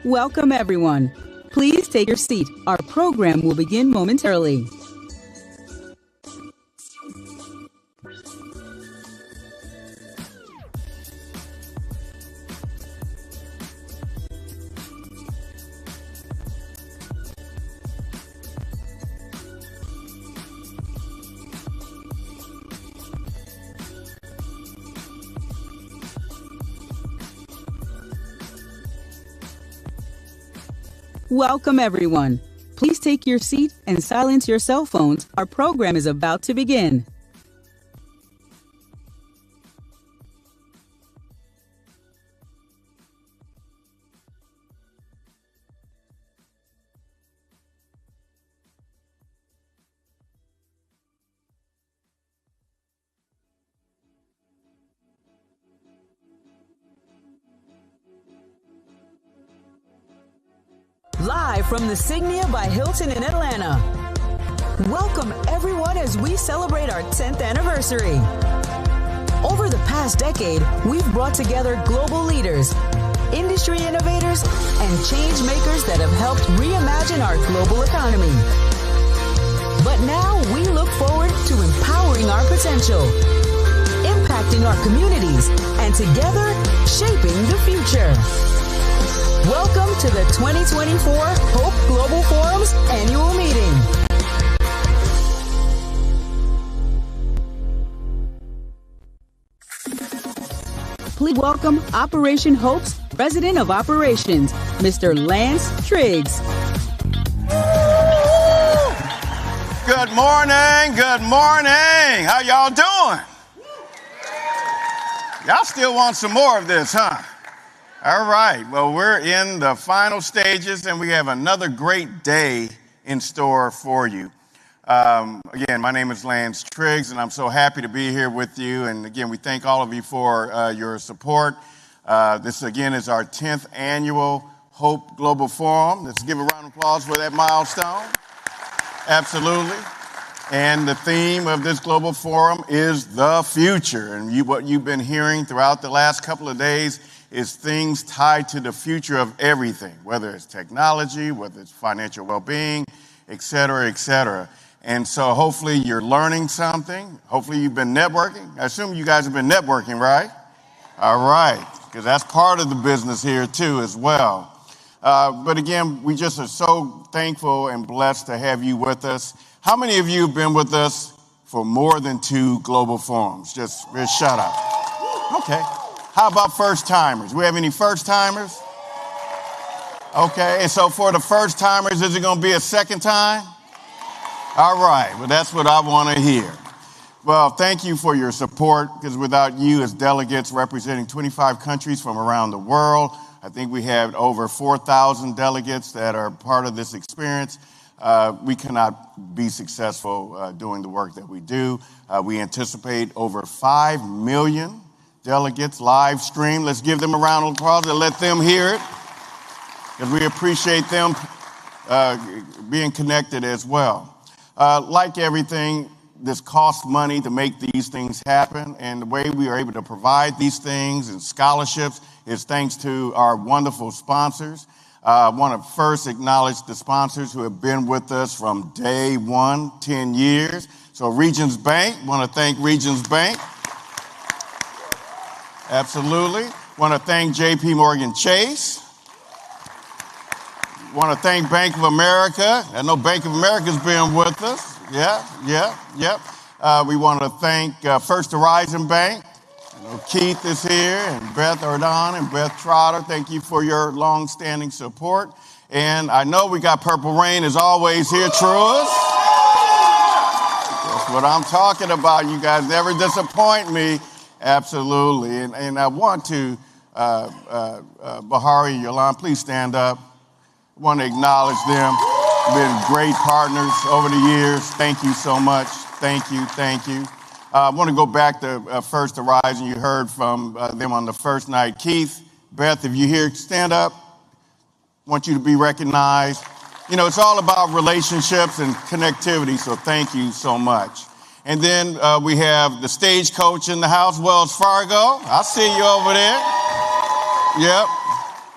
Welcome, everyone. Please take your seat. Our program will begin momentarily. Welcome, everyone. Please take your seat and silence your cell phones. Our program is about to begin. Live from the Signia by Hilton in Atlanta. Welcome everyone as we celebrate our 10th anniversary. Over the past decade, we've brought together global leaders, industry innovators, and change makers that have helped reimagine our global economy. But now we look forward to empowering our potential, impacting our communities, and together shaping the future. Welcome to the 2024 Hope Global Forum's annual meeting. Please welcome Operation Hope's President of Operations, Mr. Lance Triggs. Good morning, good morning. How y'all doing? Y'all still want some more of this, huh? All right, well, we're in the final stages, and we have another great day in store for you. Again, my name is Lance Triggs, and I'm so happy to be here with you. And again, we thank all of you for your support. This, again, is our 10th annual Hope Global Forum. Let's give a round of applause for that milestone. Absolutely. And the theme of this Global Forum is the future. And what you've been hearing throughout the last couple of days is things tied to the future of everything, whether it's technology, whether it's financial well-being, et cetera, et cetera. And so hopefully you're learning something. Hopefully you've been networking. I assume you guys have been networking, right? All right, because that's part of the business here too as well. But again, we just are so thankful and blessed to have you with us. How many of you have been with us for more than 2 global forums? Just shout out. Okay. How about first-timers? We have any first-timers? Okay, and so for the first-timers, is it going to be a second time? All right, well, that's what I want to hear. Well, thank you for your support, because without you as delegates representing 25 countries from around the world, I think we have over 4,000 delegates that are part of this experience. We cannot be successful doing the work that we do. We anticipate over 5 million delegates live stream. Let's give them a round of applause and let them hear it, because we appreciate them being connected as well. Like everything, this costs money to make these things happen, and the way we are able to provide these things and scholarships is thanks to our wonderful sponsors. I want to first acknowledge the sponsors who have been with us from day one, 10 years. So Regions Bank, want to thank Regions Bank. Absolutely. Want to thank J.P. Morgan Chase. Want to thank Bank of America. I know Bank of America's been with us. We want to thank First Horizon Bank. Keith is here, and Beth Ardon and Beth Trotter. Thank you for your long-standing support. And I know we got Purple Rain as always here, Truist. That's what I'm talking about. You guys never disappoint me. Absolutely. And I want to, Bahari and Yolan, please stand up. I want to acknowledge them. Been great partners over the years. Thank you so much. Thank you. I want to go back to First Horizon. You heard from them on the first night. Keith, Beth, if you're here, stand up. I want you to be recognized. You know, it's all about relationships and connectivity, so thank you so much. And then we have the stagecoach in the house, Wells Fargo. I see you over there. Yep.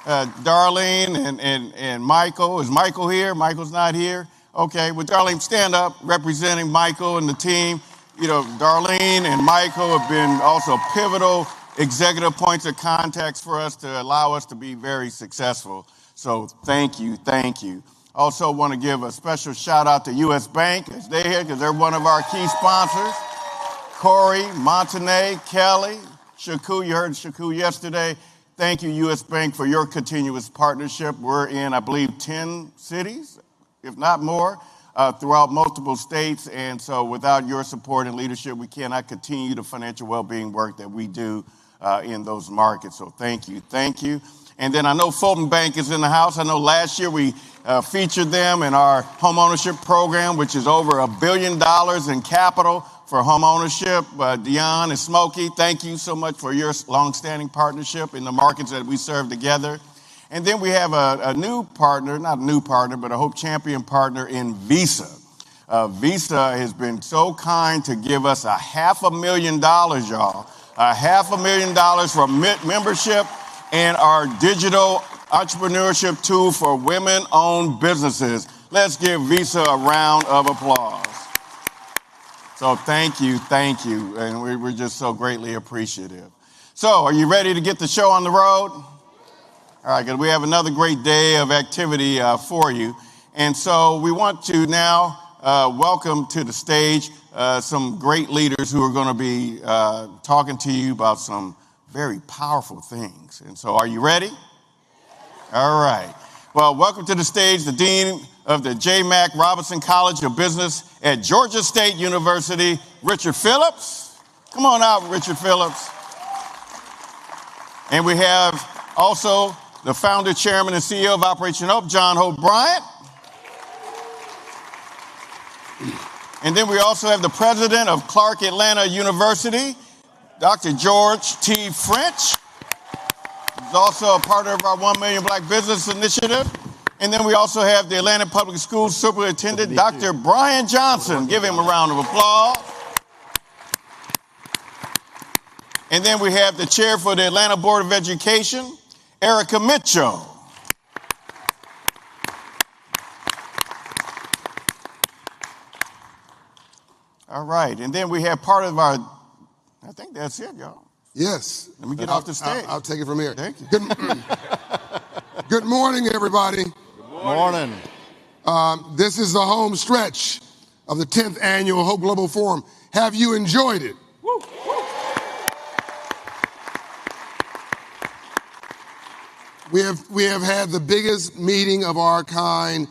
Darlene and Michael. Is Michael here? Michael's not here. Okay, well, Darlene, stand up, representing Michael and the team. You know, Darlene and Michael have been also pivotal executive points of contact for us to allow us to be very successful. So thank you, thank you. Also want to give a special shout out to U.S. Bank, as they're here, because they're one of our key sponsors. Corey, Montague, Kelly, Shaku, you heard Shaku yesterday. Thank you, U.S. Bank, for your continuous partnership. We're in, I believe, 10 cities, if not more, throughout multiple states. And so without your support and leadership, we cannot continue the financial well-being work that we do in those markets. So thank you, thank you. And then I know Fulton Bank is in the house. I know last year we featured them in our home ownership program, which is over $1 billion in capital for home ownership. Dion and Smokey, thank you so much for your longstanding partnership in the markets that we serve together. And then we have a new partner, not a new partner, but a Hope Champion partner in Visa. Visa has been so kind to give us $500,000, y'all. $500,000 for membership and our digital entrepreneurship tool for women-owned businesses. Let's give Visa a round of applause. So thank you, and we're just so greatly appreciative. So are you ready to get the show on the road? All right, good. We have another great day of activity for you. And so we want to now welcome to the stage some great leaders who are going to be talking to you about some very powerful things. And so are you ready? All right. Well, welcome to the stage, the Dean of the J. Mack Robinson College of Business at Georgia State University, Richard Phillips. Come on out, Richard Phillips. And we have also the founder, chairman, and CEO of Operation Hope, John Hope Bryant. And then we also have the president of Clark Atlanta University, Dr. George T. French. He's also a part of our 1 Million Black Business Initiative. And then we also have the Atlanta Public Schools Superintendent, Dr. Brian Johnson. Give him a round of applause. And then we have the chair for the Atlanta Board of Education, Erica Mitchell. All right, and then we have part of our, I think that's it, y'all. Yes. Let me get off the stage. I'll take it from here. Thank you. Good morning, everybody. Good morning. This is the home stretch of the 10th Annual Hope Global Forum. Have you enjoyed it? Woo. We have had the biggest meeting of our kind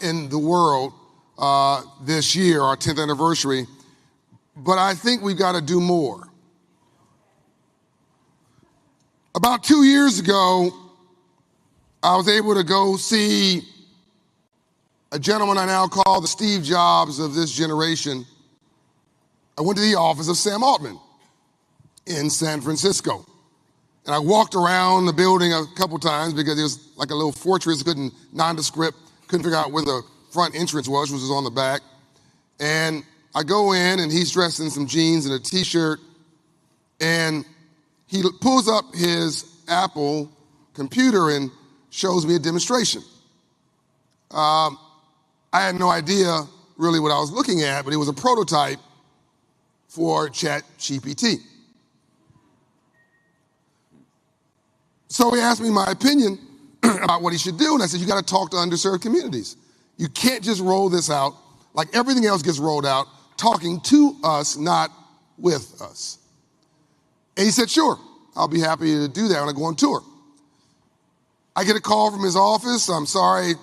in the world this year, our 10th anniversary, but I think we've got to do more. About 2 years ago, I was able to go see a gentleman I now call the Steve Jobs of this generation. I went to the office of Sam Altman in San Francisco. And I walked around the building a couple times because it was like a little fortress, nondescript, couldn't figure out where the front entrance was, which was on the back. And I go in and he's dressed in some jeans and a t-shirt, and he pulls up his Apple computer and shows me a demonstration. I had no idea really what I was looking at, but it was a prototype for ChatGPT. So he asked me my opinion about what he should do, and I said, you got to talk to underserved communities. You can't just roll this out like everything else gets rolled out, talking to us, not with us. And he said, sure, I'll be happy to do that when I go on tour. I get a call from his office. I'm sorry,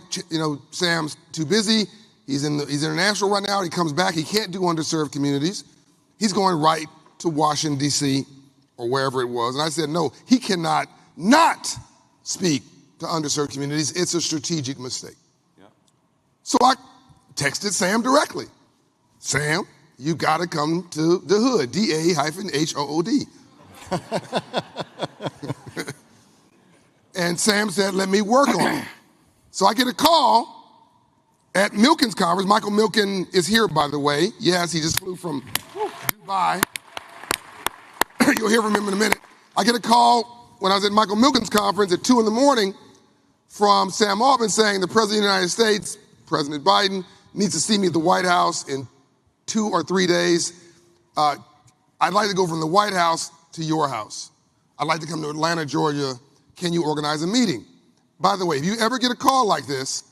Sam's too busy. He's international right now. He comes back. He can't do underserved communities. He's going right to Washington, D.C. or wherever it was. And I said, no, he cannot not speak to underserved communities. It's a strategic mistake. Yeah. So I texted Sam directly. Sam, you got to come to the hood, DA-HOOD. And Sam said, let me work on it. So I get a call at Milken's conference. Michael Milken is here, by the way. Yes, he just flew from Dubai. You'll hear from him in a minute. I get a call when I was at Michael Milken's conference at 2 in the morning from Sam Altman saying the President of the United States, President Biden, needs to see me at the White House in 2 or 3 days. I'd like to go from the White House to your house. I'd like to come to Atlanta, Georgia. Can you organize a meeting? By the way, if you ever get a call like this,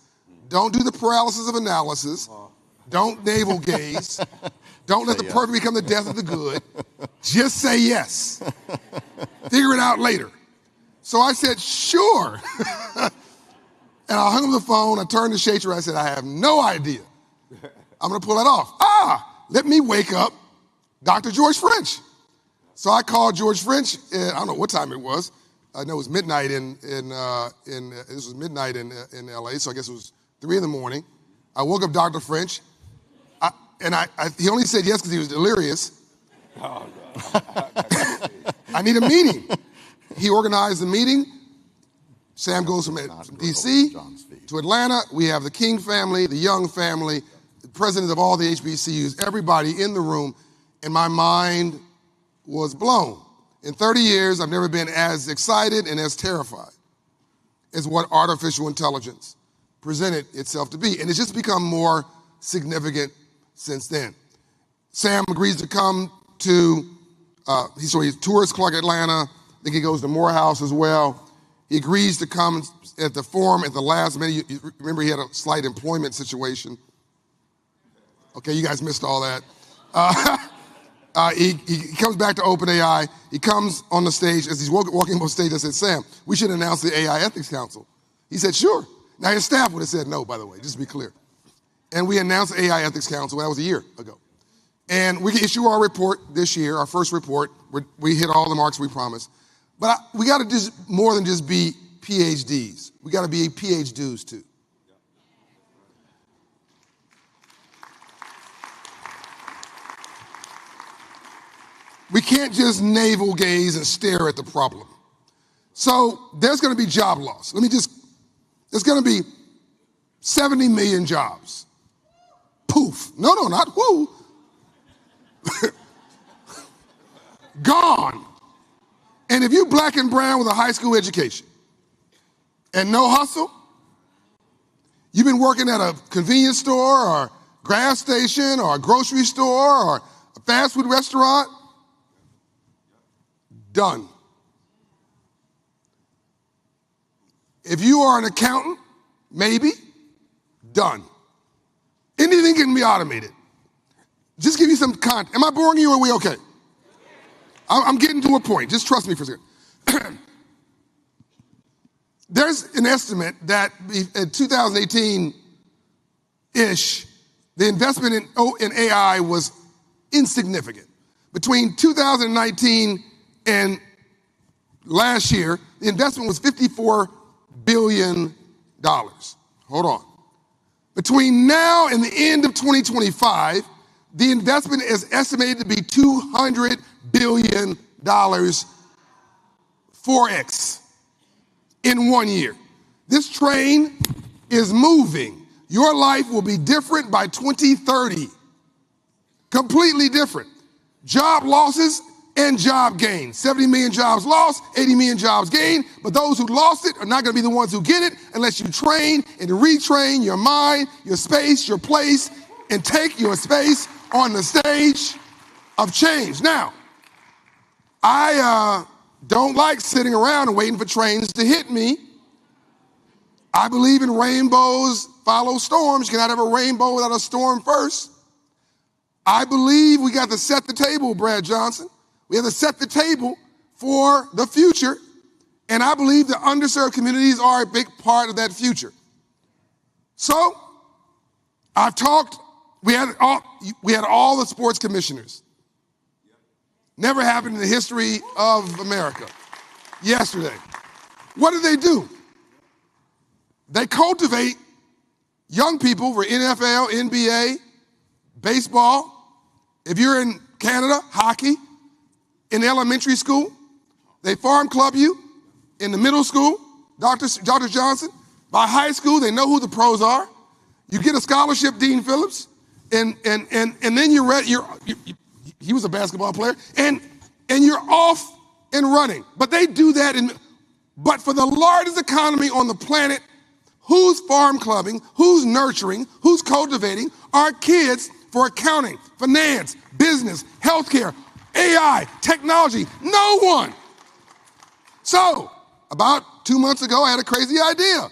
don't do the paralysis of analysis. Don't navel gaze. Don't let the perfect become the death of the good. Just say yes. Figure it out later. So I said, sure. And I hung up the phone. I turned to Shacher. I said, I have no idea. I'm going to pull that off. Let me wake up Dr. George French. So I called George French. I don't know what time it was. I know it was midnight this was midnight in LA, so I guess it was 3 in the morning. I woke up Dr. French. He only said yes because he was delirious. Oh, I need a meeting. He organized the meeting. Sam goes from D.C. to Atlanta. We have the King family, the Young family, the presidents of all the HBCUs, everybody in the room, and my mind was blown. In 30 years, I've never been as excited and as terrified as what artificial intelligence presented itself to be. And it's just become more significant since then. Sam agrees to come to, he tours Clark Atlanta. I think he goes to Morehouse as well. He agrees to come at the forum at the last minute. You remember he had a slight employment situation. Okay, you guys missed all that. He comes back to OpenAI. He comes on the stage. As he's walking on stage, I said, Sam, we should announce the AI Ethics Council. He said, sure. Now, his staff would have said no, by the way, just to be clear. And we announced the AI Ethics Council. That was a year ago. And we can issue our report this year, our first report. We hit all the marks we promised. But we got to do more than just be PhDs. We got to be PhDs too. We can't just navel gaze and stare at the problem. So there's going to be job loss. There's going to be 70 million jobs. Poof. No, not who. Gone. And if you black and brown with a high school education and no hustle, you've been working at a convenience store or gas station or a grocery store or a fast food restaurant, done. If you are an accountant, maybe, done. Anything can be automated. Just give you some context. Am I boring you or are we okay? I'm getting to a point. Just trust me for a second. There's an estimate that in 2018-ish, the investment in AI was insignificant. Between 2019 and last year, the investment was $54 billion. Hold on. Between now and the end of 2025, the investment is estimated to be $200 billion, 4x in 1 year. This train is moving. Your life will be different by 2030. Completely different. Job losses and job gains. 70 million jobs lost, 80 million jobs gained, but those who lost it are not going to be the ones who get it unless you train and retrain your mind, your space, your place, and take your space on the stage of change. Now, I don't like sitting around and waiting for trains to hit me. I believe in rainbows follow storms. You cannot have a rainbow without a storm first. I believe we got to set the table, Brad Johnson. We have to set the table for the future, and I believe the underserved communities are a big part of that future. So, I've talked, we had all the sports commissioners. Never happened in the history of America. Yesterday. What do? They cultivate young people for NFL, NBA, baseball. If you're in Canada, hockey. In elementary school, they farm club you. In the middle school, Dr. Johnson. By high school, they know who the pros are. You get a scholarship, Dean Phillips, and then he was a basketball player, and you're off in running. But they do that but for the largest economy on the planet, who's farm clubbing, who's nurturing, who's cultivating our kids for accounting, finance, business, healthcare, AI, technology? No one. So, about 2 months ago, I had a crazy idea.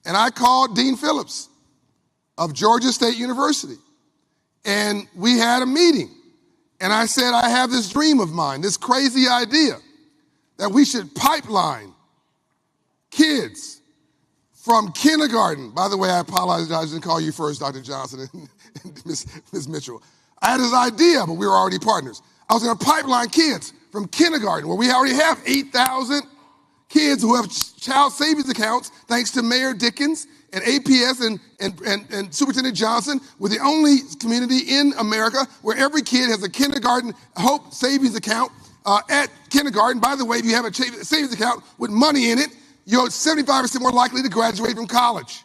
And I called Dean Phillips of Georgia State University. And we had a meeting. And I said, I have this dream of mine, this crazy idea that we should pipeline kids from kindergarten. By the way, I apologize, I didn't call you first, Dr. Johnson and Ms. Mitchell. I had this idea, but we were already partners. I was going to pipeline kids from kindergarten, where we already have 8,000 kids who have child savings accounts, thanks to Mayor Dickens and APS and Superintendent Johnson. We're the only community in America where every kid has a kindergarten Hope savings account at kindergarten. By the way, if you have a savings account with money in it, you're 75% more likely to graduate from college.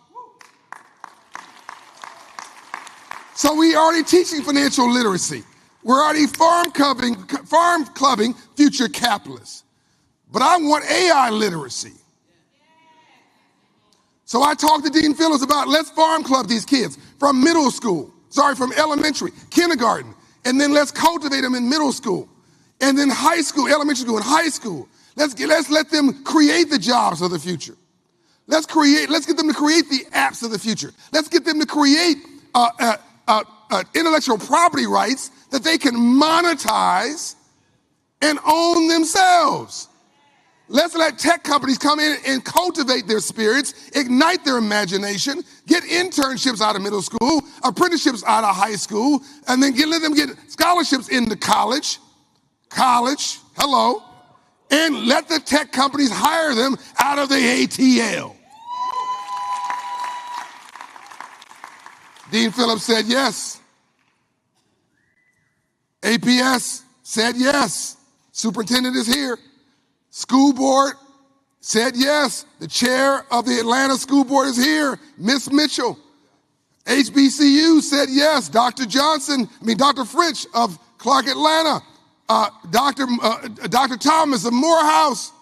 So we're already teaching financial literacy. We're already farm clubbing future capitalists. But I want AI literacy. So I talked to Dean Phillips about, let's farm club these kids from from elementary, kindergarten, and then let's cultivate them in middle school, and then high school, elementary school, and high school. Let's let them create the jobs of the future. Let's get them to create the apps of the future. Let's get them to create intellectual property rights that they can monetize and own themselves. Let's let tech companies come in and cultivate their spirits, ignite their imagination, get internships out of middle school, apprenticeships out of high school, and then let them get scholarships into college, and let the tech companies hire them out of the ATL. Dean Phillips said yes. APS said yes. Superintendent is here. School board said yes. The chair of the Atlanta School Board is here, Miss Mitchell. HBCU said yes. Dr. French of Clark Atlanta. Dr. Thomas of Morehouse.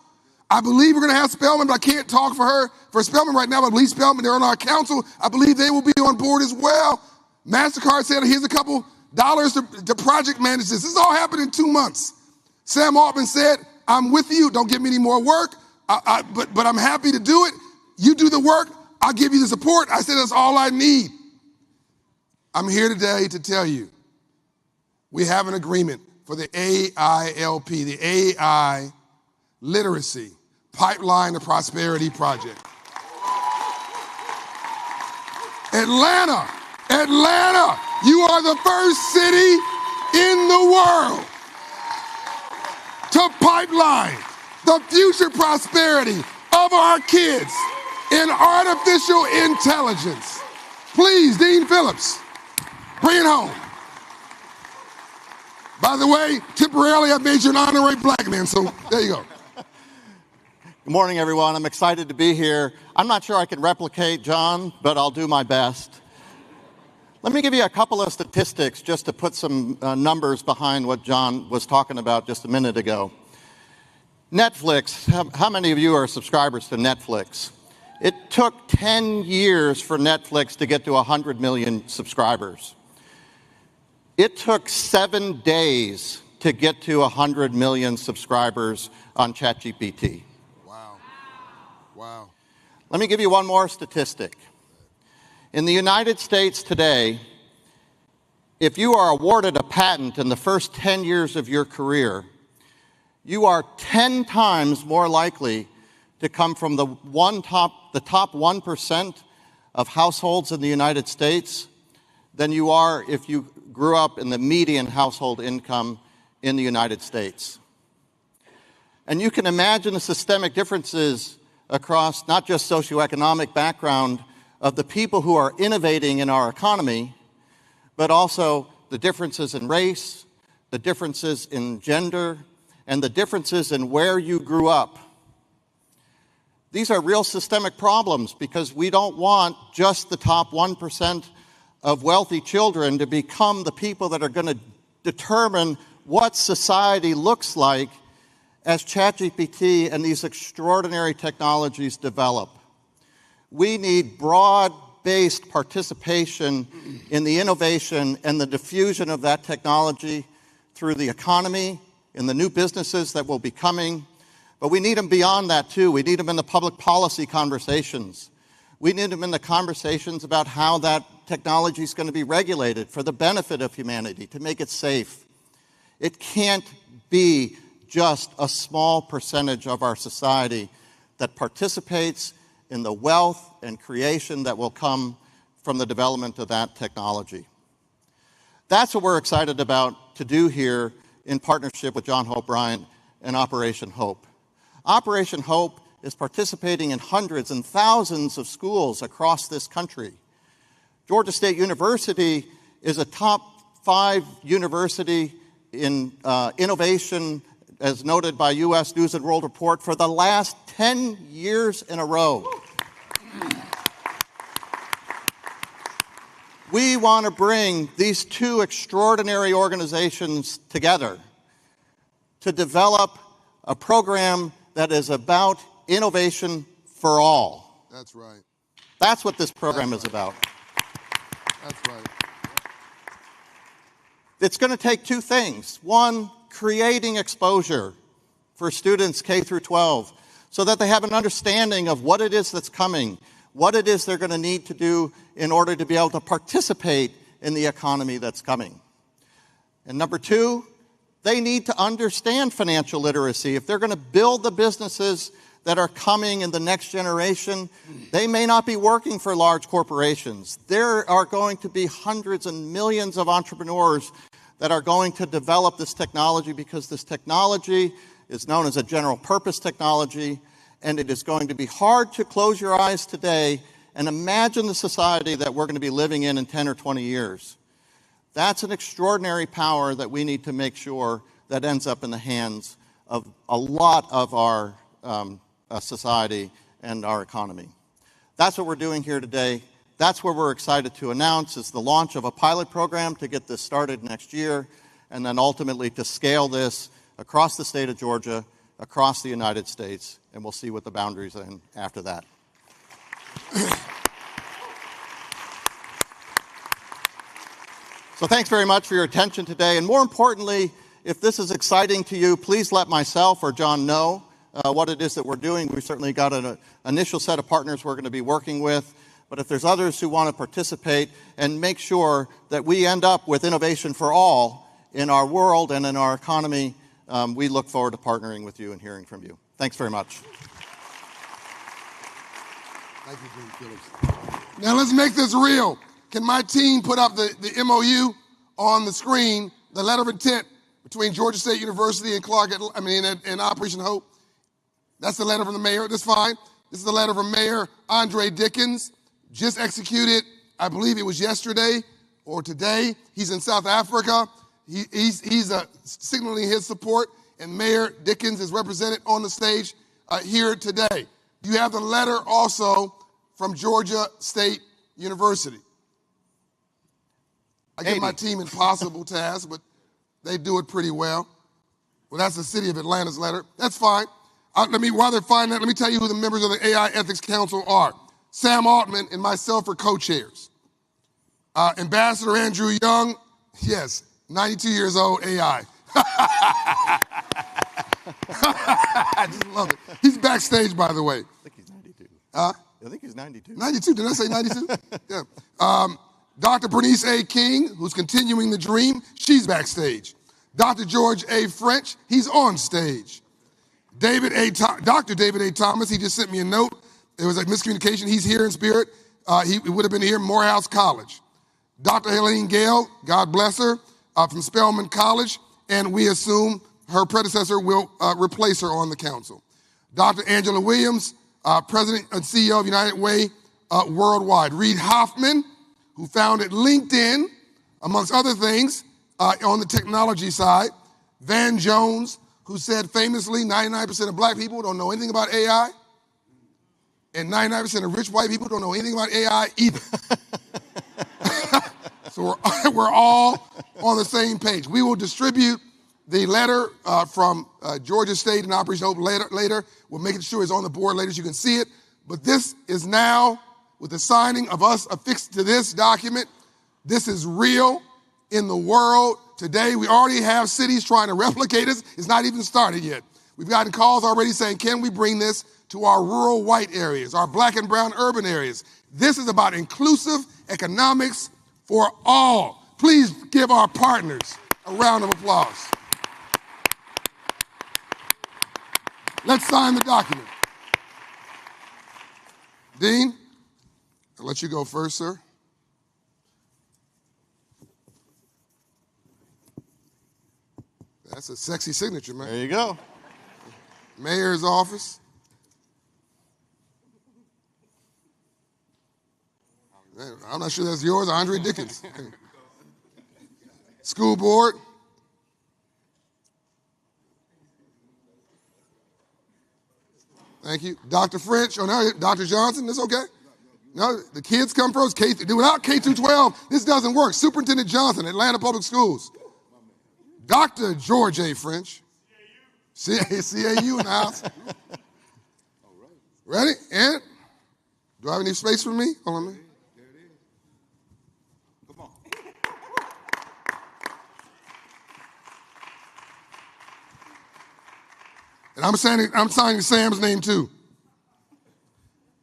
I believe we're going to have Spelman, but I can't talk for Spelman right now, but I believe Spelman, they're on our council. I believe they will be on board as well. MasterCard said, here's a couple dollars to project manage this. This all happened in 2 months. Sam Altman said, I'm with you. Don't give me any more work, but I'm happy to do it. You do the work. I'll give you the support. I said, that's all I need. I'm here today to tell you, we have an agreement for the AILP, the AI Literacy Pipeline to Prosperity Project. Atlanta, you are the first city in the world to pipeline the future prosperity of our kids in artificial intelligence. Please, Dean Phillips, bring it home. By the way, temporarily I made you an honorary black man, so there you go. Good morning, everyone. I'm excited to be here. I'm not sure I can replicate John, but I'll do my best. Let me give you a couple of statistics just to put some numbers behind what John was talking about just a minute ago. Netflix, how many of you are subscribers to Netflix? It took 10 years for Netflix to get to 100 million subscribers. It took 7 days to get to 100 million subscribers on ChatGPT. Wow. Let me give you one more statistic. In the United States today, if you are awarded a patent in the first 10 years of your career, you are 10 times more likely to come from the top 1% of households in the United States than you are if you grew up in the median household income in the United States. And you can imagine the systemic differences across not just socioeconomic background of the people who are innovating in our economy, but also the differences in race, the differences in gender, and the differences in where you grew up. These are real systemic problems because we don't want just the top 1% of wealthy children to become the people that are going to determine what society looks like as ChatGPT and these extraordinary technologies develop. We need broad-based participation in the innovation and the diffusion of that technology through the economy, in the new businesses that will be coming. But we need them beyond that, too. We need them in the public policy conversations. We need them in the conversations about how that technology is going to be regulated for the benefit of humanity, to make it safe. It can't be just a small percentage of our society that participates in the wealth and creation that will come from the development of that technology. That's what we're excited about to do here in partnership with John Hope Bryant and Operation Hope. Operation Hope is participating in hundreds and thousands of schools across this country. Georgia State University is a top 5 university in innovation, as noted by U.S. News and World Report, for the last 10 years in a row. We want to bring these two extraordinary organizations together to develop a program that is about innovation for all. That's right. That's what this program is about. That's right. It's going to take two things. One, creating exposure for students K through 12 so that they have an understanding of what it is that's coming, what it is they're going to need to do in order to be able to participate in the economy that's coming. And number two, they need to understand financial literacy. If they're going to build the businesses that are coming in the next generation, they may not be working for large corporations. There are going to be hundreds and millions of entrepreneurs that are going to develop this technology because this technology is known as a general purpose technology, and it is going to be hard to close your eyes today and imagine the society that we're going to be living in 10 or 20 years. That's an extraordinary power that we need to make sure that ends up in the hands of a lot of our society and our economy. That's what we're doing here today. That's what we're excited to announce is the launch of a pilot program to get this started next year, and then ultimately to scale this across the state of Georgia, across the United States, and we'll see what the boundaries are after that. So thanks very much for your attention today, and more importantly, if this is exciting to you, please let myself or John know what it is that we're doing. We've certainly got an initial set of partners we're going to be working with, but if there's others who want to participate and make sure that we end up with innovation for all in our world and in our economy, we look forward to partnering with you and hearing from you. Thanks very much. Thank you, Jim Phillips. Now let's make this real. Can my team put up the MOU on the screen, the letter of intent between Georgia State University and and Operation Hope? That's the letter from the mayor. That's fine. This is the letter from Mayor Andre Dickens, just executed, I believe it was yesterday or today. He's in South Africa. He's signaling his support, and Mayor Dickens is represented on the stage here today. You have the letter also from Georgia State University. I give my team impossible tasks, but they do it pretty well. Well, that's the city of Atlanta's letter. That's fine. While they're finding that, let me tell you who the members of the AI Ethics Council are. Sam Altman and myself are co-chairs. Ambassador Andrew Young, yes, 92 years old, AI. I just love it. He's backstage, by the way. I think he's 92. I think he's 92. 92, did I say 92? Yeah. Dr. Bernice A. King, who's continuing the dream, she's backstage. Dr. George A. French, he's on stage. Dr. David A. Thomas, he just sent me a note. It was a miscommunication. He's here in spirit. He would have been here, Morehouse College. Dr. Helene Gale, God bless her, from Spelman College, and we assume her predecessor will replace her on the council. Dr. Angela Williams, President and CEO of United Way Worldwide. Reid Hoffman, who founded LinkedIn, amongst other things, on the technology side. Van Jones, who said famously 99% of black people don't know anything about AI, and 99% of rich white people don't know anything about AI either. So we're all on the same page. We will distribute the letter from Georgia State and Operation Hope later. We'll make sure it's on the board later so you can see it. But this is now, with the signing of us affixed to this document, this is real in the world today. We already have cities trying to replicate us. It's not even started yet. We've gotten calls already saying, can we bring this to our rural white areas, our black and brown urban areas? This is about inclusive economics for all. Please give our partners a round of applause. Let's sign the document. Dean, I'll let you go first, sir. That's a sexy signature, man. There you go. Mayor's office. I'm not sure that's yours, Andre Dickens. School board. Thank you. Dr. French, oh no, Dr. Johnson, that's okay. No, the kids come first. Without K through 12, this doesn't work. Superintendent Johnson, Atlanta Public Schools. Dr. George A. French. CAU in the house. Ready? And do I have any space for me? Hold on a minute. Come on. And I'm signing Sam's name too.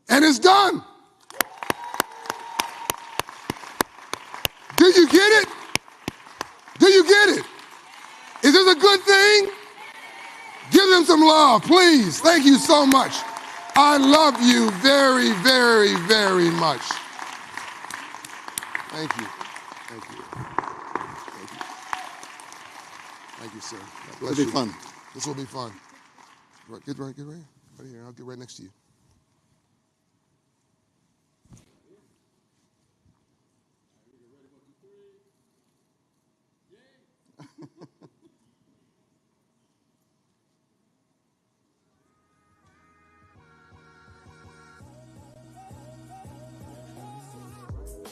And it's done. Do you get it? Do you get it? Is this a good thing? Give them some love, please. Thank you so much. I love you very, very, very much. Thank you. Thank you. Thank you. Thank you, sir. God bless It'll be you. fun. This will be fun. Get right here. Right here. I'll get right next to you.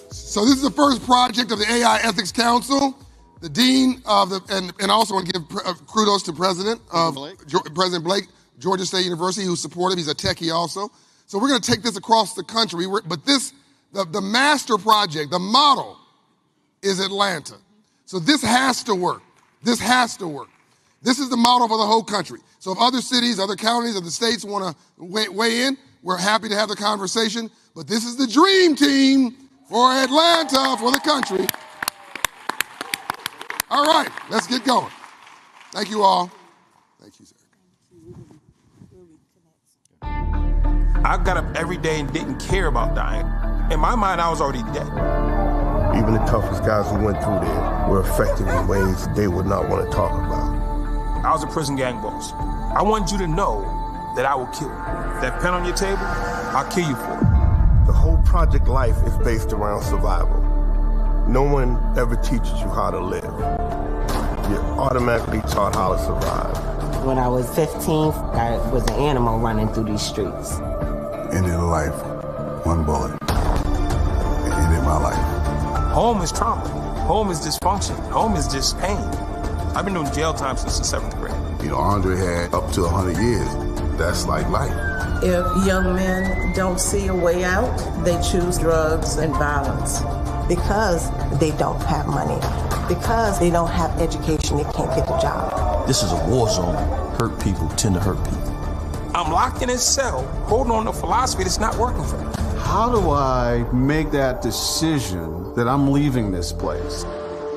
So this is the first project of the AI Ethics Council. The dean of the, and also want to give kudos to President Blake, Georgia State University, who's supportive. He's a techie also. So we're going to take this across the country. But this, the master project, the model is Atlanta. So this has to work. This has to work. This is the model for the whole country. So if other cities, other counties, other states want to weigh in, we're happy to have the conversation. But this is the dream team for Atlanta, for the country. All right, let's get going. Thank you all. Thank you, sir. I got up every day and didn't care about dying. In my mind, I was already dead. Even the toughest guys who went through there were affected in ways they would not want to talk about. I was a prison gang boss. I wanted you to know that I will kill you. That pen on your table, I'll kill you for it. The whole Project Life is based around survival. No one ever teaches you how to live. You're automatically taught how to survive. When I was 15, I was an animal running through these streets. Ended a life, one bullet. It ended my life. Home is trauma. Home is dysfunction. Home is just pain. I've been doing jail time since the 7th grade. You know, Andre had up to 100 years. That's like life. If young men don't see a way out, they choose drugs and violence. Because they don't have money. Because they don't have education, they can't get a job. This is a war zone. Hurt people tend to hurt people. I'm locked in a cell, holding on to philosophy that's not working for me. How do I make that decision that I'm leaving this place?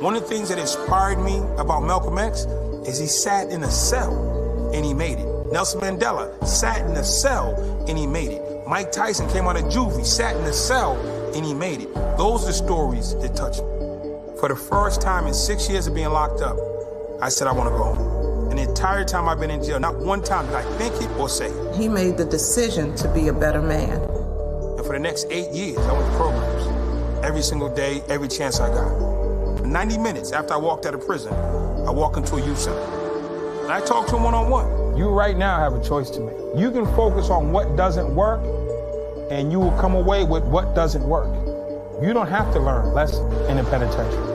One of the things that inspired me about Malcolm X is he sat in a cell and he made it. Nelson Mandela sat in a cell and he made it. Mike Tyson came out of juvie, sat in a cell and he made it. Those are the stories that touch me. For the first time in 6 years of being locked up, I said I want to go home. And the entire time I've been in jail, not one time did I think it or say it. He made the decision to be a better man. And for the next 8 years, I went to programs. Every single day, every chance I got. 90 minutes after I walked out of prison, I walk into a youth center. And I talk to them one-on-one. You right now have a choice to make. You can focus on what doesn't work, and you will come away with what doesn't work. You don't have to learn lessons in the penitentiary.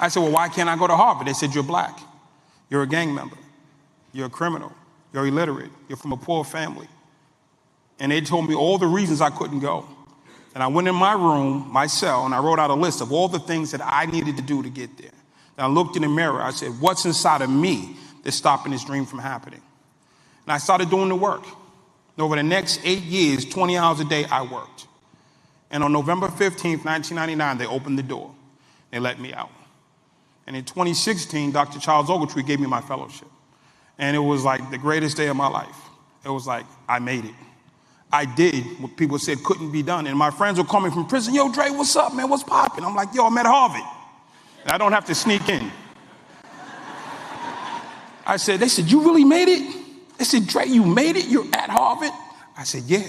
I said, well, why can't I go to Harvard? They said, you're black. You're a gang member. You're a criminal. You're illiterate. You're from a poor family. And they told me all the reasons I couldn't go. And I went in my room, my cell, and I wrote out a list of all the things that I needed to do to get there. And I looked in the mirror. I said, what's inside of me that's stopping this dream from happening? And I started doing the work. And over the next 8 years, 20 hours a day, I worked. And on November 15th, 1999, they opened the door. They let me out. And in 2016, Dr. Charles Ogletree gave me my fellowship. And it was like the greatest day of my life. It was like, I made it. I did what people said couldn't be done. And my friends would call me from prison, yo, Dre, what's up, man? What's poppin'? I'm like, yo, I'm at Harvard. And I don't have to sneak in. They said, you really made it? They said, Dre, you made it? You're at Harvard? I said, yeah.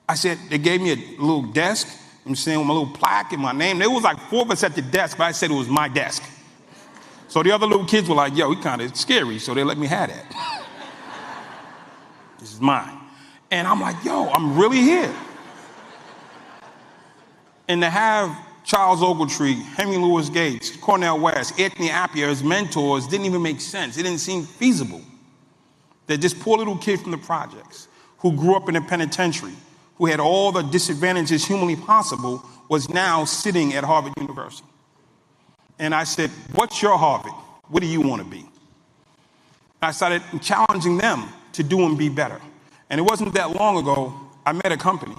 I said, they gave me a little desk, I'm saying, with my little plaque and my name. There was like 4 of us at the desk, but I said it was my desk. So the other little kids were like, yo, he kind of scary, so they let me have that. This is mine. And I'm like, yo, I'm really here. And to have Charles Ogletree, Henry Louis Gates, Cornel West, Anthony Appiah as mentors didn't even make sense. It didn't seem feasible. That this poor little kid from the projects who grew up in a penitentiary, who had all the disadvantages humanly possible, was now sitting at Harvard University. And I said, what's your Harvard? What do you want to be? And I started challenging them to do and be better. And it wasn't that long ago, I met a company.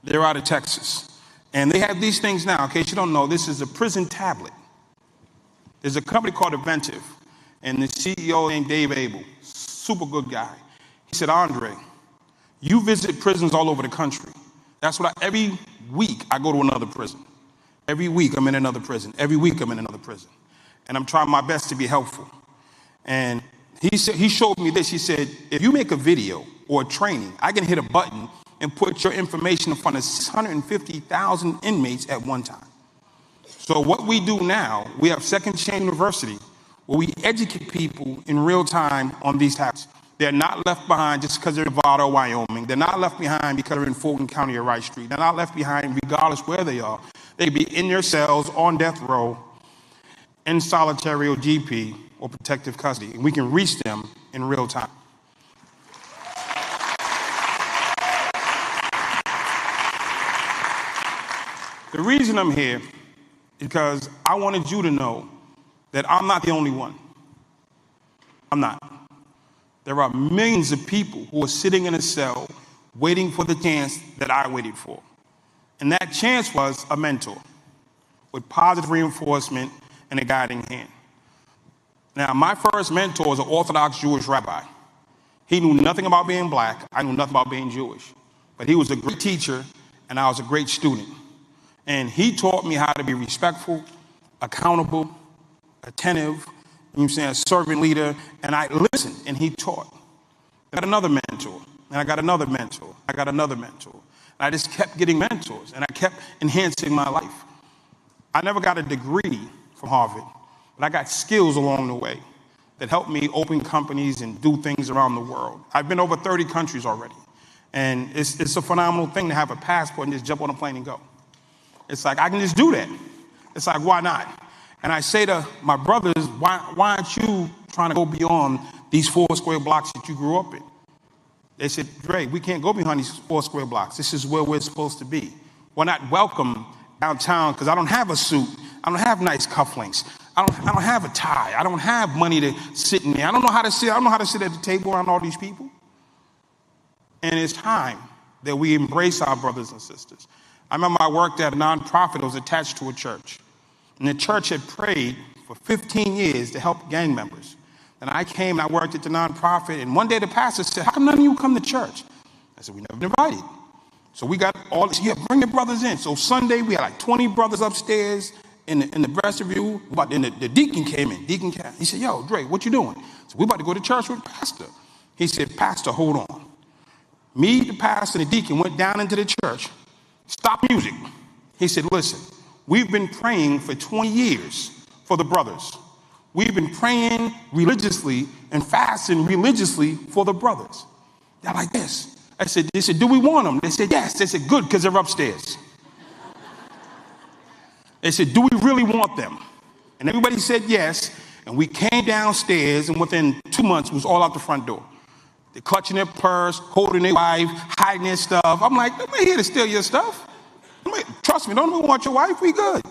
They're out of Texas. And they have these things now. In case you don't know, this is a prison tablet. There's a company called Inventive. And the CEO named Dave Abel, super good guy. He said, Andre, you visit prisons all over the country. That's what every week I go to another prison. Every week I'm in another prison. Every week I'm in another prison. And I'm trying my best to be helpful. And he showed me this. He said, if you make a video or a training, I can hit a button and put your information in front of 650,000 inmates at one time. So what we do now, we have Second Chain University, where we educate people in real time on these habits. They're not left behind just because they're in Nevada or Wyoming. They're not left behind because they're in Fulton County or Rice Street. They're not left behind regardless where they are. They be in their cells, on death row, in solitary or GP or protective custody. And we can reach them in real time. The reason I'm here is because I wanted you to know that I'm not the only one. I'm not. There are millions of people who are sitting in a cell waiting for the chance that I waited for. And that chance was a mentor with positive reinforcement and a guiding hand. Now, my first mentor was an Orthodox Jewish rabbi. He knew nothing about being black. I knew nothing about being Jewish. But he was a great teacher, and I was a great student. And he taught me how to be respectful, accountable, attentive, a servant leader, and I listened, and he taught. I got another mentor, and I got another mentor. I got another mentor. And I just kept getting mentors, and I kept enhancing my life. I never got a degree from Harvard, but I got skills along the way that helped me open companies and do things around the world. I've been over 30 countries already, and it's a phenomenal thing to have a passport and just jump on a plane and go. It's like, I can just do that. It's like, why not? And I say to my brothers, why aren't you trying to go beyond these 4 square blocks that you grew up in? They said, Dre, we can't go behind these 4 square blocks. This is where we're supposed to be. We're not welcome downtown because I don't have a suit. I don't have nice cufflinks. I don't have a tie. I don't have money to sit in there. I don't know how to sit. I don't know how to sit at the table around all these people. And it's time that we embrace our brothers and sisters. I remember I worked at a nonprofit that was attached to a church. And the church had prayed for 15 years to help gang members. And I came and I worked at the nonprofit. And one day the pastor said, how come none of you come to church? I said, we never been invited. So we got all this, yeah, bring your brothers in. So Sunday we had like 20 brothers upstairs in the vestibule. But then the deacon came in. He said, yo, Dre, what you doing? So we about to go to church with the pastor. He said, Pastor, hold on. Me, the pastor, and the deacon went down into the church. Stop music. He said, listen, we've been praying for 20 years for the brothers. We've been praying religiously and fasting religiously for the brothers. They're like this. They said, do we want them? They said, yes. They said, good, because they're upstairs. They said, do we really want them? And everybody said yes, and we came downstairs, and within 2 months, it was all out the front door. They're clutching their purse, holding their wife, hiding their stuff. I'm like, I'm not here to steal your stuff. Trust me, don't even want your wife, we good.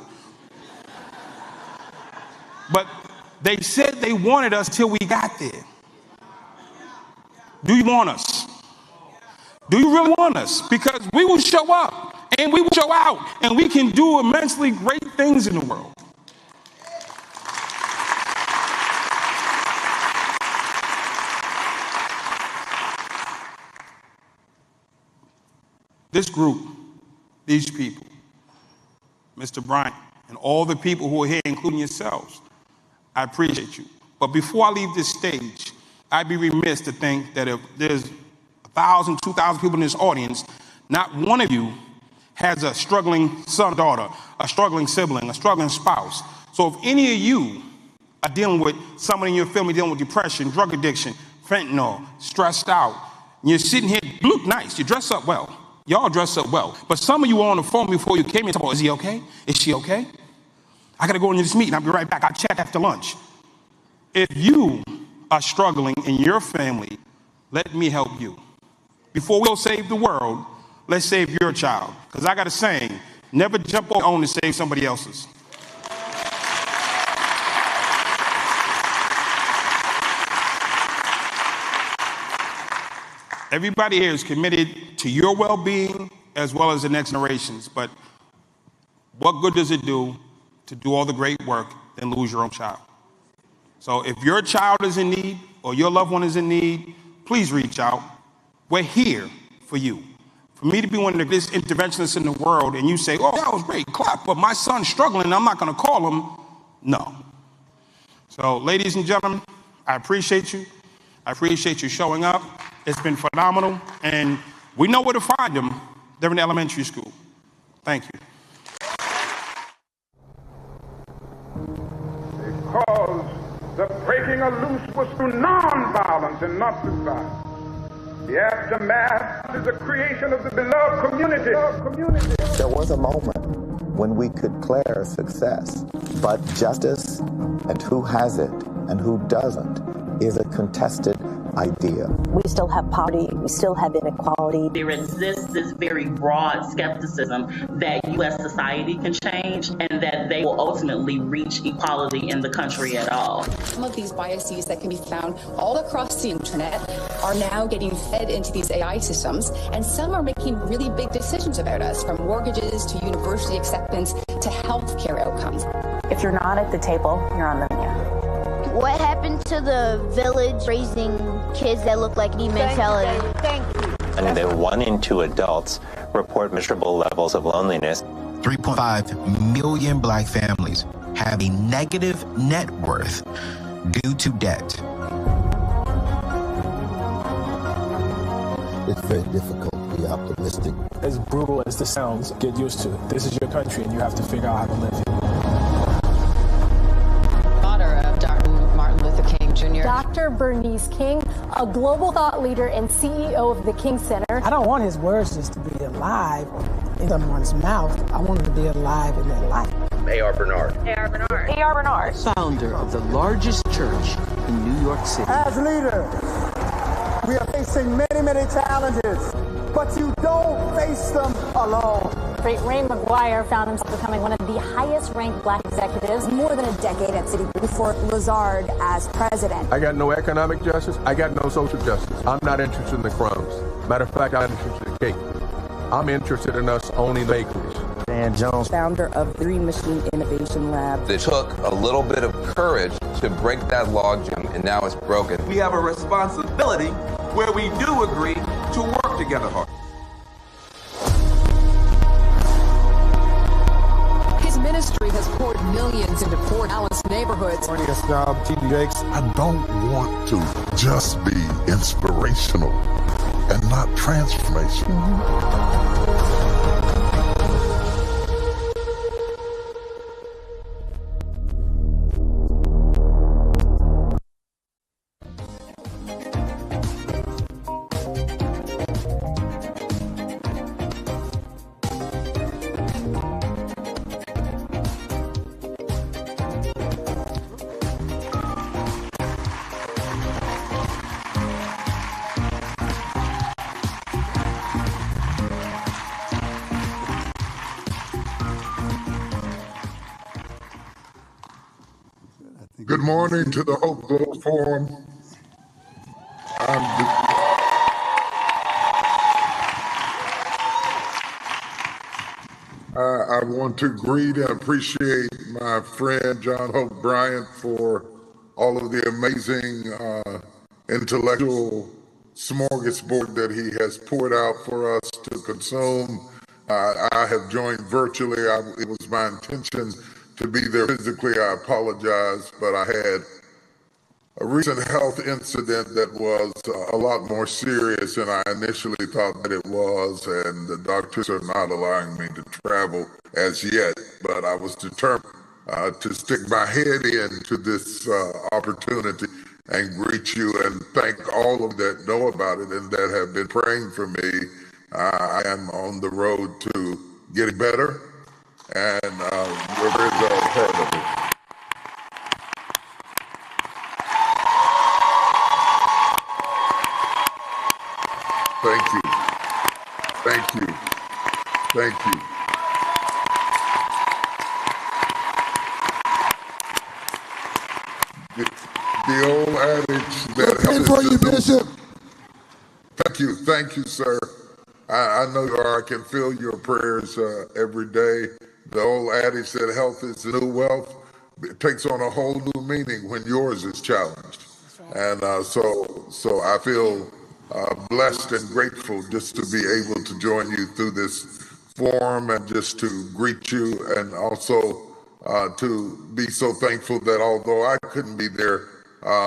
But they said they wanted us till we got there. Do you want us? Do you really want us? Because we will show up, and we will show out, and we can do immensely great things in the world. This group, these people, Mr. Bryant, and all the people who are here, including yourselves, I appreciate you. But before I leave this stage, I'd be remiss to think that if there's 1,000, 2,000 people in this audience, not one of you has a struggling son, daughter, a struggling sibling, a struggling spouse. So if any of you are dealing with someone in your family dealing with depression, drug addiction, fentanyl, stressed out, and you're sitting here, you look nice, you dress up well. Y'all dress up well. But some of you were on the phone before you came in and talking about, is he okay? Is she okay? I got to go into this meeting. I'll be right back. I'll chat after lunch. If you are struggling in your family, let me help you. Before we go save the world, let's save your child. Because I got a saying, never jump on your own to save somebody else's. Everybody here is committed to your well-being as well as the next generations. But what good does it do to do all the great work and lose your own child? So if your child is in need or your loved one is in need, please reach out. We're here for you. For me to be one of the biggest interventionists in the world and you say, oh, that was great, clap, but my son's struggling and I'm not going to call him. No. So ladies and gentlemen, I appreciate you. I appreciate you showing up. It's been phenomenal. And we know where to find them. They're in elementary school. Thank you. Because the breaking of loose was through non-violence and not through violence. The aftermath is the creation of the beloved community. There was a moment when we could declare success, but justice and who has it and who doesn't is a contested idea. We still have poverty, we still have inequality. There exists this very broad skepticism that U.S. society can change and that they will ultimately reach equality in the country at all. Some of these biases that can be found all across the internet are now getting fed into these AI systems, and some are making really big decisions about us, from mortgages to university acceptance to healthcare outcomes. If you're not at the table, you're on the menu. What happened to the village raising kids that look like me mentality? Thank you. And then 1 in 2 adults report miserable levels of loneliness. 3.5 million black families have a negative net worth due to debt. It's very difficult to be optimistic. As brutal as this sounds, get used to it. This is your country and you have to figure out how to live here. Dr. Bernice King, a global thought leader and CEO of the King Center. I don't want his words just to be alive in someone's mouth. I want them to be alive in their life. A.R. Bernard. A.R. Bernard. A.R. Bernard. Founder of the largest church in New York City. As leaders, we are facing many, many challenges, but you don't face them alone. Ray McGuire found himself becoming one of the highest-ranked black executives. More than a decade at Citigroup for Lazard as president. I got no economic justice. I got no social justice. I'm not interested in the crumbs. Matter of fact, I'm interested in the cake. I'm interested in us owning bakeries. Dan Jones, founder of Three Machine Innovation Lab. It took a little bit of courage to break that logjam, and now it's broken. We have a responsibility where we do agree to work together hard. Ministry has poured millions into Port Alice neighborhoods. I don't want to just be inspirational and not transformational. morning to the Hope Globe Forum. I want to greet and appreciate my friend John Hope Bryant for all of the amazing intellectual smorgasbord that he has poured out for us to consume. I have joined virtually. It was my intention to be there physically. I apologize, but I had a recent health incident that was a lot more serious than I initially thought that it was, and the doctors are not allowing me to travel as yet, but I was determined to stick my head into this opportunity and greet you and thank all of that know about it and that have been praying for me. I am on the road to getting better, and we're very well ahead of it. Thank you. Thank you. Thank you. The old adage that helps for you, Bishop. Thank you, sir. I know you are. I can feel your prayers every day. The old adage that health is the new wealth, it takes on a whole new meaning when yours is challenged. And so I feel blessed and grateful just to be able to join you through this forum and just to greet you, and also to be so thankful that although I couldn't be there,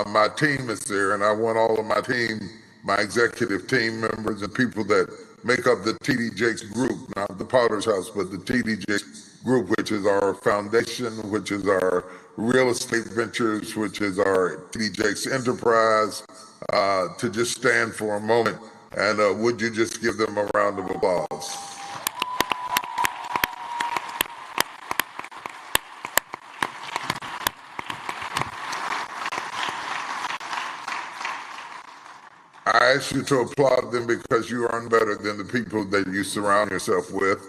my team is there, and I want all of my team, my executive team members and people that make up the TD Jakes group, not the Potter's House, but the TD Jakes group, which is our foundation, which is our real estate ventures, which is our TD Jakes enterprise, to just stand for a moment. And would you just give them a round of applause? I ask you to applaud them because you are better than the people that you surround yourself with.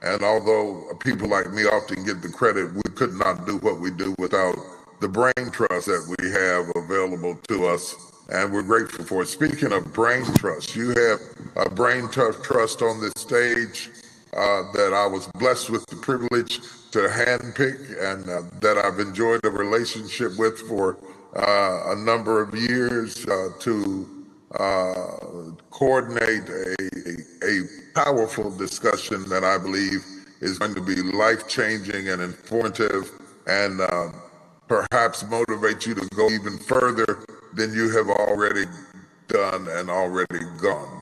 And although people like me often get the credit, we could not do what we do without the brain trust that we have available to us. And we're grateful for it. Speaking of brain trust, you have a brain trust on this stage that I was blessed with the privilege to handpick and that I've enjoyed a relationship with for a number of years to coordinate a powerful discussion that I believe is going to be life-changing and informative, and perhaps motivate you to go even further than you have already done and already gone.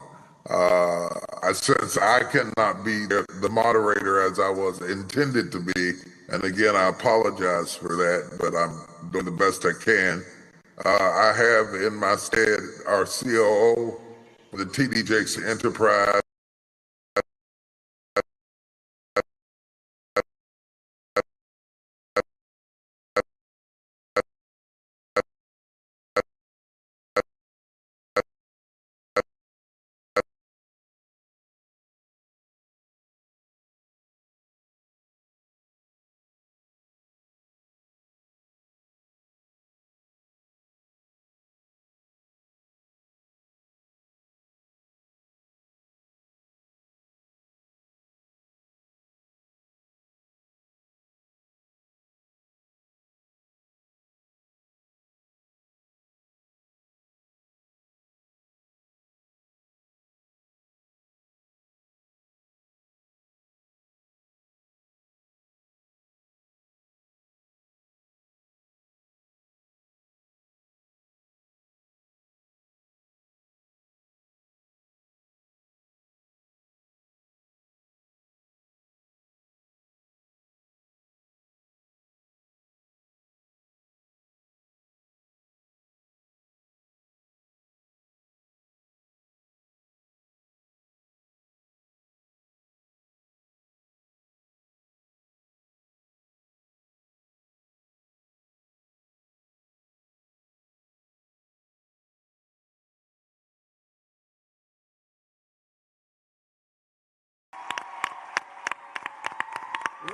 I sense I cannot be the moderator as I was intended to be, and again, I apologize for that, but I'm doing the best I can. I have in my stead our COO, the TD Jakes Enterprise,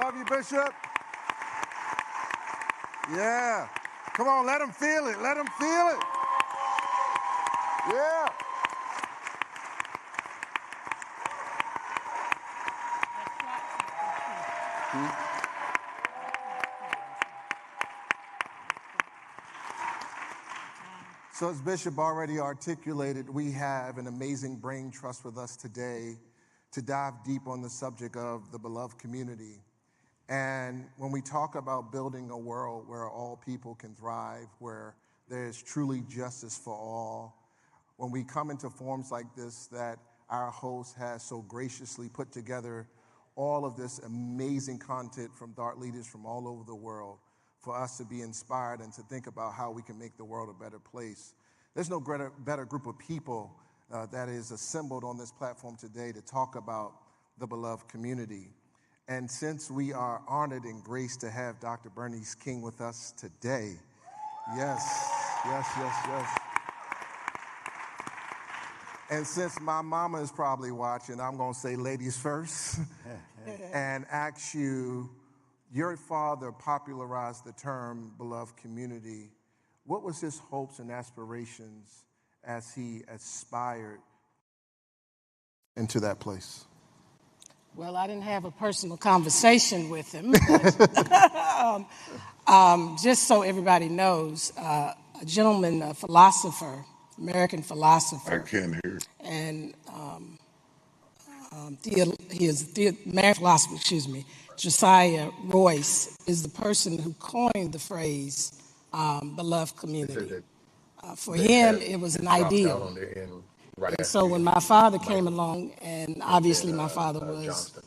Love you, Bishop. Yeah. Come on, let them feel it. Let them feel it. Yeah. So as Bishop already articulated, we have an amazing brain trust with us today to dive deep on the subject of the beloved community. And when we talk about building a world where all people can thrive, where there is truly justice for all, when we come into forums like this that our host has so graciously put together all of this amazing content from thought leaders from all over the world, for us to be inspired and to think about how we can make the world a better place. There's no better group of people that is assembled on this platform today to talk about the beloved community. And since we are honored and graced to have Dr. Bernice King with us today, yes. And since my mama is probably watching, I'm going to say ladies first and ask you, your father popularized the term beloved community. What was his hopes and aspirations as he aspired into that place? Well, I didn't have a personal conversation with him. Just so everybody knows, a gentleman, a philosopher, American philosopher. I can't hear. And he is American philosopher, Josiah Royce is the person who coined the phrase beloved community. For him, it was an ideal. And so when my father came along, and obviously my father was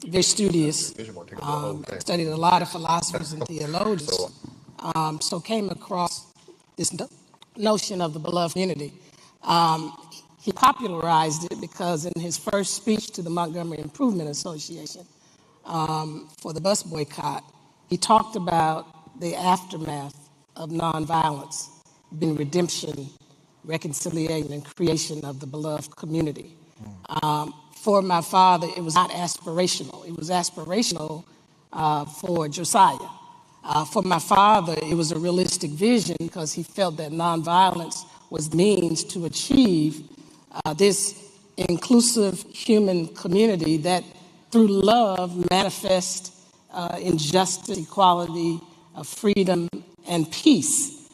very studious, studied a lot of philosophers and theologians, so came across this notion of the beloved community. He popularized it because in his first speech to the Montgomery Improvement Association for the bus boycott, he talked about the aftermath of nonviolence being redemption, reconciliation, and creation of the beloved community. For my father, it was not aspirational. It was aspirational for Josiah. For my father, it was a realistic vision because he felt that nonviolence was the means to achieve this inclusive human community that through love manifests in justice, equality, freedom, and peace.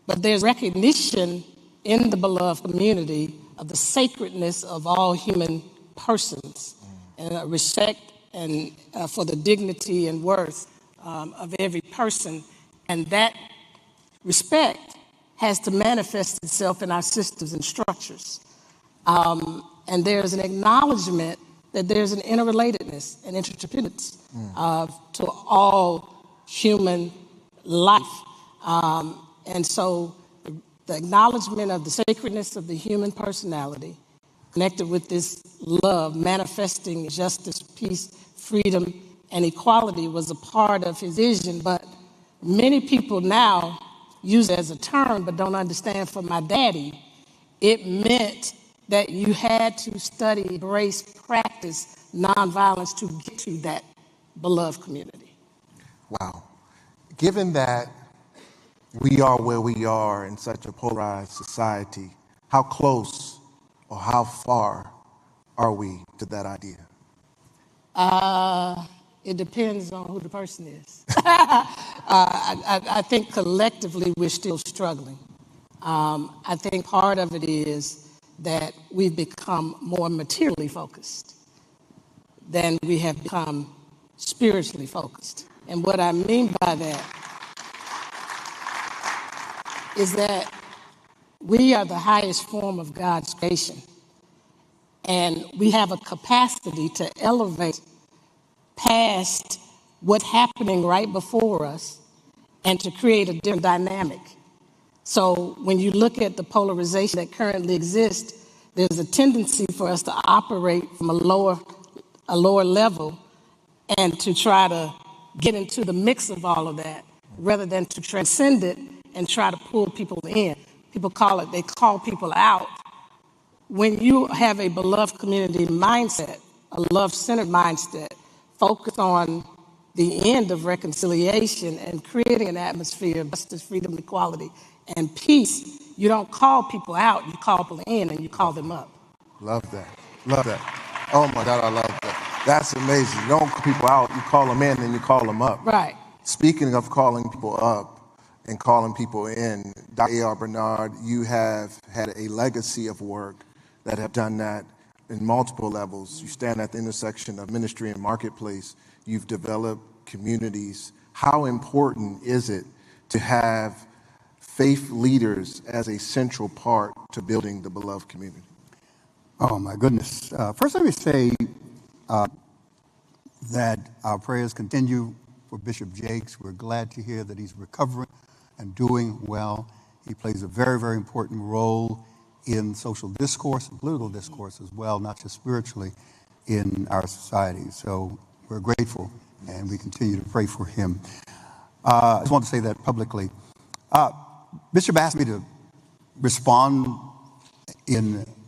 But there's recognition in the beloved community of the sacredness of all human persons and respect and for the dignity and worth of every person. And that respect has to manifest itself in our systems and structures. And there's an acknowledgement that there's an interrelatedness and interdependence to all human life. And so the acknowledgement of the sacredness of the human personality connected with this love, manifesting justice, peace, freedom, and equality was a part of his vision. But many people now use it as a term but don't understand. For my daddy, it meant that you had to study, embrace, practice nonviolence to get to that beloved community. Wow. Given that we are where we are in such a polarized society, how close or how far are we to that idea? It depends on who the person is. I think collectively we're still struggling. I think part of it is that we've become more materially focused than we have become spiritually focused. And what I mean by that is that we are the highest form of God's creation. And we have a capacity to elevate past what's happening right before us and to create a different dynamic. So when you look at the polarization that currently exists, there's a tendency for us to operate from a lower level and to try to get into the mix of all of that rather than to transcend it and try to pull people in. They call people out. When you have a beloved community mindset, a love-centered mindset, focused on the end of reconciliation and creating an atmosphere of justice, freedom, equality, and peace. You don't call people out, you call people in and you call them up. Love that. Love that. Oh my God, I love that. That's amazing. You don't call people out, you call them in and you call them up. Right. Speaking of calling people up and calling people in, Dr. A.R. Bernard, you have had a legacy of work that have done that in multiple levels. You stand at the intersection of ministry and marketplace. You've developed communities. How important is it to have faith leaders as a central part to building the beloved community? Oh, my goodness. First, let me say that our prayers continue for Bishop Jakes. We're glad to hear that he's recovering and doing well. He plays a very, very important role in social discourse and political discourse as well, not just spiritually, in our society. So we're grateful, and we continue to pray for him. I just want to say that publicly. Bishop asked me to respond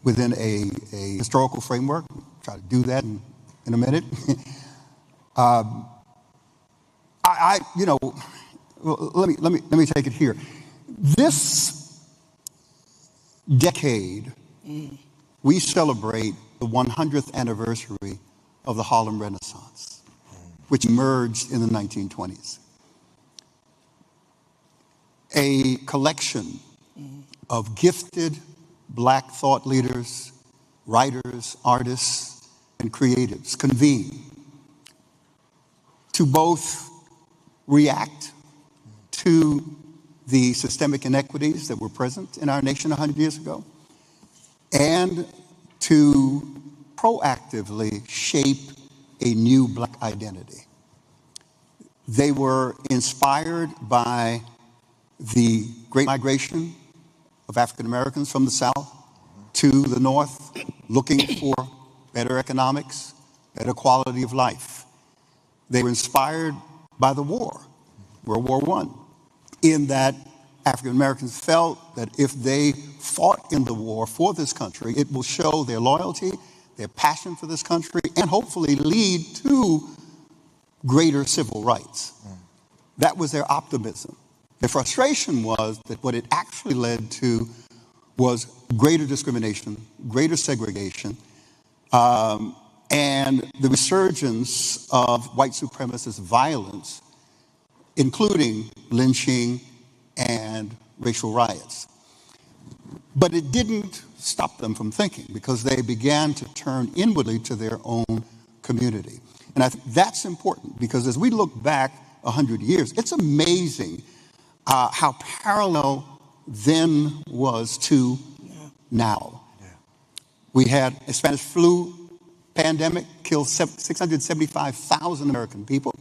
within a historical framework. I'll try to do that in a minute. Let me take it here. This decade, we celebrate the 100th anniversary of the Harlem Renaissance, which emerged in the 1920s. A collection of gifted Black thought leaders, writers, artists, and creatives convened to both react to the systemic inequities that were present in our nation 100 years ago and to proactively shape a new Black identity. They were inspired by the Great Migration of African Americans from the South to the North, looking for better economics, better quality of life. They were inspired by the war, World War I, in that African Americans felt that if they fought in the war for this country, it will show their loyalty, their passion for this country, and hopefully lead to greater civil rights. That was their optimism. The frustration was that what it actually led to was greater discrimination, greater segregation, and the resurgence of white supremacist violence, including lynching and racial riots. But it didn't stop them from thinking, because they began to turn inwardly to their own community. And I think that's important, because as we look back 100 years, it's amazing how parallel then was to now. We had a Spanish flu pandemic, killed 675,000 American people.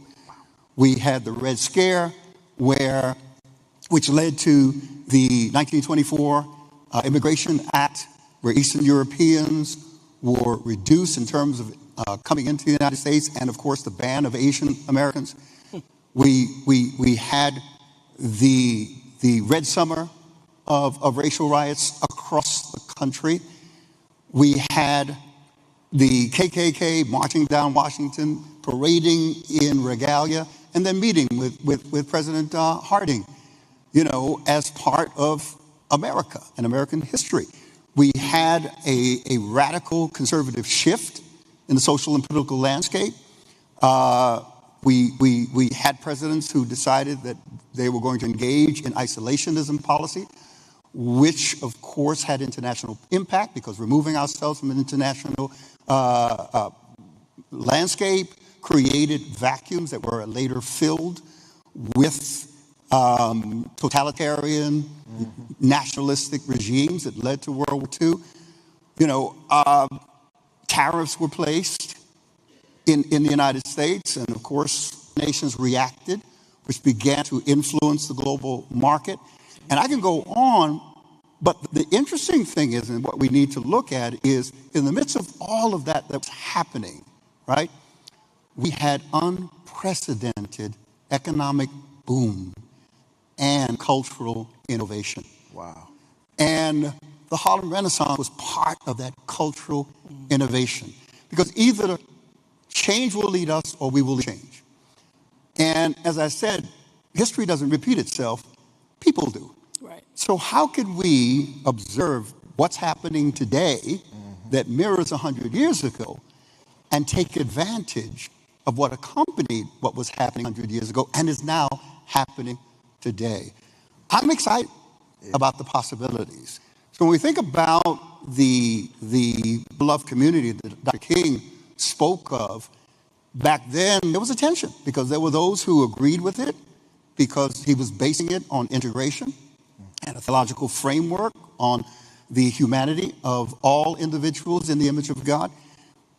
We had the Red Scare, which led to the 1924 Immigration Act, where Eastern Europeans were reduced in terms of coming into the United States, and of course the ban of Asian Americans. We had the Red Summer of racial riots across the country. We had the KKK marching down Washington, parading in regalia, and then meeting with President Harding, as part of America and American history. We had a radical conservative shift in the social and political landscape. We had presidents who decided that they were going to engage in isolationism policy, which of course had international impact, because removing ourselves from an international landscape created vacuums that were later filled with totalitarian, nationalistic regimes that led to World War II. Tariffs were placed in the United States, and of course, nations reacted, which began to influence the global market. And I can go on, but the interesting thing is, and what we need to look at is, in the midst of all of that was happening, right? We had unprecedented economic boom and cultural innovation. Wow. And the Harlem Renaissance was part of that cultural innovation, because either change will lead us or we will change. And as I said, history doesn't repeat itself, people do. Right. So how could we observe what's happening today that mirrors 100 years ago and take advantage of what accompanied what was happening 100 years ago and is now happening today? I'm excited about the possibilities. So when we think about the beloved community that Dr. King spoke of, back then there was a tension because there were those who agreed with it because he was basing it on integration and a theological framework on the humanity of all individuals in the image of God.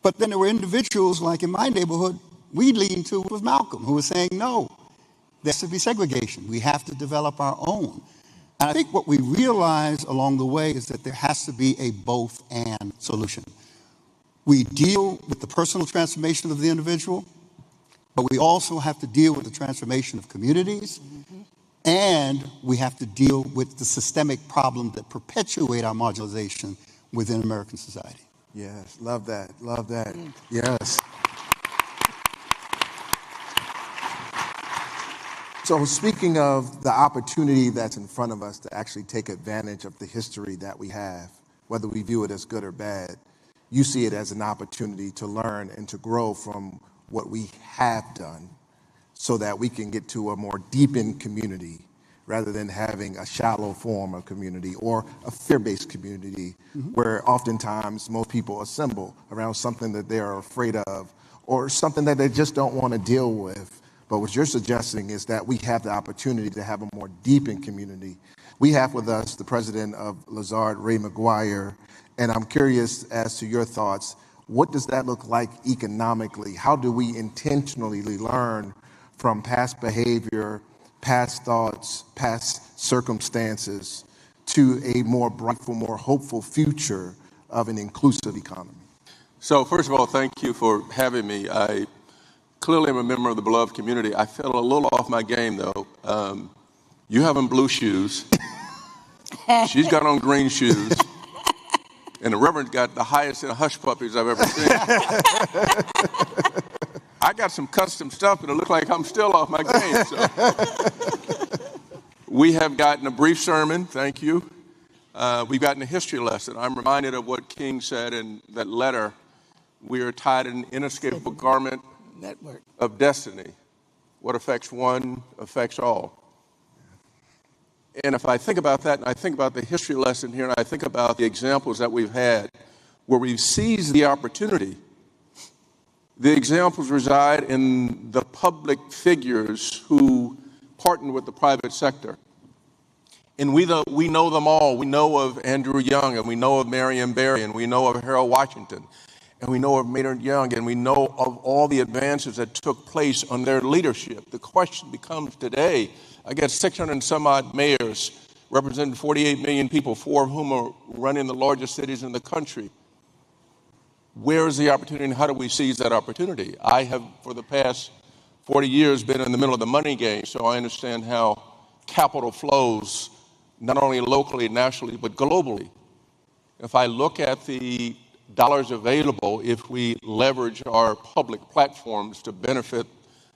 But then there were individuals, like in my neighborhood, we leaned to was Malcolm, who was saying, no, there has to be segregation. We have to develop our own. And I think what we realize along the way is that there has to be a both and solution. We deal with the personal transformation of the individual, but we also have to deal with the transformation of communities, and we have to deal with the systemic problems that perpetuate our marginalization within American society. Yes, love that, love that. Yes. So speaking of the opportunity that's in front of us to actually take advantage of the history that we have, whether we view it as good or bad, you see it as an opportunity to learn and to grow from what we have done so that we can get to a more deepened community rather than having a shallow form of community or a fear-based community where oftentimes most people assemble around something that they are afraid of or something that they just don't want to deal with. But what you're suggesting is that we have the opportunity to have a more deepened community. We have with us the president of Lazard, Ray McGuire, and I'm curious as to your thoughts. What does that look like economically? How do we intentionally learn from past behavior, past thoughts, past circumstances to a more brightful, more hopeful future of an inclusive economy? So first of all, thank you for having me. I clearly am a member of the beloved community. I fell a little off my game, though. You have on blue shoes. She's got on green shoes. And the Reverend's got the highest in hush puppies I've ever seen. I got some custom stuff, but it looks like I'm still off my game. So. We have gotten a brief sermon, thank you. We've gotten a history lesson. I'm reminded of what King said in that letter. We are tied in an inescapable garment of destiny. What affects one affects all. And if I think about that, and I think about the history lesson here, and I think about the examples that we've had where we've seized the opportunity, the examples reside in the public figures who partnered with the private sector. And we know them all. We know of Andrew Young, and we know of Marion Barry, and we know of Harold Washington, and we know of Maynard Young, and we know of all the advances that took place under their leadership. The question becomes today, I guess 600 and some odd mayors representing 48 million people, 4 of whom are running the largest cities in the country. Where is the opportunity and how do we seize that opportunity? I have, for the past 40 years, been in the middle of the money game, so I understand how capital flows, not only locally, nationally, but globally. If I look at the dollars available, if we leverage our public platforms to benefit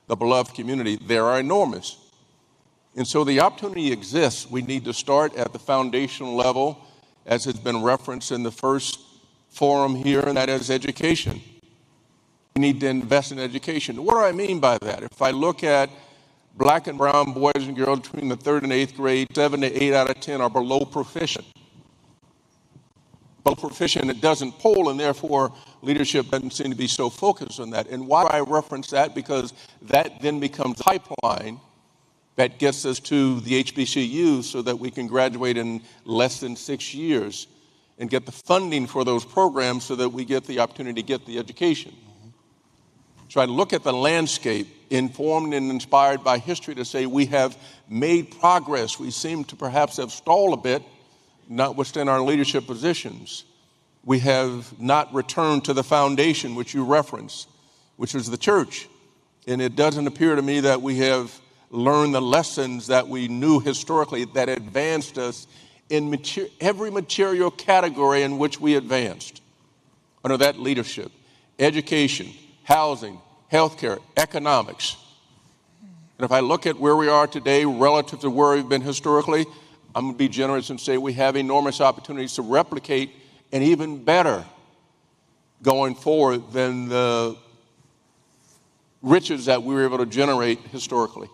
the beloved community, they are enormous. And so the opportunity exists. We need to start at the foundational level, as has been referenced in the first forum here, and that is education. We need to invest in education. What do I mean by that? If I look at black and brown boys and girls between the 3rd and 8th grade, 7 to 8 out of 10 are below proficient. Below proficient, it doesn't poll, and therefore leadership doesn't seem to be so focused on that. And why do I reference that? Because that then becomes a pipeline that gets us to the HBCUs so that we can graduate in less than 6 years and get the funding for those programs so that we get the opportunity to get the education. So I look at the landscape informed and inspired by history to say we have made progress. We seem to perhaps have stalled a bit, notwithstanding our leadership positions. We have not returned to the foundation which you referenced, which is the church. And it doesn't appear to me that we have learned the lessons that we knew historically that advanced us in every material category in which we advanced under that leadership: education, housing, healthcare, economics. And if I look at where we are today relative to where we've been historically, I'm going to be generous and say we have enormous opportunities to replicate and even better going forward than the riches that we were able to generate historically.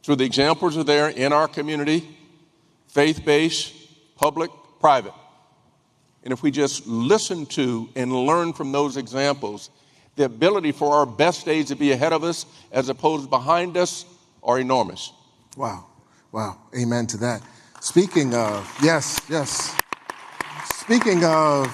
So the examples are there in our community, faith-based, public, private. And if we just listen to and learn from those examples, the ability for our best days to be ahead of us as opposed to behind us are enormous. Wow. Wow. Amen to that. Speaking of, yes. Speaking of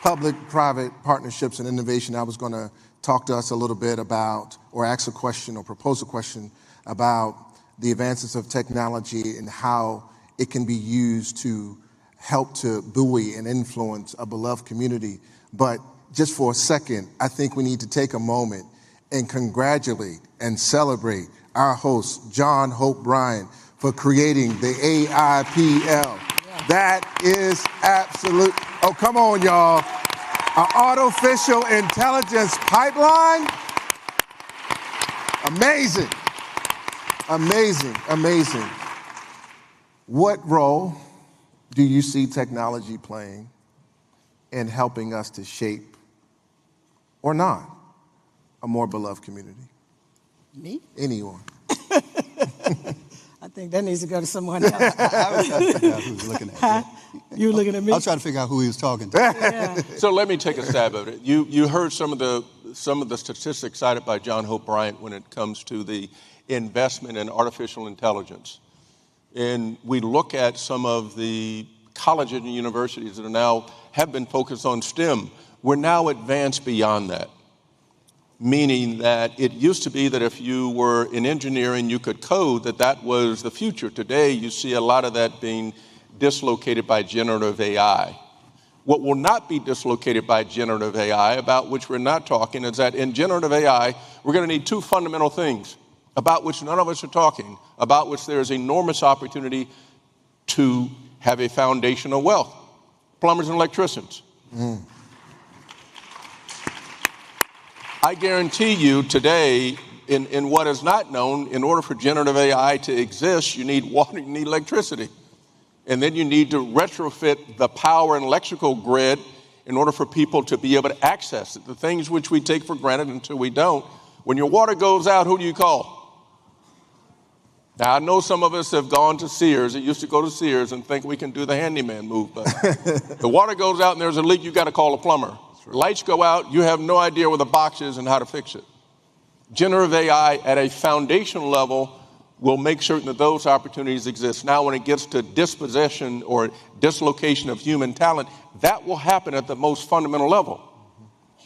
public-private partnerships and innovation, I was going to talk to us a little bit about, or ask a question or propose a question about the advances of technology and how it can be used to help to buoy and influence a beloved community. But just for a second, I think we need to take a moment and congratulate and celebrate our host, John Hope Bryant, for creating the AIPL. Yeah. That is absolute. Oh, come on, y'all. Our artificial intelligence pipeline. Amazing. Amazing, amazing. What role do you see technology playing in helping us to shape, or not, a more beloved community? Me? Anyone. I think that needs to go to someone else. I was trying to figure out who was looking at me. You were looking at me? I was trying to figure out who he was talking to. Yeah. So let me take a stab at it. You heard some of the statistics cited by John Hope Bryant when it comes to the investment in artificial intelligence. And we look at some of the colleges and universities that are now have been focused on STEM. We're now advanced beyond that, meaning that it used to be that if you were in engineering, you could code, that was the future. Today, you see a lot of that being dislocated by generative AI. What will not be dislocated by generative AI, about which we're not talking, is that in generative AI, we're going to need two fundamental things about which none of us are talking, about which there is enormous opportunity to have a foundational wealth: plumbers and electricians. I guarantee you today, in what is not known, in order for generative AI to exist, you need water, you need electricity. And then you need to retrofit the power and electrical grid in order for people to be able to access it. The things which we take for granted until we don't. When your water goes out, who do you call? Now, I know some of us have gone to Sears. It used to go to Sears and think we can do the handyman move. But the water goes out and there's a leak, you got to call a plumber. Right. Lights go out, you have no idea where the box is and how to fix it. Generative AI at a foundational level will make certain that those opportunities exist. Now, when it gets to dispossession or dislocation of human talent, that will happen at the most fundamental level.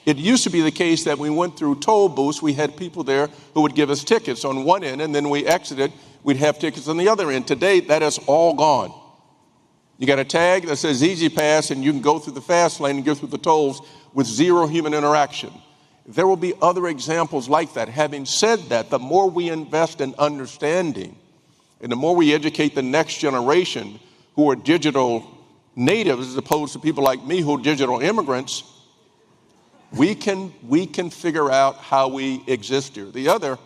It used to be the case that we went through toll booths, we had people there who would give us tickets on one end, and then we exited, we'd have tickets on the other end. Today, that is all gone. You got a tag that says Easy Pass, and you can go through the fast lane and go through the tolls with zero human interaction. There will be other examples like that. Having said that, the more we invest in understanding and the more we educate the next generation who are digital natives as opposed to people like me who are digital immigrants, we can figure out how we exist here. The other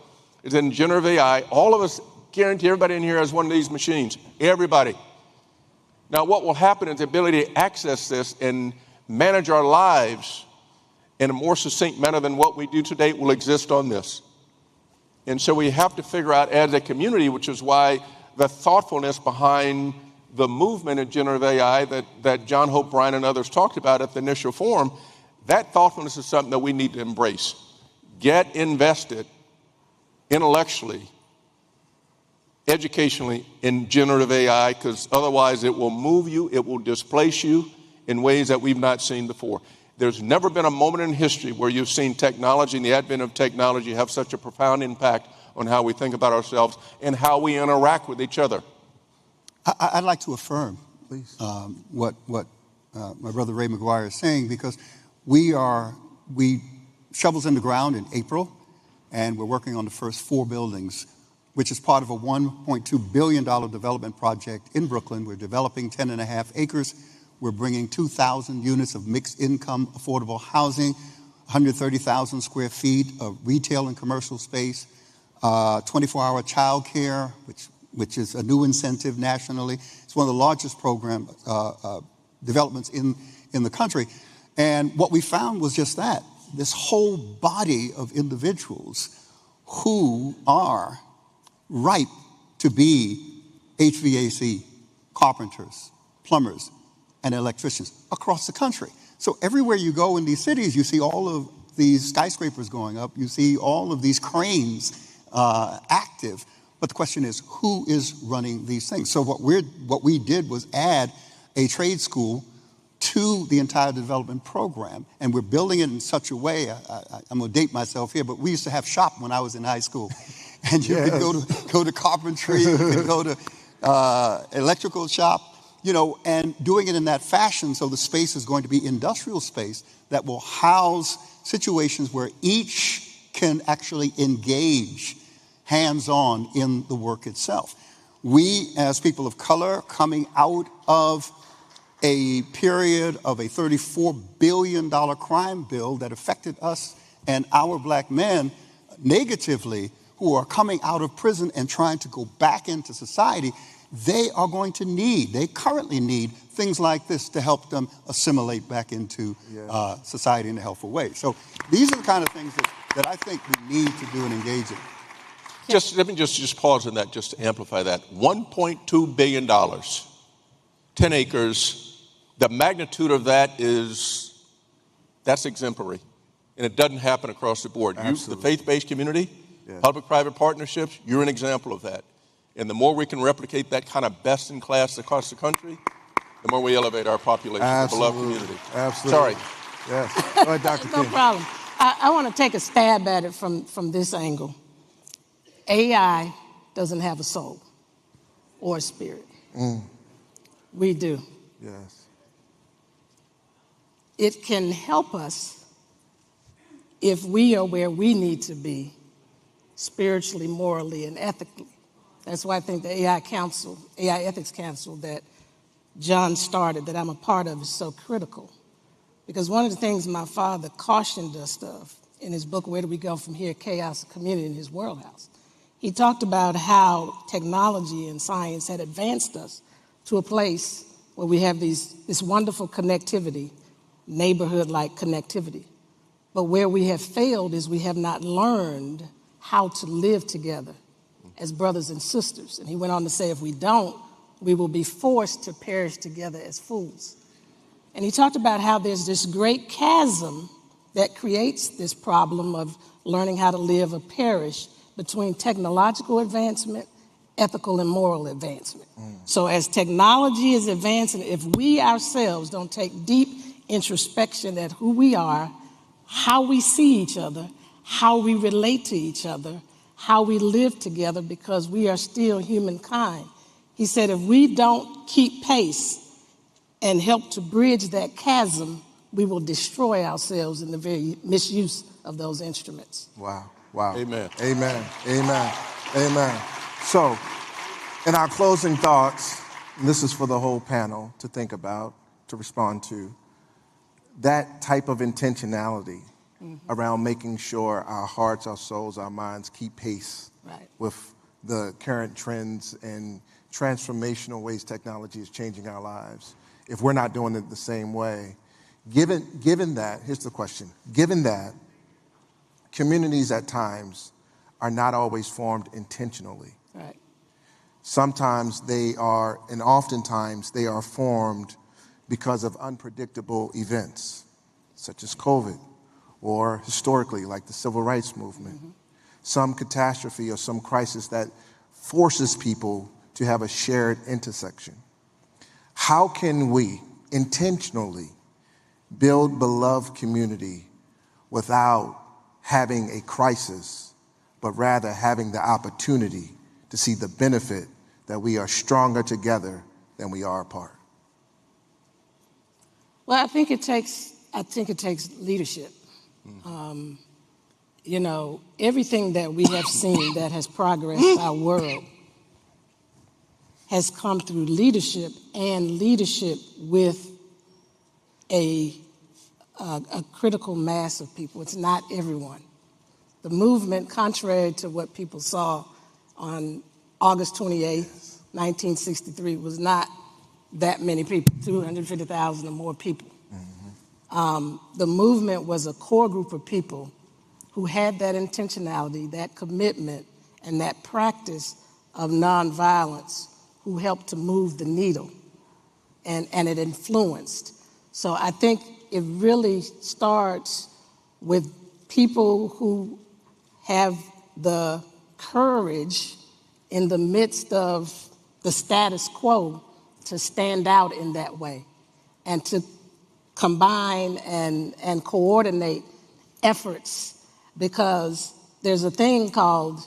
is in generative AI. All of us, guarantee everybody in here has one of these machines. Everybody. Now, what will happen is the ability to access this and manage our lives in a more succinct manner than what we do today will exist on this. And so we have to figure out as a community, which is why the thoughtfulness behind the movement in generative AI that John Hope Bryant and others talked about at the initial forum, that thoughtfulness is something that we need to embrace. Get invested intellectually, educationally in generative AI, because otherwise it will move you, it will displace you in ways that we've not seen before. There's never been a moment in history where you've seen technology and the advent of technology have such a profound impact on how we think about ourselves and how we interact with each other. I'd like to affirm, please, what my brother Ray McGuire is saying, because we shovels in the ground in April, and we're working on the first 4 buildings, which is part of a $1.2 billion development project in Brooklyn. We're developing 10.5 acres. We're bringing 2,000 units of mixed income affordable housing, 130,000 square feet of retail and commercial space, 24-hour child care, which is a new incentive nationally. It's one of the largest program developments in the country. And what we found was just that, this whole body of individuals who are ripe to be HVAC carpenters, plumbers, and electricians across the country. So everywhere you go in these cities, you see all of these skyscrapers going up, you see all of these cranes active, but the question is, who is running these things? So what we did was add a trade school to the entire development program, and we're building it in such a way, I'm going to date myself here, but we used to have shop when I was in high school, and you could go to carpentry, you could go to electrical shop, you know, and doing it in that fashion, so the space is going to be industrial space that will house situations where each can actually engage hands-on in the work itself. We, as people of color, coming out of a period of a $34 billion crime bill that affected us and our black men negatively, who are coming out of prison and trying to go back into society, they currently need things like this to help them assimilate back into society in a helpful way. So these are the kind of things that I think we need to do and engage in. Let me just pause on that just to amplify that. $1.2 billion, 10 acres, the magnitude of that that's exemplary. And it doesn't happen across the board. You, the faith-based community, public-private partnerships, you're an example of that. And the more we can replicate that kind of best in class across the country, the more we elevate our population, the beloved community. Absolutely. Sorry. Yes. Go ahead, Dr. King. No problem. I want to take a stab at it from this angle. AI doesn't have a soul or a spirit. We do. Yes. It can help us if we are where we need to be spiritually, morally, and ethically. That's why I think the AI Ethics Council that John started, that I'm a part of, is so critical. Because one of the things my father cautioned us of in his book, Where Do We Go From Here? Chaos and Community in his World House, he talked about how technology and science had advanced us to a place where we have this wonderful connectivity, neighborhood-like connectivity. But where we have failed is we have not learned how to live together as brothers and sisters. And he went on to say, if we don't, we will be forced to perish together as fools. And he talked about how there's this great chasm that creates this problem of learning how to live or perish between technological advancement, ethical and moral advancement. So as technology is advancing, if we ourselves don't take deep introspection at who we are, how we see each other, how we relate to each other, how we live together, because we are still humankind. He said, if we don't keep pace and help to bridge that chasm, we will destroy ourselves in the very misuse of those instruments. Wow. Wow. Amen. Amen. Amen. Amen. So, in our closing thoughts, and this is for the whole panel to think about, to respond to, that type of intentionality around making sure our hearts, our souls, our minds keep pace with the current trends and transformational ways technology is changing our lives. If we're not doing it the same way, given that, here's the question, given that communities at times are not always formed intentionally. Right. Sometimes they are, and oftentimes they are formed because of unpredictable events, such as COVID, or historically, like the Civil Rights Movement, some catastrophe or some crisis that forces people to have a shared intersection. How can we intentionally build beloved community without having a crisis, but rather having the opportunity to see the benefit that we are stronger together than we are apart? Well, I think it takes leadership. You know, everything that we have seen that has progressed our world has come through leadership, and leadership with a critical mass of people. It's not everyone. The movement, contrary to what people saw on August 28, 1963, was not that many people, 250,000 or more people. The movement was a core group of people who had that intentionality, that commitment, and that practice of nonviolence, who helped to move the needle, and it influenced. So I think it really starts with people who have the courage in the midst of the status quo to stand out in that way and to combine and coordinate efforts, because there's a thing called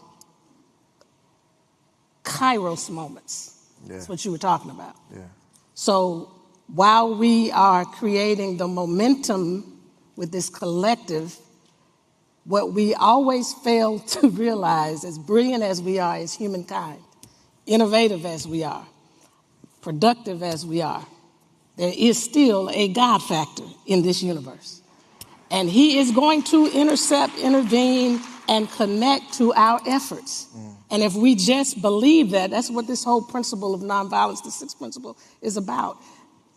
Kairos moments. Yeah. That's what you were talking about. Yeah. So while we are creating the momentum with this collective, what we always fail to realize, as brilliant as we are as humankind, innovative as we are, productive as we are, there is still a God factor in this universe. And he is going to intercept, intervene, and connect to our efforts. And if we just believe that, that's what this whole principle of nonviolence, the sixth principle, is about.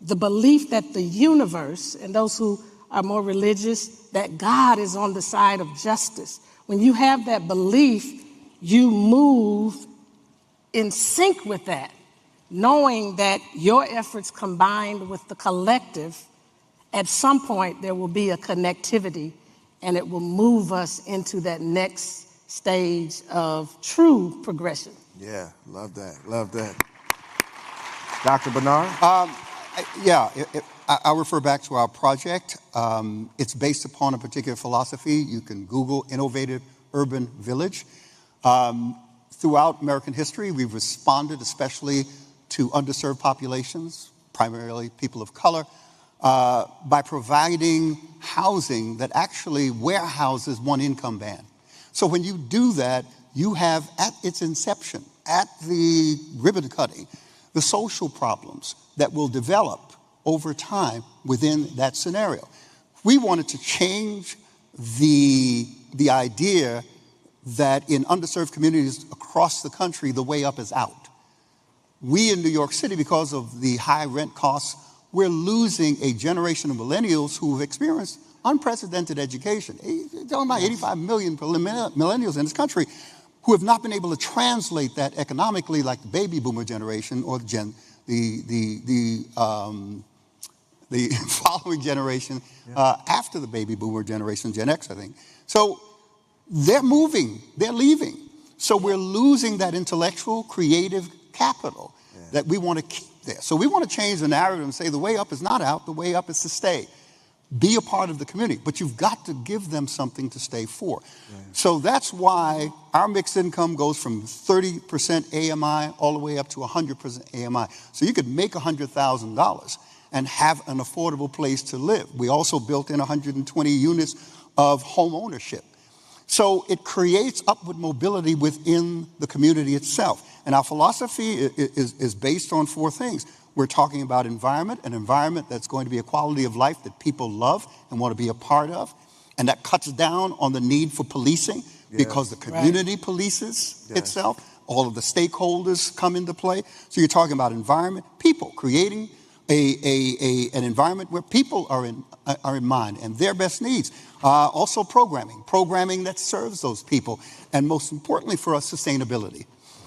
The belief that the universe, and those who are more religious, that God is on the side of justice. When you have that belief, you move in sync with that, knowing that your efforts combined with the collective, at some point there will be a connectivity, and it will move us into that next stage of true progression. Yeah, love that, love that. Dr. Bernard? I'll refer back to our project. It's based upon a particular philosophy. You can Google Innovative Urban Village. Throughout American history, we've responded especially to underserved populations, primarily people of color, by providing housing that actually warehouses one income band. So when you do that, you have at its inception, at the ribbon cutting, the social problems that will develop over time within that scenario. We wanted to change the idea that in underserved communities across the country, the way up is out. We in New York City, because of the high rent costs, we're losing a generation of millennials who have experienced unprecedented education. You're talking about 85 million millennials in this country who have not been able to translate that economically like the baby boomer generation or the following generation after the baby boomer generation, Gen X, I think. So they're moving, they're leaving. So we're losing that intellectual, creative capital that we want to keep there. So we want to change the narrative and say the way up is not out, the way up is to stay. Be a part of the community, but you've got to give them something to stay for. So that's why our mixed income goes from 30% AMI all the way up to 100% AMI. So you could make $100,000 and have an affordable place to live. We also built in 120 units of home ownership. So it creates upward mobility within the community itself. And our philosophy is based on four things. We're talking about environment, an environment that's going to be a quality of life that people love and want to be a part of. And that cuts down on the need for policing because the community polices itself. All of the stakeholders come into play. So you're talking about environment, people, creating an environment where people are in mind and their best needs. Also programming that serves those people. And most importantly for us, sustainability.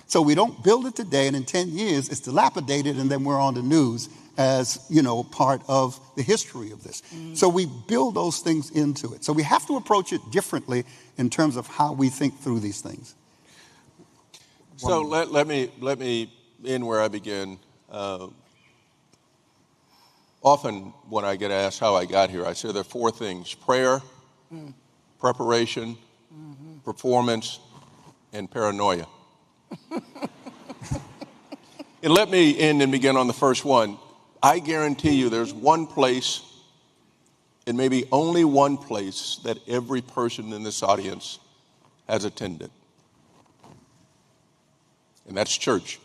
So we don't build it today and in 10 years it's dilapidated and then we're on the news as, part of the history of this. So we build those things into it. So we have to approach it differently in terms of how we think through these things. So let me end where I begin. Often when I get asked how I got here, I say there are four things: prayer, preparation, performance, and paranoia. And let me end and begin on the first one. I guarantee you there's one place, and maybe only one place, that every person in this audience has attended. And that's church.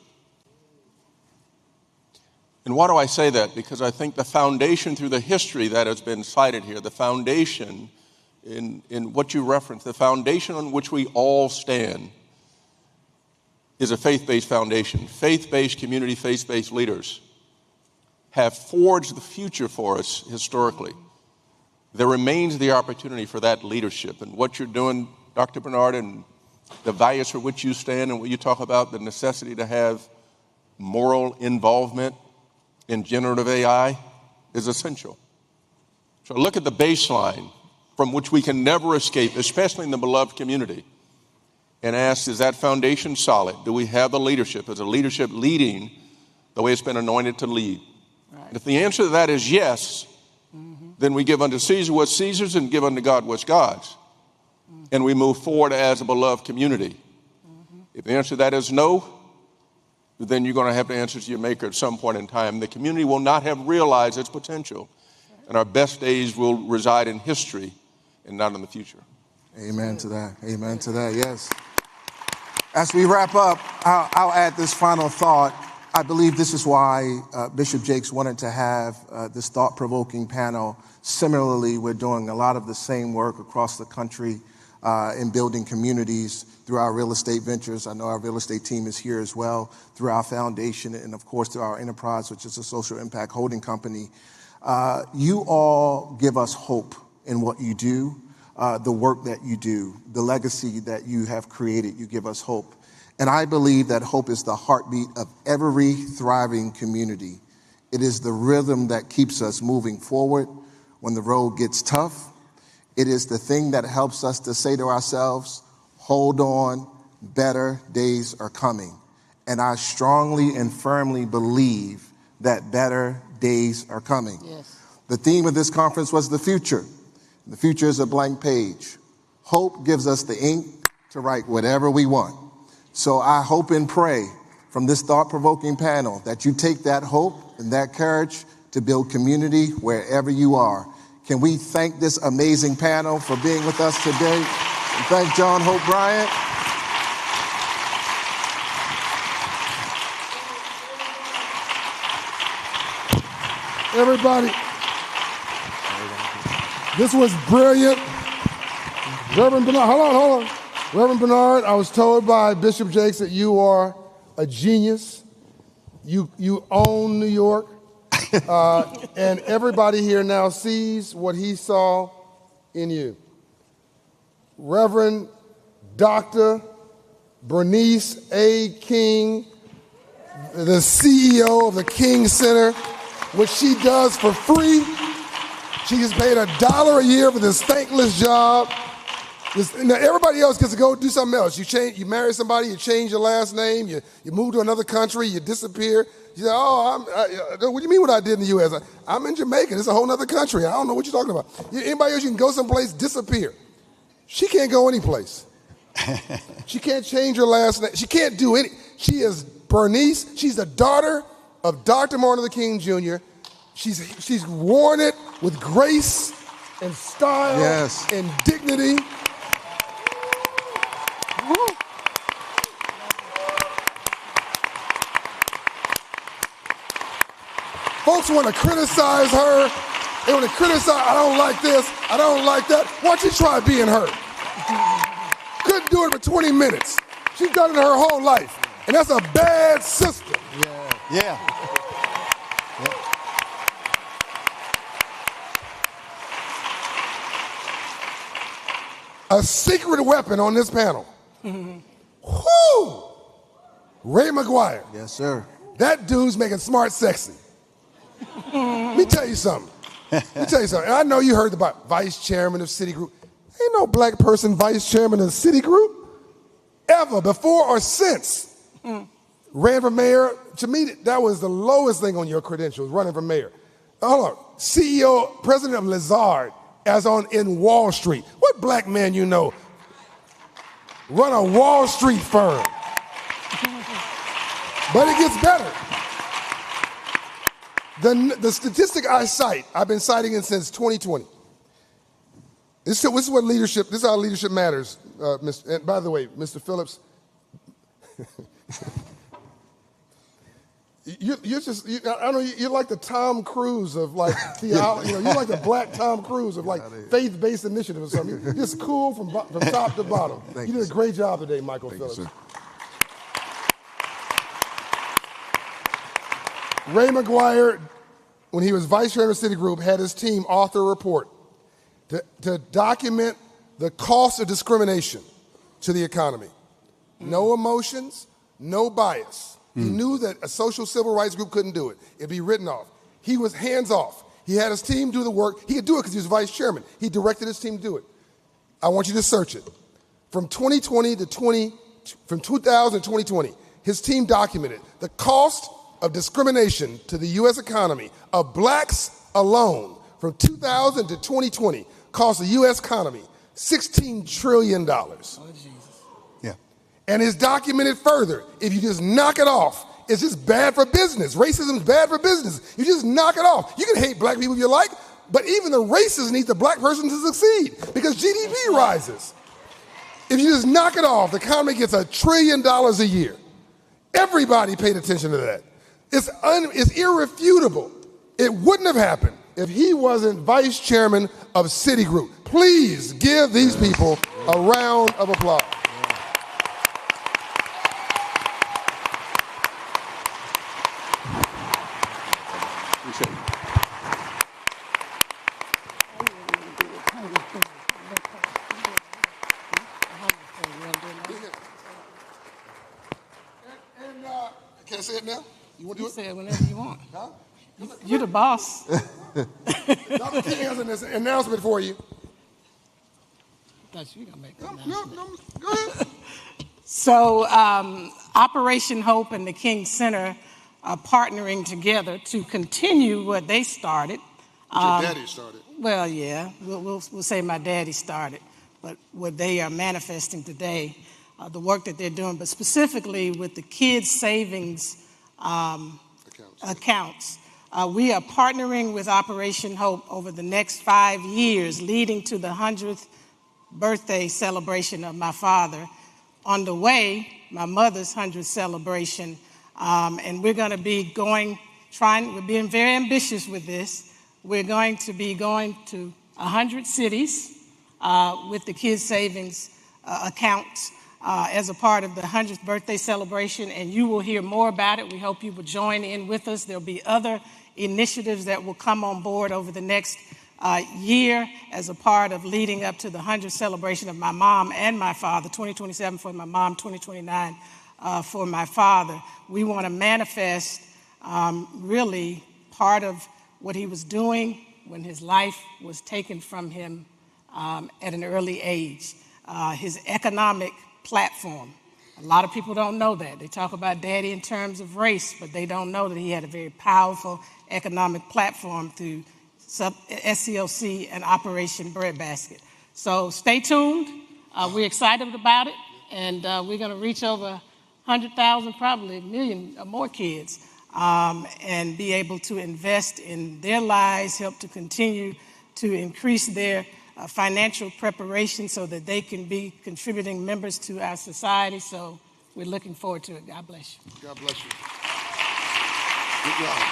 And why do I say that? Because I think the foundation through the history that has been cited here, the foundation in what you referenced, the foundation on which we all stand is a faith-based foundation. Faith-based community, faith-based leaders have forged the future for us historically. There remains the opportunity for that leadership. And what you're doing, Dr. Bernard, and the values for which you stand and what you talk about, the necessity to have moral involvement in generative AI is essential. So look at the baseline from which we can never escape, especially in the beloved community, and ask, is that foundation solid? Do we have the leadership? Is the leadership leading the way it's been anointed to lead? Right. And if the answer to that is yes, then we give unto Caesar what's Caesar's and give unto God what's God's. And we move forward as a beloved community. If the answer to that is no, then you're going to have to answer to your maker at some point in time. The community will not have realized its potential, and our best days will reside in history and not in the future. Amen to that. Amen to that, yes. As we wrap up, I'll add this final thought. I believe this is why Bishop Jakes wanted to have this thought-provoking panel. Similarly, we're doing a lot of the same work across the country in building communities through our real estate ventures. I know our real estate team is here as well, through our foundation, and of course through our enterprise, which is a social impact holding company. You all give us hope in what you do, the work that you do, the legacy that you have created. You give us hope. And I believe that hope is the heartbeat of every thriving community. It is the rhythm that keeps us moving forward when the road gets tough. It is the thing that helps us to say to ourselves, hold on, better days are coming. And I strongly and firmly believe that better days are coming. Yes. The theme of this conference was the future. The future is a blank page. Hope gives us the ink to write whatever we want. So I hope and pray from this thought-provoking panel that you take that hope and that courage to build community wherever you are. Can we thank this amazing panel for being with us today? And thank John Hope Bryant. Everybody, this was brilliant. Reverend Bernard, hold on. Reverend Bernard, I was told by Bishop Jakes that you are a genius. You own New York. And everybody here now sees what he saw in you. Reverend Dr. Bernice A. King, the CEO of the King Center, which she does for free. She gets paid $1 a year for this thankless job. Now everybody else gets to go do something else. You marry somebody, you change your last name, you move to another country, you disappear. You say, what do you mean what I did in the U.S.? I'm in Jamaica. It's a whole other country. I don't know what you're talking about. Anybody else, you can go someplace, disappear. She can't go anyplace. She can't change her last name. She can't do any. She is Bernice. She's the daughter of Dr. Martin Luther King Jr. She's worn it with grace and style and dignity. Folks want to criticize her. They want to criticize, I don't like this, I don't like that. Why don't you try being her? Couldn't do it for 20 minutes. She's done it her whole life. And that's a bad system. Yeah. A secret weapon on this panel. Whoo! Ray McGuire. Yes, sir. That dude's making smart sexy. Let me tell you something. And I know you heard about vice chairman of Citigroup. Ain't no black person vice chairman of Citigroup ever, before or since. Ran for mayor. To me, that was the lowest thing on your credentials, running for mayor. Hold on. CEO, president of Lazard, in Wall Street. What black man you know run a Wall Street firm? But it gets better. The statistic I cite, I've been citing it since 2020. This is what leadership, this is how leadership matters. And by the way, Mr. Phillips, I know you're like the Tom Cruise of like theology. You're like the black Tom Cruise of like faith-based initiative or something. You're just cool from top to bottom. You did a great job today, Michael Phillips. Ray McGuire, when he was vice chairman of Citigroup, had his team author a report to document the cost of discrimination to the economy. No emotions, no bias. He knew that a social civil rights group couldn't do it. It'd be written off. He was hands off. He had his team do the work. He could do it because he was vice chairman. He directed his team to do it. I want you to search it. From 2000 to 2020, his team documented the cost of discrimination to the U.S. economy of blacks alone from 2000 to 2020 cost the U.S. economy $16 trillion. And it's documented further. If you just knock it off, it's just bad for business. Racism is bad for business. You just knock it off. You can hate black people if you like, but even the racists need the black person to succeed because GDP rises. If you just knock it off, the economy gets $1 trillion a year. Everybody paid attention to that. It's irrefutable. It wouldn't have happened if he wasn't vice chairman of Citigroup. Please give these people a round of applause. Can I say it now? You want to do it? Say it whenever you want. Huh? You're the boss. Dr. King has an announcement for you. I thought you were going to make that announcement. No, go ahead. So Operation Hope and the King Center are partnering together to continue what they started. What your daddy started. Well, yeah, we'll say my daddy started, but what they are manifesting today, the work that they're doing, but specifically with the kids' savings accounts. We are partnering with Operation Hope over the next 5 years, leading to the 100th birthday celebration of my father. On the way, my mother's 100th celebration, and we're going to be we're being very ambitious with this. We're going to be going to 100 cities with the kids' savings accounts as a part of the 100th birthday celebration, and you will hear more about it. We hope you will join in with us. There'll be other initiatives that will come on board over the next year as a part of leading up to the 100th celebration of my mom and my father, 2027 for my mom, 2029 for my father. We want to manifest really part of what he was doing when his life was taken from him at an early age, his economic platform. A lot of people don't know that. They talk about daddy in terms of race, but they don't know that he had a very powerful economic platform through SCLC and Operation Breadbasket. So stay tuned. We're excited about it, and we're going to reach over 100,000, probably a million or more kids, and be able to invest in their lives, help to continue to increase their financial preparation so that they can be contributing members to our society. So we're looking forward to it. God bless you. God bless you. Good job.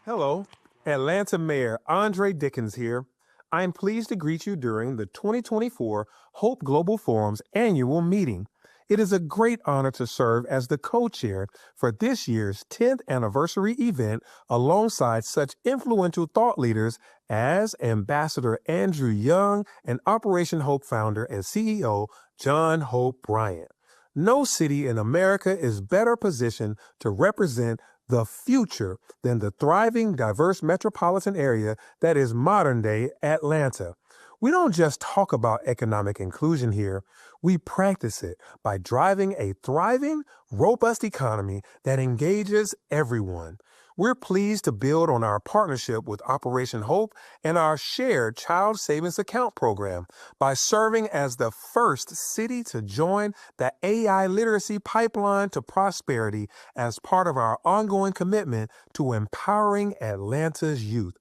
Hello, Atlanta Mayor Andre Dickens here. I am pleased to greet you during the 2024 Hope Global Forum's annual meeting. It is a great honor to serve as the co-chair for this year's 10th anniversary event alongside such influential thought leaders as Ambassador Andrew Young and Operation Hope founder and CEO John Hope Bryant. No city in America is better positioned to represent the future than the thriving, diverse metropolitan area that is modern-day Atlanta. We don't just talk about economic inclusion here. We practice it by driving a thriving, robust economy that engages everyone. We're pleased to build on our partnership with Operation Hope and our shared Child Savings Account program by serving as the first city to join the AI literacy pipeline to prosperity as part of our ongoing commitment to empowering Atlanta's youth.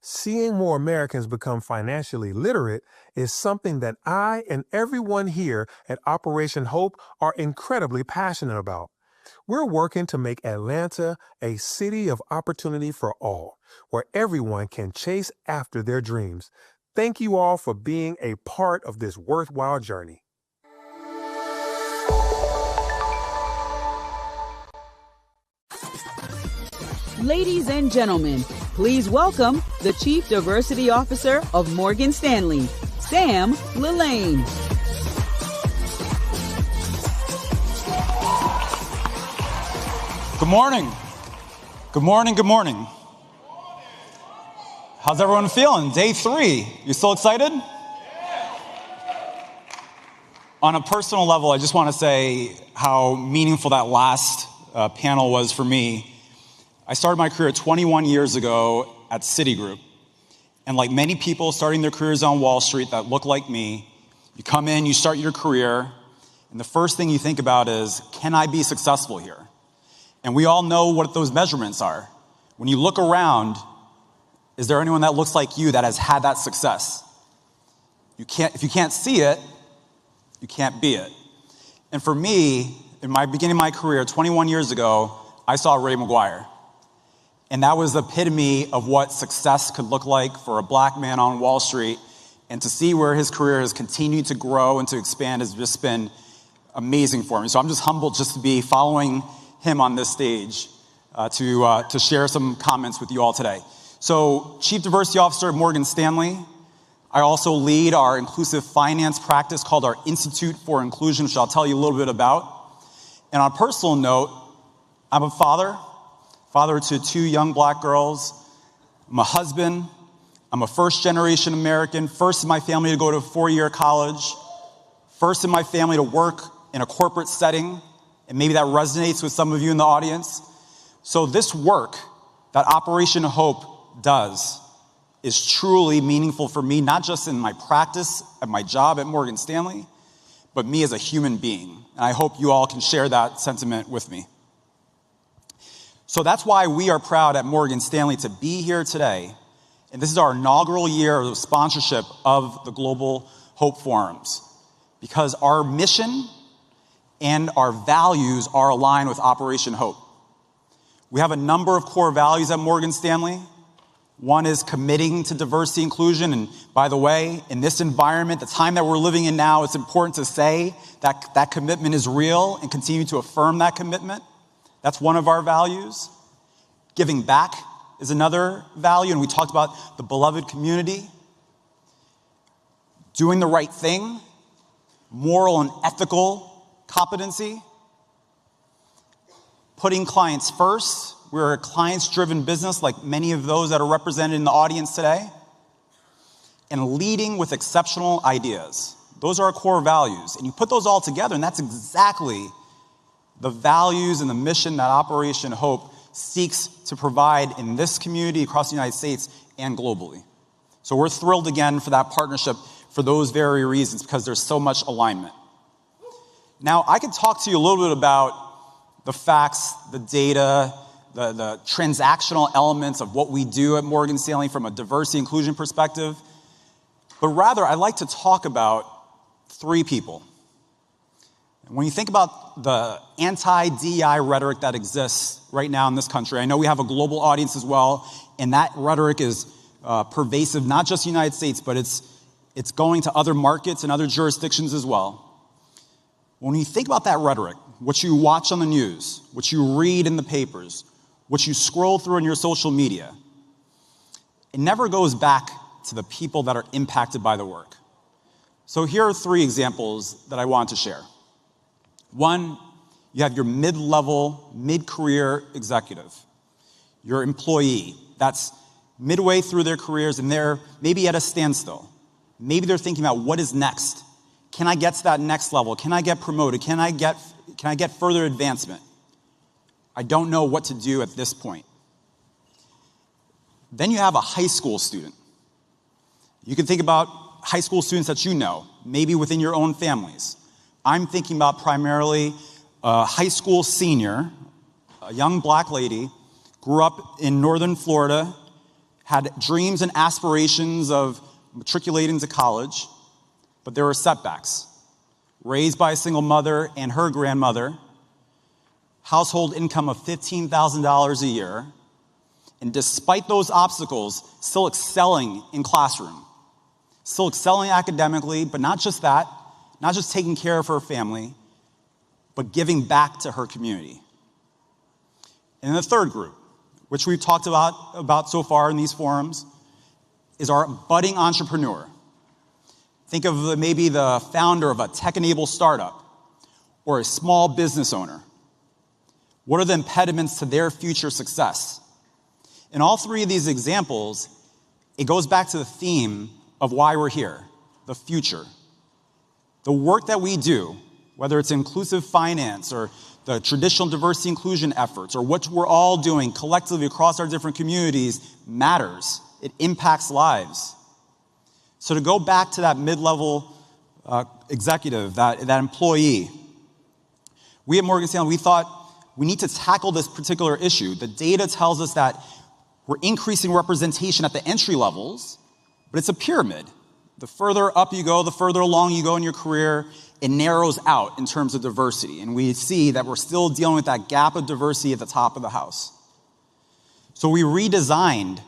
Seeing more Americans become financially literate is something that I and everyone here at Operation Hope are incredibly passionate about. We're working to make Atlanta a city of opportunity for all, where everyone can chase after their dreams. Thank you all for being a part of this worthwhile journey. Ladies and gentlemen, please welcome the Chief Diversity Officer of Morgan Stanley, Sam Lillane. Good morning. Good morning, good morning. How's everyone feeling? Day 3. You still excited? On a personal level, I just want to say how meaningful that last panel was for me. I started my career 21 years ago at Citigroup. And like many people starting their careers on Wall Street that look like me, you come in, you start your career, and the first thing you think about is, can I be successful here? And we all know what those measurements are. When you look around, is there anyone that looks like you that has had that success? If you can't see it, you can't be it. And for me, in my beginning of my career, 21 years ago, I saw Ray McGuire. And that was the epitome of what success could look like for a black man on Wall Street. And to see where his career has continued to grow and to expand has just been amazing for me. So I'm just humbled just to be following him on this stage to share some comments with you all today. So Chief Diversity Officer at Morgan Stanley. I also lead our inclusive finance practice called our Institute for Inclusion, which I'll tell you a little bit about. And on a personal note, I'm a father to 2 young black girls. I'm a husband. I'm a first-generation American, first in my family to go to a 4-year college, first in my family to work in a corporate setting, and maybe that resonates with some of you in the audience. So this work that Operation Hope does is truly meaningful for me, not just in my practice at my job at Morgan Stanley, but me as a human being. And I hope you all can share that sentiment with me. So that's why we are proud at Morgan Stanley to be here today. And this is our inaugural year of sponsorship of the Global Hope Forums, because our mission and our values are aligned with Operation Hope. We have a number of core values at Morgan Stanley. One is committing to diversity inclusion. And by the way, in this environment, the time that we're living in now, it's important to say that that commitment is real and continue to affirm that commitment. That's one of our values. Giving back is another value, and we talked about the beloved community. Doing the right thing, moral and ethical competency. Putting clients first. We're a clients-driven business like many of those that are represented in the audience today. And leading with exceptional ideas. Those are our core values. And you put those all together, and that's exactly the values and the mission that Operation Hope seeks to provide in this community across the United States and globally. So we're thrilled again for that partnership for those very reasons, because there's so much alignment. Now, I could talk to you a little bit about the facts, the data, the transactional elements of what we do at Morgan Stanley from a diversity inclusion perspective, but rather I'd like to talk about 3 people. When you think about the anti-DEI rhetoric that exists right now in this country, I know we have a global audience as well, and that rhetoric is pervasive, not just the United States, but it's going to other markets and other jurisdictions as well. When you think about that rhetoric, what you watch on the news, what you read in the papers, what you scroll through in your social media, it never goes back to the people that are impacted by the work. So here are 3 examples that I want to share. One, you have your mid-level, mid-career executive, your employee that's midway through their careers and they're maybe at a standstill. Maybe they're thinking about what is next. Can I get to that next level? Can I get promoted? Can I get further advancement? I don't know what to do at this point. Then you have a high school student. You can think about high school students that you know, maybe within your own families. I'm thinking about primarily a high school senior, a young black lady, grew up in northern Florida, had dreams and aspirations of matriculating to college, but there were setbacks. Raised by a single mother and her grandmother, household income of $15,000 a year, and despite those obstacles, still excelling in classroom, still excelling academically, but not just that, not just taking care of her family, but giving back to her community. And the third group, which we've talked about so far in these forums, is our budding entrepreneur. Think of maybe the founder of a tech-enabled startup or a small business owner. What are the impediments to their future success? In all three of these examples, it goes back to the theme of why we're here, the future. The work that we do, whether it's inclusive finance or the traditional diversity inclusion efforts or what we're all doing collectively across our different communities, matters. It impacts lives. So to go back to that mid-level executive, that employee, we at Morgan Stanley, we thought we need to tackle this particular issue. The data tells us that we're increasing representation at the entry levels, but it's a pyramid. The further up you go, the further along you go in your career, it narrows out in terms of diversity. And we see that we're still dealing with that gap of diversity at the top of the house. So we redesigned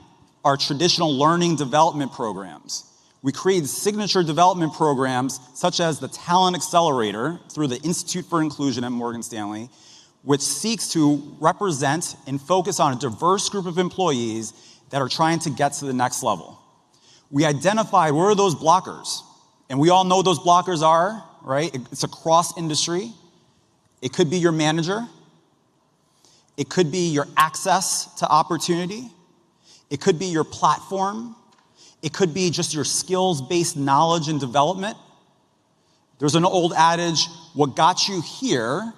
our traditional learning development programs. We created signature development programs such as the Talent Accelerator through the Institute for Inclusion at Morgan Stanley, which seeks to represent and focus on a diverse group of employees that are trying to get to the next level. We identified where are those blockers, and we all know what those blockers are, right? It's across industry. It could be your manager. It could be your access to opportunity. It could be your platform. It could be just your skills-based knowledge and development. There's an old adage, what got you here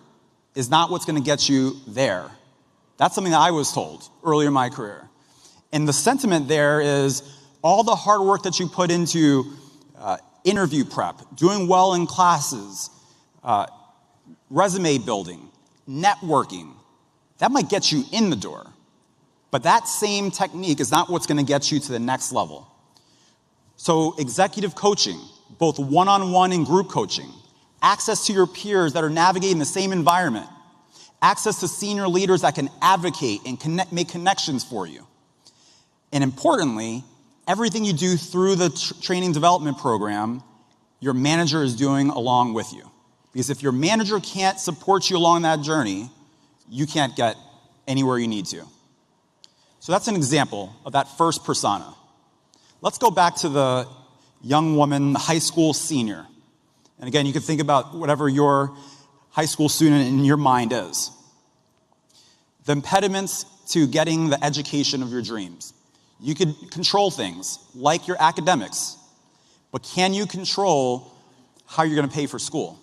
is not what's going to get you there. That's something that I was told earlier in my career. And the sentiment there is all the hard work that you put into interview prep, doing well in classes, resume building, networking, that might get you in the door. But that same technique is not what's going to get you to the next level. So executive coaching, both one-on-one and group coaching, access to your peers that are navigating the same environment, access to senior leaders that can advocate and make connections for you. And importantly, everything you do through the training development program, your manager is doing along with you. Because if your manager can't support you along that journey, you can't get anywhere you need to. So that's an example of that first persona. Let's go back to the young woman, the high school senior. And again, you can think about whatever your high school student in your mind is. The impediments to getting the education of your dreams. You could control things like your academics, but can you control how you're going to pay for school?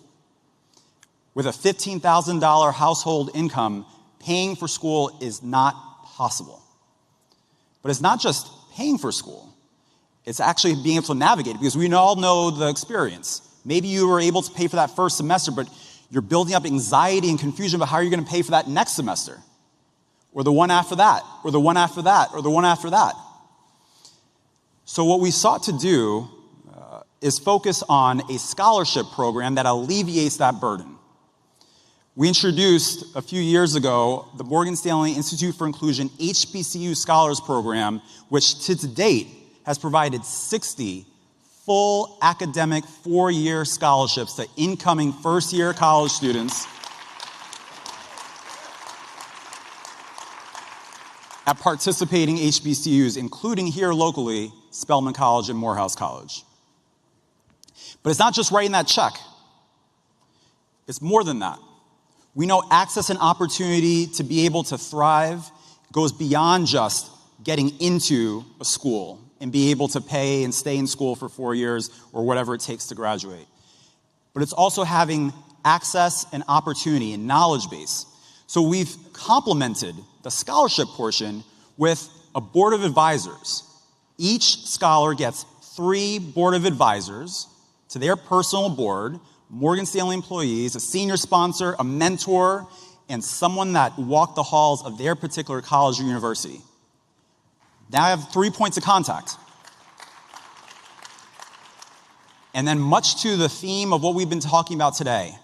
With a $15,000 household income, paying for school is not possible. But it's not just paying for school. It's actually being able to navigate it, because we all know the experience. Maybe you were able to pay for that first semester, but you're building up anxiety and confusion about how you're going to pay for that next semester, or the one after that, or the one after that, or the one after that. So what we sought to do is focus on a scholarship program that alleviates that burden. We introduced a few years ago the Morgan Stanley Institute for Inclusion HBCU Scholars Program, which to date has provided 60 full academic 4-year scholarships to incoming first-year college students at participating HBCUs, including here locally, Spelman College and Morehouse College. But it's not just writing that check. It's more than that. We know access and opportunity to be able to thrive goes beyond just getting into a school and be able to pay and stay in school for 4 years or whatever it takes to graduate. But it's also having access and opportunity and knowledge base. So we've complemented the scholarship portion with a board of advisors. Each scholar gets 3 board of advisors to their personal board, Morgan Stanley employees, a senior sponsor, a mentor, and someone that walked the halls of their particular college or university. Now I have 3 points of contact. And then much to the theme of what we've been talking about today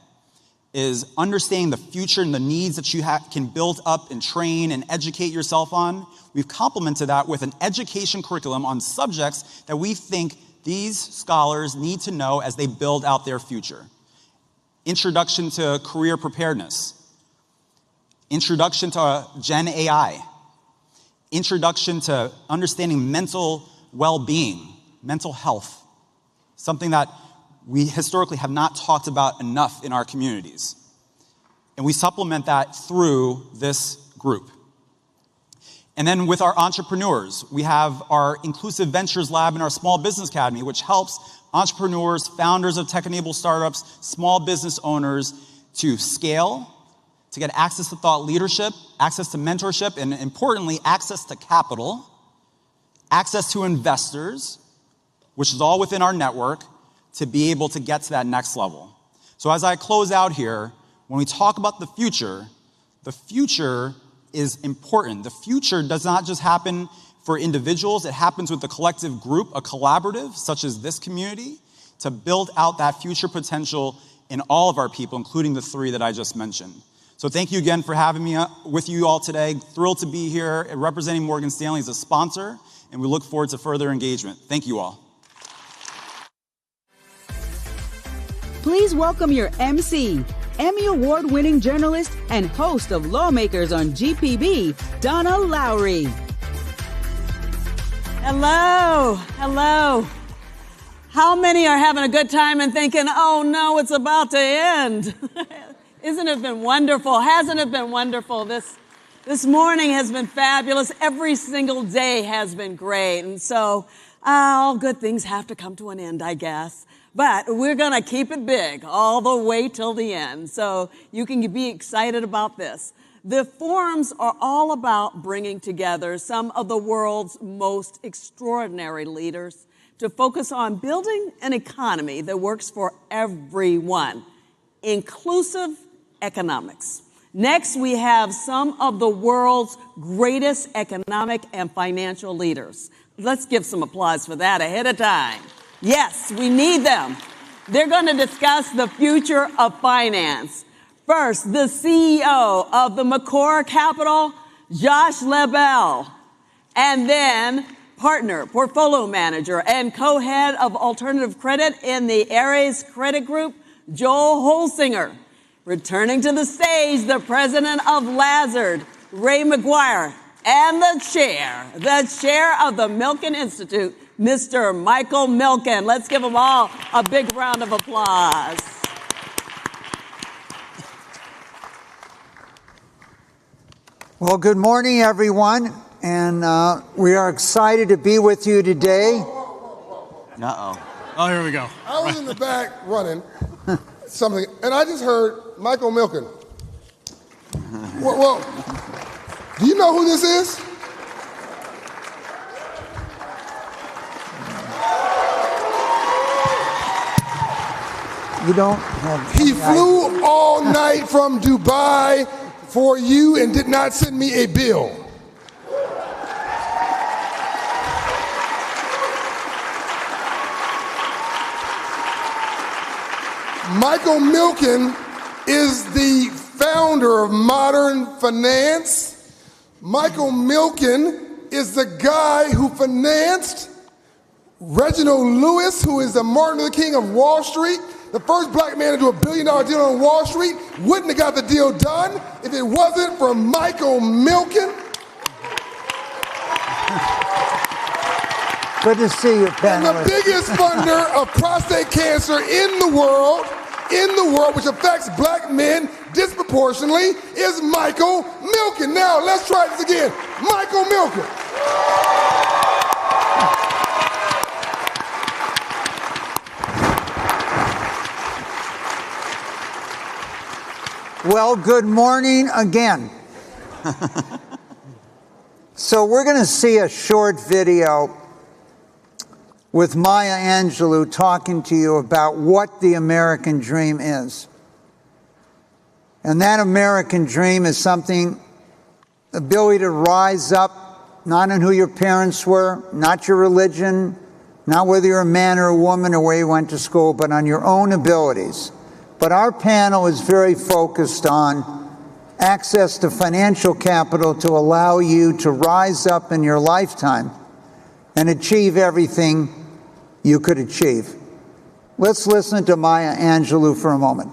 is understanding the future and the needs that you can build up and train and educate yourself on. We've complemented that with an education curriculum on subjects that we think these scholars need to know as they build out their future. Introduction to career preparedness. Introduction to Gen AI. Introduction to understanding mental well-being, mental health. Something that we historically have not talked about enough in our communities. And we supplement that through this group. And then with our entrepreneurs, we have our Inclusive Ventures Lab and our Small Business Academy, which helps entrepreneurs, founders of tech-enabled startups, small business owners to scale, to get access to thought leadership, access to mentorship, and importantly, access to capital, access to investors, which is all within our network, to be able to get to that next level. So as I close out here, when we talk about the future is important. The future does not just happen for individuals, it happens with the collective group, a collaborative, such as this community, to build out that future potential in all of our people, including the 3 that I just mentioned. So thank you again for having me with you all today. Thrilled to be here representing Morgan Stanley as a sponsor, and we look forward to further engagement. Thank you all. Please welcome your MC, Emmy Award-winning journalist and host of Lawmakers on GPB, Donna Lowry. Hello, hello. How many are having a good time and thinking, oh no, it's about to end? Isn't it been wonderful? Hasn't it been wonderful? This morning has been fabulous. Every single day has been great. And so all good things have to come to an end, I guess. But we're going to keep it big all the way till the end. So you can be excited about this. The forums are all about bringing together some of the world's most extraordinary leaders to focus on building an economy that works for everyone. Inclusive economics. Next, we have some of the world's greatest economic and financial leaders. Let's give some applause for that ahead of time. Yes, we need them. They're going to discuss the future of finance. First, the CEO of the McCore Capital, Josh Lebel. And then partner, portfolio manager, and co-head of alternative credit in the Ares Credit Group, Joel Holsinger. Returning to the stage, the president of Lazard, Ray McGuire, and the chair of the Milken Institute, Mr. Michael Milken. Let's give them all a big round of applause. Well, good morning, everyone, and we are excited to be with you today. Uh-oh. Oh, here we go. I was in the back running something, and I just heard Michael Milken. Well, do you know who this is? You don't have. He flew all night from Dubai for you and did not send me a bill. Michael Milken is the founder of modern finance. Michael Milken is the guy who financed Reginald Lewis, who is the Martin Luther King of Wall Street, the first black man to do $1 billion deal on Wall Street. Wouldn't have got the deal done if it wasn't for Michael Milken. Good to see you, panelists. And the biggest funder of prostate cancer in the world, which affects black men disproportionately, is Michael Milken. Now, let's try this again. Michael Milken. Well, good morning again. So we're going to see a short video with Maya Angelou talking to you about what the American dream is. And that American dream is something, ability to rise up not on who your parents were, not your religion, not whether you're a man or a woman or where you went to school, but on your own abilities. But our panel is very focused on access to financial capital to allow you to rise up in your lifetime and achieve everything you could achieve. Let's listen to Maya Angelou for a moment.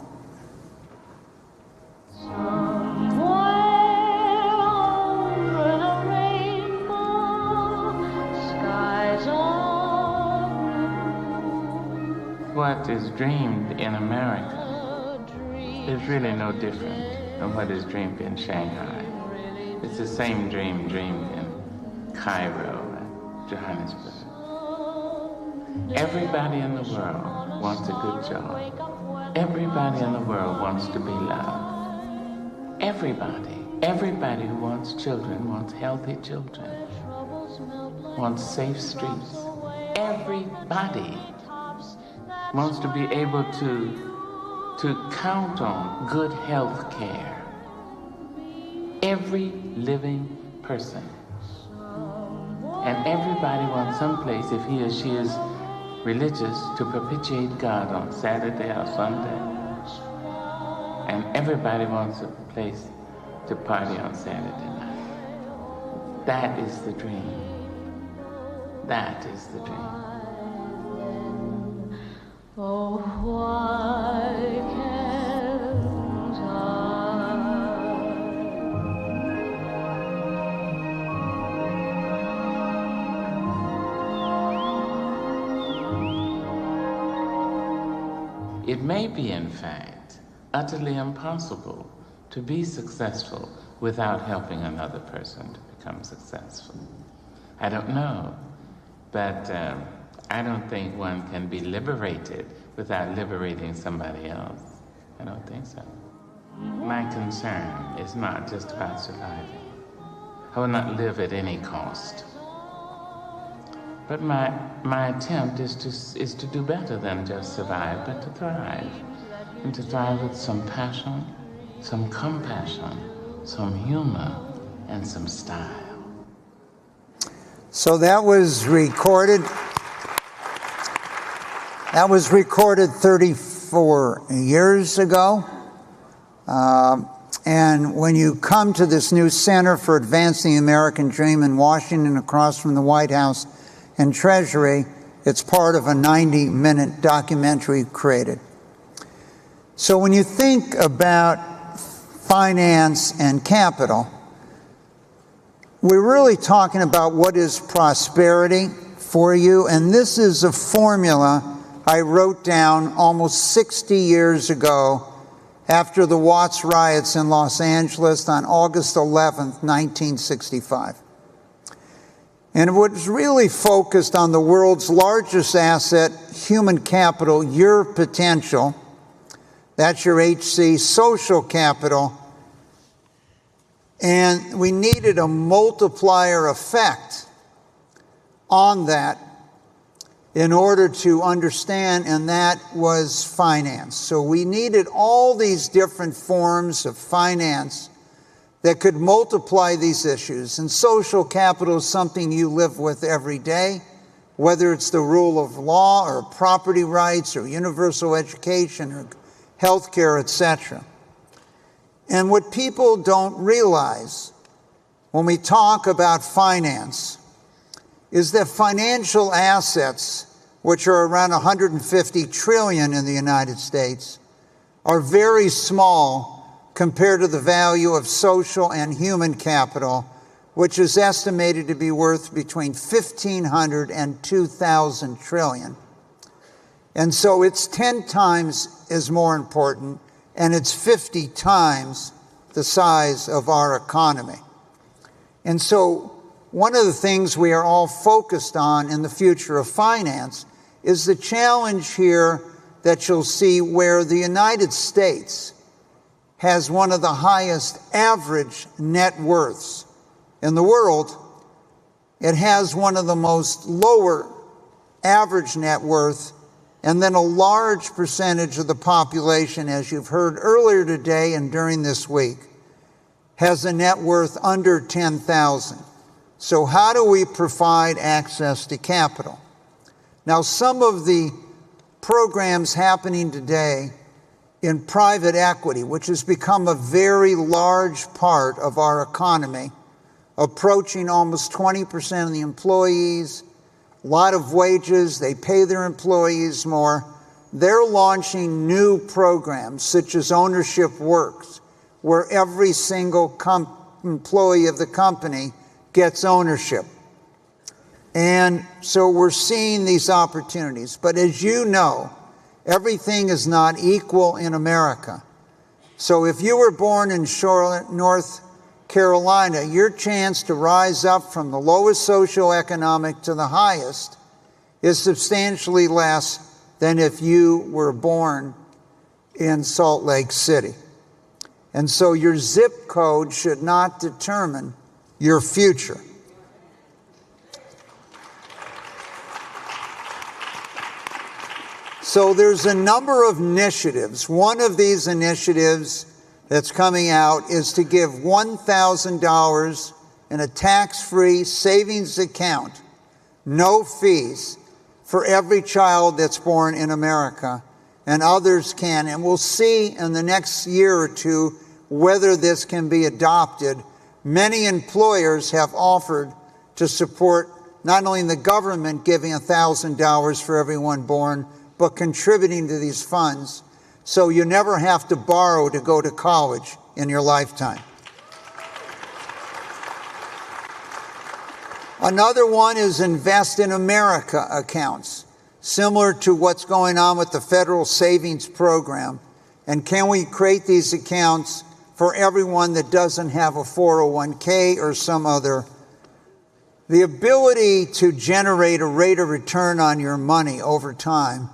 What is dreamed in America is really no different from what is dreamed in Shanghai. It's the same dream dreamed in Cairo and Johannesburg. Everybody in the world wants a good job. Everybody in the world wants to be loved. Everybody who wants children wants healthy children, wants safe streets. Everybody wants to be able to count on good health care. Every living person. And everybody wants someplace, if he or she is religious, to propitiate God on Saturday or Sunday. And everybody wants a place to party on Saturday night. That is the dream. That is the dream. Oh, why can't It may be, in fact, utterly impossible to be successful without helping another person to become successful. I don't know, but I don't think one can be liberated without liberating somebody else. I don't think so. My concern is not just about surviving. I will not live at any cost. But my attempt is to do better than just survive, but to thrive. And to thrive with some passion, some compassion, some humor, and some style. So that was recorded. That was recorded 34 years ago. And when you come to this new Center for Advancing the American Dream in Washington, across from the White House and Treasury, it's part of a 90-minute documentary created. So when you think about finance and capital, we're really talking about what is prosperity for you. And this is a formula I wrote down almost 60 years ago after the Watts riots in Los Angeles on August 11th, 1965. And it was really focused on the world's largest asset, human capital, your potential. That's your HC, social capital. And we needed a multiplier effect on that in order to understand, and that was finance. So we needed all these different forms of finance that could multiply these issues. And social capital is something you live with every day, whether it's the rule of law or property rights or universal education or healthcare, etc. And what people don't realize when we talk about finance is that financial assets, which are around 150 trillion in the United States, are very small compared to the value of social and human capital, which is estimated to be worth between 1,500 and 2,000 trillion. And so it's 10 times as more important, and it's 50 times the size of our economy. And so one of the things we are all focused on in the future of finance is the challenge here that you'll see where the United States has one of the highest average net worths in the world. It has one of the most lower average net worth, and then a large percentage of the population, as you've heard earlier today and during this week, has a net worth under 10,000. So how do we provide access to capital? Now, some of the programs happening today in private equity, which has become a very large part of our economy, approaching almost 20% of the employees, a lot of wages, they pay their employees more. They're launching new programs such as Ownership Works, where every single employee of the company gets ownership. And so we're seeing these opportunities. But as you know, everything is not equal in America. So if you were born in Charlotte, North Carolina, your chance to rise up from the lowest socioeconomic to the highest is substantially less than if you were born in Salt Lake City. And so your zip code should not determine your future. So there's a number of initiatives. One of these initiatives that's coming out is to give $1,000 in a tax-free savings account, no fees, for every child that's born in America, and others can. And we'll see in the next year or two whether this can be adopted. Many employers have offered to support not only the government giving $1,000 for everyone born, but contributing to these funds, so you never have to borrow to go to college in your lifetime. Another one is Invest in America accounts, similar to what's going on with the federal savings program. And can we create these accounts for everyone that doesn't have a 401k or some other? The ability to generate a rate of return on your money over time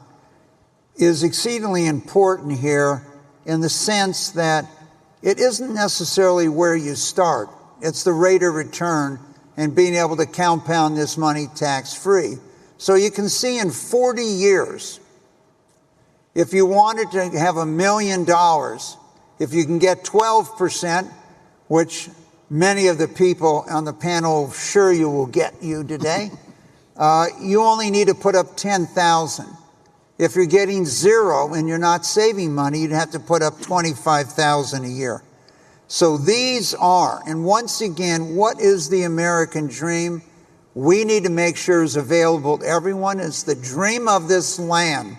is exceedingly important here, in the sense that it isn't necessarily where you start. It's the rate of return and being able to compound this money tax-free. So you can see in 40 years, if you wanted to have $1 million, if you can get 12%, which many of the people on the panel sure you will get you today, you only need to put up $10,000. If you're getting zero and you're not saving money, you'd have to put up $25,000 a year. So these are, and once again, what is the American dream? We need to make sure is available to everyone. It's the dream of this land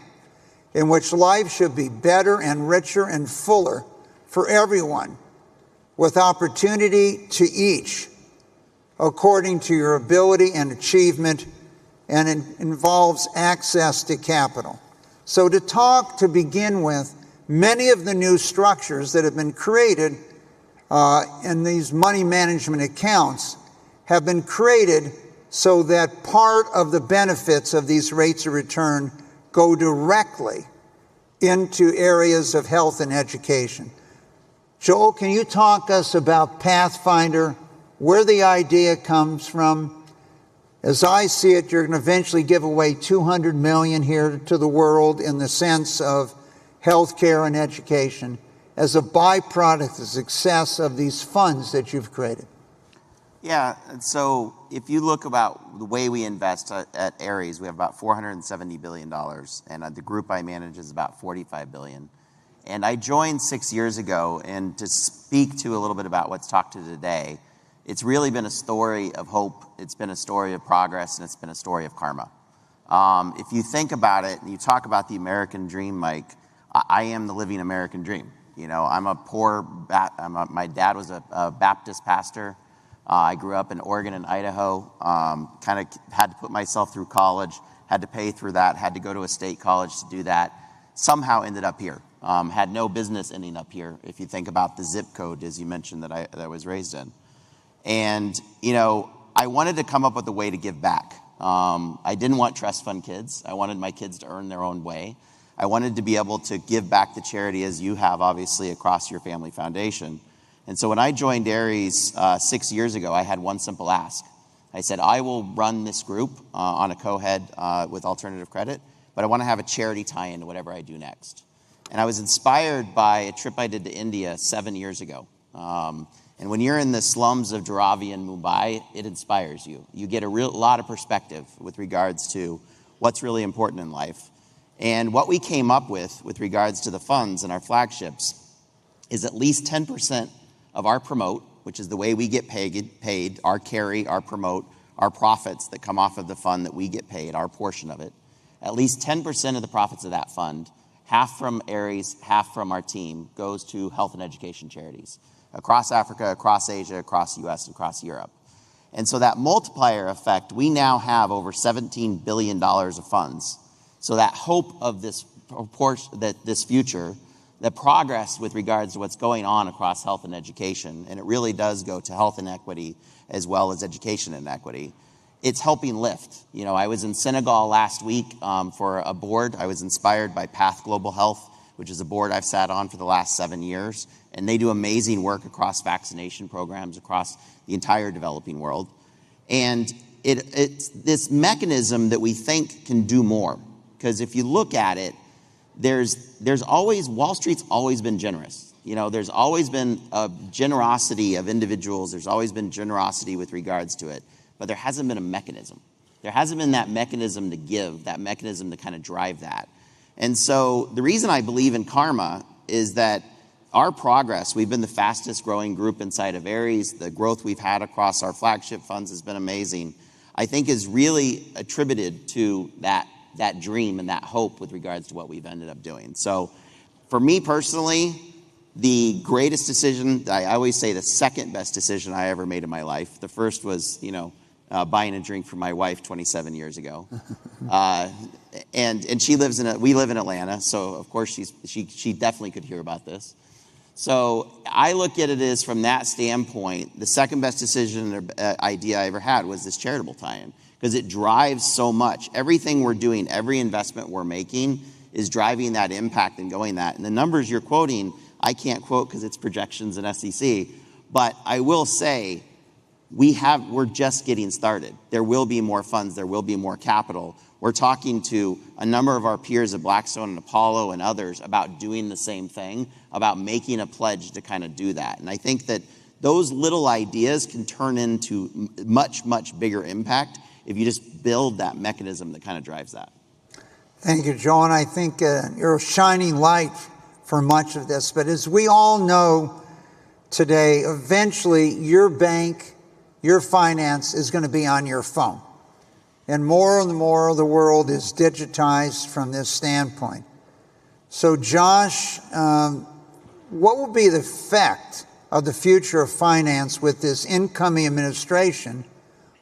in which life should be better and richer and fuller for everyone, with opportunity to each according to your ability and achievement, and it involves access to capital. So to begin with, many of the new structures that have been created in these money management accounts have been created so that part of the benefits of these rates of return go directly into areas of health and education. Joel, can you talk us about Pathfinder, where the idea comes from? As I see it, you're going to eventually give away $200 million here to the world in the sense of healthcare and education as a byproduct of success of these funds that you've created. Yeah, and so if you look about the way we invest at Ares, we have about $470 billion, and the group I manage is about $45 billion. And I joined 6 years ago, and to speak to a little bit about what's talked to today, it's really been a story of hope, it's been a story of progress, and it's been a story of karma. If you think about it, and you talk about the American dream, Mike, I am the living American dream. You know, I'm a poor, my dad was a Baptist pastor. I grew up in Oregon and Idaho, kind of had to put myself through college, had to pay through that, had to go to a state college to do that. Somehow ended up here. Had no business ending up here, if you think about the zip code, as you mentioned, that I was raised in. And, you know, I wanted to come up with a way to give back. I didn't want trust fund kids. I wanted my kids to earn their own way. I wanted to be able to give back to charity, as you have, obviously, across your family foundation. And so when I joined Ares 6 years ago, I had one simple ask. I said, I will run this group on a co-head with alternative credit, but I want to have a charity tie-in to whatever I do next. And I was inspired by a trip I did to India 7 years ago. And when you're in the slums of Dharavi and Mumbai, it inspires you. You get a lot of perspective with regards to what's really important in life. And what we came up with regards to the funds and our flagships is at least 10% of our promote, which is the way we get paid, our carry, our promote, our profits that come off of the fund that we get paid, our portion of it. At least 10% of the profits of that fund, half from Aries, half from our team, goes to health and education charities across Africa, across Asia, across the US, and across Europe. And so that multiplier effect, we now have over $17 billion of funds. So that hope of this future, the progress with regards to what's going on across health and education, and it really does go to health inequity as well as education inequity, it's helping lift. You know, I was in Senegal last week for a board. I was inspired by Path Global Health, which is a board I've sat on for the last 7 years. And they do amazing work across vaccination programs across the entire developing world. And it's this mechanism that we think can do more. Because if you look at it, there's always, Wall Street's always been generous. You know, there's always been a generosity of individuals. There's always been generosity with regards to it. But there hasn't been a mechanism. There hasn't been that mechanism to give, that mechanism to kind of drive that. And so the reason I believe in karma is that our progress, we've been the fastest growing group inside of Aries. The growth we've had across our flagship funds has been amazing. I think is really attributed to that dream and that hope with regards to what we've ended up doing. So for me personally, the greatest decision, I always say the second best decision I ever made in my life. The first was, buying a drink for my wife 27 years ago. And we live in Atlanta, so of course she definitely could hear about this. So I look at it as from that standpoint, the second best decision or idea I ever had was this charitable tie-in, because it drives so much. Everything we're doing, every investment we're making is driving that impact and going that. And the numbers you're quoting, I can't quote because it's projections and SEC, but I will say we're just getting started. There will be more funds, there will be more capital. We're talking to a number of our peers at Blackstone and Apollo and others about doing the same thing, about making a pledge to kind of do that. And I think that those little ideas can turn into much, much bigger impact if you just build that mechanism that kind of drives that. Thank you, John. I think you're a shining light for much of this. But as we all know today, eventually your bank, your finance is going to be on your phone. And more of the world is digitized from this standpoint. So Josh, what will be the effect of the future of finance with this incoming administration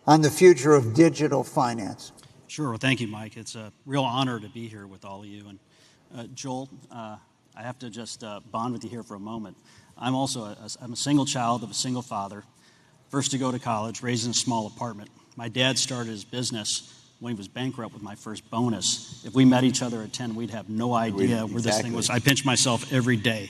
on the future of digital finance? Sure. Well, thank you, Mike. It's a real honor to be here with all of you. And Joel, I have to just bond with you here for a moment. I'm a single child of a single father, first to go to college, raised in a small apartment. My dad started his business when he was bankrupt with my first bonus. If we met each other at 10, we'd have no idea where this thing was. I pinch myself every day.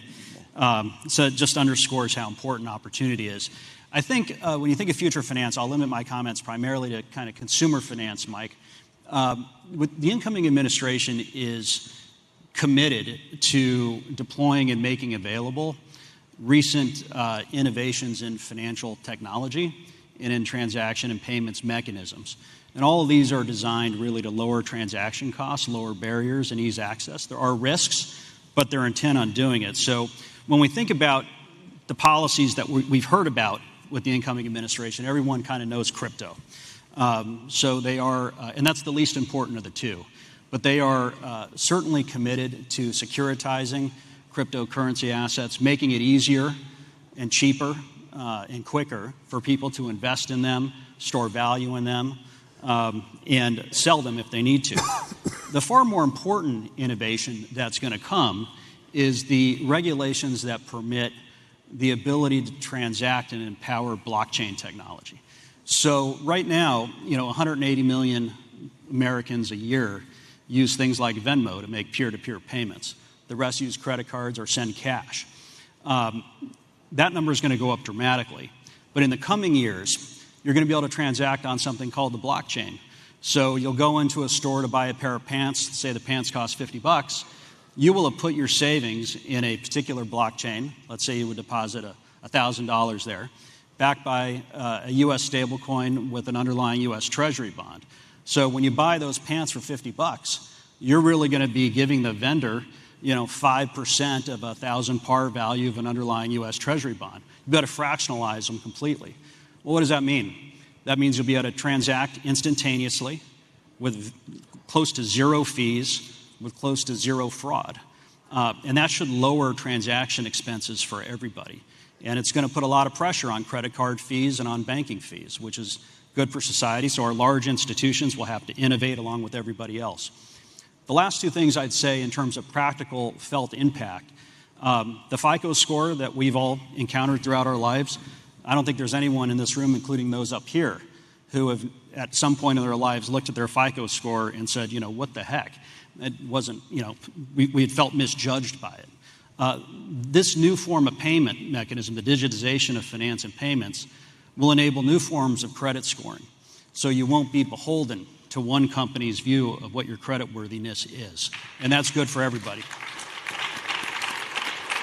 So it just underscores how important opportunity is. I think when you think of future finance, I'll limit my comments primarily to kind of consumer finance, Mike. With the incoming administration is committed to deploying and making available recent innovations in financial technology and in transaction and payments mechanisms. And all of these are designed really to lower transaction costs, lower barriers, and ease access. There are risks, but they're intent on doing it. So when we think about the policies that we've heard about with the incoming administration, everyone kind of knows crypto. So they are, and that's the least important of the two, but they are certainly committed to securitizing cryptocurrency assets, making it easier and cheaper and quicker for people to invest in them, store value in them, and sell them if they need to. The far more important innovation that's going to come is the regulations that permit the ability to transact and empower blockchain technology. So right now, 180 million Americans a year use things like Venmo to make peer-to-peer payments. The rest use credit cards or send cash. That number is going to go up dramatically. But in the coming years, you're going to be able to transact on something called the blockchain. So you'll go into a store to buy a pair of pants, say the pants cost $50. You will have put your savings in a particular blockchain. Let's say you would deposit $1,000 there, backed by a U.S. stablecoin with an underlying U.S. Treasury bond. So when you buy those pants for $50, you're really going to be giving the vendor, 5% of 1,000 par value of an underlying U.S. Treasury bond. You've got to fractionalize them completely. Well, what does that mean? That means you'll be able to transact instantaneously with close to zero fees, with close to zero fraud. And that should lower transaction expenses for everybody. And it's going to put a lot of pressure on credit card fees and on banking fees, which is good for society. So our large institutions will have to innovate along with everybody else. The last two things I'd say in terms of practical felt impact, the FICO score that we've all encountered throughout our lives, I don't think there's anyone in this room, including those up here, who have at some point in their lives looked at their FICO score and said, what the heck? It wasn't, we had felt misjudged by it. This new form of payment mechanism, the digitization of finance and payments, will enable new forms of credit scoring. So you won't be beholden to one company's view of what your creditworthiness is. And that's good for everybody.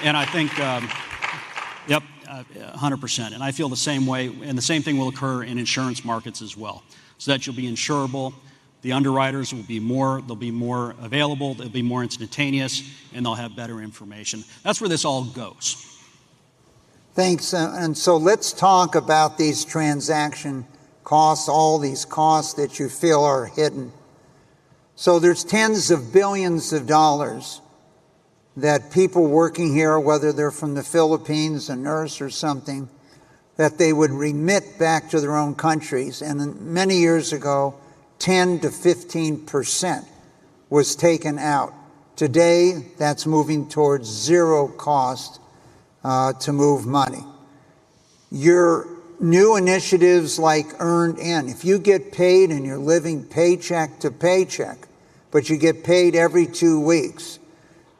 And I think, 100%. And I feel the same way, and the same thing will occur in insurance markets as well. So that you'll be insurable, the underwriters will be more, they'll be more available, they'll be more instantaneous, and they'll have better information. That's where this all goes. Thanks. And so let's talk about these transaction costs, all these costs that you feel are hidden. So there's tens of billions of dollars that people working here, whether they're from the Philippines, a nurse or something, that they would remit back to their own countries. And many years ago, 10 to 15% was taken out. Today, that's moving towards zero cost to move money. Your new initiatives like Earned In, if you get paid and you're living paycheck to paycheck, but you get paid every 2 weeks,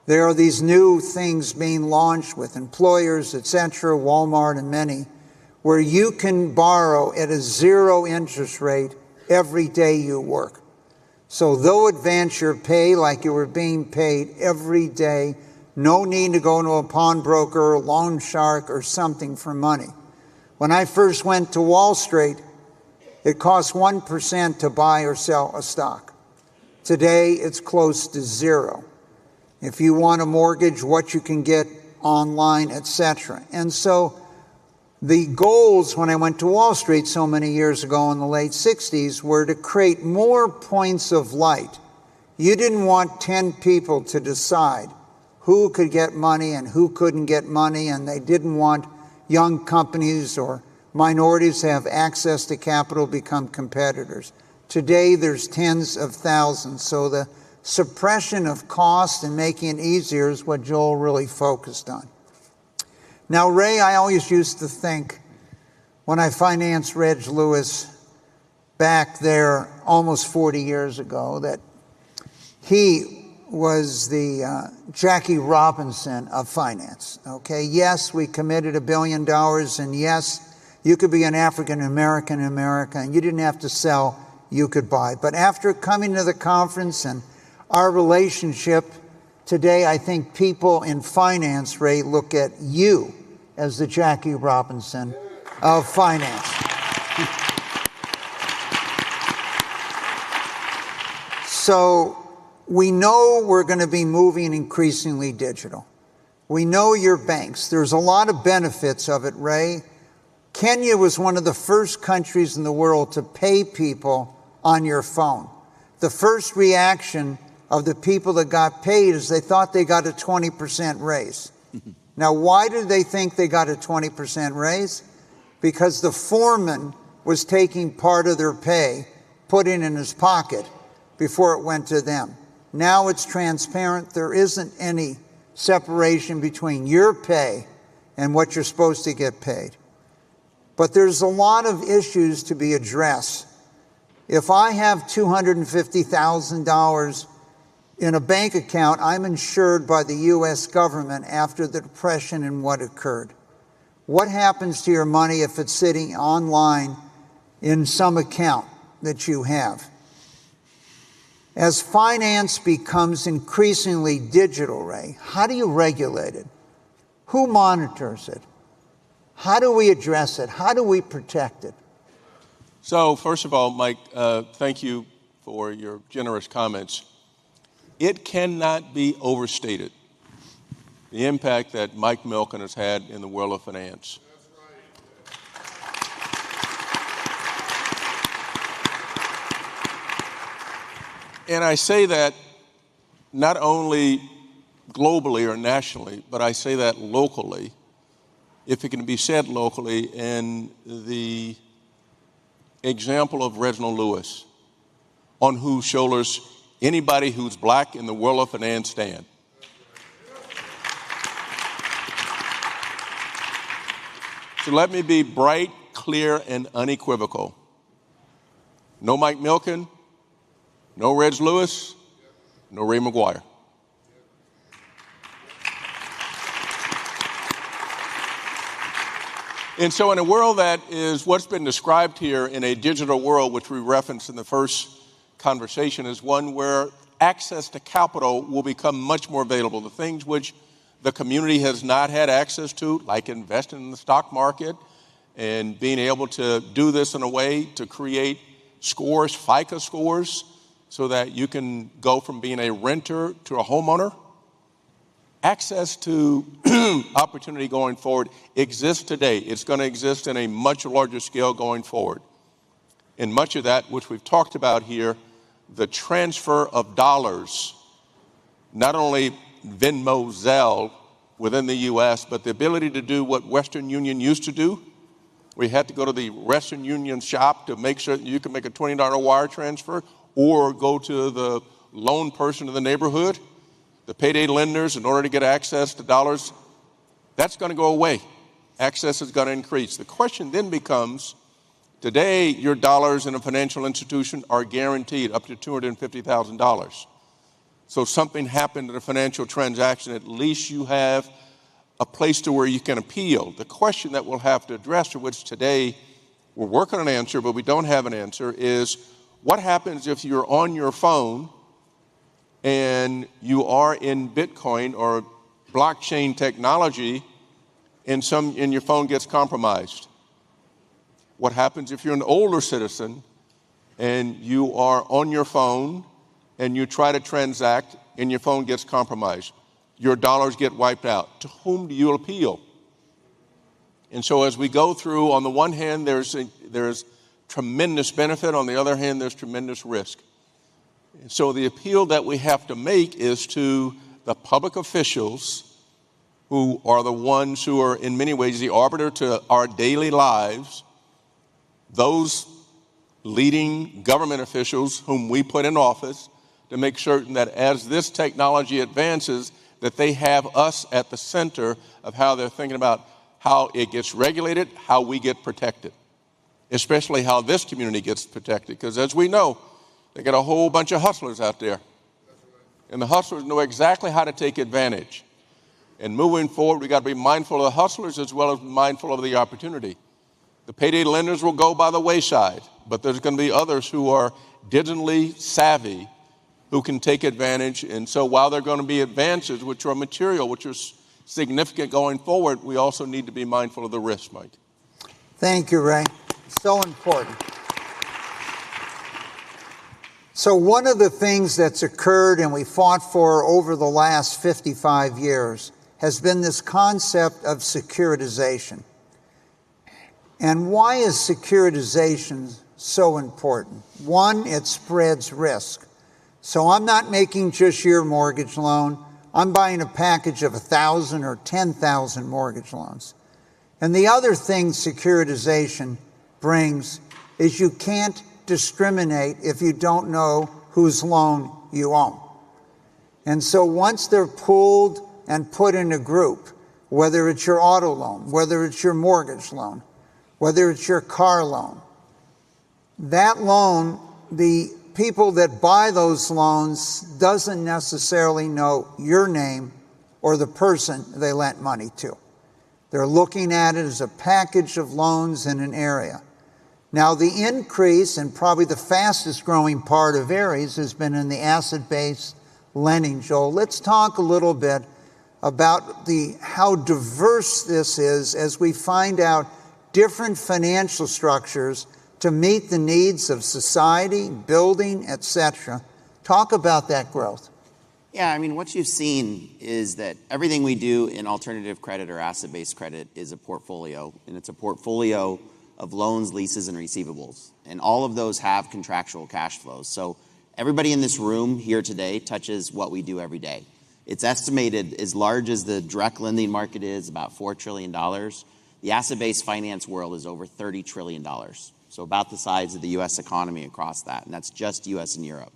there are these new things being launched with employers, etc., Walmart and many, where you can borrow at a zero interest rate every day you work. So they'll advance your pay like you were being paid every day. No need to go to a pawnbroker, loan shark, or something for money. When I first went to Wall Street, it cost 1% to buy or sell a stock. Today, it's close to zero. If you want a mortgage, what you can get online, etc. And so the goals when I went to Wall Street so many years ago in the late 60s were to create more points of light. You didn't want 10 people to decide who could get money and who couldn't get money, and they didn't want young companies or minorities to have access to capital become competitors. Today, there's tens of thousands. So the suppression of cost and making it easier is what Joel really focused on. Now, Ray, I always used to think when I financed Reg Lewis back there almost 40 years ago that he was the Jackie Robinson of finance. Okay, yes, we committed $1 billion, and yes, you could be an African-American in America, and you didn't have to sell, you could buy. But after coming to the conference and our relationship today, I think people in finance, Ray, look at you as the Jackie Robinson of finance. So we know we're going to be moving increasingly digital. We know your banks. There's a lot of benefits of it, Ray. Kenya was one of the first countries in the world to pay people on your phone. The first reaction of the people that got paid is they thought they got a 20% raise. Now, why did they think they got a 20% raise? Because the foreman was taking part of their pay, putting it in his pocket before it went to them. Now it's transparent. There isn't any separation between your pay and what you're supposed to get paid. But there's a lot of issues to be addressed. If I have $250,000 in a bank account, I'm insured by the U.S. government after the Depression and what occurred. What happens to your money if it's sitting online in some account that you have? As finance becomes increasingly digital, Ray, how do you regulate it? Who monitors it? How do we address it? How do we protect it? So, first of all, Mike, thank you for your generous comments. It cannot be overstated the impact that Mike Milken has had in the world of finance. And I say that not only globally or nationally, but I say that locally, if it can be said locally, in the example of Reginald Lewis, on whose shoulders anybody who's black in the world of finance stand. So let me be bright, clear, and unequivocal. No Mike Milken, no Reg Lewis, no Ray McGuire. And so in a world that is what's been described here in a digital world, which we referenced in the first conversation, is one where access to capital will become much more available. The things which the community has not had access to, like investing in the stock market and being able to do this in a way to create scores, FICO scores, so that you can go from being a renter to a homeowner. Access to opportunity going forward exists today. It's going to exist in a much larger scale going forward. And much of that, which we've talked about here, the transfer of dollars, not only Venmo, Zelle within the U.S., but the ability to do what Western Union used to do. We had to go to the Western Union shop to make sure that you can make a $20 wire transfer or go to the loan person in the neighborhood, the payday lenders, in order to get access to dollars. That's going to go away. Access is going to increase. The question then becomes, today your dollars in a financial institution are guaranteed up to $250,000. So something happened in a financial transaction, at least you have a place to where you can appeal. The question that we'll have to address, to which today we're working on an answer, but we don't have an answer, is what happens if you're on your phone and you are in Bitcoin or blockchain technology and your phone gets compromised? What happens if you're an older citizen and you are on your phone and you try to transact and your phone gets compromised? Your dollars get wiped out. To whom do you appeal? And so as we go through, on the one hand, there's tremendous benefit. On the other hand, there's tremendous risk. And so the appeal that we have to make is to the public officials, who are the ones who are in many ways the arbiter to our daily lives, those leading government officials whom we put in office, to make certain that as this technology advances, that they have us at the center of how they're thinking about how it gets regulated, how we get protected, especially how this community gets protected. Because as we know, they got a whole bunch of hustlers out there. And the hustlers know exactly how to take advantage. And moving forward, we got to be mindful of the hustlers as well as mindful of the opportunity. The payday lenders will go by the wayside, but there's going to be others who are digitally savvy who can take advantage. And so while there are going to be advances, which are material, which are significant going forward, we also need to be mindful of the risk, Mike. Thank you, Ray. So important. So one of the things that's occurred and we fought for over the last 55 years has been this concept of securitization. And why is securitization so important? One, it spreads risk. So I'm not making just your mortgage loan. I'm buying a package of 1,000 or 10,000 mortgage loans. And the other thing securitization brings is you can't discriminate if you don't know whose loan you own. And so once they're pooled and put in a group, whether it's your auto loan, whether it's your mortgage loan, whether it's your car loan, that loan, the people that buy those loans doesn't necessarily know your name or the person they lent money to. They're looking at it as a package of loans in an area. Now, the increase, and probably the fastest growing part of Ares, has been in the asset-based lending. Joel, let's talk a little bit about how diverse this is as we find out different financial structures to meet the needs of society, building, etc. Talk about that growth. Yeah, I mean, what you've seen is that everything we do in alternative credit or asset-based credit is a portfolio, and it's a portfolio of loans, leases, and receivables. And all of those have contractual cash flows. So everybody in this room here today touches what we do every day. It's estimated as large as the direct lending market is, about $4 trillion. The asset-based finance world is over $30 trillion. So about the size of the U.S. economy across that, and that's just U.S. and Europe.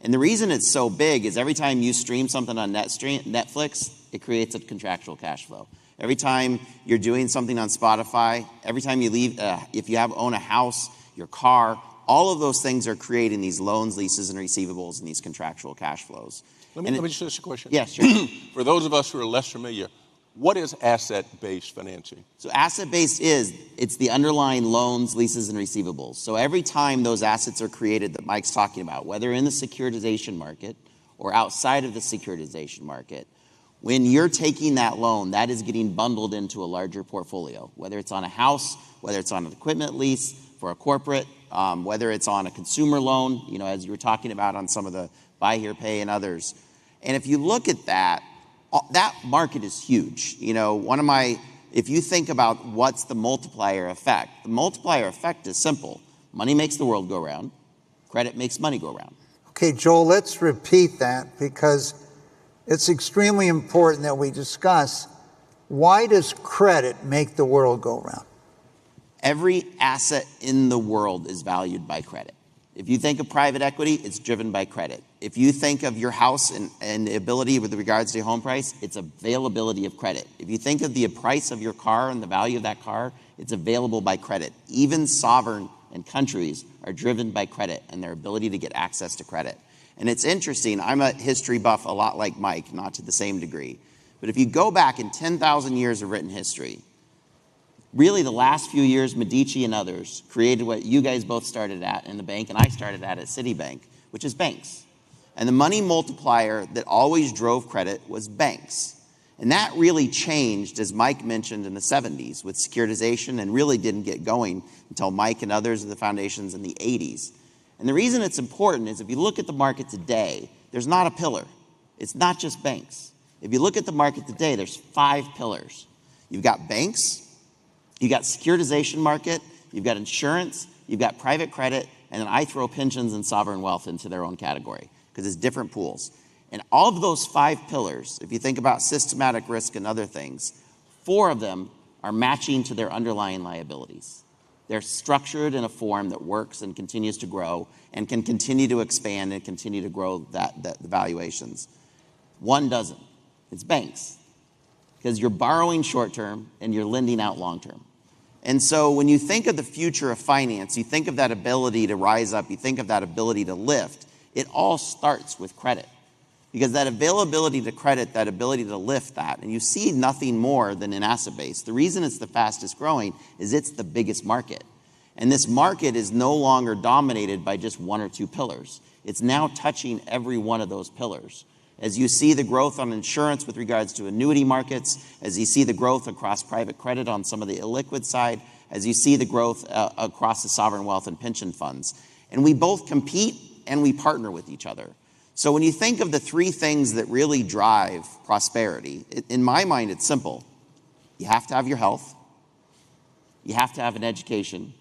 And the reason it's so big is every time you stream something on Netflix, it creates a contractual cash flow. Every time you're doing something on Spotify, every time you leave, if you own a house, your car, all of those things are creating these loans, leases, and receivables and these contractual cash flows. Let me just ask a question. Yes, sure. For those of us who are less familiar, what is asset-based financing? So asset-based it's the underlying loans, leases, and receivables. So every time those assets are created that Mike's talking about, whether in the securitization market or outside of the securitization market, when you're taking that loan, that is getting bundled into a larger portfolio, whether it's on a house, whether it's on an equipment lease for a corporate, whether it's on a consumer loan, as you were talking about on some of the buy here, pay and others. And if you look at that market is huge. If you think about what's the multiplier effect, the multiplier effect is simple. Money makes the world go round. Credit makes money go round. Okay, Joel, let's repeat that because it's extremely important that we discuss why does credit make the world go round? Every asset in the world is valued by credit. If you think of private equity, it's driven by credit. If you think of your house and the ability with regards to your home price, it's availability of credit. If you think of the price of your car and the value of that car, it's available by credit. Even sovereign and countries are driven by credit and their ability to get access to credit. And it's interesting, I'm a history buff a lot like Mike, not to the same degree. But if you go back in 10,000 years of written history, really the last few years, Medici and others created what you guys both started at in the bank and I started at Citibank, which is banks. And the money multiplier that always drove credit was banks. And that really changed, as Mike mentioned, in the 70s with securitization and really didn't get going until Mike and others of the foundations in the 80s. And the reason it's important is if you look at the market today, there's not a pillar. It's not just banks. If you look at the market today, there's 5 pillars. You've got banks, you've got securitization market, you've got insurance, you've got private credit, and then I throw pensions and sovereign wealth into their own category because it's different pools. And all of those 5 pillars, if you think about systematic risk and other things, 4 of them are matching to their underlying liabilities. They're structured in a form that works and continues to grow and can continue to expand and continue to grow the valuations. 1 doesn't. It's banks. Because you're borrowing short-term and you're lending out long-term. And so when you think of the future of finance, you think of that ability to rise up, you think of that ability to lift, it all starts with credit. Because that availability to credit, that ability to lift that, and you see nothing more than an asset base. The reason it's the fastest growing is it's the biggest market. And this market is no longer dominated by just 1 or 2 pillars. It's now touching every one of those pillars. As you see the growth on insurance with regards to annuity markets, as you see the growth across private credit on some of the illiquid side, as you see the growth across the sovereign wealth and pension funds. And we both compete and we partner with each other. So when you think of the 3 things that really drive prosperity, in my mind, it's simple. You have to have your health, you have to have an education,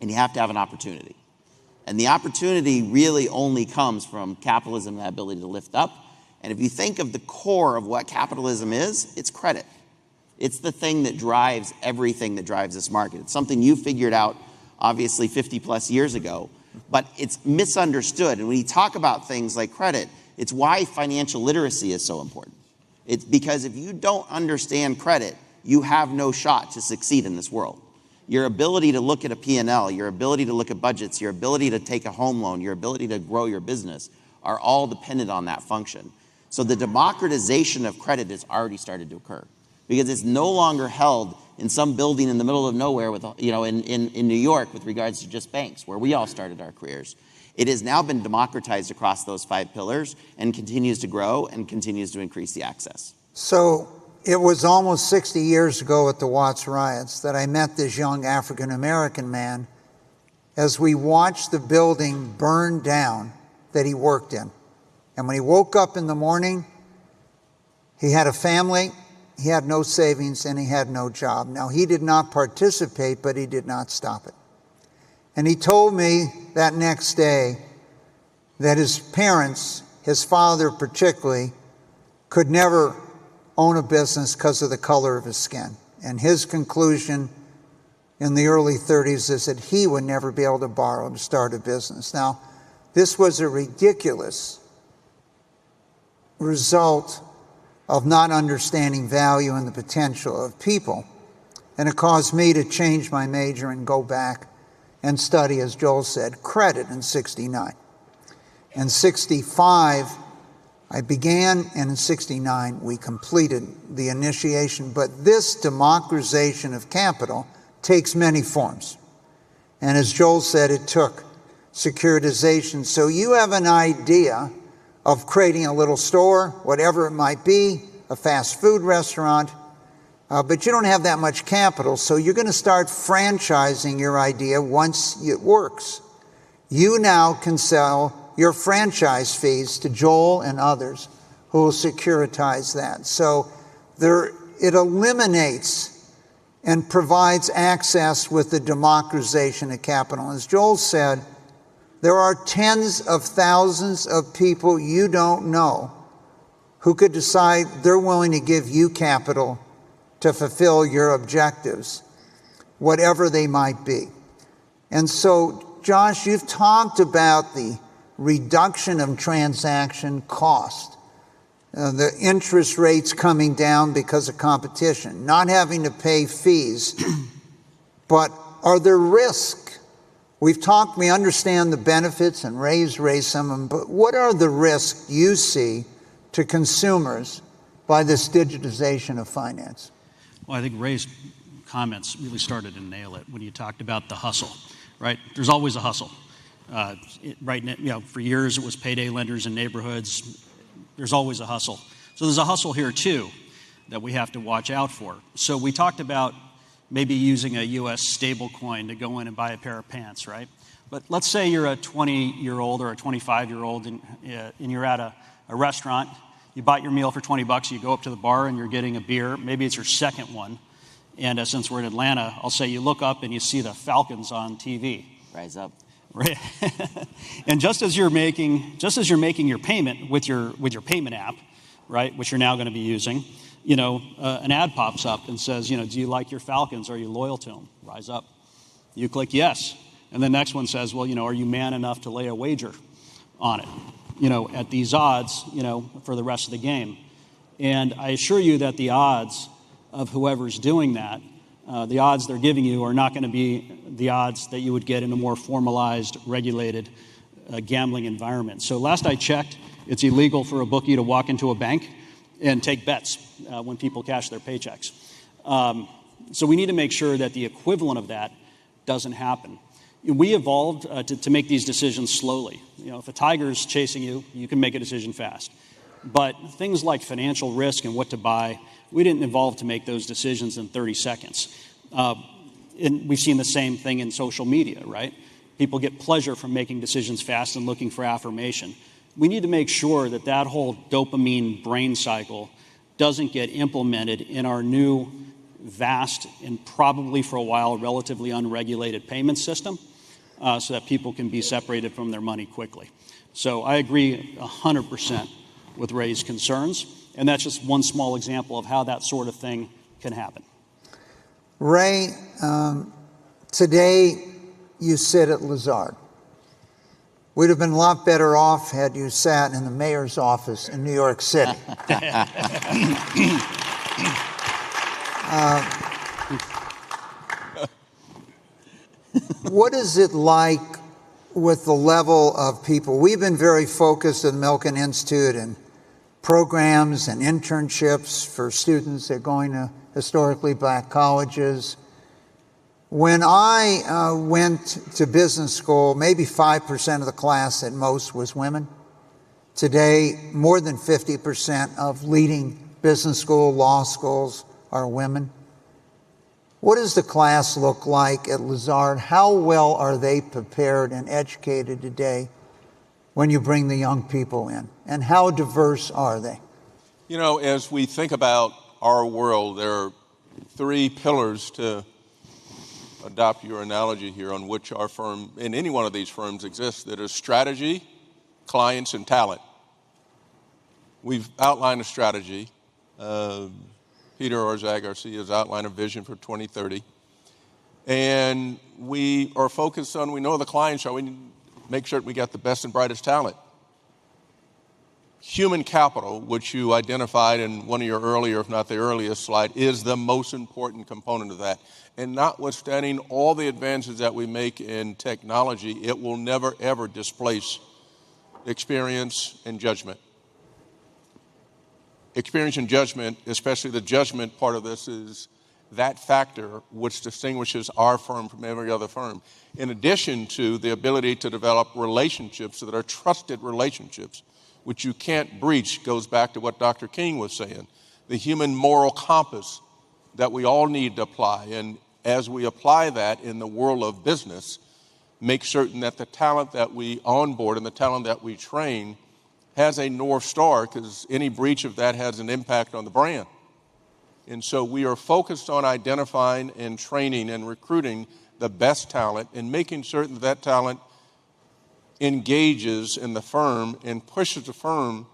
and you have to have an opportunity. And the opportunity really only comes from capitalism and the ability to lift up. And if you think of the core of what capitalism is, it's credit. It's the thing that drives everything that drives this market. It's something you figured out, obviously, 50 plus years ago, but it's misunderstood. And when you talk about things like credit, it's why financial literacy is so important. It's because if you don't understand credit, you have no shot to succeed in this world. Your ability to look at a P&L, your ability to look at budgets, your ability to take a home loan, your ability to grow your business are all dependent on that function. So the democratization of credit has already started to occur because it's no longer held in some building in the middle of nowhere with, in New York with regards to just banks where we all started our careers. It has now been democratized across those 5 pillars and continues to grow and continues to increase the access. So it was almost 60 years ago at the Watts riots that I met this young African American man as we watched the building burn down that he worked in. And when he woke up in the morning, he had a family, he had no savings, and he had no job. Now, he did not participate, but he did not stop it. And he told me that next day that his parents, his father particularly, could never own a business because of the color of his skin. And his conclusion in the early 30s is that he would never be able to borrow to start a business. Now, this was a ridiculous result of not understanding value and the potential of people. And it caused me to change my major and go back and study, as Joel said, credit in 69. In 65, I began, and in 69, we completed the initiation. But this democratization of capital takes many forms. And as Joel said, it took securitization. So you have an idea of creating a little store, whatever it might be, a fast food restaurant, but you don't have that much capital, so you're going to start franchising your idea once it works. You now can sell your franchise fees to Joel and others who will securitize that. So it eliminates and provides access with the democratization of capital. As Joel said, there are tens of thousands of people you don't know who could decide they're willing to give you capital to fulfill your objectives, whatever they might be. And so, Josh, you've talked about the reduction of transaction cost, the interest rates coming down because of competition, not having to pay fees. But are there risks? We understand the benefits, and raise some of them, but what are the risks you see to consumers by this digitization of finance? Well, I think Ray's comments really started to nail it when you talked about the hustle, right? There's always a hustle. Right now, for years it was payday lenders in neighborhoods. There's always a hustle. So there's a hustle here too that we have to watch out for. So we talked about maybe using a U.S. stable coin to go in and buy a pair of pants, right? But let's say you're a 20-year-old or a 25-year-old and you're at a restaurant. You bought your meal for $20, you go up to the bar and you're getting a beer. Maybe it's your second one. And since we're in Atlanta, I'll say you look up and you see the Falcons on TV. Rise up. Right. And just as you're making your payment with your payment app, right, which you're now going to be using, an ad pops up and says, do you like your Falcons? Are you loyal to them? Rise up. You click yes. And the next one says, well, are you man enough to lay a wager on it, at these odds, for the rest of the game? And I assure you that the odds of whoever's doing that, the odds they're giving you are not going to be the odds that you would get in a more formalized, regulated gambling environment. So last I checked, it's illegal for a bookie to walk into a bank and take bets when people cash their paychecks. So we need to make sure that the equivalent of that doesn't happen. We evolved to make these decisions slowly. If a tiger's chasing you, you can make a decision fast. But things like financial risk and what to buy, we didn't evolve to make those decisions in 30 seconds. And we've seen the same thing in social media, right? People get pleasure from making decisions fast and looking for affirmation. We need to make sure that that whole dopamine brain cycle doesn't get implemented in our new, vast, and probably for a while relatively unregulated payment system, so that people can be separated from their money quickly. So I agree 100% with Ray's concerns, and that's just one small example of how that sort of thing can happen. Ray, today you sit at Lazard. We'd have been a lot better off had you sat in the mayor's office in New York City. What is it like with the level of people? We've been very focused at the Milken Institute and programs and internships for students that are going to historically black colleges. When I went to business school, maybe 5% of the class at most was women. Today, more than 50% of leading business school, law schools are women. What does the class look like at Lazard? How well are they prepared and educated today when you bring the young people in? And how diverse are they? You know, as we think about our world, there are three pillars, to adopt your analogy here, on which our firm, in any one of these firms, exists. That is strategy, clients, and talent. We've outlined a strategy. Peter Orzag, our CEO, has outlined a vision for 2030. And we are focused on, we know the clients are, we need to make sure that we got the best and brightest talent. Human capital, which you identified in one of your earlier, if not the earliest slide, is the most important component of that. And notwithstanding all the advances that we make in technology, it will never, ever displace experience and judgment. Experience and judgment, especially the judgment part of this, is that factor which distinguishes our firm from every other firm. In addition to the ability to develop relationships that are trusted relationships, which you can't breach, goes back to what Dr. King was saying, the human moral compass that we all need to apply. And as we apply that in the world of business, make certain that the talent that we onboard and the talent that we train has a North Star, because any breach of that has an impact on the brand. And so we are focused on identifying and training and recruiting the best talent and making certain that that talent engages in the firm and pushes the firm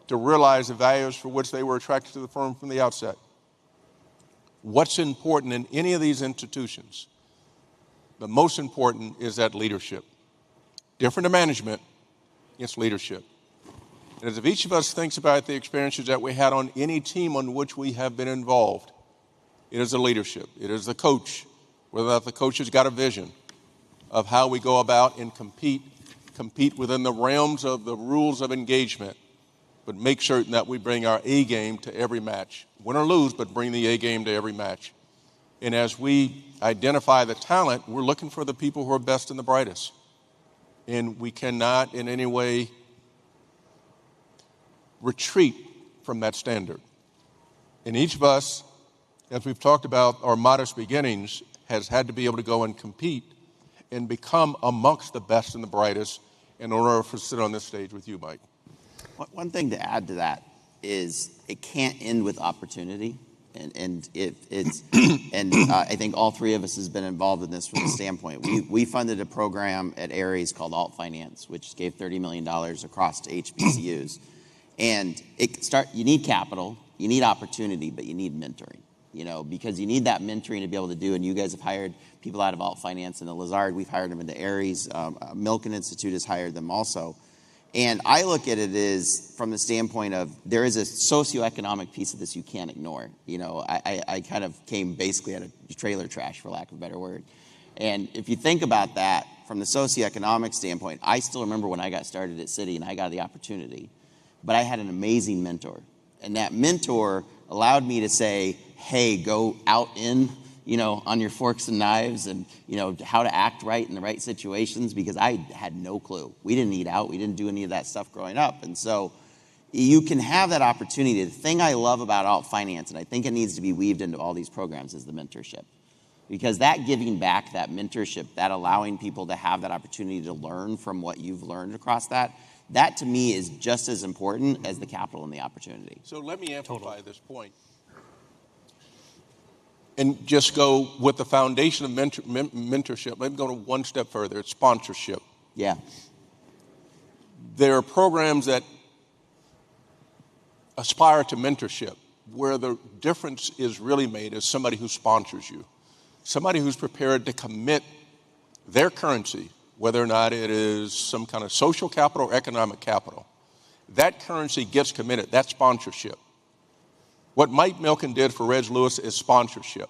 to realize the values for which they were attracted to the firm from the outset. What's important in any of these institutions, the most important is that leadership. Different than management, it's leadership. And as if each of us thinks about the experiences that we had on any team on which we have been involved, it is the leadership. It is the coach, whether or not the coach has got a vision of how we go about and compete within the realms of the rules of engagement, but make certain that we bring our A game to every match. Win or lose, but bring the A game to every match. And as we identify the talent, we're looking for the people who are best and the brightest. And we cannot in any way retreat from that standard. And each of us, as we've talked about our modest beginnings, has had to be able to go and compete and become amongst the best and the brightest in order for us to sit on this stage with you, Mike. One thing to add to that is it can't end with opportunity. And I think all three of us has been involved in this from the standpoint. We funded a program at Ares called Alt Finance, which gave $30 million across to HBCUs. And you need capital, you need opportunity, but you need mentoring, because you need that mentoring to be able to do. And you guys have hired people out of Alt Finance and the Lazard. We've hired them into Ares. Milken Institute has hired them also. And I look at it as from the standpoint of there is a socioeconomic piece of this you can't ignore. I kind of came basically out of trailer trash, for lack of a better word. And if you think about that from the socioeconomic standpoint, I still remember when I got started at Citi and I got the opportunity. But I had an amazing mentor. And that mentor allowed me to say, hey, go out in, on your forks and knives and, how to act right in the right situations, because I had no clue. We didn't eat out. We didn't do any of that stuff growing up. And so you can have that opportunity. The thing I love about Alt Finance, and I think it needs to be weaved into all these programs, is the mentorship. Because that giving back, that mentorship, that allowing people to have that opportunity to learn from what you've learned across that to me is just as important as the capital and the opportunity. So let me amplify this point and just go with the foundation of mentorship. Let me go to one step further. It's sponsorship. Yeah. There are programs that aspire to mentorship where the difference is really made is somebody who sponsors you, somebody who's prepared to commit their currency, whether or not it is some kind of social capital or economic capital. That currency gets committed. That's sponsorship. What Mike Milken did for Reg Lewis is sponsorship.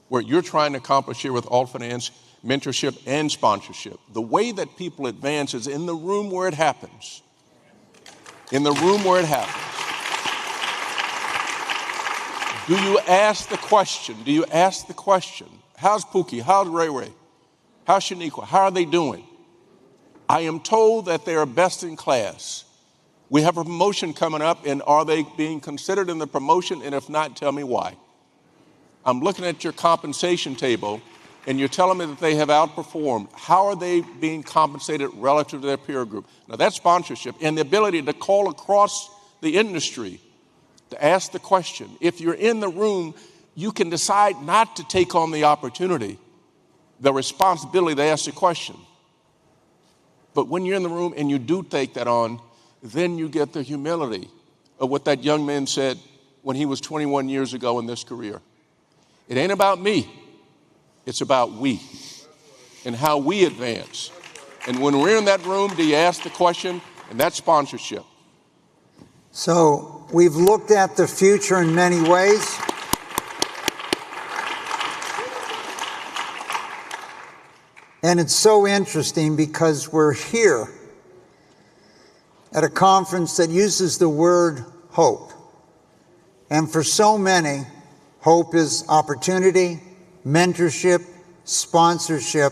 What you're trying to accomplish here with Alt Finance, mentorship and sponsorship. The way that people advance is in the room where it happens. In the room where it happens. Do you ask the question? How's Pookie? How's Ray Ray? How's Shaniqua? How are they doing? I am told that they are best in class. We have a promotion coming up, and are they being considered in the promotion? And if not, tell me why. I'm looking at your compensation table, and you're telling me that they have outperformed. How are they being compensated relative to their peer group? Now, that's sponsorship and the ability to call across the industry to ask the question. If you're in the room, you can decide not to take on the opportunity, the responsibility to ask the question. But when you're in the room and you do take that on, then you get the humility of what that young man said when he was 21 years ago in this career. It ain't about me. It's about we and how we advance. And when we're in that room, do you ask the question? And that's sponsorship. So we've looked at the future in many ways. And it's so interesting because we're here at a conference that uses the word hope. And for so many, hope is opportunity, mentorship, sponsorship.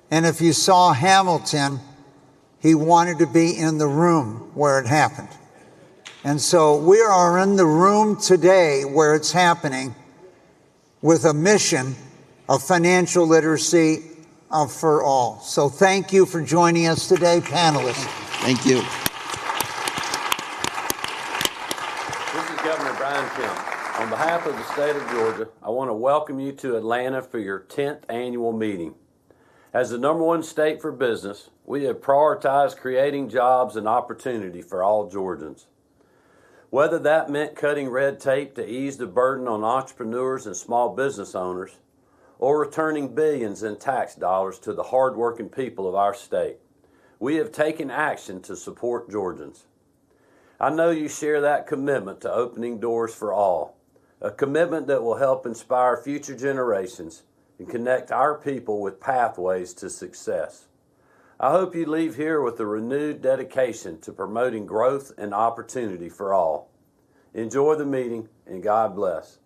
And if you saw Hamilton, he wanted to be in the room where it happened. And so we are in the room today where it's happening with a mission of financial literacy for all. So thank you for joining us today, panelists. Thank you. This is Governor Brian Kemp. On behalf of the state of Georgia, I want to welcome you to Atlanta for your 10th annual meeting. As the #1 state for business, we have prioritized creating jobs and opportunity for all Georgians. Whether that meant cutting red tape to ease the burden on entrepreneurs and small business owners, or returning billions in tax dollars to the hardworking people of our state, we have taken action to support Georgians. I know you share that commitment to opening doors for all, a commitment that will help inspire future generations and connect our people with pathways to success. I hope you leave here with a renewed dedication to promoting growth and opportunity for all. Enjoy the meeting, and God bless.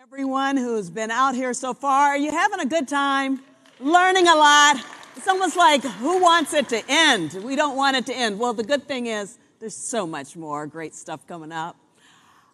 Everyone who's been out here so far, are you having a good time? Learning a lot? It's almost like, who wants it to end? We don't want it to end. Well, the good thing is there's so much more great stuff coming up.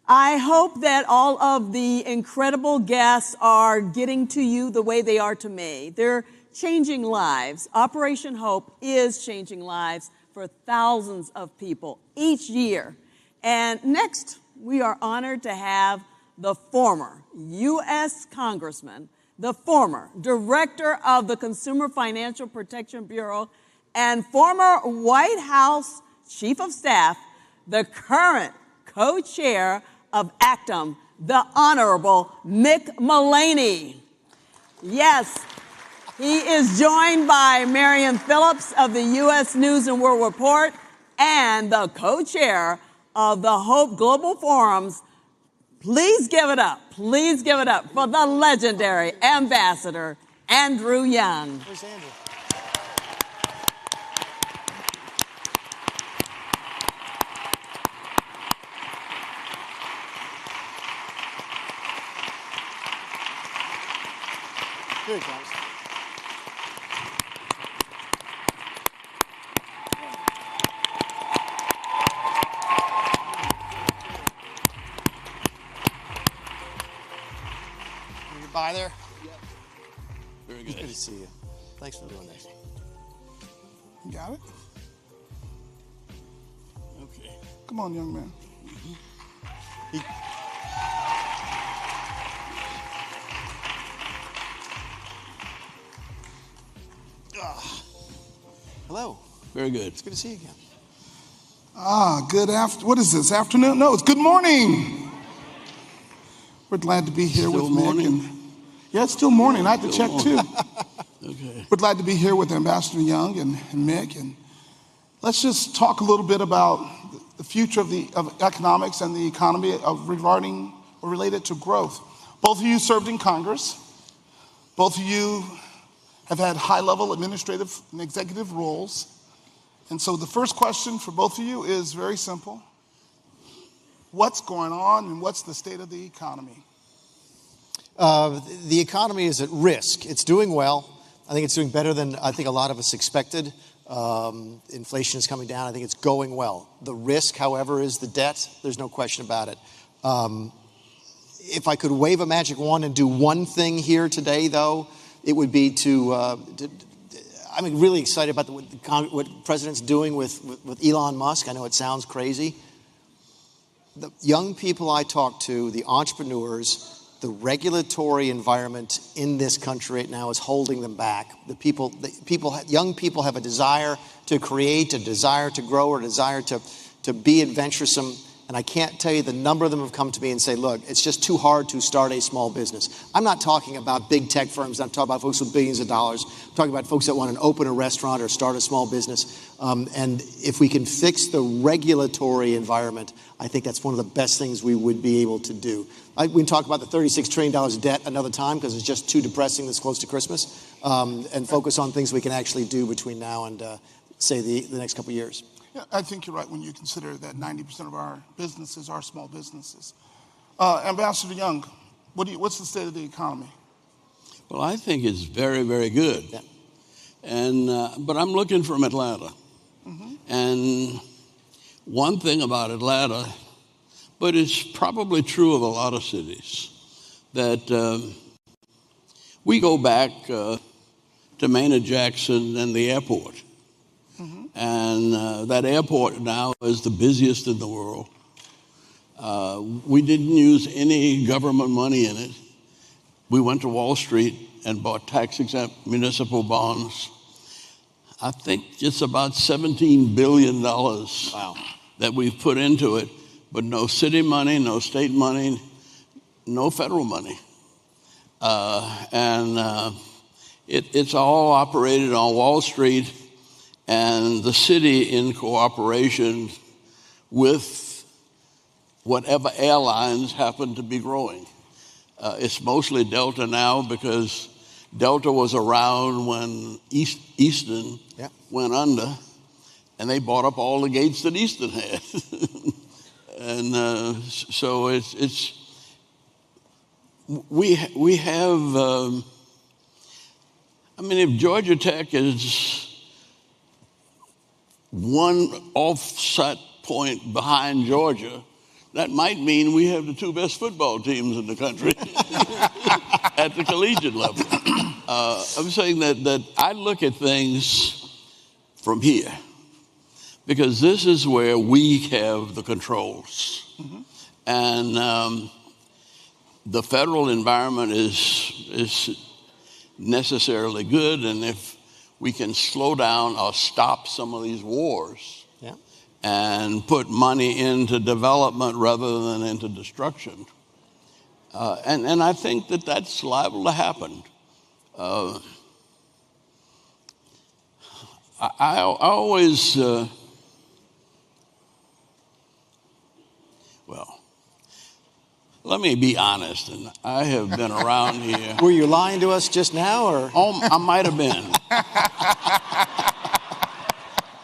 I hope that all of the incredible guests are getting to you the way they are to me. They're changing lives. Operation Hope is changing lives for thousands of people each year. And next, we are honored to have the former U.S. Congressman, the former Director of the Consumer Financial Protection Bureau, and former White House Chief of Staff, the current co-chair of ACTM, the Honorable Mick Mullaney. Yes, he is joined by Marian Phillips of the U.S. News and World Report and the co-chair of the Hope Global Forum's. Please give it up for the legendary Ambassador Andrew Young. Where's Andrew? Here he comes. By there? Yep. Very good. Good to see you. Thanks for doing this. You got it? Okay. Come on, young man. Hello. Very good. It's good to see you again. What is this, afternoon? No, it's good morning. We're glad to be here with Mick. Yeah, it's still morning. I had to check too. Okay. We're glad to be here with Ambassador Young and Mick. And let's just talk a little bit about the future of economics and the economy regarding or related to growth. Both of you served in Congress. Both of you have had high-level administrative and executive roles. And so the first question for both of you is very simple. What's going on and what's the state of the economy? The economy is at risk. It's doing well, I think it's doing better than I think a lot of us expected. Inflation is coming down. I think it's going well. The risk, however, is the debt. There's no question about it. If I could wave a magic wand and do one thing here today, though, it would be I'm really excited about what the president's doing with Elon Musk. I know it sounds crazy. The young people I talk to, the entrepreneurs, the regulatory environment in this country right now is holding them back. Young people have a desire to create, a desire to grow, or a desire to be adventuresome. And I can't tell you the number of them have come to me and say, look, it's just too hard to start a small business. I'm not talking about big tech firms. I'm talking about folks with billions of dollars. I'm talking about folks that want to open a restaurant or start a small business. And if we can fix the regulatory environment, I think that's one of the best things we would be able to do. We can talk about the $36 trillion of debt another time because it's just too depressing this close to Christmas, and focus on things we can actually do between now and, say, the next couple of years. Yeah, I think you're right when you consider that 90% of our businesses are small businesses. Ambassador Young, what's the state of the economy? Well, I think it's very, very good. Yeah. And but I'm looking from Atlanta. Mm-hmm. And one thing about Atlanta, but it's probably true of a lot of cities, that we go back to Maynard Jackson and the airport. Mm-hmm. And that airport now is the busiest in the world. We didn't use any government money in it. We went to Wall Street and bought tax-exempt municipal bonds. I think it's about $17 billion that we've put into it, but no city money, no state money, no federal money. It's all operated on Wall Street, and the city in cooperation with whatever airlines happen to be growing. It's mostly Delta now because Delta was around when Eastern went under, and they bought up all the gates that Eastern had. And so we have, if Georgia Tech is one offset point behind Georgia, that might mean we have the two best football teams in the country at the collegiate level. I'm saying that I look at things from here because this is where we have the controls. Mm-hmm. And the federal environment is necessarily good, and if we can slow down or stop some of these wars and put money into development rather than into destruction. And I think that that's liable to happen. I always, let me be honest, and I have been around here. Were you lying to us just now, or? Oh, I might have been.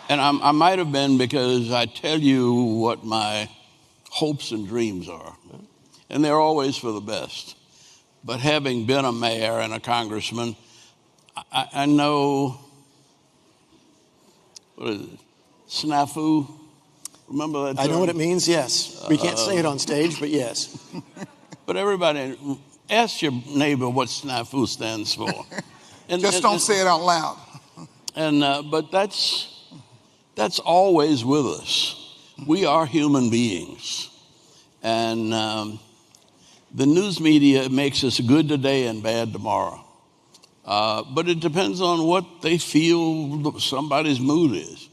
And I might have been because I tell you what my hopes and dreams are. And they're always for the best. But having been a mayor and a congressman, I know, what is it, snafu? Remember that term? I know what it means, yes. We can't say it on stage, but yes. But everybody, ask your neighbor what snafu stands for. Just don't say it out loud. But that's always with us. We are human beings. And the news media makes us good today and bad tomorrow. But it depends on what they feel somebody's mood is.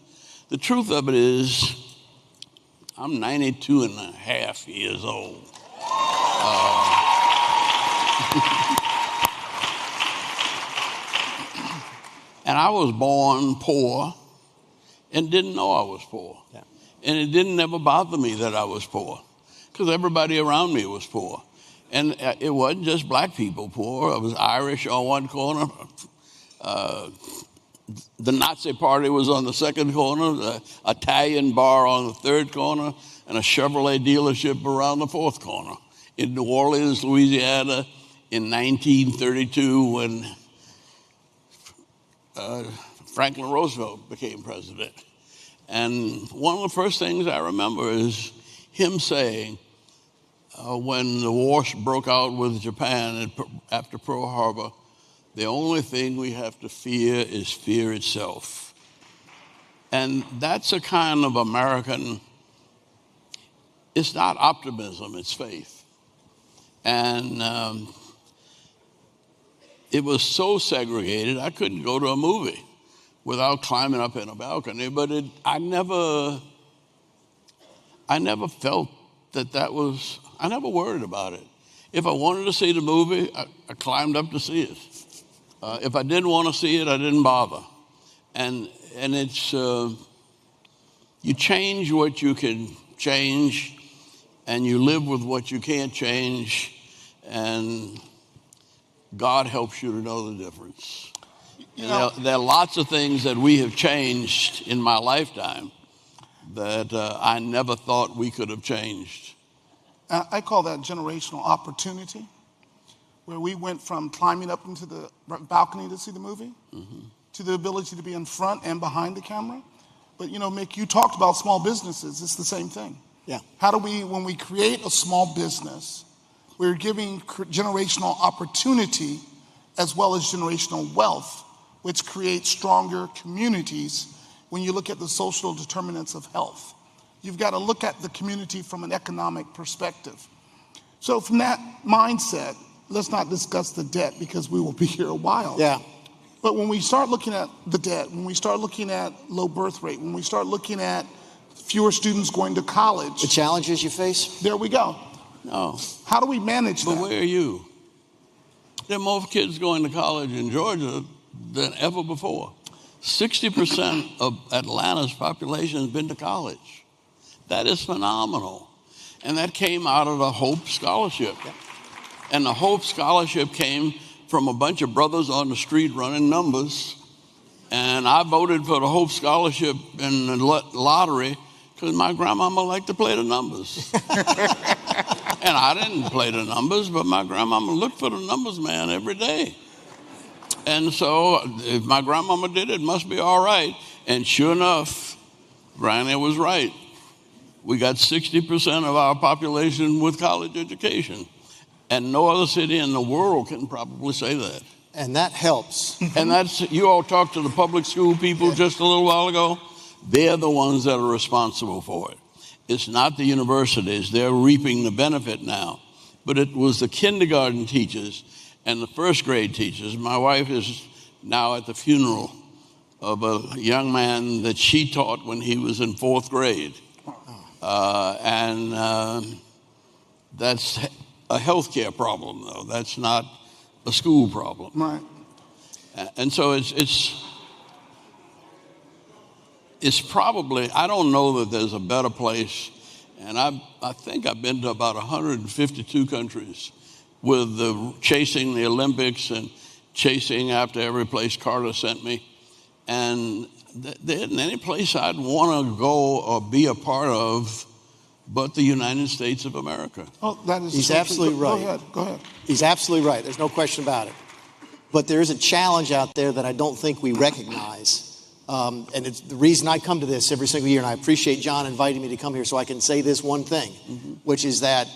The truth of it is, I'm 92 and a half years old. And I was born poor and didn't know I was poor. Yeah. And it didn't ever bother me that I was poor because everybody around me was poor. And it wasn't just black people poor. I was Irish on one corner. The Nazi party was on the second corner, the Italian bar on the third corner, and a Chevrolet dealership around the fourth corner. In New Orleans, Louisiana, in 1932, when Franklin Roosevelt became president. And one of the first things I remember is him saying, when the war broke out with Japan after Pearl Harbor, the only thing we have to fear is fear itself. And that's a kind of American, it's not optimism, it's faith. And it was so segregated, I couldn't go to a movie without climbing up in a balcony, but I never felt that was, I never worried about it. If I wanted to see the movie, I climbed up to see it. If I didn't want to see it, I didn't bother. And it's, you change what you can change, and you live with what you can't change, and God helps you to know the difference. There are lots of things that we have changed in my lifetime that I never thought we could have changed. I call that generational opportunity, where we went from climbing up into the balcony to see the movie to the ability to be in front and behind the camera. But Mick, you talked about small businesses. It's the same thing. Yeah. How do we, when we create a small business, we're giving generational opportunity as well as generational wealth, which creates stronger communities when you look at the social determinants of health. You've got to look at the community from an economic perspective. So from that mindset, let's not discuss the debt because we will be here a while. Yeah. But when we start looking at the debt, when we start looking at low birth rate, when we start looking at fewer students going to college. The challenges you face? There we go. No. How do we manage that? But where are you? There are more kids going to college in Georgia than ever before. 60% of Atlanta's population has been to college. That is phenomenal. And that came out of the Hope Scholarship. And the Hope Scholarship came from a bunch of brothers on the street running numbers. And I voted for the Hope Scholarship in the lottery because my grandmama liked to play the numbers. And I didn't play the numbers, but my grandmama looked for the numbers, man, every day. And so if my grandmama did it, must be all right. And sure enough, Granny was right. We got 60% of our population with college education. And no other city in the world can probably say that. And that helps. And that's, you all talked to the public school people just a little while ago. They're the ones that are responsible for it. It's not the universities. They're reaping the benefit now. But it was the kindergarten teachers and the first grade teachers. My wife is now at the funeral of a young man that she taught when he was in 4th grade. That's a healthcare problem, though. That's not a school problem. Right. And so it's probably, I don't know that there's a better place. And I think I've been to about 152 countries with chasing the Olympics and chasing after every place Carter sent me. And there isn't any place I'd want to go or be a part of but the United States of America. Oh, that is He's absolutely right. Go ahead. He's absolutely right. There's no question about it. But there is a challenge out there that I don't think we recognize. And it's the reason I come to this every single year, and I appreciate John inviting me to come here so I can say this one thing, which is that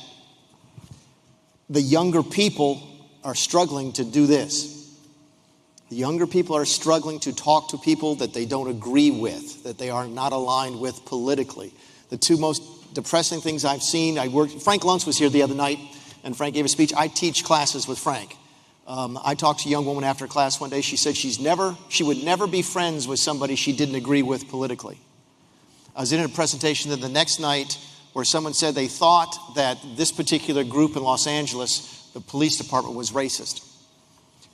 the younger people are struggling to do this. The younger people are struggling to talk to people that they don't agree with, that they are not aligned with politically. The two most depressing things I've seen, Frank Luntz was here the other night, and Frank gave a speech. I teach classes with Frank. I talked to a young woman after class one day. She said she would never be friends with somebody she didn't agree with politically. I was in a presentation the next night where someone said they thought that this particular group in Los Angeles, the police department, was racist.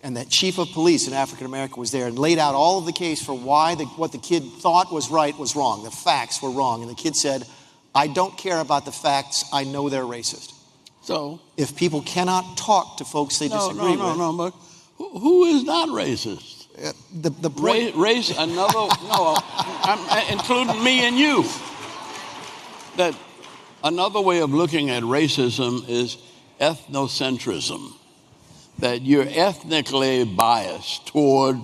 And that chief of police in African America was there and laid out all of the case for why what the kid thought was right was wrong. The facts were wrong. And the kid said, I don't care about the facts. I know they're racist. So if people cannot talk to folks they disagree with. No, but who is not racist? The point, race, I'm including me and you. That another way of looking at racism is ethnocentrism. That you're ethnically biased toward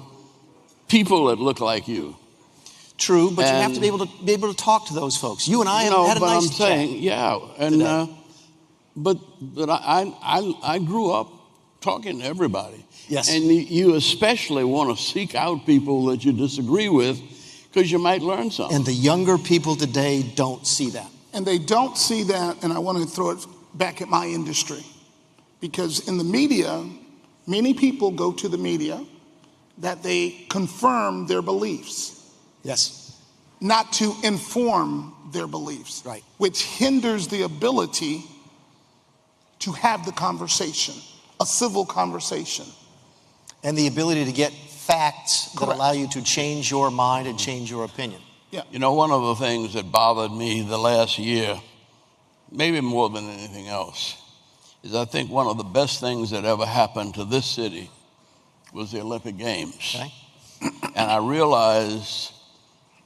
people that look like you. True, but you have And- to be able to talk to those folks. You and I No, had a but nice I'm chat saying, yeah, and today. but I grew up talking to everybody. Yes. And you especially want to seek out people that you disagree with, because you might learn something. And the younger people today don't see that. And they don't see that, and I want to throw it back at my industry. Because in the media, many people go to the media that they confirm their beliefs. Yes. Not to inform their beliefs. Right. Which hinders the ability to have the conversation, a civil conversation. And the ability to get facts that Correct. allow you to change your mind and change your opinion. You know, one of the things that bothered me the last year, maybe more than anything else, is I think one of the best things that ever happened to this city was the Olympic Games. Okay. And I realized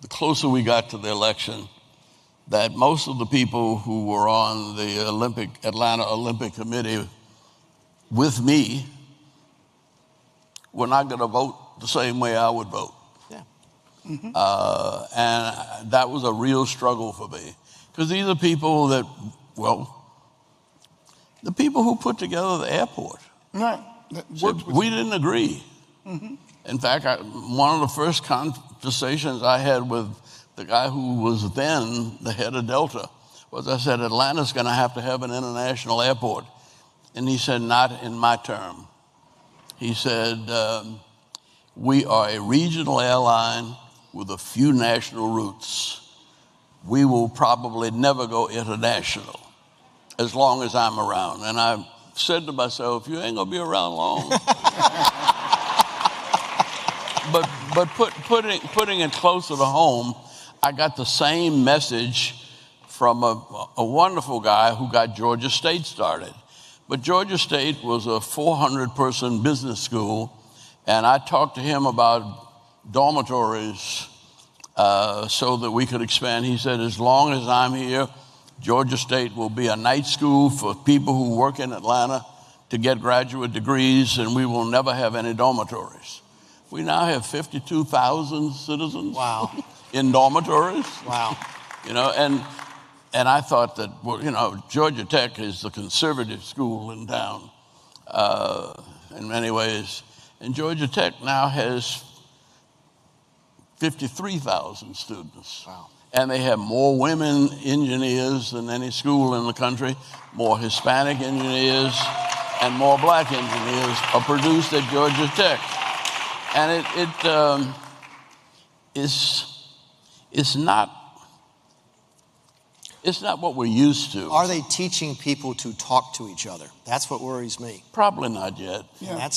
the closer we got to the election, that most of the people who were on the Atlanta Olympic Committee with me were not going to vote the same way I would vote. Yeah. And that was a real struggle for me. Because these are people that, well, the people who put together the airport. Right. We didn't agree. In fact, one of the first conversations I had with the guy who was then the head of Delta was, I said, Atlanta's going to have an international airport. And he said, not in my term. He said, we are a regional airline with a few national routes. We will probably never go international as long as I'm around. And I said to myself, you ain't going to be around long. But putting it closer to home, I got the same message from a wonderful guy who got Georgia State started. But Georgia State was a 400-person business school, and I talked to him about dormitories so that we could expand. He said, as long as I'm here, Georgia State will be a night school for people who work in Atlanta to get graduate degrees, and we will never have any dormitories. We now have 52,000 citizens. Wow. In dormitories. Wow. You know, and I thought that, well, you know, Georgia Tech is the conservative school in town in many ways. And Georgia Tech now has 53,000 students. Wow. And they have more women engineers than any school in the country, more Hispanic engineers, and more black engineers are produced at Georgia Tech. And it's not what we're used to. Are they teaching people to talk to each other? That's what worries me. Probably not yet. Yeah.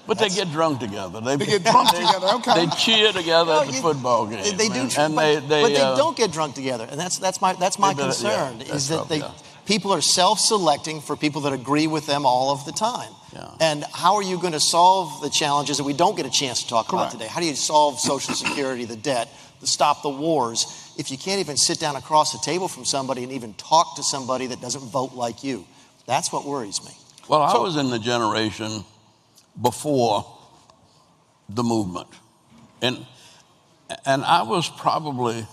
But they get drunk together. They get drunk together, okay. They cheer together at the football game. They do, and but they don't get drunk together, and that's my concern. Is that people are self-selecting for people that agree with them all of the time. Yeah. And how are you going to solve the challenges that we don't get a chance to talk about today? How do you solve Social Security, the debt, to stop the wars, if you can't even sit down across the table from somebody and even talk to somebody that doesn't vote like you? That's what worries me. Well, I was in the generation before the movement. And I was probably,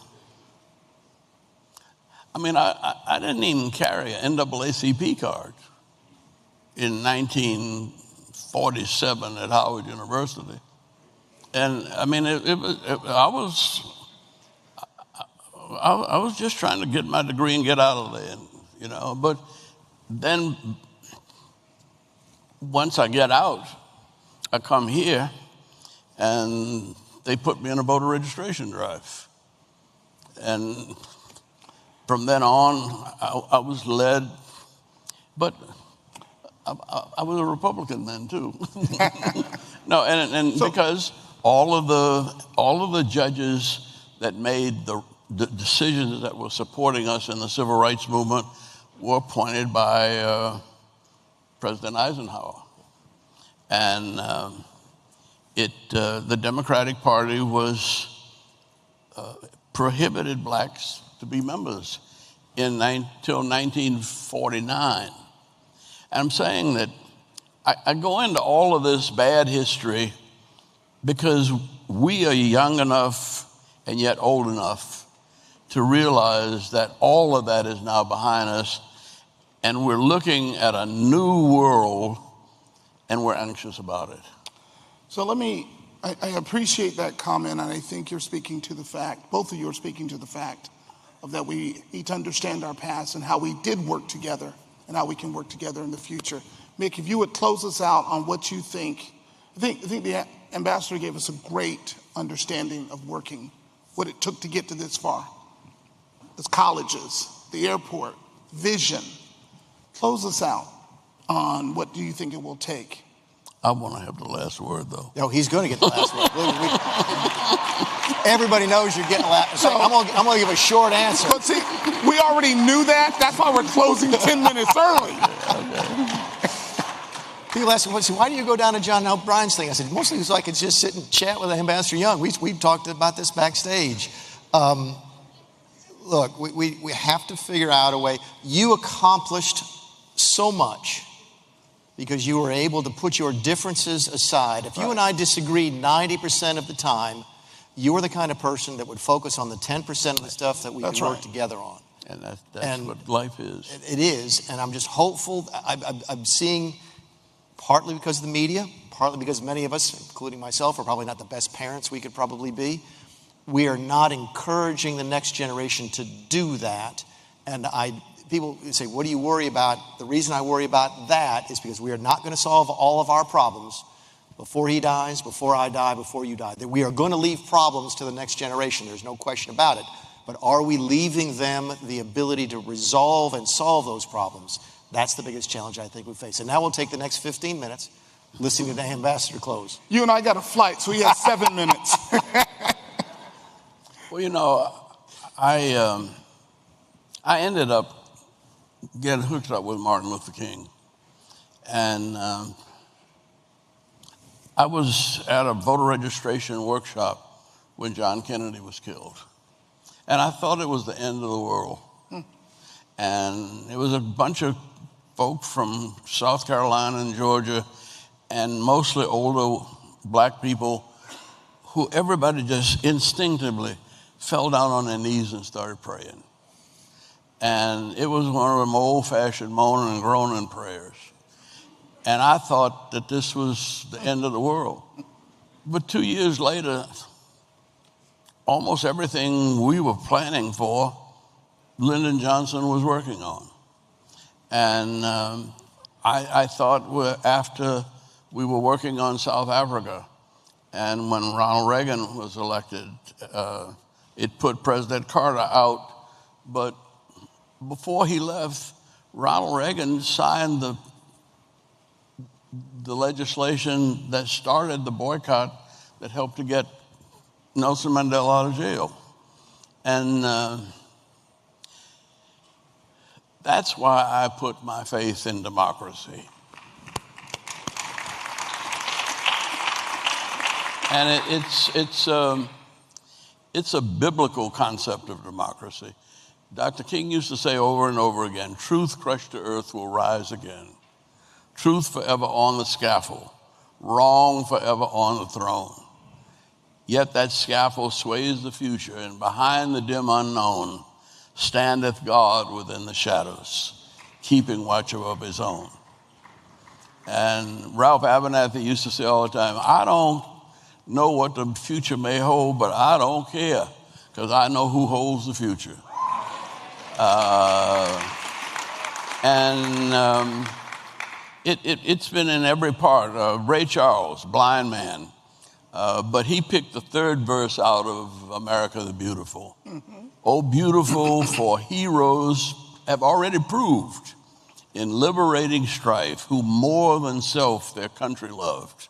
I didn't even carry an NAACP card in 1947 at Howard University. And I was just trying to get my degree and get out of there, you know. But then once I get out, I come here and they put me in a voter registration drive. And from then on, I was led, but I was a Republican then too. No, because all of the judges that made the decisions that were supporting us in the civil rights movement were appointed by President Eisenhower. And the Democratic Party prohibited blacks to be members till 1949. And I'm saying that I go into all of this bad history because we are young enough and yet old enough to realize that all of that is now behind us, and we're looking at a new world, and we're anxious about it. So I appreciate that comment, and I think you're speaking to the fact, both of you are speaking to the fact of that we need to understand our past and how we did work together and how we can work together in the future. Mick, if you would close us out on what you think. I think the ambassador gave us a great understanding of working, what it took to get to this far. The colleges, the airport, vision. Close us out on what do you think it will take. I want to have the last word, though. No, he's going to get the last word. Everybody knows you're getting the last. So I'm going to give a short answer. But see, we already knew that. That's why we're closing 10 minutes early. People ask me, why do you go down to John O'Brien's thing? I said, mostly so I could just sit and chat with Ambassador Young. We talked about this backstage. Look, we have to figure out a way. You accomplished so much because you were able to put your differences aside. If you and I disagreed 90% of the time, you are the kind of person that would focus on the 10% of the stuff that we can work together on. And that's what life is. It is, and I'm just hopeful. I'm seeing, partly because of the media, partly because many of us, including myself, are probably not the best parents we could probably be. We are not encouraging the next generation to do that. And people say, what do you worry about? The reason I worry about that is because we are not going to solve all of our problems before he dies, before I die, before you die. That we are going to leave problems to the next generation. There's no question about it. But are we leaving them the ability to resolve and solve those problems? That's the biggest challenge I think we face. And now we'll take the next 15 minutes listening to the ambassador close. You and I got a flight, so we have 7 minutes. Well, you know, I ended up getting hooked up with Martin Luther King. And I was at a voter registration workshop when John Kennedy was killed. And I thought it was the end of the world. And it was a bunch of folk from South Carolina and Georgia, and mostly older black people, who everybody just instinctively fell down on their knees and started praying. And it was one of them old-fashioned moaning and groaning prayers. And I thought that this was the end of the world. But 2 years later, almost everything we were planning for, Lyndon Johnson was working on. And I thought after we were working on South Africa, and when Ronald Reagan was elected, it put President Carter out. But before he left, Ronald Reagan signed the legislation that started the boycott that helped to get Nelson Mandela out of jail. And that's why I put my faith in democracy. And it's a biblical concept of democracy. Dr. King used to say over and over again, truth crushed to earth will rise again. Truth forever on the scaffold, wrong forever on the throne. Yet that scaffold sways the future, and behind the dim unknown standeth God within the shadows, keeping watch of his own. And Ralph Abernathy used to say all the time, I don't know what the future may hold, but I don't care, because I know who holds the future. It's been in every part. Ray Charles, blind man, but he picked the third verse out of America the Beautiful. Oh, beautiful, for heroes have already proved in liberating strife, who more than self their country loved,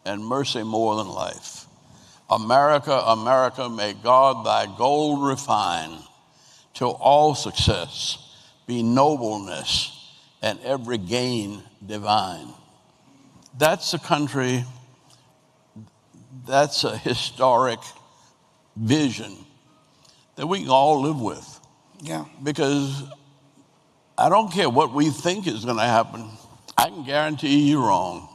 and mercy more than life. America, America, may God thy gold refine, till all success be nobleness, and every gain divine. That's a country, that's a historic vision that we can all live with. Yeah. Because I don't care what we think is going to happen, I can guarantee you're wrong.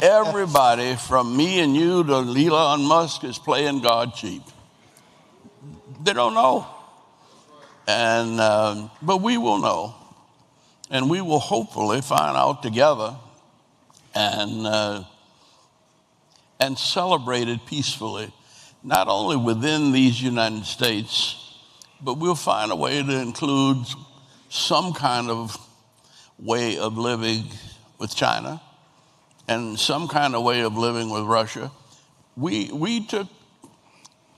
everybody from me and you to Elon Musk is playing God cheap. They don't know. And, but we will know. And we will hopefully find out together and celebrate it peacefully, not only within these United States, but we'll find a way to include some kind of way of living with China and some kind of way of living with Russia. We took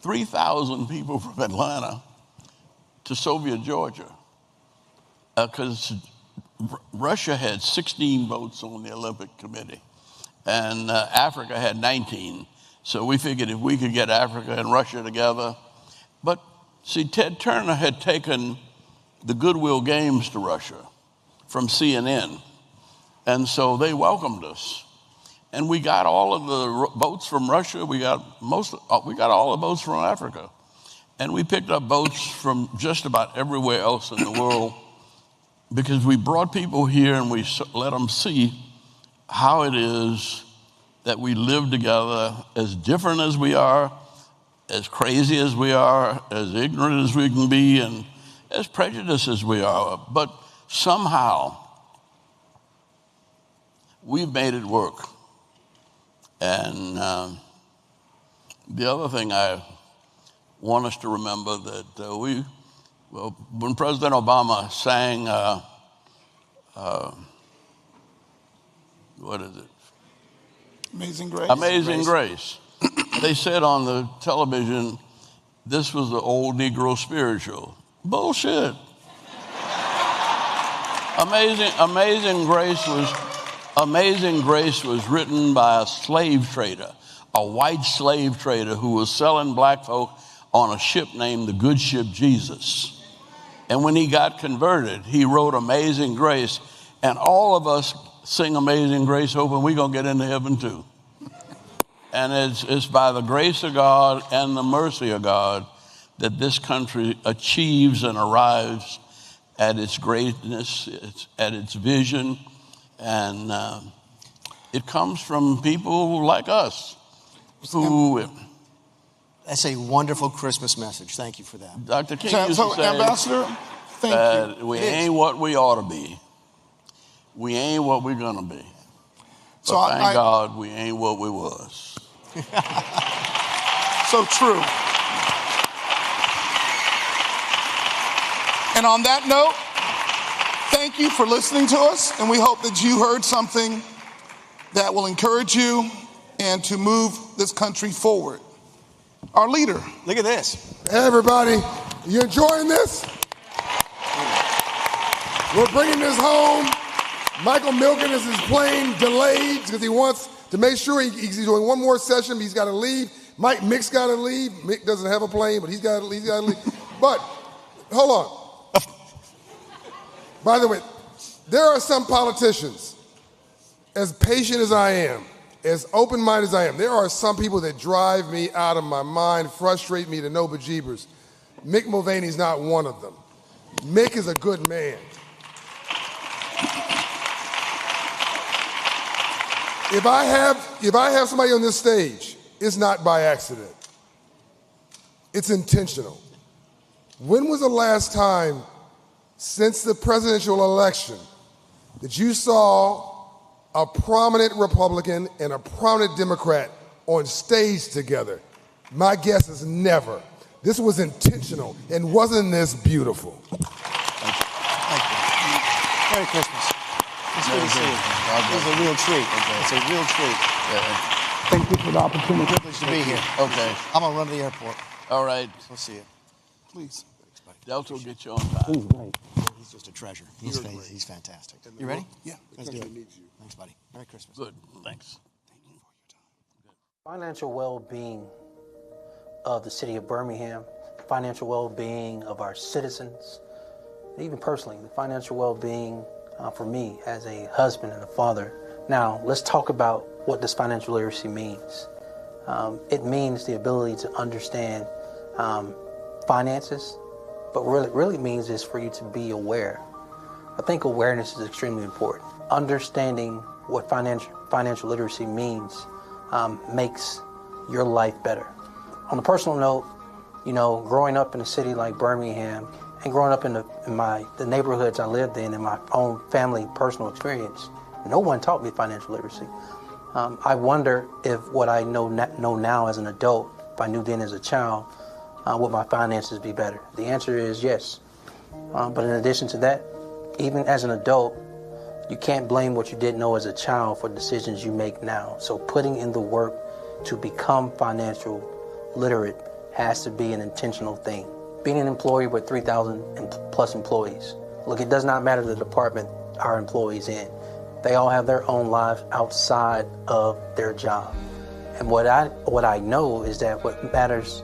3,000 people from Atlanta to Soviet Georgia because Russia had 16 votes on the Olympic Committee and Africa had 19. So we figured if we could get Africa and Russia together. But see, Ted Turner had taken the Goodwill Games to Russia from CNN. And so they welcomed us. And we got all of the votes from Russia. We got all the votes from Africa. And we picked up votes from just about everywhere else in the world because we brought people here and we let them see how it is that we live together, as different as we are, as crazy as we are, as ignorant as we can be, and as prejudiced as we are. But somehow, we've made it work. And the other thing I want us to remember that when President Obama sang, what is it? Amazing Grace. Amazing Grace. They said on the television, this was the old Negro spiritual. Bullshit. Amazing Grace was written by a slave trader, a white slave trader who was selling black folk on a ship named the Good Ship Jesus. And when he got converted, he wrote Amazing Grace, and all of us sing Amazing Grace hoping we're going to get into heaven too. And it's by the grace of God and the mercy of God that this country achieves and arrives at its greatness, at its vision, and it comes from people like us who... That's a wonderful Christmas message. Thank you for that. Dr. King used to say, Ambassador, thank you. We ain't what we ought to be. We ain't what we're going to be. But So thank God we ain't what we was. So true. And on that note, thank you for listening to us, and we hope that you heard something that will encourage you and to move this country forward. Our leader. Look at this. Hey, everybody. You enjoying this? We're bringing this home. Michael Milken is his plane delayed because he wants to make sure he's doing one more session, but he's got to leave. Mick's got to leave. Mick doesn't have a plane, but he's got to leave. But, hold on. By the way, there are some politicians, as patient as I am, as open-minded as I am, there are some people that drive me out of my mind, frustrate me to no bejeebers. Mick Mulvaney's not one of them. Mick is a good man. If I have somebody on this stage, it's not by accident. It's intentional. When was the last time since the presidential election that you saw a prominent Republican and a prominent Democrat on stage together? My guess is never. This was intentional, and wasn't this beautiful? Thank you. Merry Christmas. It's good to see you. It's a real treat. It's a real treat. Thank you for the opportunity. Privilege to be here. Okay. I'm going to run to the airport. All right. We'll see you. Please. Delta will get you on time. He's great. He's just a treasure. He's fantastic. You ready? Yeah. Let's do it. Thanks, buddy. Merry Christmas. Good. Thanks. Financial well-being of the city of Birmingham, financial well-being of our citizens, even personally, the financial well-being for me as a husband and a father. Now, let's talk about what this financial literacy means. It means the ability to understand finances, but really means is for you to be aware. I think awareness is extremely important. Understanding what financial financial literacy means makes your life better. On a personal note, you know, growing up in a city like Birmingham and growing up in the neighborhoods I lived in my own family personal experience, no one taught me financial literacy. I wonder if what I know now as an adult, if I knew then as a child, would my finances be better? The answer is yes. But in addition to that, even as an adult, you can't blame what you didn't know as a child for decisions you make now. So putting in the work to become financial literate has to be an intentional thing. Being an employee with 3,000 plus employees, look, it does not matter the department our employees in. They all have their own lives outside of their job. And what I know is that what matters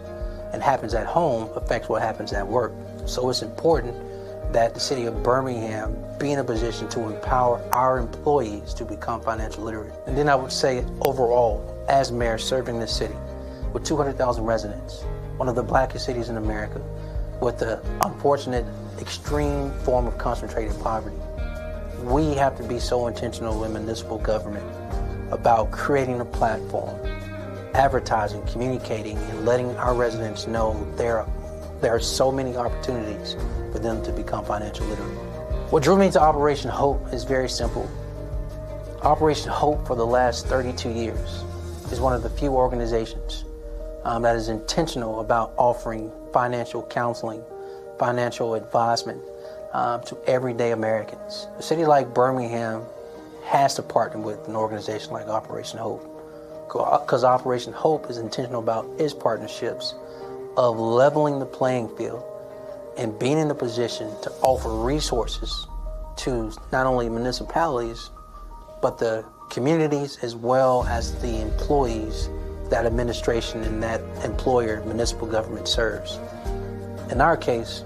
and happens at home affects what happens at work. So it's important that the city of Birmingham be in a position to empower our employees to become financial literate. And then I would say overall, as mayor serving this city with 200,000 residents, one of the blackest cities in America, with the unfortunate extreme form of concentrated poverty, we have to be so intentional in municipal government about creating a platform, advertising, communicating, and letting our residents know there are so many opportunities for them to become financial literate. What drew me to Operation Hope is very simple. Operation Hope for the last 32 years is one of the few organizations that is intentional about offering financial counseling, financial advisement to everyday Americans. A city like Birmingham has to partner with an organization like Operation Hope, because Operation Hope is intentional about its partnerships of leveling the playing field and being in a position to offer resources to not only municipalities, but the communities as well as the employees that administration and that employer municipal government serves. In our case,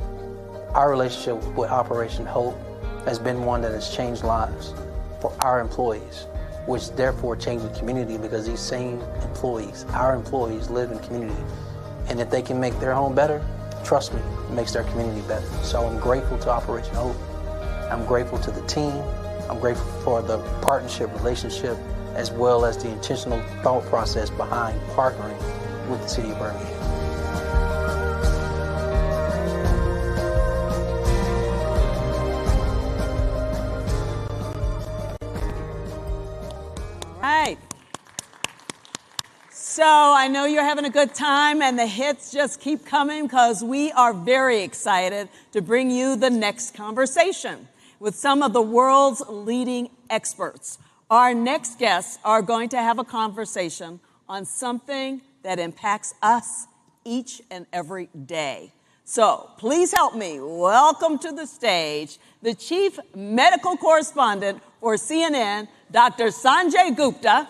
our relationship with Operation Hope has been one that has changed lives for our employees, which therefore changes the community, because these same employees, our employees, live in community. And if they can make their home better, trust me, it makes their community better. So I'm grateful to Operation Hope. I'm grateful to the team. I'm grateful for the partnership, relationship, as well as the intentional thought process behind partnering with the city of Birmingham. Right. So I know you're having a good time and the hits just keep coming, because we are very excited to bring you the next conversation with some of the world's leading experts. Our next guests are going to have a conversation on something that impacts us each and every day. So please help me welcome to the stage the chief medical correspondent for CNN, Dr. Sanjay Gupta,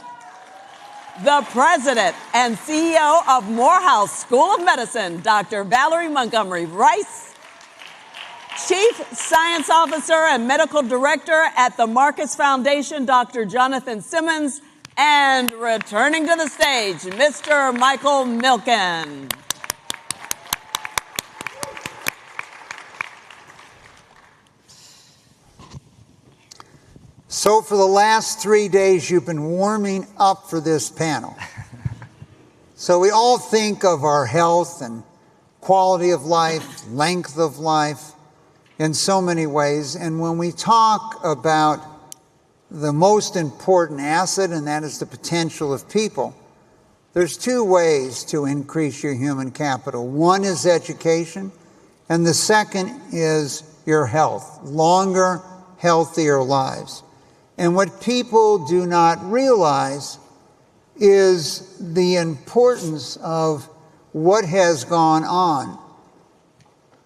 the president and CEO of Morehouse School of Medicine, Dr. Valerie Montgomery Rice, chief science officer and medical director at the Marcus Foundation, Dr. Jonathan Simmons, and returning to the stage, Mr. Michael Milken. So for the last 3 days, you've been warming up for this panel. So we all think of our health and quality of life, length of life in so many ways. And when we talk about the most important asset, and that is the potential of people, there's two ways to increase your human capital. One is education, and the second is your health, longer, healthier lives. And what people do not realize is the importance of what has gone on.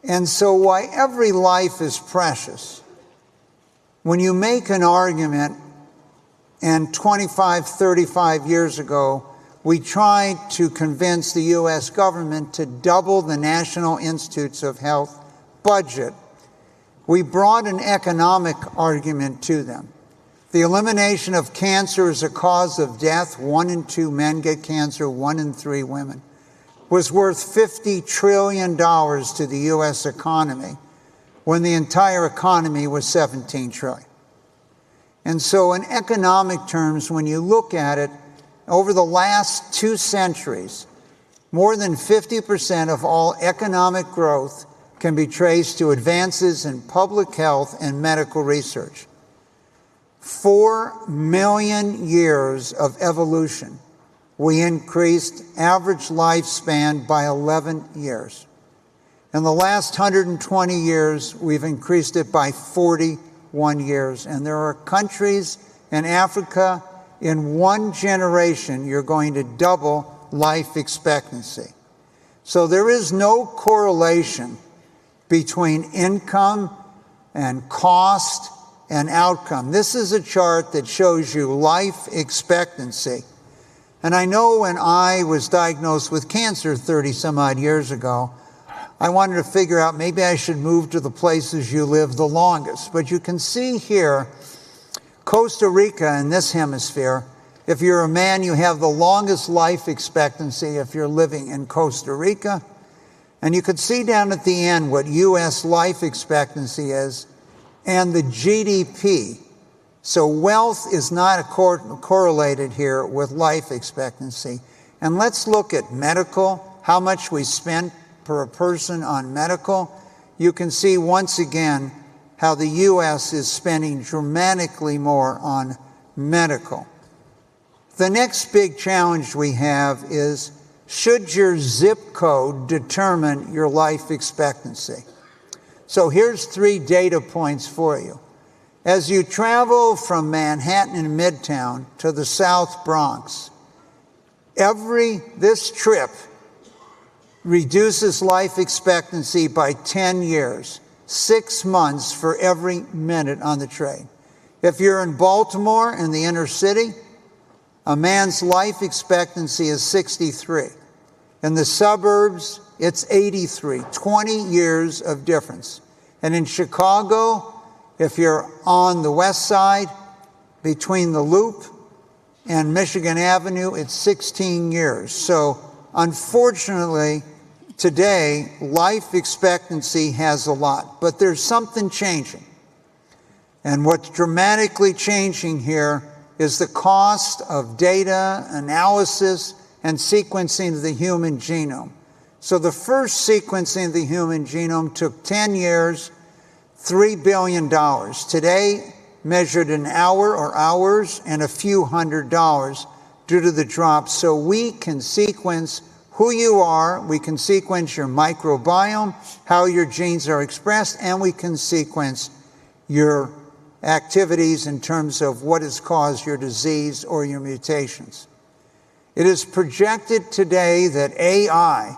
And so why every life is precious. When you make an argument, and 25, 35 years ago, we tried to convince the U.S. government to double the National Institutes of Health budget. We brought an economic argument to them. The elimination of cancer as a cause of death, 1 in 2 men get cancer, 1 in 3 women, was worth $50 trillion to the U.S. economy when the entire economy was $17 trillion. And so in economic terms, when you look at it, over the last 2 centuries, more than 50% of all economic growth can be traced to advances in public health and medical research. 4 million years of evolution, we increased average lifespan by 11 years. In the last 120 years, we've increased it by 41 years. And there are countries in Africa, in 1 generation, you're going to double life expectancy. So there is no correlation between income and cost and outcome. This is a chart that shows you life expectancy. And I know when I was diagnosed with cancer 30 some odd years ago, I wanted to figure out maybe I should move to the places you live the longest. But you can see here, Costa Rica in this hemisphere, if you're a man, you have the longest life expectancy if you're living in Costa Rica. And you could see down at the end what U.S. life expectancy is and the GDP. So wealth is not correlated here with life expectancy. And let's look at medical, how much we spent per person on medical. You can see once again how the U.S. is spending dramatically more on medical. The next big challenge we have is, should your zip code determine your life expectancy? So here's 3 data points for you. As you travel from Manhattan and Midtown to the South Bronx, this trip reduces life expectancy by 10 years, 6 months for every minute on the train. If you're in Baltimore in the inner city, a man's life expectancy is 63. In the suburbs, it's 83, 20 years of difference. And in Chicago, if you're on the west side, between the Loop and Michigan Avenue, it's 16 years. So unfortunately, today, life expectancy has a lot, but there's something changing. And what's dramatically changing here is the cost of data analysis and sequencing of the human genome. So the first sequencing of the human genome took 10 years, $3 billion. Today, measured in hour or hours and a few $100s due to the drop. So we can sequence who you are, we can sequence your microbiome, how your genes are expressed, and we can sequence your activities in terms of what has caused your disease or your mutations. It is projected today that AI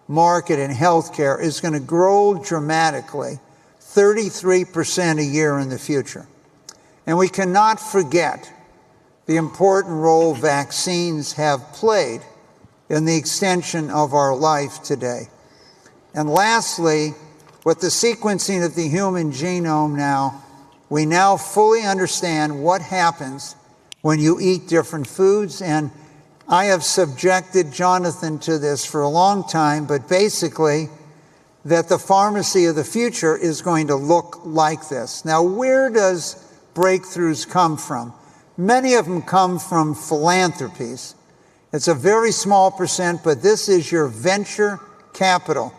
market in healthcare is going to grow dramatically, 33% a year in the future. And we cannot forget the important role vaccines have played in the extension of our life today. And lastly, with the sequencing of the human genome now, we now fully understand what happens when you eat different foods. And I have subjected Jonathan to this for a long time, but basically that the pharmacy of the future is going to look like this. Now, where does breakthroughs come from? Many of them come from philanthropies. It's a very small percent, but this is your venture capital.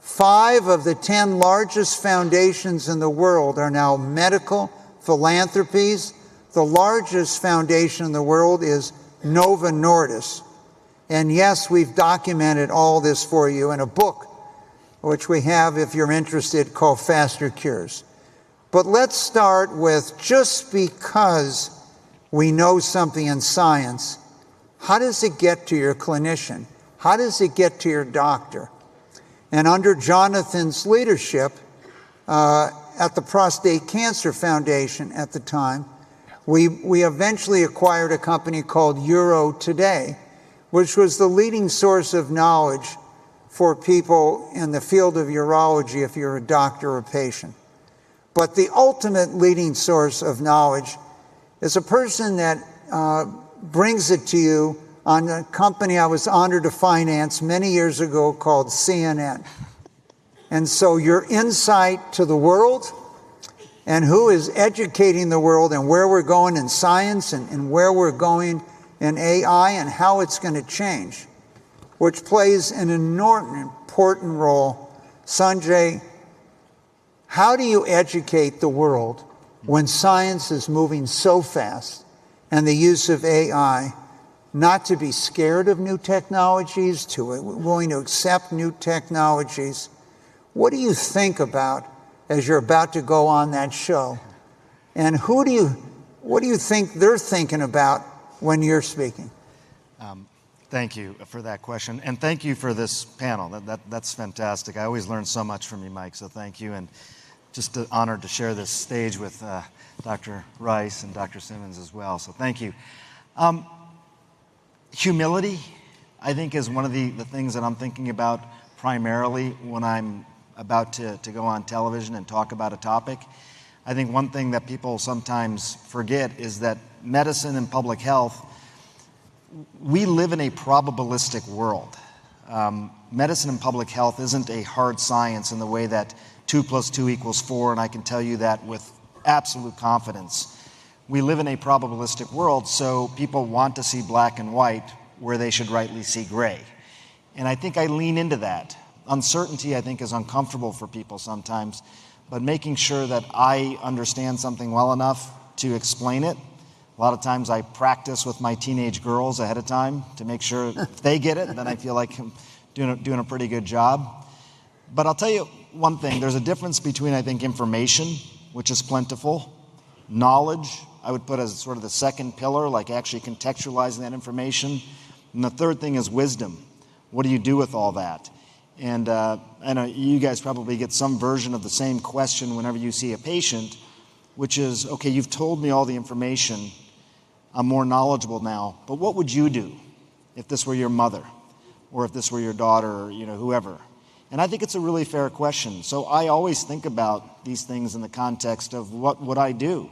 5 of the 10 largest foundations in the world are now medical philanthropies. The largest foundation in the world is Novo Nordisk. And yes, we've documented all this for you in a book, which we have, if you're interested, called Faster Cures. But let's start with, just because we know something in science, how does it get to your clinician? How does it get to your doctor? And under Jonathan's leadership at the Prostate Cancer Foundation at the time, we eventually acquired a company called Euro Today, which was the leading source of knowledge for people in the field of urology if you're a doctor or a patient. But the ultimate leading source of knowledge is a person that brings it to you on a company I was honored to finance many years ago called CNN. And so your insight to the world and who is educating the world and where we're going in science and where we're going in AI and how it's going to change, which plays an enormous, important role. Sanjay, how do you educate the world when science is moving so fast and the use of AI, not to be scared of new technologies, willing to accept new technologies? What do you think about as you're about to go on that show? And what do you think they're thinking about when you're speaking? Thank you for that question. And thank you for this panel. That's fantastic. I always learn so much from you, Mike, so thank you. And just honored to share this stage with Dr. Rice and Dr. Simmons as well, so thank you. Humility, I think, is one of the things that I'm thinking about primarily when I'm about to go on television and talk about a topic. I think one thing that people sometimes forget is that medicine and public health, we live in a probabilistic world. Medicine and public health isn't a hard science in the way that 2 + 2 = 4, and I can tell you that with absolute confidence. We live in a probabilistic world, so people want to see black and white where they should rightly see gray. And I think I lean into that. Uncertainty, I think, is uncomfortable for people sometimes, but making sure that I understand something well enough to explain it. A lot of times I practice with my teenage girls ahead of time to make sure if they get it, then I feel like I'm doing a pretty good job. But I'll tell you one thing, there's a difference between, I think, information, which is plentiful, knowledge, I would put as sort of the second pillar, like actually contextualizing that information. And the third thing is wisdom. What do you do with all that? And I know you guys probably get some version of the same question whenever you see a patient, which is, okay, you've told me all the information, I'm more knowledgeable now, but what would you do if this were your mother or if this were your daughter or whoever? And I think it's a really fair question. So I always think about these things in the context of what would I do?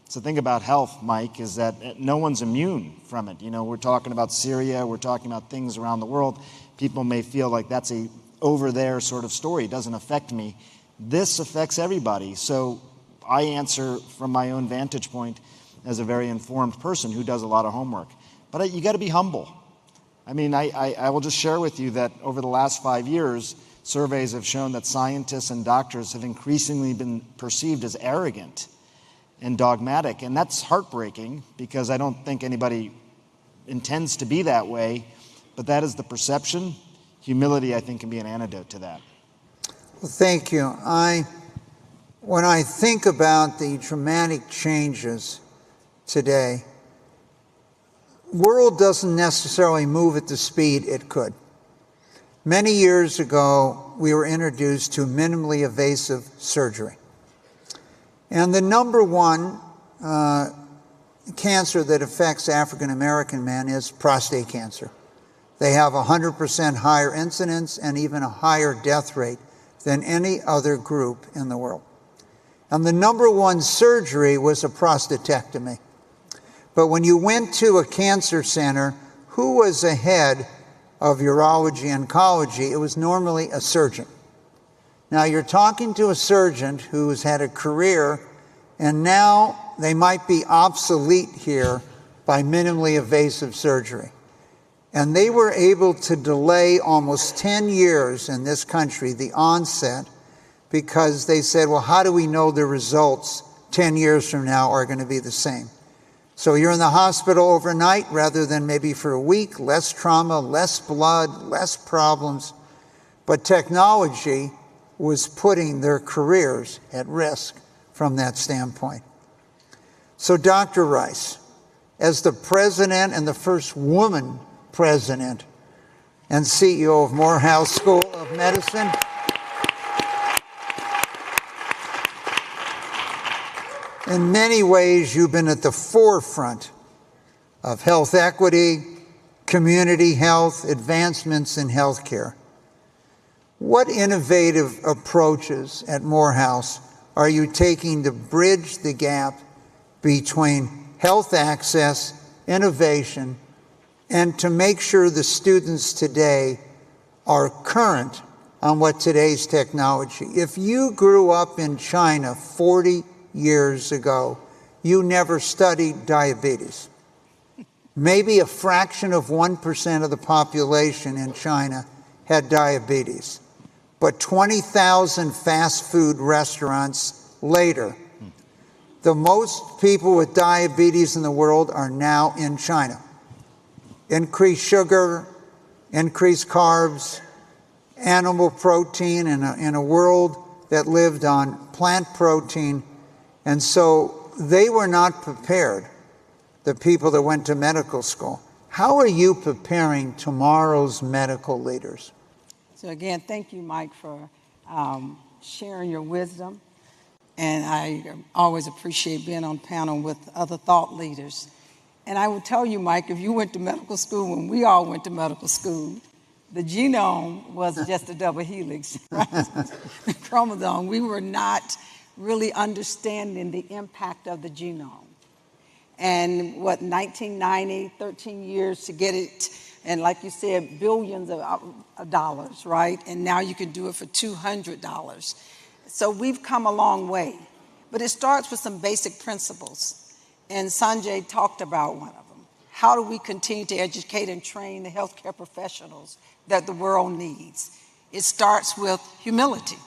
So the thing about health, Mike, is that no one's immune from it. We're talking about Syria, we're talking about things around the world. People may feel like that's a over there sort of story. It doesn't affect me. This affects everybody. So I answer from my own vantage point as a very informed person who does a lot of homework. But you got to be humble. I mean, I will just share with you that over the last 5 years, surveys have shown that scientists and doctors have increasingly been perceived as arrogant and dogmatic. And that's heartbreaking because I don't think anybody intends to be that way, but that is the perception. Humility, I think, can be an antidote to that. Well, thank you. When I think about the dramatic changes today, the world doesn't necessarily move at the speed it could. Many years ago, we were introduced to minimally invasive surgery. And the number one cancer that affects African American men is prostate cancer. They have 100% higher incidence and even a higher death rate than any other group in the world. And the number one surgery was a prostatectomy. But when you went to a cancer center, who was the head of urology and oncology? It was normally a surgeon. Now you're talking to a surgeon who's had a career, and now they might be obsolete here by minimally invasive surgery. And they were able to delay almost 10 years in this country, the onset, because they said, well, how do we know the results 10 years from now are going to be the same? So you're in the hospital overnight rather than maybe for a week, less trauma, less blood, less problems. But technology was putting their careers at risk from that standpoint. So Dr. Rice, as the president and the first woman president and CEO of Morehouse School of Medicine, in many ways, you've been at the forefront of health equity, community health, advancements in healthcare. What innovative approaches at Morehouse are you taking to bridge the gap between health access, innovation, and to make sure the students today are current on what today's technology? If you grew up in China 40 years ago, you never studied diabetes. Maybe a fraction of 1% of the population in China had diabetes. But 20,000 fast food restaurants later, the most people with diabetes in the world are now in China. Increased sugar, increased carbs, animal protein in a world that lived on plant protein. And so they were not prepared, the people that went to medical school. How are you preparing tomorrow's medical leaders? So again, thank you, Mike, for sharing your wisdom. And I always appreciate being on panel with other thought leaders. And I will tell you, Mike, if you went to medical school when we all went to medical school, the genome was just a double helix, right? The chromosome. We were not really understanding the impact of the genome. And 1990, 13 years to get it, and like you said, billions of dollars, right? And now you can do it for $200. So we've come a long way. But it starts with some basic principles. And Sanjay talked about one of them. How do we continue to educate and train the healthcare professionals that the world needs? It starts with humility,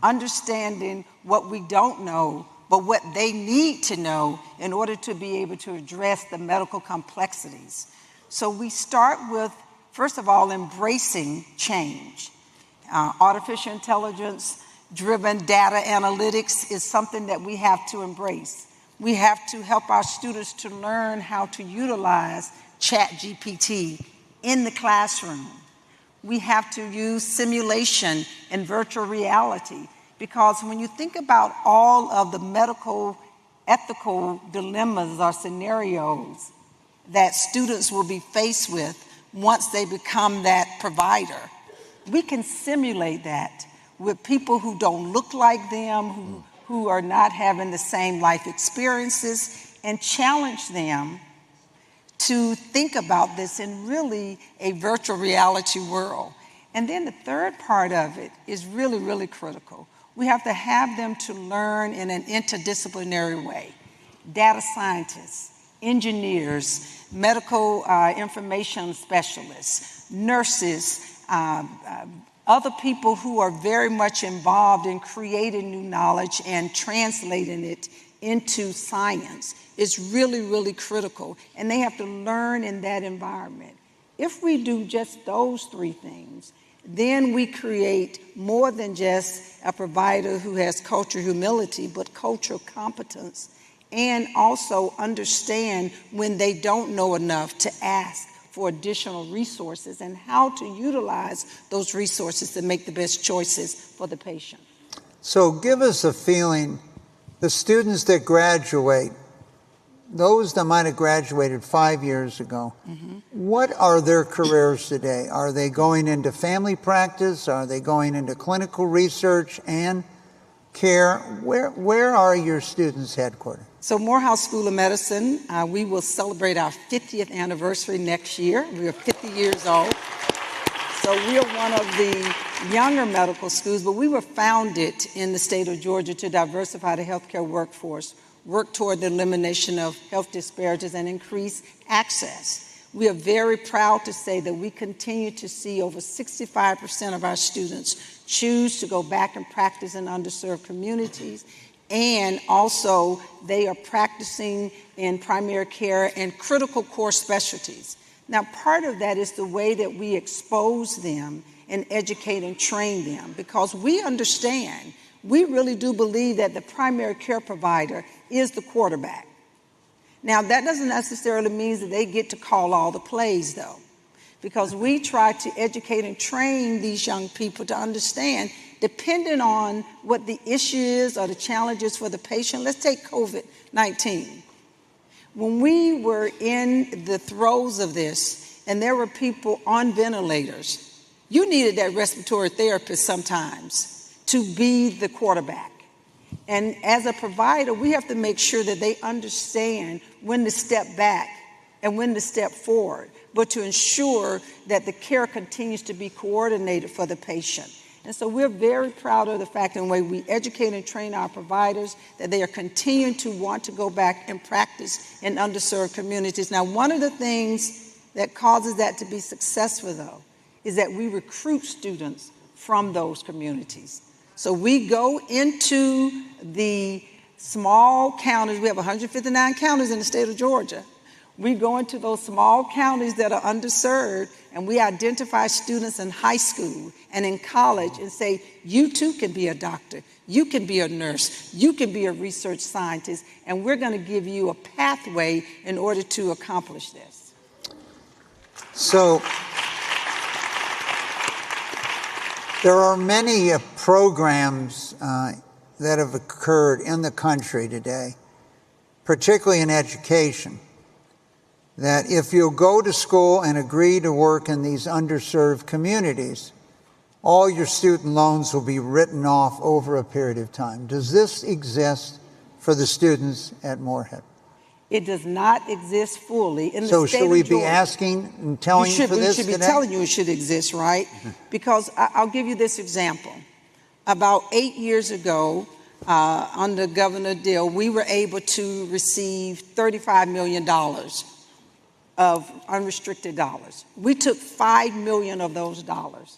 understanding what we don't know, but what they need to know in order to be able to address the medical complexities. So we start with, first of all, embracing change. Artificial intelligence-driven data analytics is something that we have to embrace. We have to help our students to learn how to utilize ChatGPT in the classroom. We have to use simulation and virtual reality, because when you think about all of the medical ethical dilemmas or scenarios that students will be faced with once they become that provider, we can simulate that with people who don't look like them, who are not having the same life experiences, and challenge them to think about this in really a virtual reality world. And then the third part of it is really, really critical. We have to have them to learn in an interdisciplinary way. Data scientists, engineers, medical information specialists, nurses, other people who are very much involved in creating new knowledge and translating it into science is really, really critical. And they have to learn in that environment. If we do just those three things, then we create more than just a provider who has cultural humility, but cultural competence, and also understand when they don't know enough to ask for additional resources and how to utilize those resources to make the best choices for the patient. So give us a feeling, the students that graduate, those that might have graduated 5 years ago, what are their careers today? Are they going into family practice? Are they going into clinical research and care? Where are your students headquartered? So Morehouse School of Medicine, we will celebrate our 50th anniversary next year. We are 50 years old. So we are one of the younger medical schools, but we were founded in the state of Georgia to diversify the healthcare workforce, work toward the elimination of health disparities, and increase access. We are very proud to say that we continue to see over 65% of our students choose to go back and practice in underserved communities. And also, they are practicing in primary care and critical core specialties. Now, part of that is the way that we expose them and educate and train them, because we understand, we really do believe that the primary care provider is the quarterback. Now, that doesn't necessarily mean that they get to call all the plays, though, because we try to educate and train these young people to understand, depending on what the issue is or the challenges for the patient. Let's take COVID-19. When we were in the throes of this and there were people on ventilators, you needed that respiratory therapist sometimes to be the quarterback. And as a provider, we have to make sure that they understand when to step back and when to step forward, but to ensure that the care continues to be coordinated for the patient. And so we're very proud of the fact and the way we educate and train our providers that they are continuing to want to go back and practice in underserved communities. Now, one of the things that causes that to be successful, though, is that we recruit students from those communities. So we go into the small counties. We have 159 counties in the state of Georgia. We go into those small counties that are underserved, and we identify students in high school and in college and say, you too can be a doctor, you can be a nurse, you can be a research scientist, and we're going to give you a pathway in order to accomplish this. So there are many programs that have occurred in the country today, particularly in education, that if you'll go to school and agree to work in these underserved communities, all your student loans will be written off over a period of time. Does this exist for the students at Morehead? It does not exist fully in the So state should we of Georgia. be asking and telling you for this We should be today? telling you it should exist, right? Because I'll give you this example. About 8 years ago, under Governor Dill, we were able to receive $35 million of unrestricted dollars. We took $5 million of those dollars,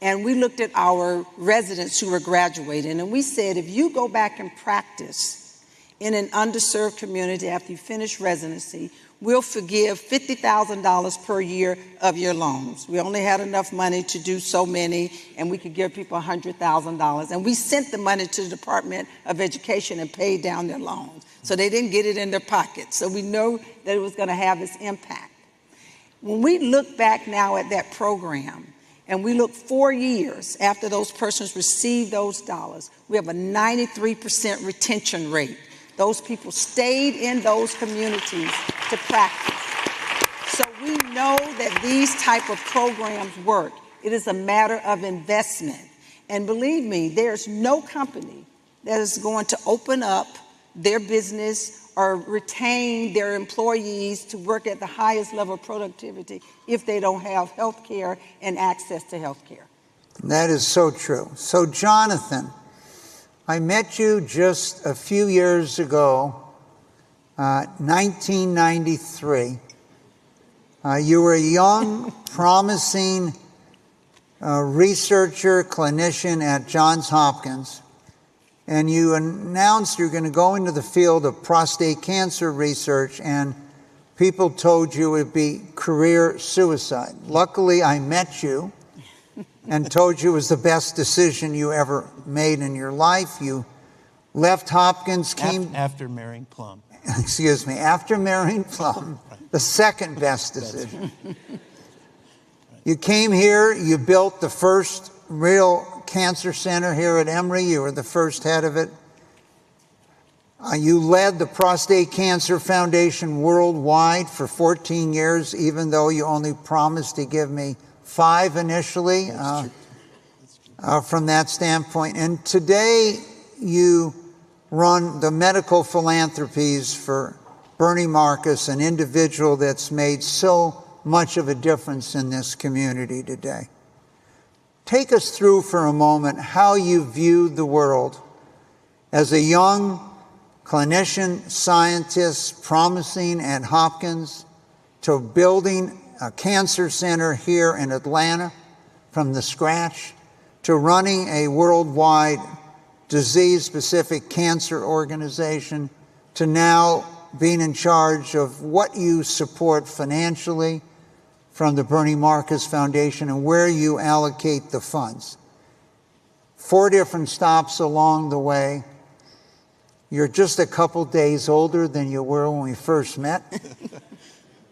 and we looked at our residents who were graduating, and we said, if you go back and practice in an underserved community after you finish residency, we'll forgive $50,000 per year of your loans. We only had enough money to do so many, and we could give people $100,000. And we sent the money to the Department of Education and paid down their loans. So they didn't get it in their pockets. So we know that it was going to have this impact. When we look back now at that program, and we look 4 years after those persons received those dollars, we have a 93% retention rate. Those people stayed in those communities to practice. So we know that these type of programs work. It is a matter of investment. And believe me, there's no company that is going to open up their business or retain their employees to work at the highest level of productivity if they don't have health care and access to health care. That is so true. So, Jonathan, I met you just a few years ago, 1993. You were a young, promising researcher, clinician at Johns Hopkins, and you announced you're going to go into the field of prostate cancer research, and people told you it would be career suicide. Luckily, I met you and told you it was the best decision you ever made in your life. You left Hopkins, came... After marrying Plum. Excuse me, after marrying Plum, the second best decision. You came here, you built the first real cancer center here at Emory. You were the first head of it. You led the Prostate Cancer Foundation worldwide for 14 years, even though you only promised to give me 5 initially from that standpoint. And today you run the medical philanthropies for Bernie Marcus, an individual that's made so much of a difference in this community today. Take us through for a moment how you viewed the world as a young clinician, scientist, promising at Hopkins, to building a cancer center here in Atlanta from the scratch, to running a worldwide disease-specific cancer organization, to now being in charge of what you support financially from the Bernie Marcus Foundation and where you allocate the funds. 4 different stops along the way. You're just a couple days older than you were when we first met.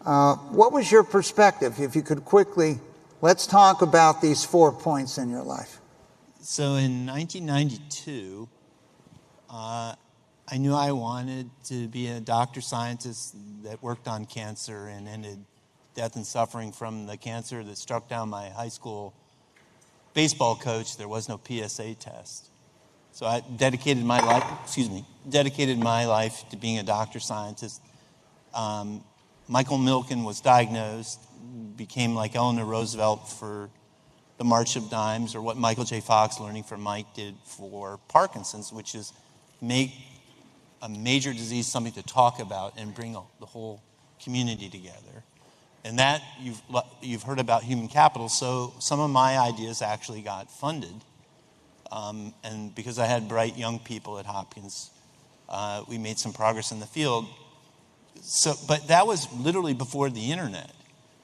What was your perspective? If you could quickly, let's talk about these 4 points in your life. So in 1992, I knew I wanted to be a doctor scientist that worked on cancer and ended death and suffering from the cancer that struck down my high school baseball coach. There was no PSA test. So I dedicated my life, to being a doctor scientist. Michael Milken was diagnosed, became like Eleanor Roosevelt for the March of Dimes, or what Michael J. Fox, learning from Mike, did for Parkinson's, which is make a major disease something to talk about and bring the whole community together. And that, you've heard about human capital, so some of my ideas actually got funded. And because I had bright young people at Hopkins, we made some progress in the field. So, but that was literally before the internet.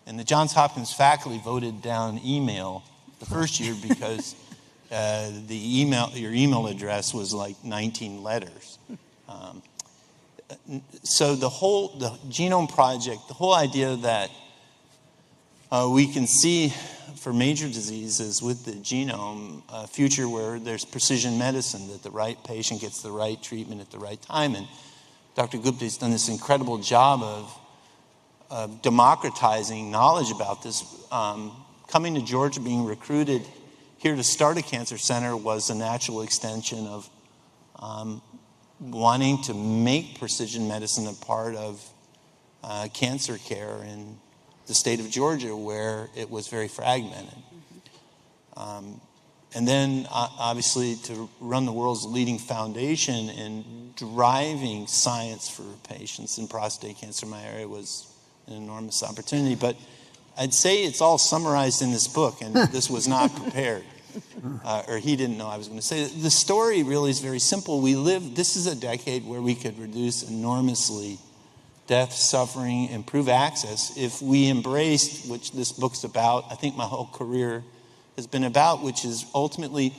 And the Johns Hopkins faculty voted down email the first year because your email address was like 19 letters. So the Genome Project, the whole idea that we can see for major diseases with the genome a future where there's precision medicine, that the right patient gets the right treatment at the right time. And Dr. Gupta has done this incredible job of democratizing knowledge about this. Coming to Georgia, being recruited here to start a cancer center was a natural extension of wanting to make precision medicine a part of cancer care in the state of Georgia, where it was very fragmented. And then, obviously, to run the world's leading foundation in driving science for patients in prostate cancer in my area was an enormous opportunity. But I'd say it's all summarized in this book, and this was not prepared. Or he didn't know I was going to say it. The story really is very simple. This is a decade where we could reduce enormously death, suffering, improve access if we embraced, which this book's about, I think my whole career has been about, which is ultimately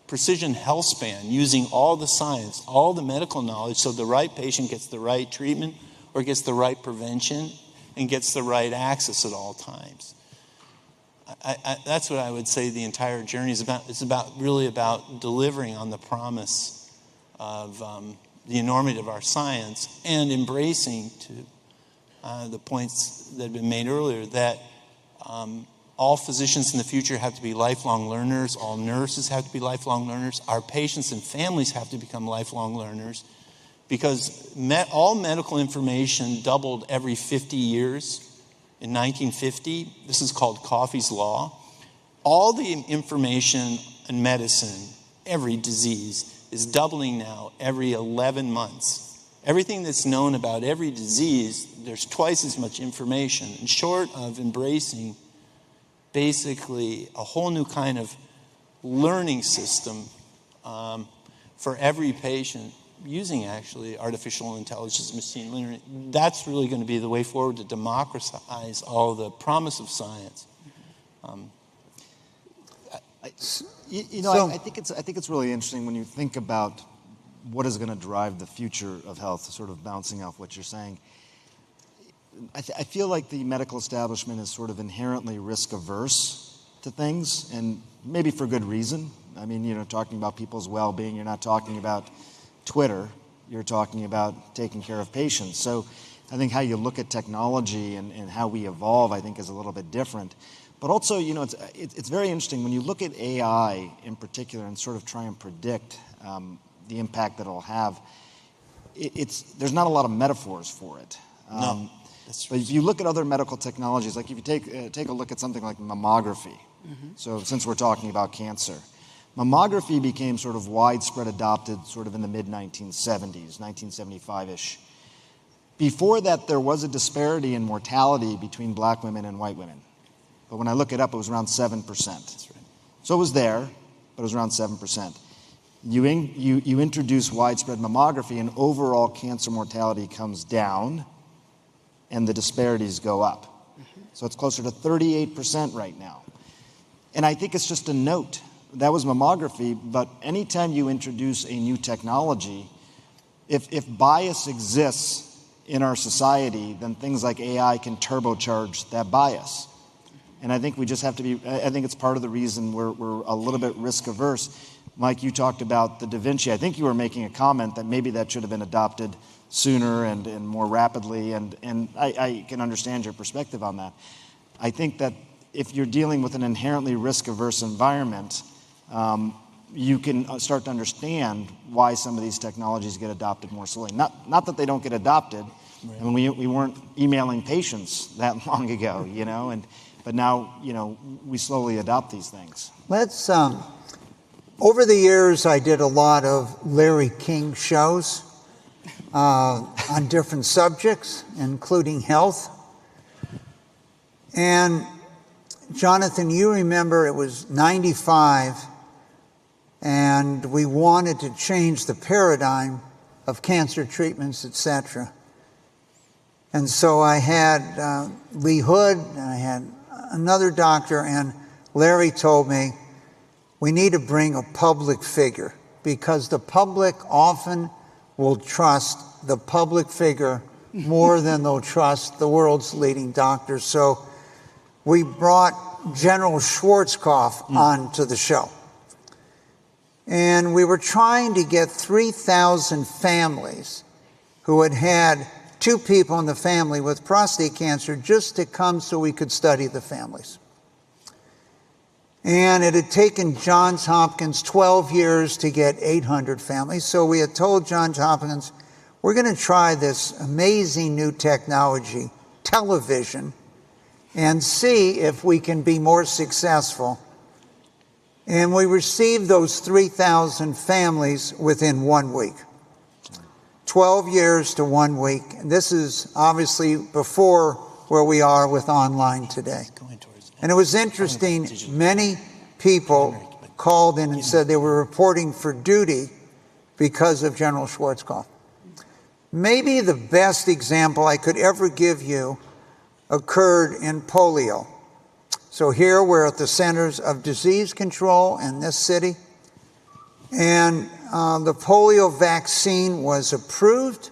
precision health span, using all the science, all the medical knowledge, so the right patient gets the right treatment or gets the right prevention and gets the right access at all times. That's what I would say the entire journey is about. It's really about delivering on the promise of the enormity of our science and embracing, to the points that have been made earlier, that all physicians in the future have to be lifelong learners. All nurses have to be lifelong learners. Our patients and families have to become lifelong learners, because all medical information doubled every 50 years. In 1950, this is called Coffey's Law. All the information in medicine, every disease, is doubling now every 11 months. Everything that's known about every disease, there's twice as much information. And short of embracing basically a whole new kind of learning system for every patient, using actually artificial intelligence, machine learning, that's really going to be the way forward to democratize all the promise of science. I think it's really interesting when you think about what is going to drive the future of health, sort of bouncing off what you're saying. I feel like the medical establishment is sort of inherently risk averse to things, and maybe for good reason. I mean, talking about people's well-being, you're not talking about Twitter, you're talking about taking care of patients. So I think how you look at technology and how we evolve, I think, is a little bit different. But also, it's very interesting when you look at AI in particular and sort of try and predict the impact that it'll have. There's not a lot of metaphors for it. No. But if you look at other medical technologies, like if you take a look at something like mammography, so since we're talking about cancer, mammography became sort of widespread adopted sort of in the mid-1970s, 1975-ish. Before that, there was a disparity in mortality between black women and white women. But when I look it up, it was around 7%. That's right. So it was there, but it was around 7%. You introduce widespread mammography, and overall cancer mortality comes down, and the disparities go up. So it's closer to 38% right now. And I think it's just a note. That was mammography, but anytime you introduce a new technology, if bias exists in our society, then things like AI can turbocharge that bias. And I think we just have to be, I think it's part of the reason we're a little bit risk averse. Mike, you talked about the Da Vinci. I think you were making a comment that maybe that should have been adopted sooner and more rapidly, and I can understand your perspective on that. I think that if you're dealing with an inherently risk-averse environment, you can start to understand why some of these technologies get adopted more slowly. Not that they don't get adopted. Right. I mean, we weren't emailing patients that long ago, and but now, we slowly adopt these things. Let's, over the years, I did a lot of Larry King shows on different subjects, including health. And Jonathan, you remember it was 95, and we wanted to change the paradigm of cancer treatments, etc. And so I had Lee Hood, and I had another doctor, and Larry told me, we need to bring a public figure, because the public often will trust the public figure more than they'll trust the world's leading doctors. So we brought General Schwarzkopf onto the show. And we were trying to get 3,000 families who had had 2 people in the family with prostate cancer just to come so we could study the families. And it had taken Johns Hopkins 12 years to get 800 families. So we had told Johns Hopkins, we're going to try this amazing new technology, television, and see if we can be more successful. And we received those 3,000 families within 1 week. 12 years to 1 week. And this is obviously before where we are with online today. And it was interesting, many people called in and said they were reporting for duty because of General Schwarzkopf. Maybe the best example I could ever give you occurred in polio. So here we're at the Centers of Disease Control in this city, and the polio vaccine was approved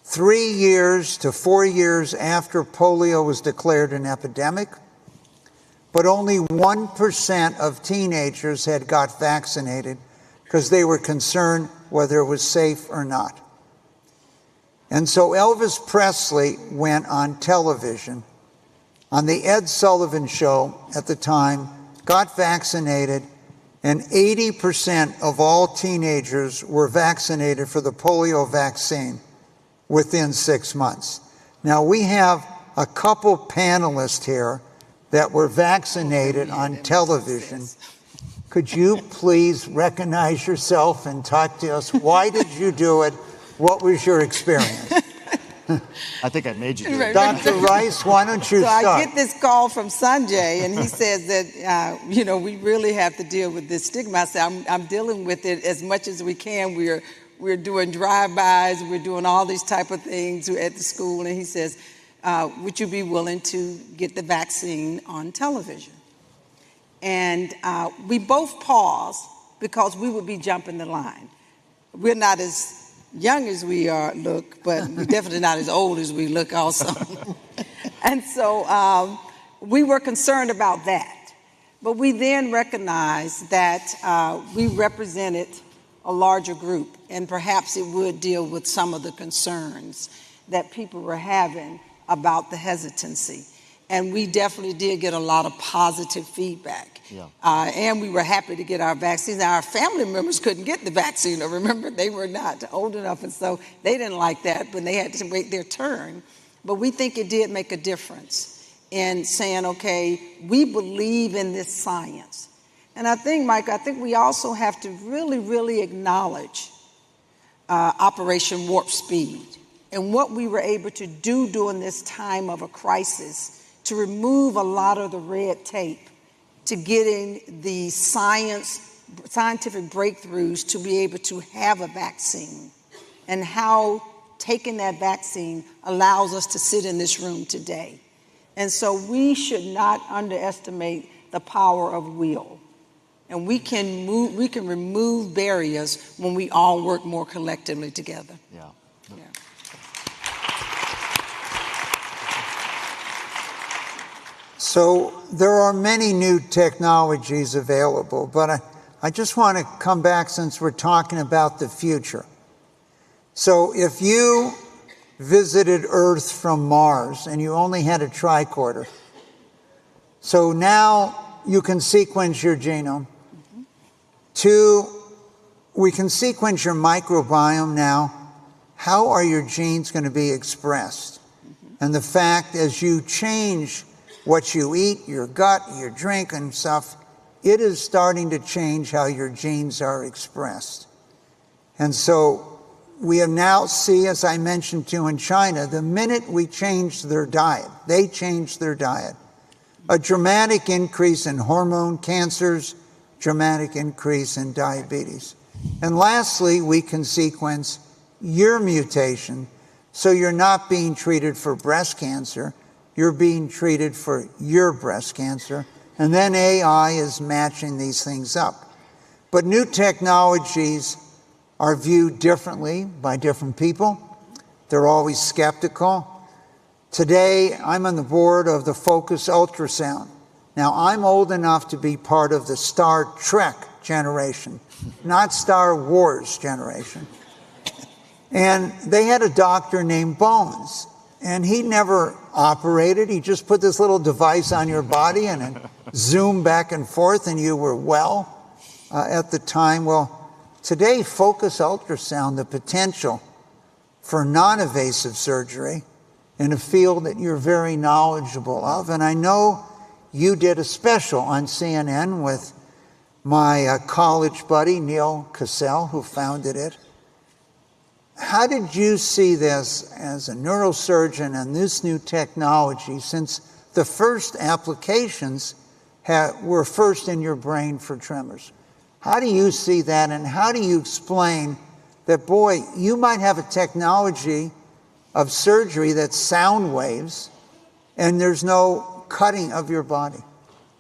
3 years to 4 years after polio was declared an epidemic, but only 1% of teenagers had got vaccinated because they were concerned whether it was safe or not. And so Elvis Presley went on television on the Ed Sullivan Show at the time, got vaccinated, and 80% of all teenagers were vaccinated for the polio vaccine within 6 months. Now, we have a couple panelists here that were vaccinated on television. Could you please recognize yourself and talk to us? Why did you do it? What was your experience? I think I made you do it. Dr. Rice, why don't you start? So I get this call from Sanjay, and he says that, we really have to deal with this stigma. I said, I'm dealing with it as much as we can. We're doing drive-bys. We're doing all these type of things at the school. And he says, would you be willing to get the vaccine on television? And we both paused because we would be jumping the line. We're not as young as we look, but we're definitely not as old as we look also. And so we were concerned about that. But we then recognized that we represented a larger group, and perhaps it would deal with some of the concerns that people were having about the hesitancy. And we definitely did get a lot of positive feedback. Yeah. And we were happy to get our vaccines. Now, our family members couldn't get the vaccine. Remember, they were not old enough, and so they didn't like that, but they had to wait their turn. But we think it did make a difference in saying, okay, we believe in this science. And I think, Mike, we also have to really, really acknowledge Operation Warp Speed and what we were able to do during this time of a crisis to remove a lot of the red tape, to getting the scientific breakthroughs to be able to have a vaccine, and how taking that vaccine allows us to sit in this room today. And so we should not underestimate the power of will. And we can remove barriers when we all work more collectively together. Yeah. So there are many new technologies available, but I just want to come back since we're talking about the future. So if you visited Earth from Mars and you only had a tricorder, so now you can sequence your genome. Mm-hmm. 2, we can sequence your microbiome now. How are your genes going to be expressed? Mm-hmm. And the fact as you change what you eat, your gut, your drink and stuff, it is starting to change how your genes are expressed. And so we have now see, as I mentioned to you in China, the minute we changed their diet, they changed their diet, a dramatic increase in hormone cancers, dramatic increase in diabetes. And lastly, we can sequence your mutation, so you're not being treated for breast cancer, you're being treated for your breast cancer, and then AI is matching these things up. But new technologies are viewed differently by different people. They're always skeptical. Today, I'm on the board of the Focus Ultrasound. Now, I'm old enough to be part of the Star Trek generation, not Star Wars generation. And they had a doctor named Bones, and he never operated. He just put this little device on your body and then zoomed back and forth, and you were well at the time. Well, today, Focus Ultrasound, the potential for non-invasive surgery in a field that you're very knowledgeable of. And I know you did a special on CNN with my college buddy, Neil Cassell, who founded it. How did you see this as a neurosurgeon and this new technology, since the first applications were first in your brain for tremors? How do you see that, and how do you explain that, boy, you might have a technology of surgery that's sound waves and there's no cutting of your body?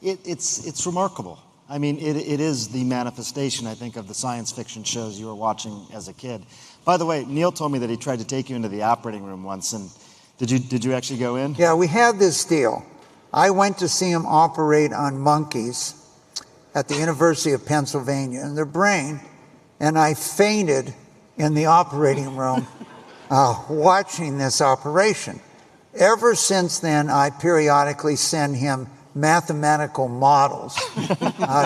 It's remarkable. I mean, it is the manifestation, I think, of the science fiction shows you were watching as a kid. By the way, Neil told me that he tried to take you into the operating room once, and did you actually go in? Yeah, we had this deal. I went to see him operate on monkeys at the University of Pennsylvania in their brain, and I fainted in the operating room watching this operation. Ever since then, I periodically send him mathematical models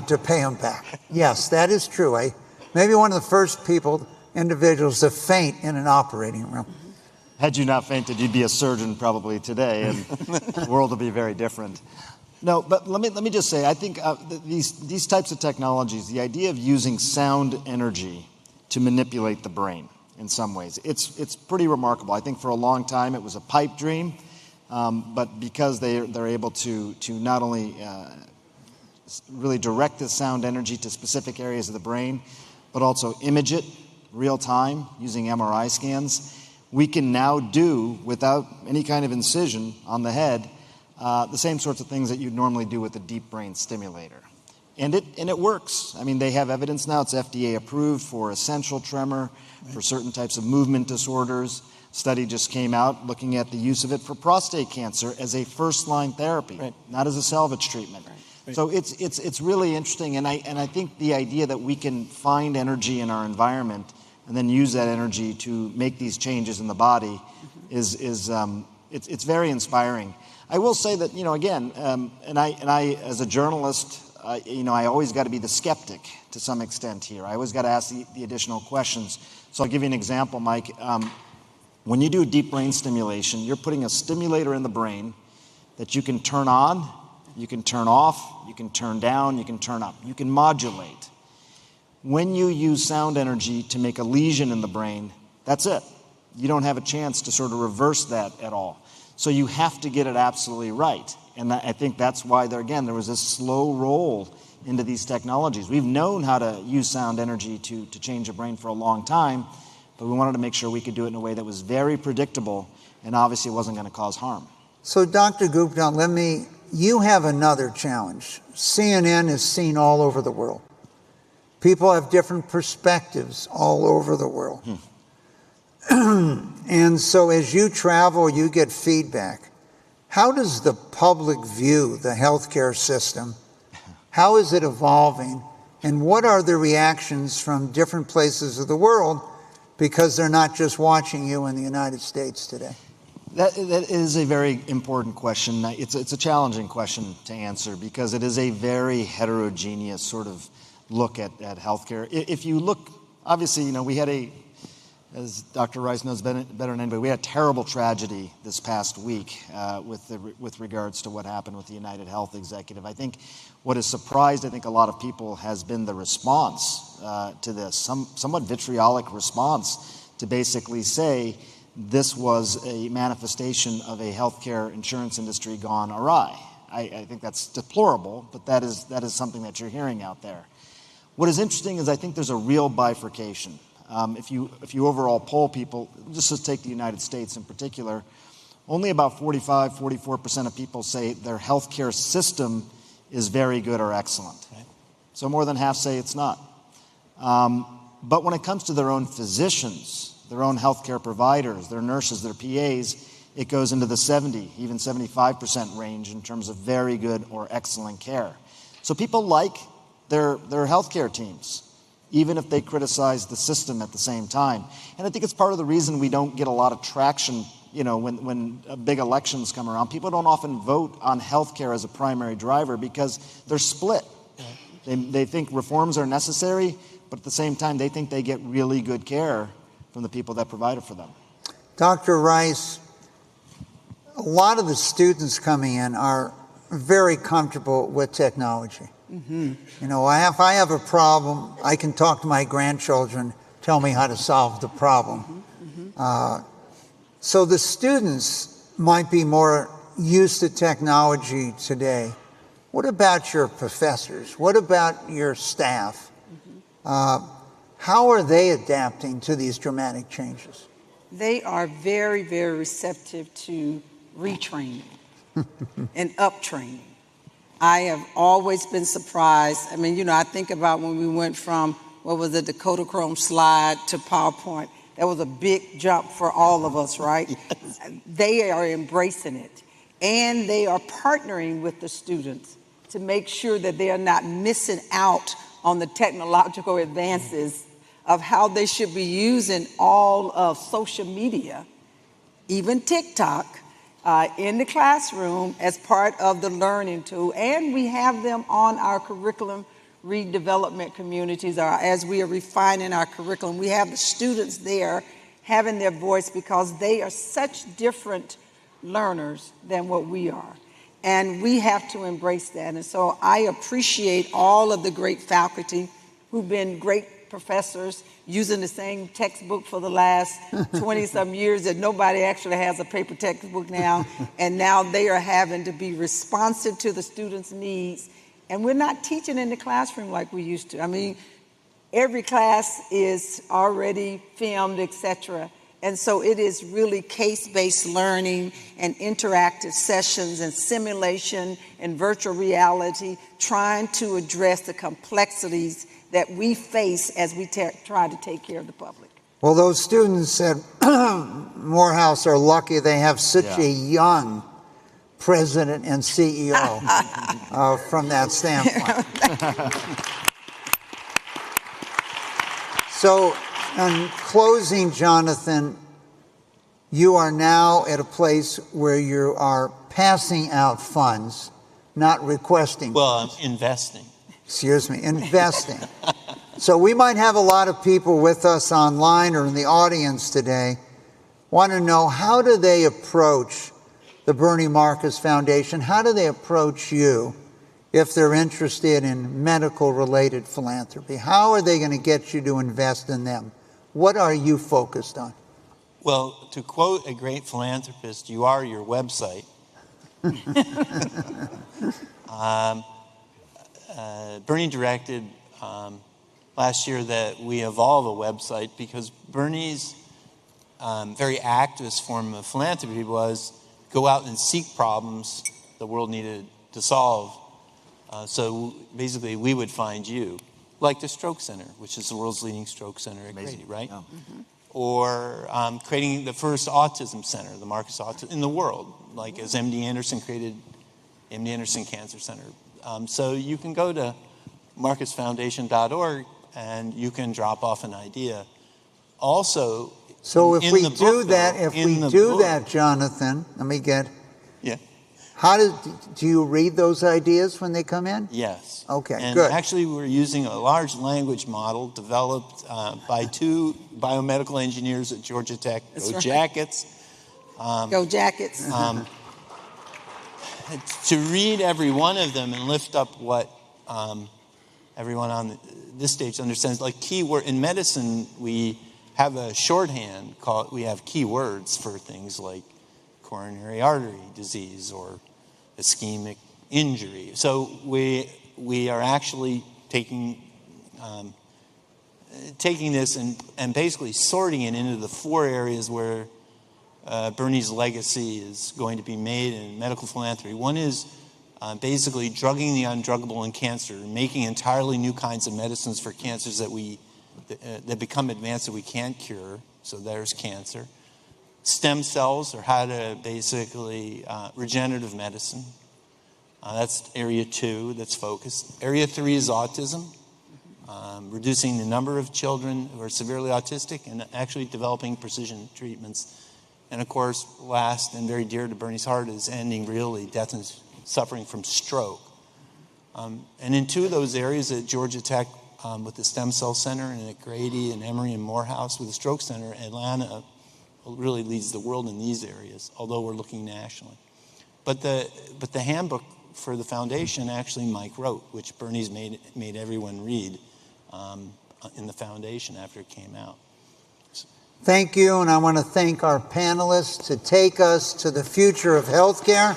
to pay him back. Yes, that is true. Maybe one of the first individuals to faint in an operating room. Had you not fainted, you'd be a surgeon probably today, and the world would be very different. No, but let me just say, I think these types of technologies, the idea of using sound energy to manipulate the brain in some ways, it's pretty remarkable. I think for a long time it was a pipe dream, but because they're able to not only really direct the sound energy to specific areas of the brain, but also image it real time using MRI scans, we can now do, without any kind of incision on the head, the same sorts of things that you'd normally do with a deep brain stimulator. And it works. I mean, they have evidence now. It's FDA approved for essential tremor, for certain types of movement disorders. Study just came out looking at the use of it for prostate cancer as a first-line therapy, not as a salvage treatment. So it's really interesting, and I think the idea that we can find energy in our environment and then use that energy to make these changes in the body it's very inspiring. I will say that, again, and I as a journalist, I always got to be the skeptic to some extent here. I always got to ask the additional questions. So I'll give you an example, Mike. When you do deep brain stimulation, you're putting a stimulator in the brain that you can turn on, you can turn off, you can turn down, you can turn up, you can modulate. When you use sound energy to make a lesion in the brain, that's it. You don't have a chance to sort of reverse that at all. So you have to get it absolutely right. And I think that's why there was this slow roll into these technologies. We've known how to use sound energy to change a brain for a long time, but we wanted to make sure we could do it in a way that was very predictable and obviously wasn't going to cause harm. So Dr. Gupta, you have another challenge. CNN is seen all over the world. People have different perspectives all over the world. And so as you travel, you get feedback. How does the public view the healthcare system? How is it evolving? And what are the reactions from different places of the world, because they're not just watching you in the United States today? That is a very important question. It's a challenging question to answer because it is a very heterogeneous sort of look at healthcare. If you look, obviously, we had as Dr. Rice knows better than anybody, we had a terrible tragedy this past week with regards to what happened with the United Health executive. I think what has surprised, a lot of people has been the response to this, somewhat vitriolic response to basically say this was a manifestation of a healthcare insurance industry gone awry. I think that's deplorable, but that is something that you're hearing out there. What is interesting is I think there's a real bifurcation. If you overall poll people, just to take the United States in particular, only about 44% of people say their healthcare system is very good or excellent. Right. So more than half say it's not. But when it comes to their own physicians, their own healthcare providers, their nurses, their PAs, it goes into the 70, even 75% range in terms of very good or excellent care. So people like their healthcare teams, even if they criticize the system at the same time. And I think it's part of the reason we don't get a lot of traction, when big elections come around. People don't often vote on healthcare as a primary driver because they're split. They think reforms are necessary, but at the same time, they think they get really good care from the people that provide it for them. Dr. Rice, a lot of the students coming in are very comfortable with technology. Mm-hmm. If I have a problem, I can talk to my grandchildren, tell me how to solve the problem. Mm-hmm. So the students might be more used to technology today. What about your professors? What about your staff? Mm-hmm. How are they adapting to these dramatic changes? They are very, very receptive to retraining and uptraining. I have always been surprised. I think about when we went from, the Kodachrome slide to PowerPoint. That was a big jump for all of us, right? Yes. They are embracing it. And they are partnering with the students to make sure that they are not missing out on the technological advances of how they should be using all of social media, even TikTok, in the classroom as part of the learning tool. And we have them on our curriculum redevelopment communities, or as we are refining our curriculum. We have the students there having their voice because they are such different learners than what we are. And we have to embrace that. And so I appreciate all of the great faculty who've been great professors using the same textbook for the last 20-some years that nobody actually has a paper textbook now. And now they are having to be responsive to the students' needs. And we're not teaching in the classroom like we used to. Every class is already filmed, etc. And so it is really case-based learning and interactive sessions and simulation and virtual reality, trying to address the complexities that we face as we try to take care of the public. Well, those students at Morehouse are lucky they have such a young president and CEO from that standpoint. So, in closing, Jonathan, you are now at a place where you are passing out funds, not requesting funds. Investing. Excuse me, investing. So we might have a lot of people with us online or in the audience today want to know, how do they approach the Bernie Marcus Foundation? How do they approach you if they're interested in medical-related philanthropy? How are they going to get you to invest in them? What are you focused on? Well, to quote a great philanthropist, you are your website. Bernie directed last year that we evolve a website because Bernie's very activist form of philanthropy was go out and seek problems the world needed to solve. So basically, we would find you, like the Stroke Center, which is the world's leading stroke center at Grady, right? Yeah. Mm-hmm. Or creating the first autism center, the Marcus Autism, in the world, like as MD Anderson created MD Anderson Cancer Center. So you can go to marcusfoundation.org and you can drop off an idea. Also, so if we do that, Jonathan, let me get. Yeah. Do you read those ideas when they come in? Yes. Okay, and good. Actually, we're using a large language model developed by 2 biomedical engineers at Georgia Tech. That's Go right. Jackets. Go Jackets. To read every one of them and lift up what everyone on this stage understands. Like keyword in medicine, we have a shorthand called. We have keywords for things like coronary artery disease or ischemic injury. So we are actually taking this and basically sorting it into the 4 areas where Bernie's legacy is going to be made in medical philanthropy. One is basically drugging the undruggable in cancer, making entirely new kinds of medicines for cancers that become advanced that we can't cure. So there's cancer. Stem cells, or how to basically regenerative medicine. That's area 2 that's focused. Area 3 is autism, reducing the number of children who are severely autistic and actually developing precision treatments. And of course, last and very dear to Bernie's heart is ending really death and suffering from stroke. And in 2 of those areas at Georgia Tech with the Stem Cell Center, and at Grady and Emory and Morehouse with the Stroke Center, Atlanta really leads the world in these areas, although we're looking nationally. But the handbook for the foundation actually Mike wrote, which Bernie's made everyone read in the foundation after it came out. Thank you, and I want to thank our panelists to take us to the future of healthcare.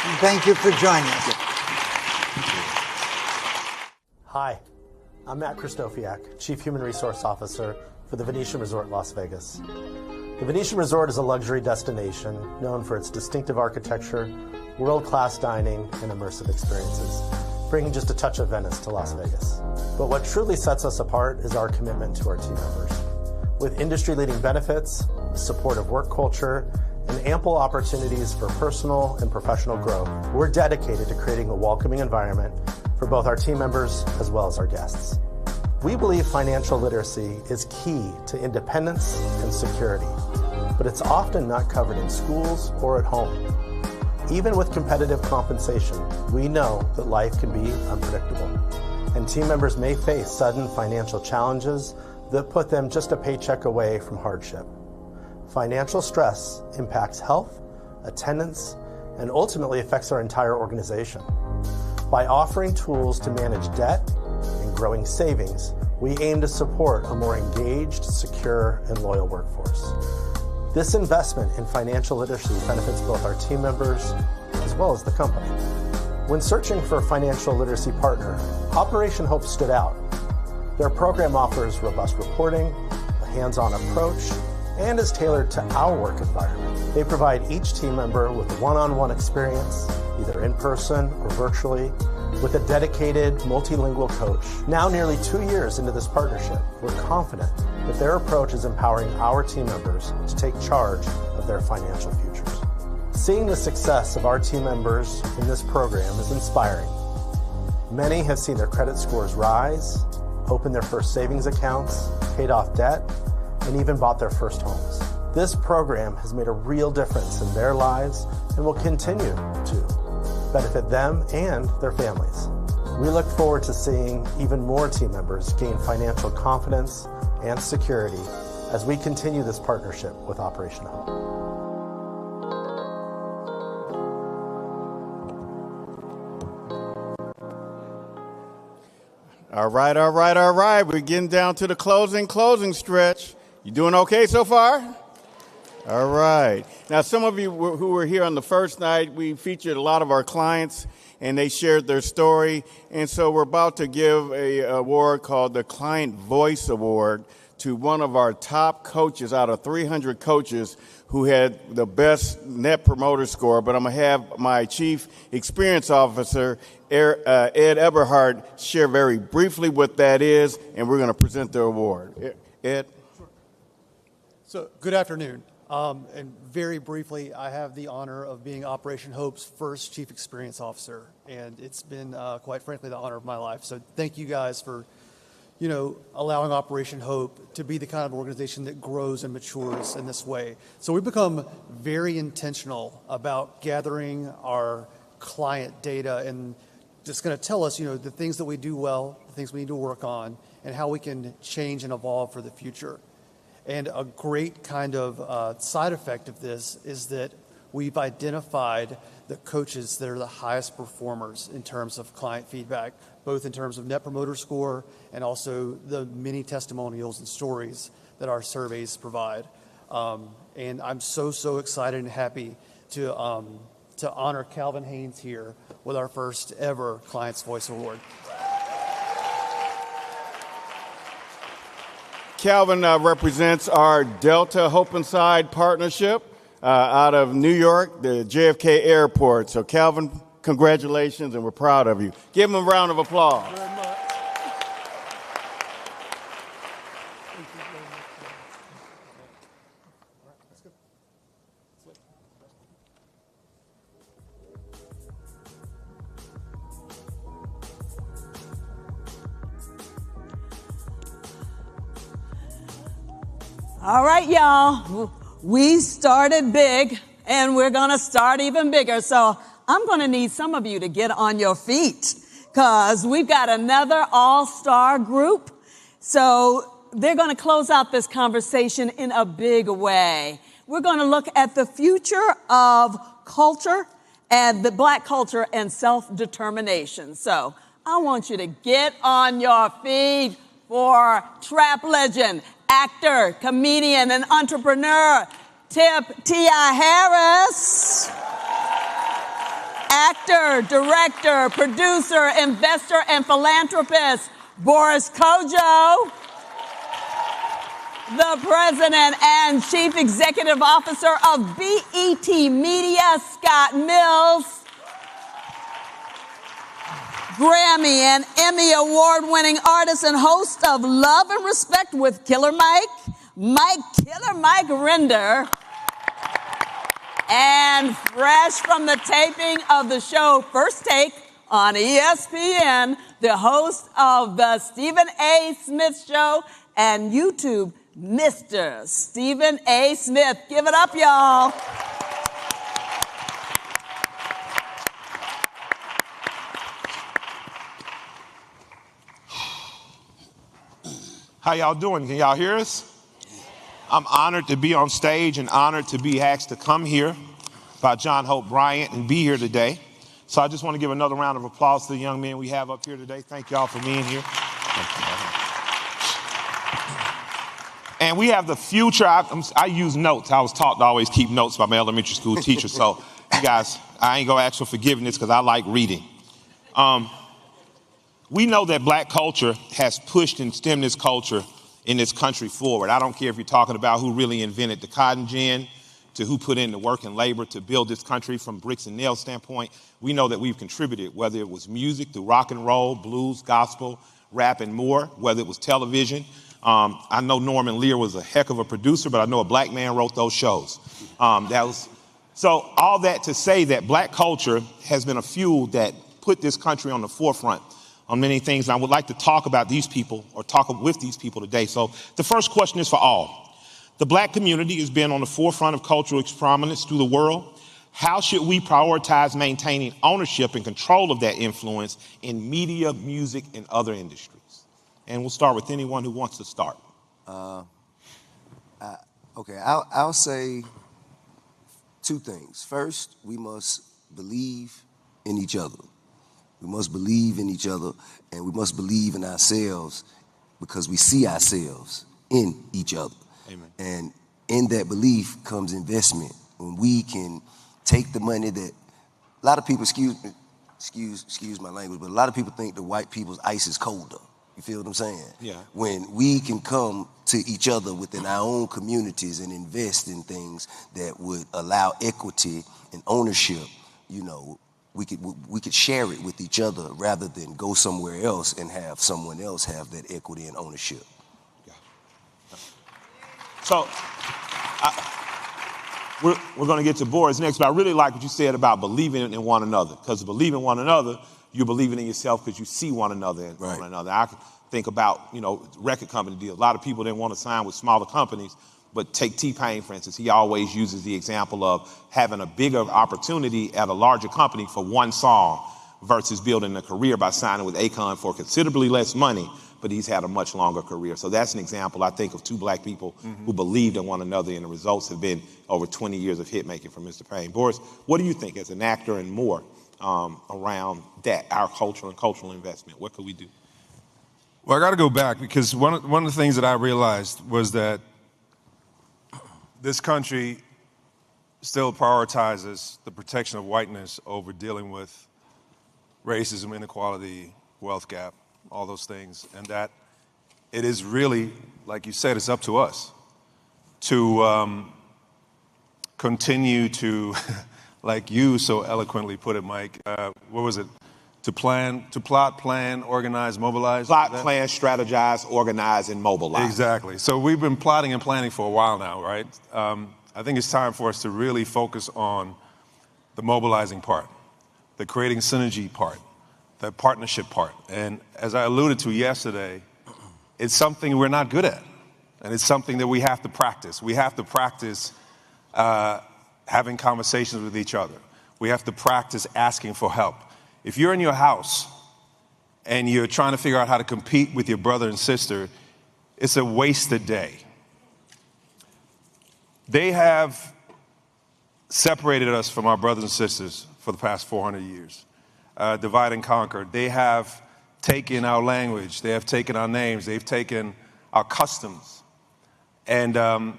And thank you for joining us. Hi, I'm Matt Christofiak, Chief Human Resource Officer for the Venetian Resort Las Vegas. The Venetian Resort is a luxury destination known for its distinctive architecture, world-class dining, and immersive experiences, bringing just a touch of Venice to Las Vegas. But what truly sets us apart is our commitment to our team members. With industry-leading benefits, a supportive work culture, and ample opportunities for personal and professional growth, we're dedicated to creating a welcoming environment for both our team members as well as our guests. We believe financial literacy is key to independence and security, but it's often not covered in schools or at home. Even with competitive compensation, we know that life can be unpredictable, and team members may face sudden financial challenges that put them just a paycheck away from hardship. Financial stress impacts health, attendance, and ultimately affects our entire organization. By offering tools to manage debt and growing savings, we aim to support a more engaged, secure, and loyal workforce. This investment in financial literacy benefits both our team members as well as the company. When searching for a financial literacy partner, Operation Hope stood out. Their program offers robust reporting, a hands-on approach, and is tailored to our work environment. They provide each team member with one-on-one experience, either in person or virtually, with a dedicated multilingual coach. Now, nearly 2 years into this partnership, we're confident that their approach is empowering our team members to take charge of their financial futures. Seeing the success of our team members in this program is inspiring. Many have seen their credit scores rise, opened their first savings accounts, paid off debt, and even bought their first homes. This program has made a real difference in their lives and will continue to benefit them and their families. We look forward to seeing even more team members gain financial confidence and security as we continue this partnership with Operation Hope. All right. We're getting down to the closing stretch. You doing okay so far? All right. Now, some of you who were here on the first night, we featured a lot of our clients, and they shared their story. And so we're about to give an award called the Client Voice Award to one of our top coaches out of 300 coaches who had the best Net Promoter Score. But I'm going to have my Chief Experience Officer, Ed Eberhardt, share very briefly what that is, and we're going to present the award. Ed? So, good afternoon. And very briefly, I have the honor of being Operation Hope's first Chief Experience Officer, and it's been, quite frankly, the honor of my life. So thank you guys for allowing Operation Hope to be the kind of organization that grows and matures in this way. So we've become very intentional about gathering our client data and just going to tell us, the things that we do well, the things we need to work on, and how we can change and evolve for the future. And a great kind of side effect of this is that we've identified the coaches that are the highest performers in terms of client feedback, both in terms of Net Promoter Score and also the many testimonials and stories that our surveys provide. And I'm so excited and happy to honor Calvin Haynes here with our first ever Client's Voice Award. Calvin represents our Delta Hope Inside partnership out of New York, the JFK Airport. So Calvin, congratulations, and we're proud of you. Give him a round of applause. Very much. All right, y'all. We started big, and we're going to start even bigger. So I'm going to need some of you to get on your feet because we've got another all-star group. So they're going to close out this conversation in a big way. We're going to look at the future of culture and the Black culture and self-determination. So I want you to get on your feet for trap legend, actor, comedian, and entrepreneur, T.I. Harris. Actor, director, producer, investor, and philanthropist, Boris Kojo. The president and chief executive officer of BET Media, Scott Mills. Grammy and Emmy award-winning artist and host of Love and Respect with Killer Mike Render. And fresh from the taping of the show First Take on ESPN, the host of the Stephen A. Smith Show and YouTube, Mr. Stephen A. Smith. Give it up, y'all. How y'all doing? Can y'all hear us? I'm honored to be on stage and honored to be asked to come here by John Hope Bryant and be here today. So I just want to give another round of applause to the young men we have up here today. Thank y'all for being here. And we have the future. I use notes. I was taught to always keep notes by my elementary school teacher. So you guys, I ain't going to ask for forgiveness because I like reading. We know that Black culture has pushed and stemmed this culture in this country forward. I don't care if you're talking about who really invented the cotton gin, to who put in the work and labor to build this country from bricks and nails standpoint. We know that we've contributed, whether it was music through rock and roll, blues, gospel, rap, and more, whether it was television. I know Norman Lear was a heck of a producer, but I know a Black man wrote those shows. So all that to say that Black culture has been a fuel that put this country on the forefront on many things. And I would like to talk about these people or talk with these people today. So the first question is for all. The Black community has been on the forefront of cultural prominence through the world. How should we prioritize maintaining ownership and control of that influence in media, music, and other industries? And we'll start with anyone who wants to start. Okay, I'll say two things. First, we must believe in each other. We must believe in each other, and we must believe in ourselves because we see ourselves in each other. Amen. And in that belief comes investment. When we can take the money that a lot of people, excuse my language, but a lot of people think the white people's ice is colder. You feel what I'm saying? Yeah. When we can come to each other within our own communities and invest in things that would allow equity and ownership, you know, we could share it with each other rather than go somewhere else and have someone else have that equity and ownership. Yeah. So we're going to get to Boris next, but I really like what you said about believing in one another, because believing in one another, you're believing in yourself because you see one another in one another. think about, record company deals. A lot of people didn't want to sign with smaller companies, but take T-Pain, for instance. He always uses the example of having a bigger opportunity at a larger company for one song versus building a career by signing with Akon for considerably less money, but he's had a much longer career. So that's an example, I think, of two black people who believed in one another, and the results have been over 20 years of hit making from Mr. Payne. Boris, what do you think as an actor and more around that, our culture and cultural investment? What could we do? Well, I got to go back because one of the things that I realized was that this country still prioritizes the protection of whiteness over dealing with racism, inequality, wealth gap, all those things, and that it is really, like you said, it's up to us to continue to, like you so eloquently put it, Mike, what was it? To plot, plan, organize, mobilize? Plot, plan, strategize, organize, and mobilize. Exactly. So we've been plotting and planning for a while now, right? I think it's time for us to really focus on the mobilizing part, the creating synergy part, the partnership part. And as I alluded to yesterday, it's something we're not good at. And it's something that we have to practice. We have to practice having conversations with each other. We have to practice asking for help. If you're in your house and you're trying to figure out how to compete with your brother and sister, it's a wasted day. They have separated us from our brothers and sisters for the past 400 years, divide and conquer. They have taken our language. They have taken our names. They've taken our customs. And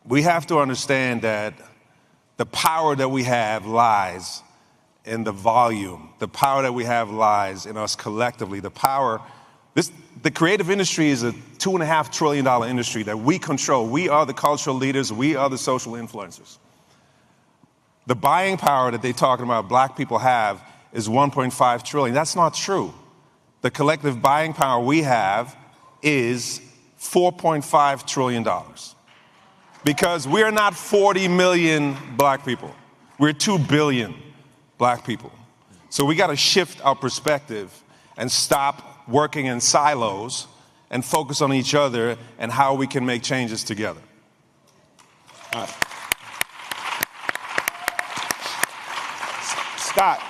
we have to understand that the power that we have lies in the volume. The power that we have lies in us collectively. The creative industry is a $2.5 trillion industry that we control. We are the cultural leaders. We are the social influencers. The buying power that they're talking about black people have is 1.5 trillion. That's not true. The collective buying power we have is $4.5 trillion. Because we're not 40 million black people. We're 2 billion black people. So we got to shift our perspective and stop working in silos and focus on each other and how we can make changes together. All right. Scott,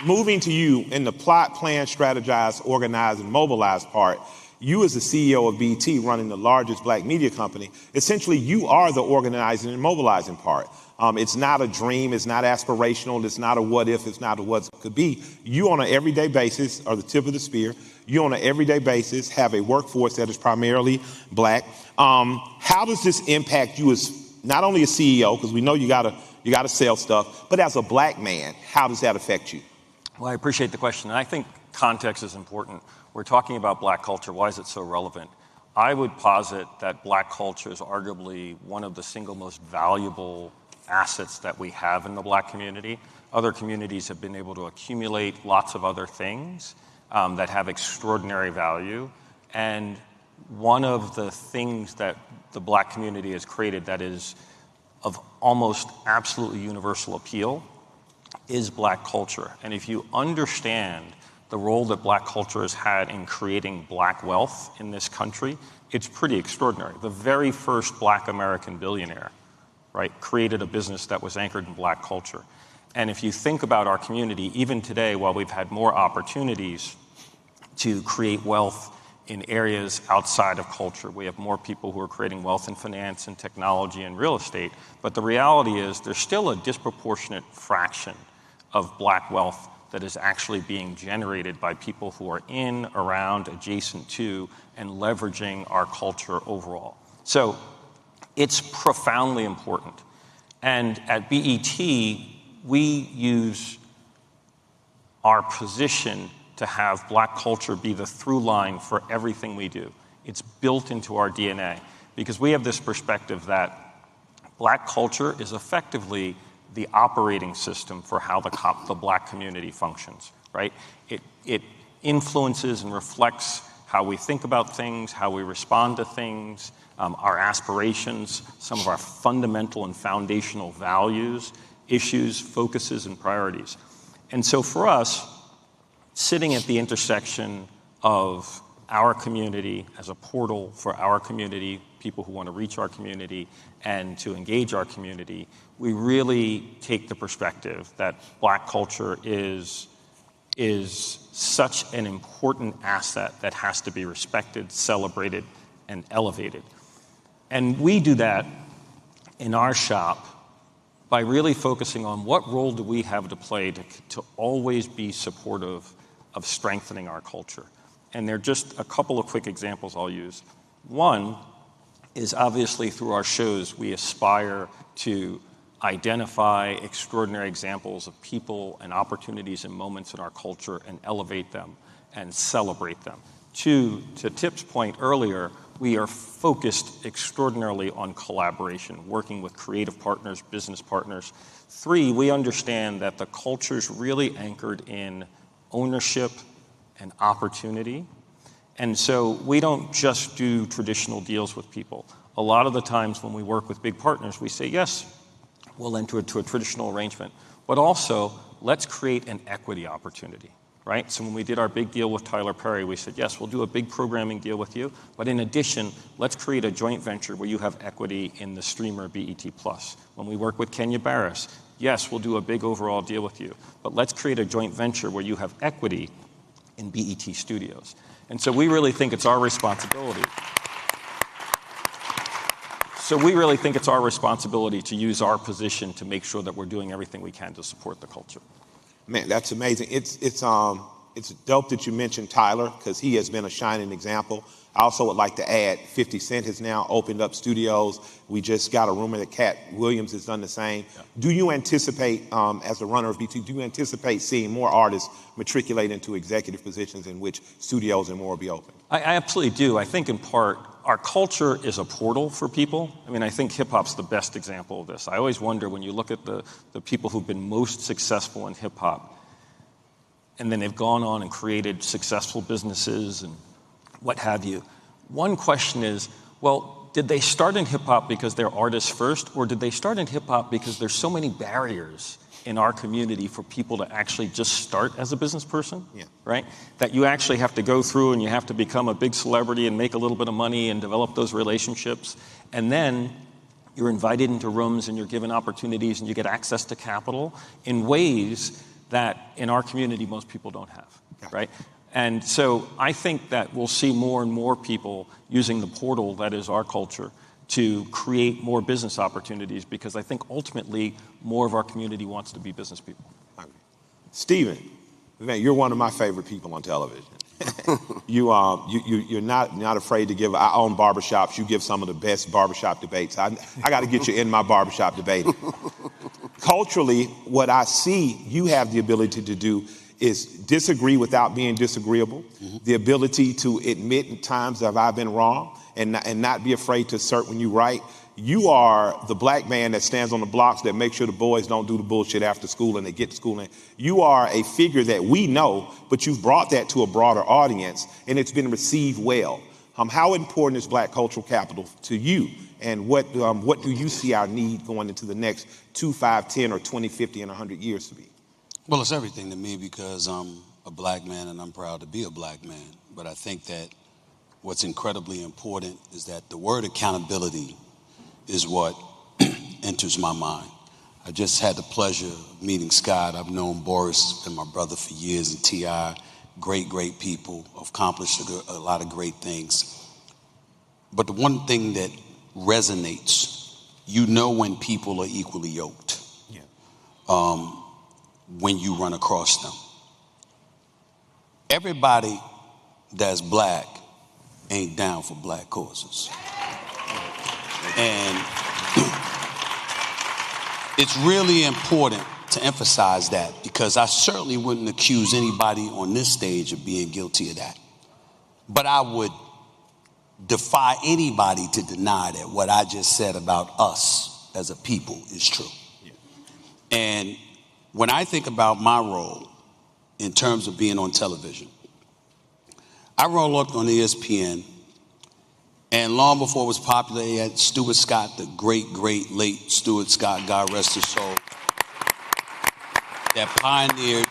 moving to you in the plot, plan, strategize, organize, and mobilize part, you as the CEO of BET running the largest black media company, essentially you are the organizing and mobilizing part. It's not a dream, it's not aspirational, it's not a what if, it's not a what could be. You on an everyday basis are the tip of the spear. You on an everyday basis have a workforce that is primarily black. How does this impact you as not only a CEO, because we know you gotta sell stuff, but as a black man, how does that affect you? Well, I appreciate the question. And I think context is important. We're talking about black culture. Why is it so relevant? I would posit that black culture is arguably one of the single most valuable assets that we have in the black community. Other communities have been able to accumulate lots of other things that have extraordinary value. And one of the things that the black community has created that is of almost absolutely universal appeal is black culture. And if you understand the role that black culture has had in creating black wealth in this country, it's pretty extraordinary. The very first black American billionaire, right, created a business that was anchored in black culture. And if you think about our community, even today, while we've had more opportunities to create wealth in areas outside of culture, we have more people who are creating wealth in finance and technology and real estate. But the reality is there's still a disproportionate fraction of black wealth that is actually being generated by people who are in, around, adjacent to, and leveraging our culture overall. So it's profoundly important. And at BET, we use our position to have black culture be the through line for everything we do. It's built into our DNA because we have this perspective that black culture is effectively the operating system for how the black community functions, right? It influences and reflects how we think about things, how we respond to things, our aspirations, some of our fundamental and foundational values, issues, focuses, and priorities. And so for us, sitting at the intersection of our community, as a portal for our community, people who want to reach our community and to engage our community, we really take the perspective that Black culture is such an important asset that has to be respected, celebrated, and elevated. And we do that in our shop by really focusing on what role do we have to play to always be supportive of strengthening our culture. And there are just a couple of quick examples I'll use. One is obviously through our shows, we aspire to identify extraordinary examples of people and opportunities and moments in our culture and elevate them and celebrate them. Two, to Tip's point earlier, we are focused extraordinarily on collaboration, working with creative partners, business partners. Three, we understand that the culture is really anchored in ownership and opportunity. And so we don't just do traditional deals with people. A lot of the times when we work with big partners, we say, yes, we'll enter into a traditional arrangement, but also let's create an equity opportunity, right? So when we did our big deal with Tyler Perry, we said, yes, we'll do a big programming deal with you, but in addition, let's create a joint venture where you have equity in the streamer BET+. When we work with Kenya Barris, yes, we'll do a big overall deal with you, but let's create a joint venture where you have equity in BET Studios. And so we really think it's our responsibility. To use our position to make sure that we're doing everything we can to support the culture. Man, that's amazing. It's dope that you mentioned Tyler, because he has been a shining example. I also would like to add 50 Cent has now opened up studios. We just got a rumor that Cat Williams has done the same. Yeah. Do you anticipate, as the runner of BT, do you anticipate seeing more artists matriculate into executive positions in which studios and more will be open? I absolutely do. I think in part, our culture is a portal for people. I mean, I think hip-hop's the best example of this. I always wonder when you look at the people who've been most successful in hip-hop, and then they've gone on and created successful businesses and what have you. One question is, well, did they start in hip-hop because they're artists first, or did they start in hip-hop because there's so many barriers in our community for people to actually just start as a business person, right? That you actually have to go through and you have to become a big celebrity and make a little bit of money and develop those relationships. And then you're invited into rooms and you're given opportunities and you get access to capital in ways that in our community most people don't have, right? And so I think that we'll see more and more people using the portal that is our culture to create more business opportunities, because I think ultimately more of our community wants to be business people. Stephen, man, you're one of my favorite people on television. You're not afraid to give. I own barbershops. You give some of the best barbershop debates. I got to get you in my barbershop debating. Culturally, what I see you have the ability to do is disagree without being disagreeable, the ability to admit in times that I've been wrong and not be afraid to assert when you're right. You are the black man that stands on the blocks that makes sure the boys don't do the bullshit after school and they get to school. And you are a figure that we know, but you've brought that to a broader audience and it's been received well. How important is Black cultural capital to you? And what do you see our need going into the next 2, 5, 10, or 20, 50, and 100 years to be? Well, it's everything to me because I'm a black man and I'm proud to be a black man. But I think that what's incredibly important is that the word accountability is what enters my mind. I just had the pleasure of meeting Scott. I've known Boris and my brother for years, and T.I., great people, accomplished a lot of great things. But the one thing that resonates, you know when people are equally yoked. When you run across them. Everybody that's black ain't down for black causes. And it's really important to emphasize that, because I certainly wouldn't accuse anybody on this stage of being guilty of that. But I would defy anybody to deny that what I just said about us as a people is true. And when I think about my role in terms of being on television, I roll up on ESPN, and long before it was popular, you had Stuart Scott, the great late Stuart Scott, God rest his soul, that pioneered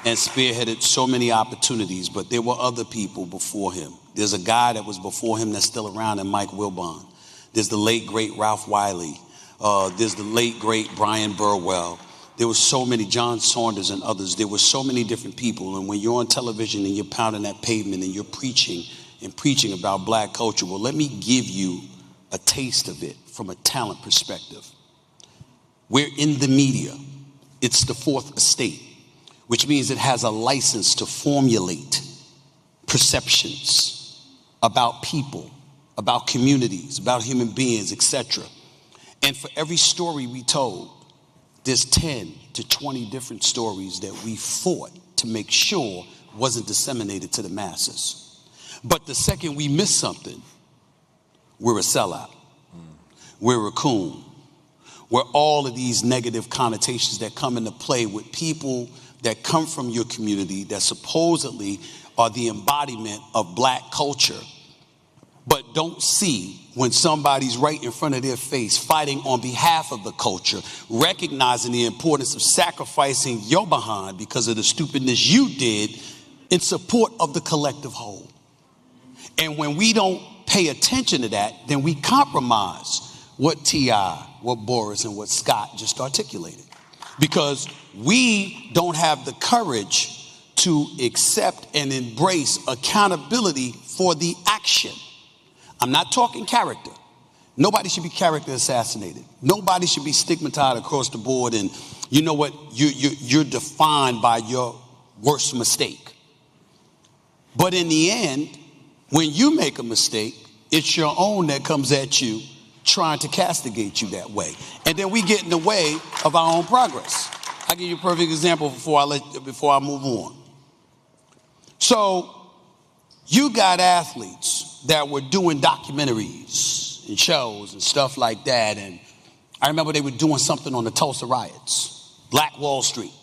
and spearheaded so many opportunities, but there were other people before him. There's a guy that was before him that's still around, and Mike Wilbon. There's the late, great Ralph Wiley. There's the late, great Brian Burwell. There were so many, John Saunders and others. There were so many different people. And when you're on television and you're pounding that pavement and you're preaching about black culture, well, let me give you a taste of it from a talent perspective. We're in the media. It's the fourth estate, which means it has a license to formulate perceptions about people, about communities, about human beings, etc. And for every story we told, there's 10 to 20 different stories that we fought to make sure wasn't disseminated to the masses. But the second we miss something, we're a sellout. We're a coon. We're all of these negative connotations that come into play with people that come from your community that supposedly are the embodiment of black culture, but don't see when somebody's right in front of their face fighting on behalf of the culture, recognizing the importance of sacrificing your behind because of the stupidness you did in support of the collective whole. And when we don't pay attention to that, then we compromise what T.I., what Boris, and what Scott just articulated. Because we don't have the courage to accept and embrace accountability for the action. I'm not talking character. Nobody should be character assassinated. Nobody should be stigmatized across the board. And you know what? You're defined by your worst mistake. But in the end, when you make a mistake, it's your own that comes at you trying to castigate you that way. And then we get in the way of our own progress. I'll give you a perfect example before I move on. So you got athletes that were doing documentaries and shows and stuff like that. And I remember they were doing something on the Tulsa riots, Black Wall Street,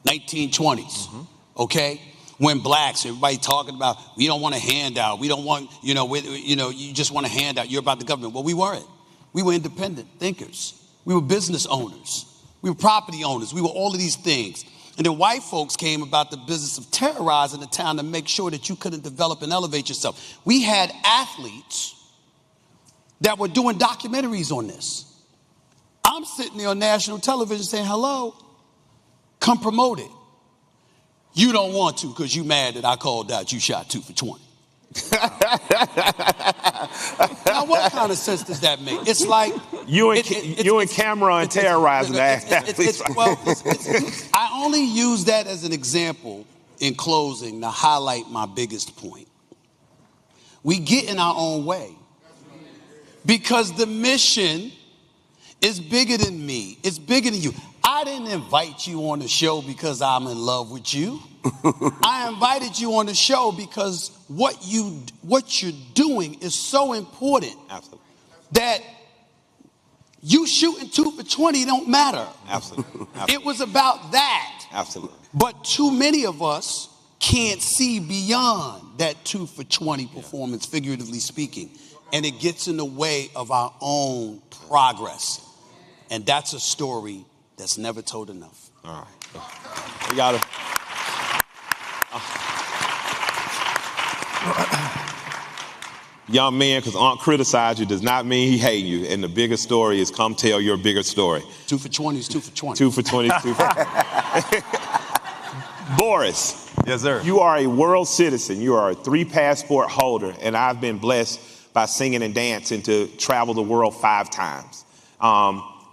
1920s, okay? When blacks, everybody talking about, we don't want a handout. We don't want, you just want a handout. You're about the government. Well, we weren't. We were independent thinkers. We were business owners. We were property owners. We were all of these things. And then white folks came about the business of terrorizing the town to make sure that you couldn't develop and elevate yourself. We had athletes that were doing documentaries on this. I'm sitting there on national television saying, hello, come promote it. You don't want to because you mad that I called out you shot 2 for 20. Now, what kind of sense does that make? It's like you and Cameron terrorizing the athletes. I only use that as an example in closing to highlight my biggest point. We get in our own way because the mission is bigger than me. It's bigger than you. I didn't invite you on the show because I'm in love with you. I invited you on the show because what you're doing is so important. Absolutely. That you shooting 2 for 20 don't matter. Absolutely. It was about that. Absolutely. But too many of us can't see beyond that 2 for 20 performance, figuratively speaking. And it gets in the way of our own progress. And that's a story that's never told enough. All right. We got to. Young man, because Aunt criticized you does not mean he hate you. And the bigger story is come tell your bigger story. 2 for 20 is 2 for 20. 2 for 20 is 2 for 20. Boris. Yes, sir. You are a world citizen. You are a 3 passport holder. And I've been blessed by singing and dancing to travel the world 5 times.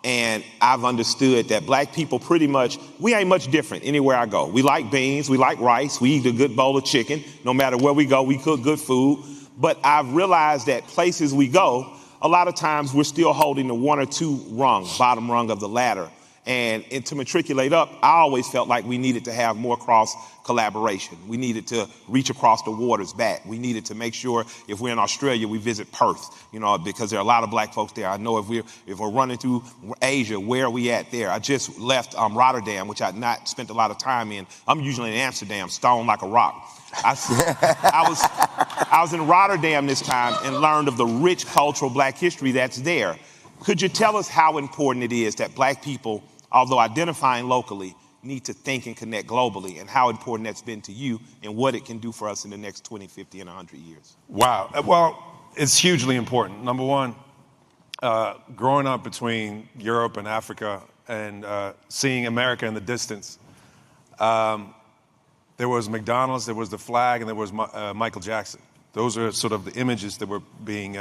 And I've understood that black people pretty much, we ain't much different anywhere I go. We like beans, we like rice, we eat a good bowl of chicken. No matter where we go, we cook good food. But I've realized that places we go, a lot of times we're still holding the 1 or 2 bottom rung of the ladder. And to matriculate up, I always felt like we needed to have more cross collaboration. We needed to reach across the waters back. We needed to make sure if we're in Australia, we visit Perth, because there are a lot of black folks there. I know if we're running through Asia, where are we at there? I just left Rotterdam, which I'd not spent a lot of time in. I'm usually in Amsterdam, stone like a rock. I was in Rotterdam this time and learned of the rich cultural black history that's there. Could you tell us how important it is that black people, although identifying locally, need to think and connect globally, and how important that's been to you and what it can do for us in the next 20, 50, and 100 years. Wow. Well, it's hugely important. Number one, growing up between Europe and Africa and seeing America in the distance, there was McDonald's, there was the flag, and there was Michael Jackson. Those are sort of the images that were being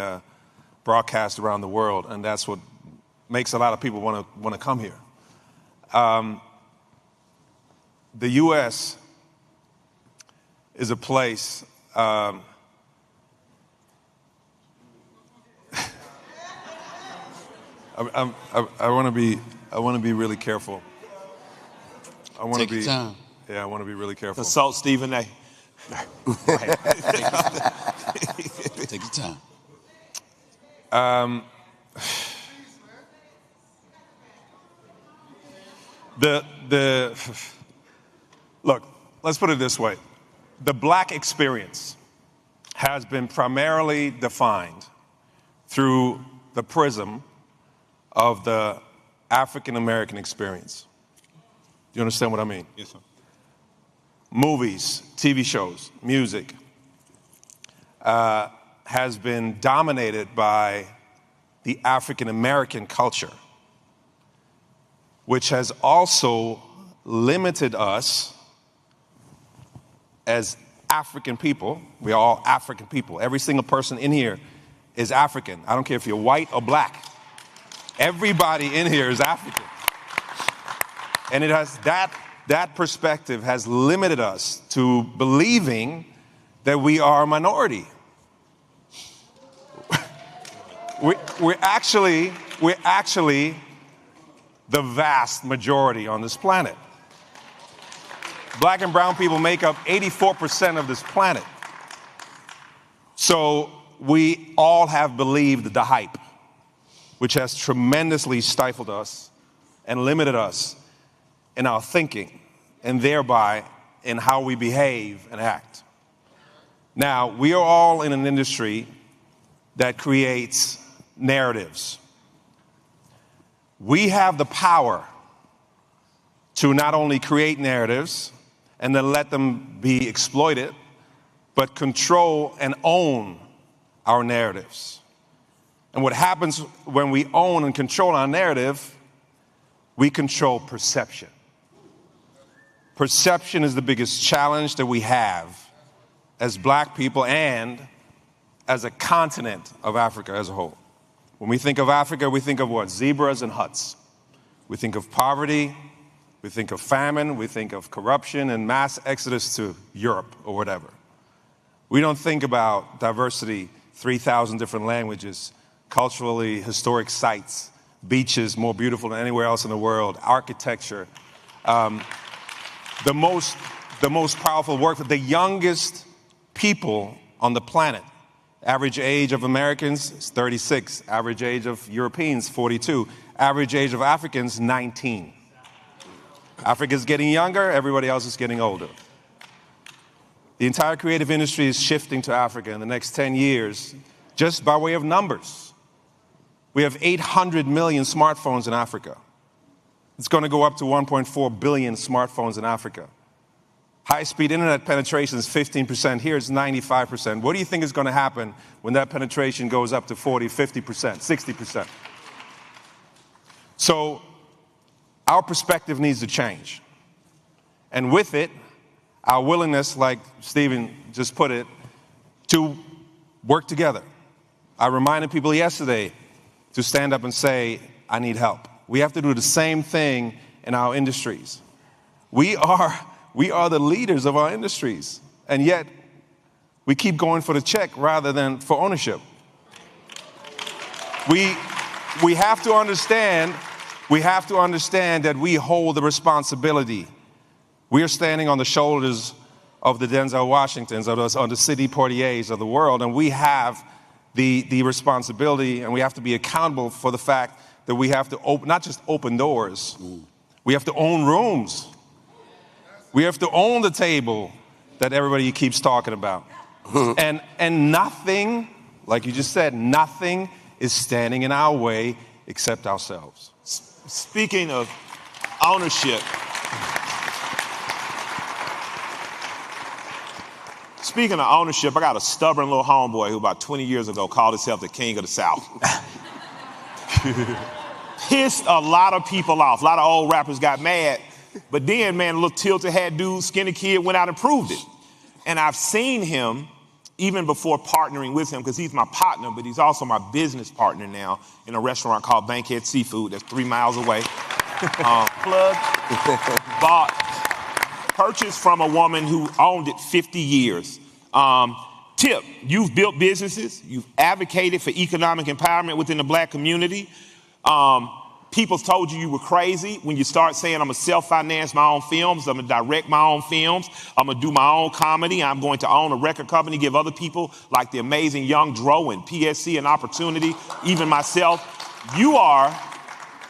broadcast around the world, and that's what makes a lot of people want to come here. The U.S. is a place. I want to be really careful. Take your time. Yeah, I want to be really careful. Consult Stephen A. Take your time. Look, let's put it this way. The black experience has been primarily defined through the prism of the African American experience. Do you understand what I mean? Yes, sir. Movies, TV shows, music has been dominated by the African American culture, which has also limited us as African people. We are all African people. Every single person in here is African. I don't care if you're white or black. Everybody in here is African. And it has that perspective has limited us to believing that we are a minority. We're actually the vast majority on this planet. Black and brown people make up 84% of this planet. So we all have believed the hype, which has tremendously stifled us and limited us in our thinking, and thereby in how we behave and act. Now, we are all in an industry that creates narratives. We have the power to not only create narratives and then let them be exploited, but control and own our narratives. And what happens when we own and control our narrative, we control perception. Perception is the biggest challenge that we have as black people and as a continent of Africa as a whole. When we think of Africa, we think of what? Zebras and huts. We think of poverty, we think of famine, we think of corruption and mass exodus to Europe or whatever. We don't think about diversity, 3,000 different languages, culturally historic sites, beaches more beautiful than anywhere else in the world, architecture, the most powerful work, the youngest people on the planet. Average age of Americans is 36. Average age of Europeans, 42. Average age of Africans, 19. Africa's getting younger, everybody else is getting older. The entire creative industry is shifting to Africa in the next 10 years, just by way of numbers. We have 800 million smartphones in Africa. It's going to go up to 1.4 billion smartphones in Africa. High-speed internet penetration is 15%. Here it's 95%. What do you think is going to happen when that penetration goes up to 40, 50%, 60%? So our perspective needs to change. And with it, our willingness, like Stephen just put it, to work together. I reminded people yesterday to stand up and say, I need help. We have to do the same thing in our industries. We are the leaders of our industries, and yet we keep going for the check rather than for ownership. We have to understand that we hold the responsibility. We are standing on the shoulders of the Denzel Washingtons, on the Sidney Poitiers of the world, and we have the responsibility, and we have to be accountable for the fact that we have to not just open doors, we have to own rooms. We have to own the table that everybody keeps talking about. And nothing, like you just said, nothing is standing in our way except ourselves. Speaking of ownership, speaking of ownership, I got a stubborn little homeboy who about 20 years ago called himself the king of the South. Pissed a lot of people off. A lot of old rappers got mad. But then, man, a little tilted hat dude, skinny kid, went out and proved it. And I've seen him even before partnering with him, because he's my partner, but he's also my business partner now in a restaurant called Bankhead Seafood that's 3 miles away. Purchased from a woman who owned it 50 years. Tip, you've built businesses. You've advocated for economic empowerment within the black community. People told you were crazy when you start saying, I'm going to self-finance my own films. I'm going to direct my own films. I'm going to do my own comedy. I'm going to own a record company, give other people like the amazing Young Dro and PSC an opportunity, even myself. You are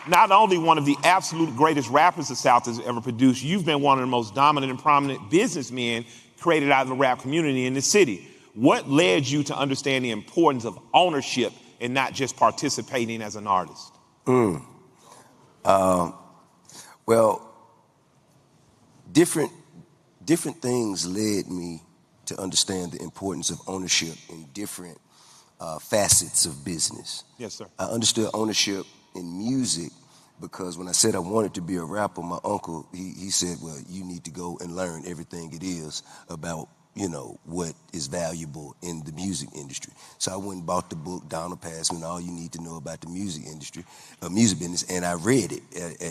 not only one of the absolute greatest rappers the South has ever produced, you've been one of the most dominant and prominent businessmen created out of the rap community in the city. What led you to understand the importance of ownership and not just participating as an artist? Well, different things led me to understand the importance of ownership in different facets of business. Yes, sir. I understood ownership in music because when I said I wanted to be a rapper, my uncle, he said, well, you need to go and learn everything it is about, you know, what is valuable in the music industry. So I went and bought the book, Donald Passman, All You Need to Know About the Music Industry, music business, and I read it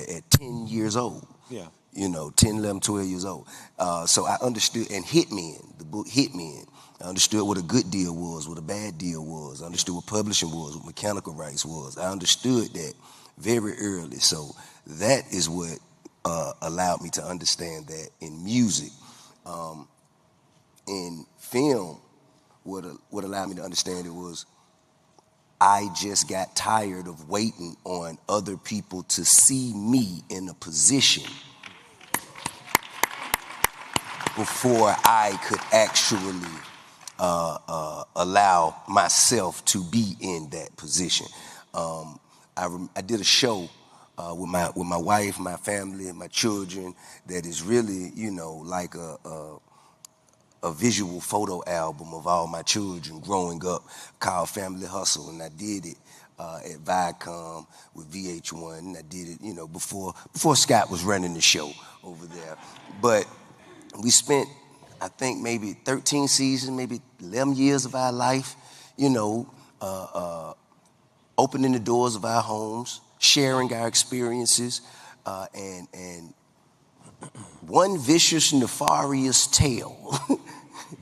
at 10 years old. Yeah. You know, 10, 11, 12 years old. So I understood, and hit me in, the book hit me in. I understood what a good deal was, what a bad deal was. I understood what publishing was, what mechanical rights was. I understood that very early. So that is what allowed me to understand that in music. In film, what allowed me to understand it was I just got tired of waiting on other people to see me in a position before I could actually allow myself to be in that position. I did a show with my wife, my family, and my children that is really, you know, like a visual photo album of all my children growing up called Family Hustle, and I did it at Viacom with VH1, and I did it, you know, before Scott was running the show over there. But we spent, I think, maybe 13 seasons, maybe 11 years of our life, you know, opening the doors of our homes, sharing our experiences, and one vicious, nefarious tale.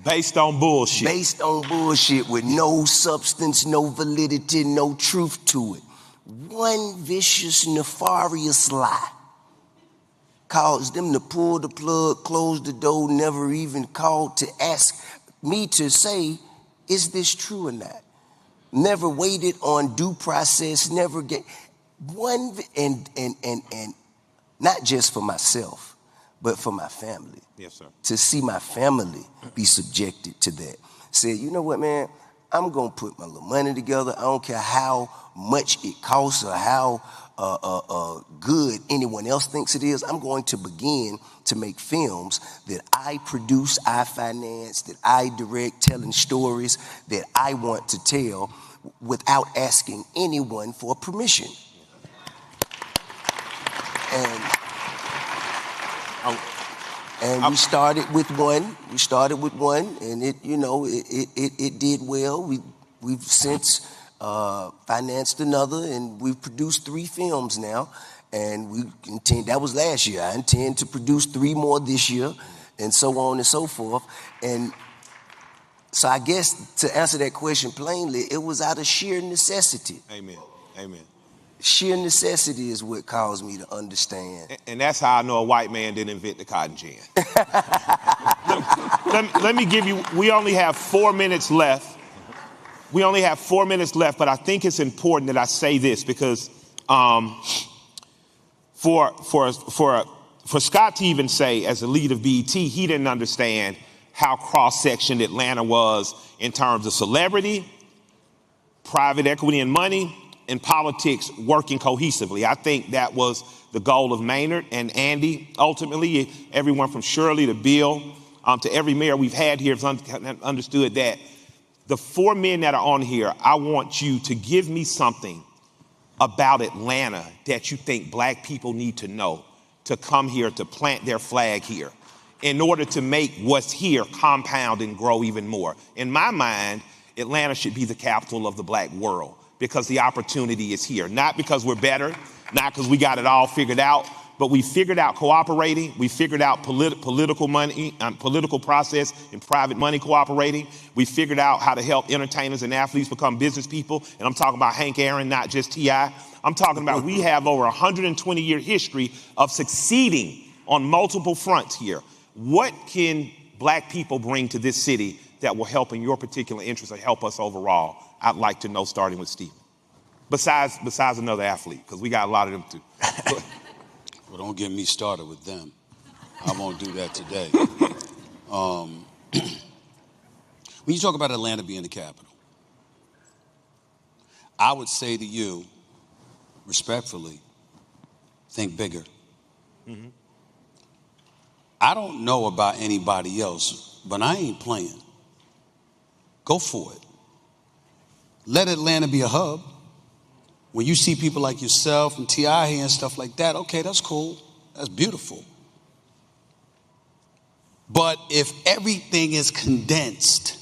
Based on bullshit. Based on bullshit with no substance, no validity, no truth to it. One vicious, nefarious lie caused them to pull the plug, close the door, never even called to ask me to say, is this true or not? Never waited on due process, never get one, and not just for myself, but for my family. Yes, sir. To see my family be subjected to that. Said, you know what, man? I'm going to put my little money together. I don't care how much it costs or how good anyone else thinks it is. I'm going to begin to make films that I produce, I finance, that I direct, telling stories that I want to tell without asking anyone for permission. And we started with one. We started with one, and it, you know, it did well. We've since financed another, and we've produced 3 films now. And we intend, that was last year. I intend to produce 3 more this year, and so on and so forth. And so I guess to answer that question plainly, it was out of sheer necessity. Amen. Amen. Sheer necessity is what caused me to understand. And that's how I know a white man didn't invent the cotton gin. let me give you, we only have 4 minutes left. We only have 4 minutes left, but I think it's important that I say this because for Scott to even say, as the lead of BET, he didn't understand how cross-sectioned Atlanta was in terms of celebrity, private equity and money, and politics working cohesively. I think that was the goal of Maynard and Andy. Ultimately, everyone from Shirley to Bill, to every mayor we've had here has understood that the 4 men that are on here, I want you to give me something about Atlanta that you think black people need to know to come here, to plant their flag here, in order to make what's here compound and grow even more. In my mind, Atlanta should be the capital of the black world because the opportunity is here. Not because we're better, not because we got it all figured out, but we figured out cooperating. We figured out political money, political process and private money cooperating. We figured out how to help entertainers and athletes become business people. And I'm talking about Hank Aaron, not just T.I. I'm talking about we have over 120-year history of succeeding on multiple fronts here. What can black people bring to this city that will help in your particular interest or help us overall? I'd like to know, starting with Stephen. Besides another athlete, because we got a lot of them too. Well, don't get me started with them. I won't do that today. When you talk about Atlanta being the capital, I would say to you, respectfully, think bigger. Mm-hmm. I don't know about anybody else, but I ain't playing. Go for it. Let Atlanta be a hub. When you see people like yourself and T.I. here and stuff like that, okay, that's cool. That's beautiful. But if everything is condensed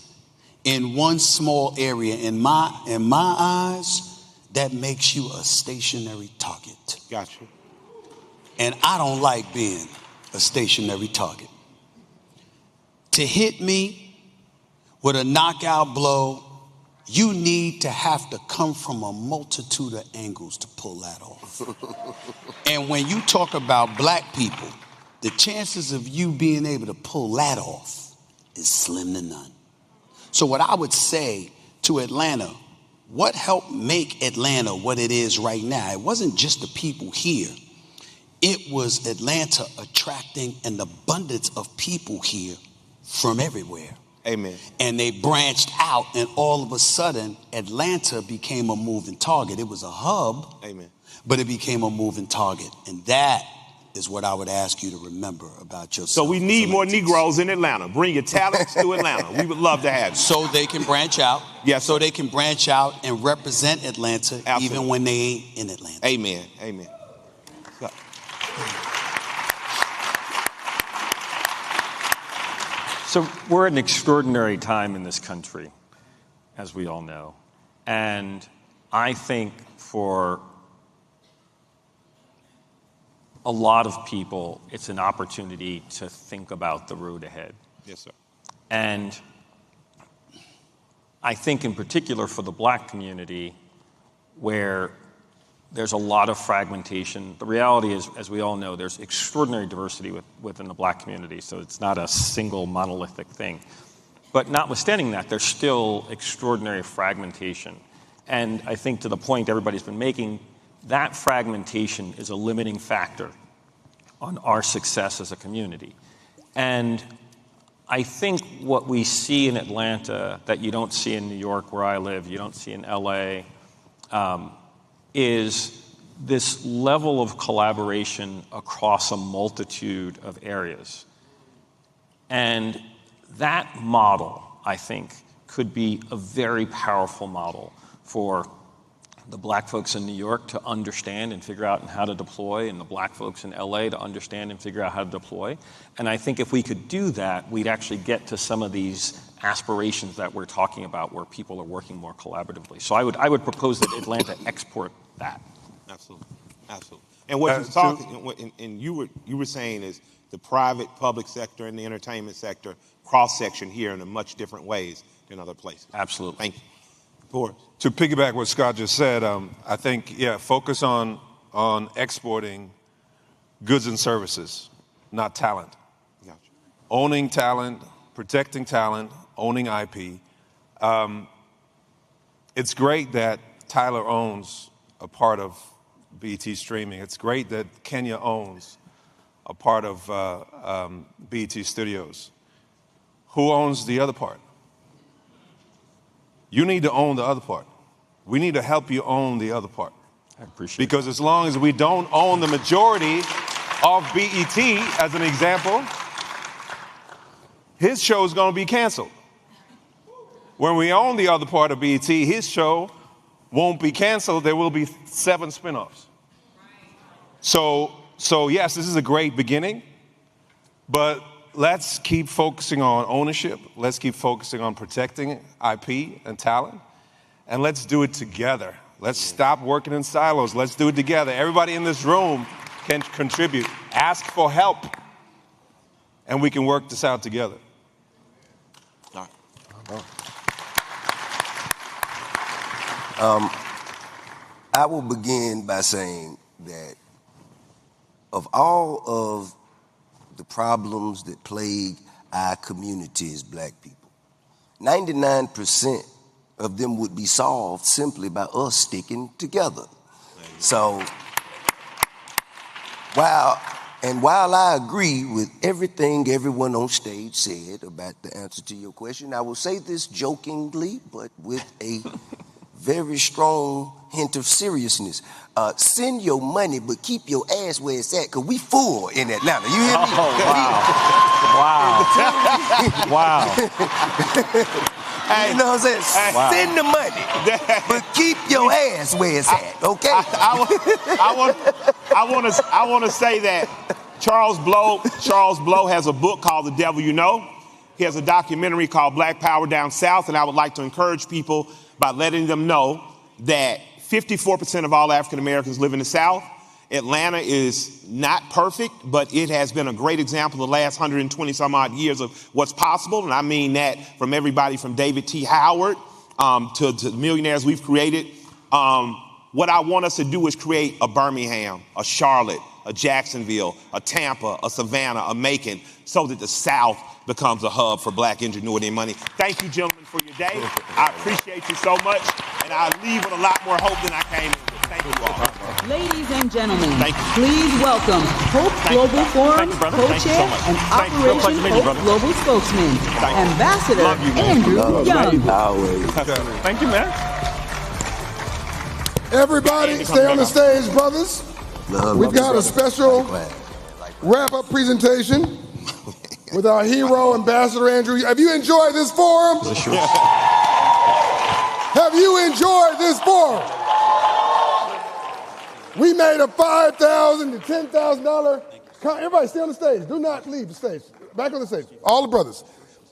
in one small area, in my eyes, that makes you a stationary target. Gotcha. And I don't like being a stationary target. To hit me with a knockout blow, you need to have to come from a multitude of angles to pull that off. And when you talk about black people, the chances of you being able to pull that off is slim to none. So what I would say to Atlanta, what helped make Atlanta what it is right now? It wasn't just the people here. It was Atlanta attracting an abundance of people here from everywhere. Amen. And they branched out, and all of a sudden, Atlanta became a moving target. It was a hub, Amen, but it became a moving target. And that is what I would ask you to remember about yourself. So we need more Negroes in Atlanta. Bring your talents to Atlanta. We would love to have you. So they can branch out. Yes. So they can branch out and represent Atlanta. Absolutely. Even when they ain't in Atlanta. Amen. Amen. So we're at an extraordinary time in this country, as we all know. And I think for a lot of people, it's an opportunity to think about the road ahead. Yes, sir. And I think in particular for the black community, where there's a lot of fragmentation. The reality is, as we all know, there's extraordinary diversity within the black community, so it's not a single monolithic thing. But notwithstanding that, there's still extraordinary fragmentation. And I think to the point everybody's been making, that fragmentation is a limiting factor on our success as a community. And I think what we see in Atlanta that you don't see in New York, where I live, you don't see in LA, is this level of collaboration across a multitude of areas. And that model, I think, could be a very powerful model for the black folks in New York to understand and figure out how to deploy, and the black folks in LA to understand and figure out how to deploy. And I think if we could do that, we'd actually get to some of these aspirations that we're talking about where people are working more collaboratively. So I would propose that Atlanta export that. Absolutely. Absolutely. And what you're talking, and you were saying is the private, public sector and the entertainment sector cross-section here in a much different ways than other places. Absolutely. Thank you. Boris. To piggyback what Scott just said, I think, focus on exporting goods and services, not talent. Gotcha. Owning talent, protecting talent, owning IP. It's great that Tyler owns a part of BET streaming. It's great that Kenya owns a part of BET Studios. Who owns the other part? You need to own the other part. We need to help you own the other part. I appreciate it. Because as long as we don't own the majority of BET, as an example, his show is going to be canceled. When we own the other part of BET, his show won't be canceled. There will be 7 spinoffs. So yes, this is a great beginning, but let's keep focusing on ownership. Let's keep focusing on protecting IP and talent, and let's do it together. Let's stop working in silos. Let's do it together. Everybody in this room can contribute. Ask for help, and we can work this out together. All right. I will begin by saying that of all of the problems that plague our community as black people, 99% of them would be solved simply by us sticking together. So while I agree with everything everyone on stage said about the answer to your question, I will say this jokingly, but with a very strong hint of seriousness. Send your money, but keep your ass where it's at, because we full in Atlanta. You hear me? Oh, wow. Wow. You know what I'm saying? Wow. Send the money, but keep your ass where it's at, okay? I want to say that Charles Blow has a book called The Devil You Know. He has a documentary called Black Power Down South, and I would like to encourage people by letting them know that 54% of all African Americans live in the South. Atlanta is not perfect, but it has been a great example the last 120 some odd years of what's possible. And I mean that from everybody from David T. Howard to the millionaires we've created. What I want us to do is create a Birmingham, a Charlotte, a Jacksonville, a Tampa, a Savannah, a Macon, so that the South becomes a hub for black ingenuity and money. Thank you, gentlemen, for your day. I appreciate you so much, and I leave with a lot more hope than I came in with. Thank you all. Ladies and gentlemen, please welcome Hope Global Forum co-chair and Operation Hope Global spokesman, Ambassador Andrew Young. Thank you, man. Everybody, stay on the stage, brothers. We've got a special wrap-up presentation with our hero, Ambassador Andrew. Have you enjoyed this forum? Have you enjoyed this forum? We made a $5,000 to $10,000. Everybody stay on the stage. Do not leave the stage. Back on the stage. All the brothers.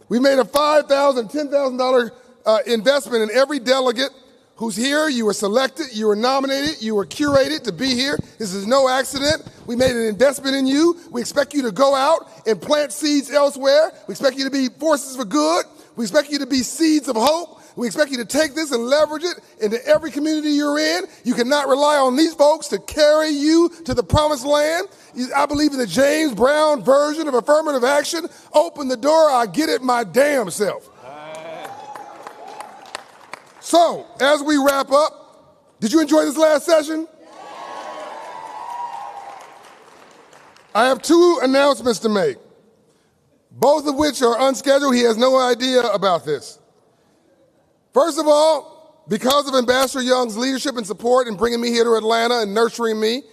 We made a $5,000, $10,000 investment in every delegate who's here. You were selected, you were nominated, you were curated to be here. This is no accident. We made an investment in you. We expect you to go out and plant seeds elsewhere. We expect you to be forces for good. We expect you to be seeds of hope. We expect you to take this and leverage it into every community you're in. You cannot rely on these folks to carry you to the promised land. I believe in the James Brown version of affirmative action. Open the door, I get it my damn self. So, as we wrap up, did you enjoy this last session? I have 2 announcements to make, both of which are unscheduled. He has no idea about this. First of all, because of Ambassador Young's leadership and support in bringing me here to Atlanta and nurturing me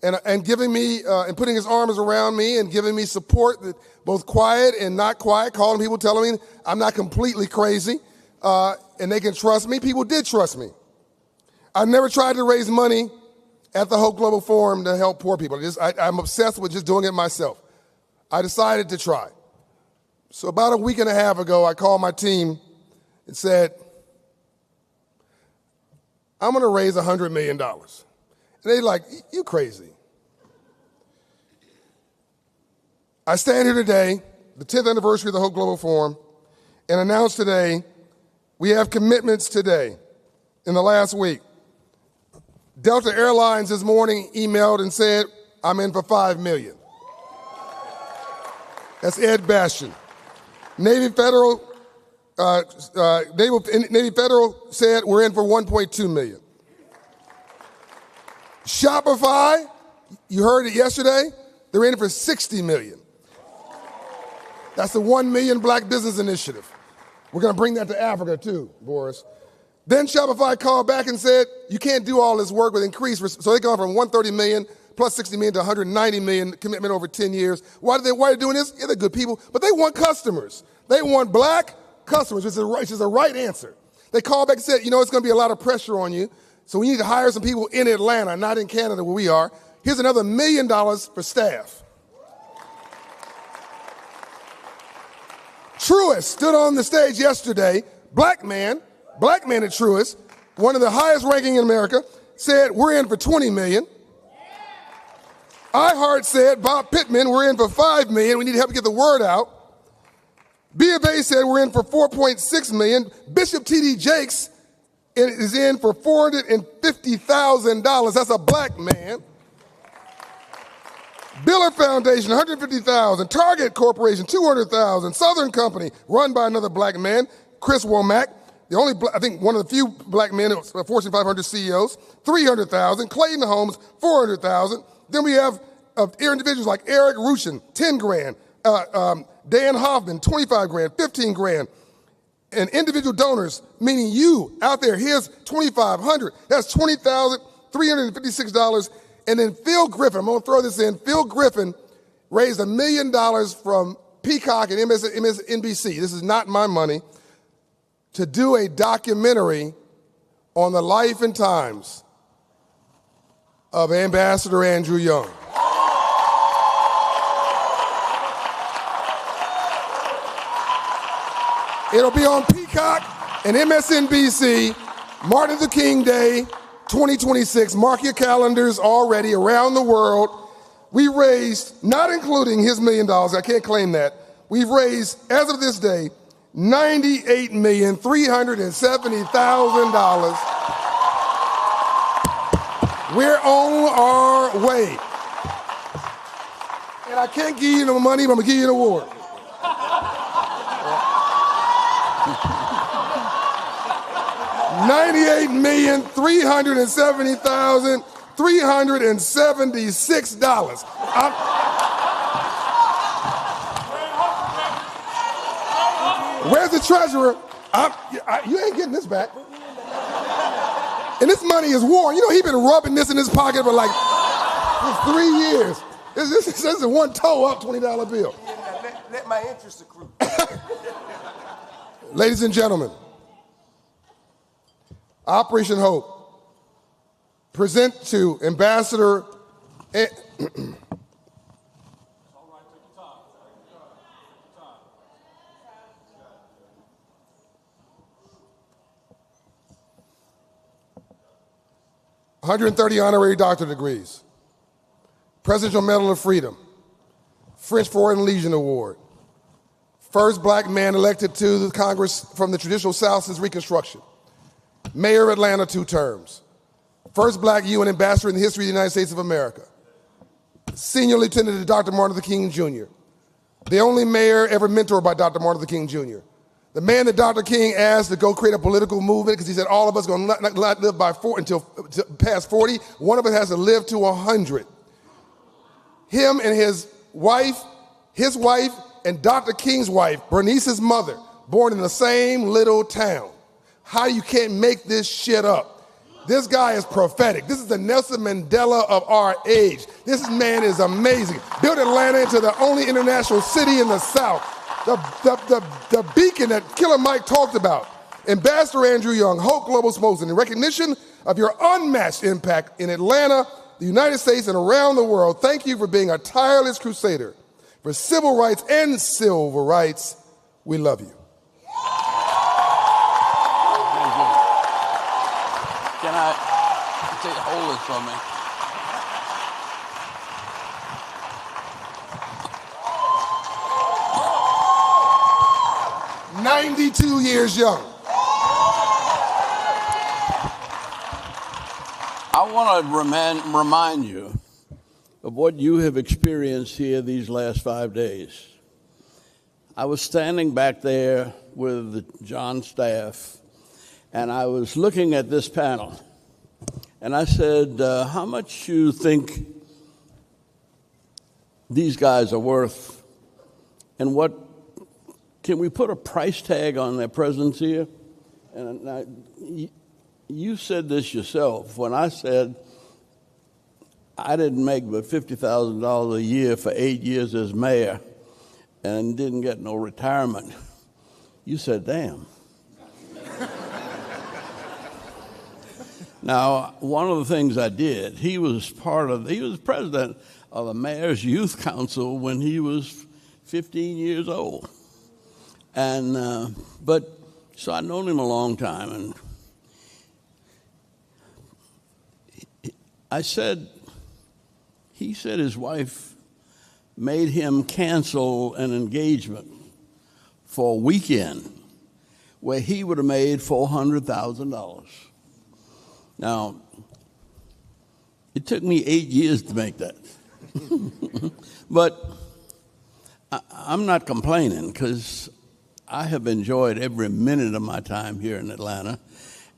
and giving me and putting his arms around me and giving me support, that both quiet and not quiet, calling people, telling me I'm not completely crazy. And they can trust me. People did trust me. I never tried to raise money at the Hope Global Forum to help poor people. I'm obsessed with just doing it myself. I decided to try. So about a week and a half ago, I called my team and said, I'm going to raise $100 million. And they're like, you crazy. I stand here today, the 10th anniversary of the Hope Global Forum, and announce today we have commitments today in the last week. Delta Airlines this morning emailed and said, I'm in for $5 million. That's Ed Bastian. Navy Federal said we're in for $1.2 million. Shopify, you heard it yesterday, they're in for $60 million. That's the 1 Million Black Business Initiative. We're going to bring that to Africa too, Boris. Then Shopify called back and said, you can't do all this work with increase. So they gone from $130 million plus 60 million to 190 million commitment over 10 years. Why are they doing this? Yeah, they're good people, but they want customers. They want black customers, which is a right answer. They called back and said, it's going to be a lot of pressure on you, so we need to hire some people in Atlanta, not in Canada where we are. Here's another $1 million for staff. Truist stood on the stage yesterday, black man at Truist, one of the highest ranking in America, said, we're in for $20 million. iHeart said, Bob Pittman, we're in for $5 million. We need help get the word out. B of A said we're in for $4.6 million. Bishop T.D. Jakes is in for $450,000. That's a black man. Biller Foundation, $150,000. Target Corporation, $200,000. Southern Company, run by another black man, Chris Womack. The only, I think, one of the few black men, Fortune 500 CEOs, $300,000. Clayton Homes, $400,000. Then we have individuals like Eric Rushin, $10,000. Dan Hoffman, $25,000, $15,000. And individual donors, meaning you out there, here's $2,500. That's $20,356. And then Phil Griffin, I'm going to throw this in. Phil Griffin raised $1 million from Peacock and MSNBC. This is not my money. To do a documentary on the life and times of Ambassador Andrew Young. It'll be on Peacock and MSNBC, Martin Luther King Day, 2026. Mark your calendars already around the world. We raised, not including his $1 million, I can't claim that, we've raised, as of this day, $98,370,000. We're on our way. And I can't give you no money, but I'm going to give you an award. $98,370,376. Where's the treasurer? You ain't getting this back. And this money is worn. He's been rubbing this in his pocket for like 3 years. This is a one toe up $20 bill. Let my interest accrue. Ladies and gentlemen, Operation Hope present to Ambassador. $130 honorary doctorate degrees, Presidential Medal of Freedom, French Foreign Legion Award, first black man elected to the Congress from the traditional South since Reconstruction, Mayor of Atlanta 2 terms, first black UN ambassador in the history of the United States of America, senior lieutenant to Dr. Martin Luther King Jr., the only mayor ever mentored by Dr. Martin Luther King Jr., the man that Dr. King asked to go create a political movement because he said all of us are going to not live until past 40. One of us has to live to 100. Him and his wife, and Dr. King's wife, Bernice's mother, born in the same little town. How you can't make this shit up? This guy is prophetic. This is the Nelson Mandela of our age. This man is amazing. Built Atlanta into the only international city in the South. The beacon that Killer Mike talked about. Ambassador Andrew Young, Hope Global Spokesman, in recognition of your unmatched impact in Atlanta, the United States, and around the world, thank you for being a tireless crusader for civil rights and silver rights. We love you. Can I hold it from me? 92 years young. I want to remind you of what you have experienced here these last 5 days. I was standing back there with John's staff, and I was looking at this panel, and I said, how much you think these guys are worth, and what can we put a price tag on their presence here? And you said this yourself when I said I didn't make but $50,000 a year for 8 years as mayor and didn't get no retirement, you said, damn. Now, one of the things I did, he was president of the Mayor's Youth Council when he was 15 years old. And, so I'd known him a long time, and he said his wife made him cancel an engagement for a weekend where he would have made $400,000. Now, it took me 8 years to make that. But I'm not complaining because I have enjoyed every minute of my time here in Atlanta,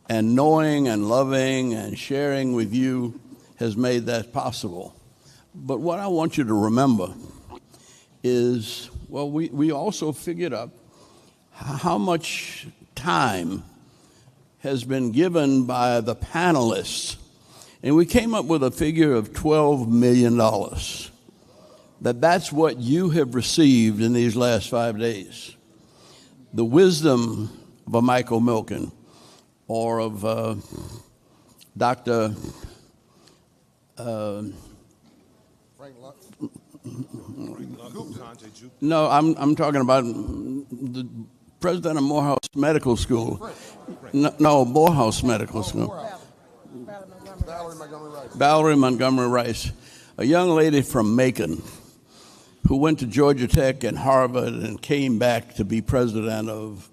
and knowing and loving and sharing with you has made that possible. But what I want you to remember is, well, we also figured out how much time has been given by the panelists. And we came up with a figure of $12 million. That's what you have received in these last 5 days. The wisdom of a Michael Milken or of Dr. No, I'm talking about the president of Morehouse Medical School. No, Morehouse Medical School. Valerie Montgomery Rice, a young lady from Macon who went to Georgia Tech and Harvard and came back to be president of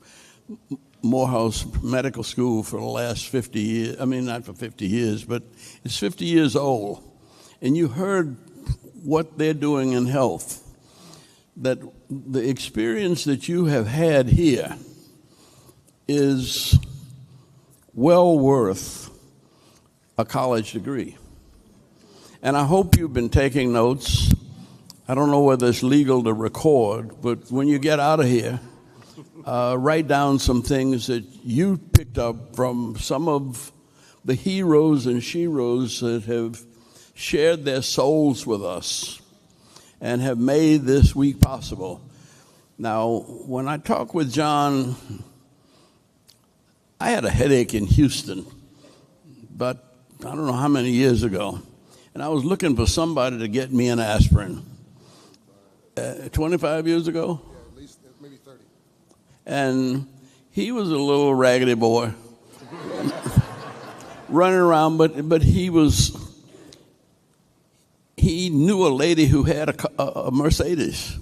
Morehouse Medical School for the last 50 years. I mean, not for 50 years, but it's 50 years old. And you heard what they're doing in health, that the experience that you have had here is well worth a college degree. And I hope you've been taking notes. I don't know whether it's legal to record, but when you get out of here, write down some things that you picked up from some of the heroes and sheroes that have shared their souls with us and have made this week possible. Now, when I talk with John, I had a headache in Houston, but I don't know how many years ago, and I was looking for somebody to get me an aspirin. 25 years ago? Yeah, at least maybe 30. And he was a little raggedy boy running around, but he knew a lady who had a Mercedes.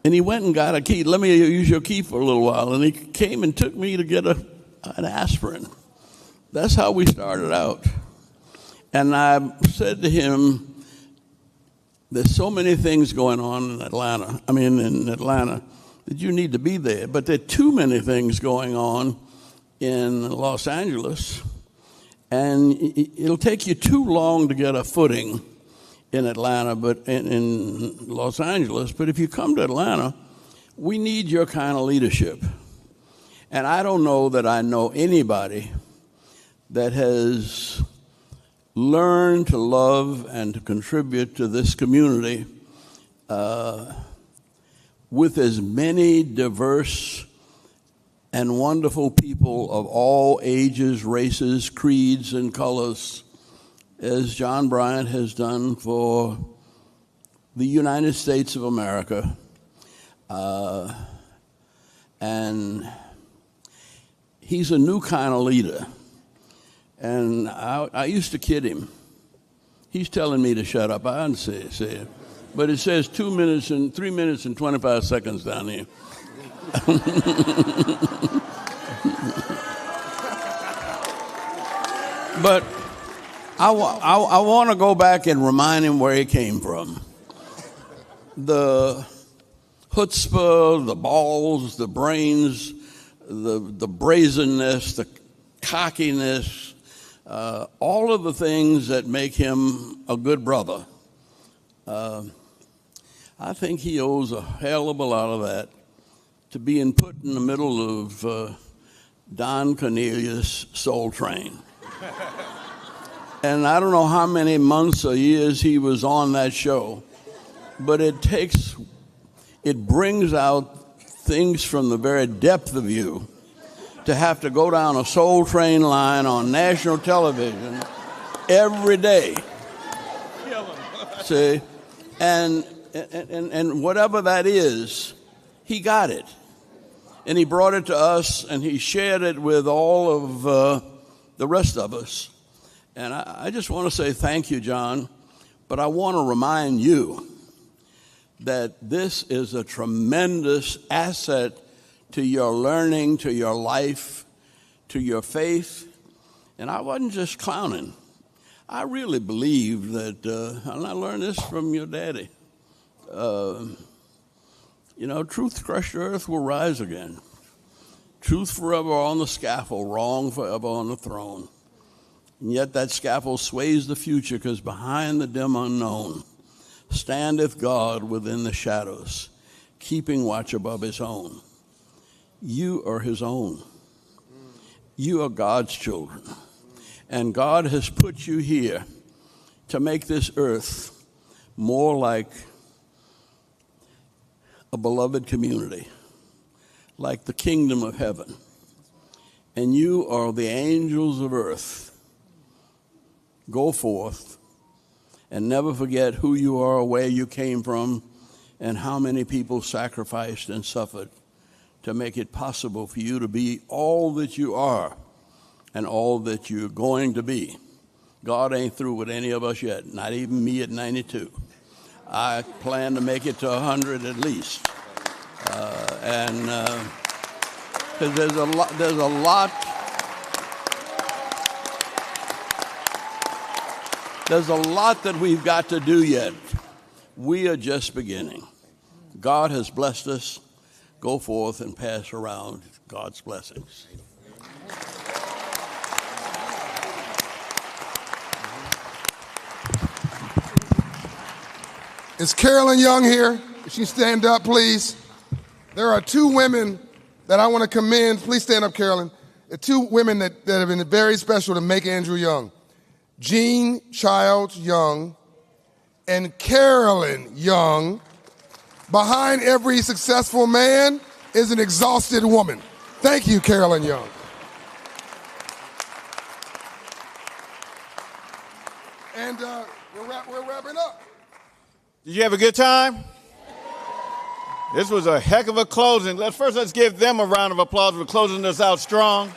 And he went and got a key. Let me use your key for a little while. And he came and took me to get an aspirin. That's how we started out. And I said to him, there's so many things going on in Atlanta, that you need to be there. But there are too many things going on in Los Angeles. And it'll take you too long to get a footing in Atlanta, but in Los Angeles. But if you come to Atlanta, we need your kind of leadership. And I don't know that I know anybody that has learned to love and to contribute to this community with as many diverse and wonderful people of all ages, races, creeds, and colors as John Bryant has done for the United States of America. And he's a new kind of leader. And I used to kid him. He's telling me to shut up. I didn't say it. But it says 3 minutes and 25 seconds down here. But I want to go back and remind him where he came from. The chutzpah, the balls, the brains, the brazenness, the cockiness, all of the things that make him a good brother. I think he owes a hell of a lot of that to being put in the middle of Don Cornelius' Soul Train. And I don't know how many months or years he was on that show, but it brings out things from the very depth of you to have to go down a Soul Train line on national television every day. See? And whatever that is, he got it. And he brought it to us, and he shared it with all of the rest of us. And I just want to say thank you, John, but I want to remind you that this is a tremendous asset to your learning, to your life, to your faith. And I wasn't just clowning. I really believe that, and I learned this from your daddy, truth crushed earth will rise again. Truth forever on the scaffold, wrong forever on the throne. And yet that scaffold sways the future, because behind the dim unknown standeth God within the shadows, keeping watch above his own. You are his own. You are God's children. And God has put you here to make this earth more like a beloved community, like the kingdom of heaven. And you are the angels of earth. Go forth and never forget who you are, where you came from, and how many people sacrificed and suffered to make it possible for you to be all that you are and all that you're going to be. God ain't through with any of us yet, not even me at 92. I plan to make it to 100 at least. Because there's a lot that we've got to do yet. We are just beginning. God has blessed us. Go forth and pass around God's blessings. Is Carolyn Young here? If she stand up, please. There are two women that I want to commend. Please stand up, Carolyn. The two women that have been very special to make Andrew Young. Jean Childs Young and Carolyn Young. Behind every successful man is an exhausted woman. Thank you, Carolyn Young. And we're wrapping up. Did you have a good time? This was a heck of a closing. Let's give them a round of applause for closing us out strong.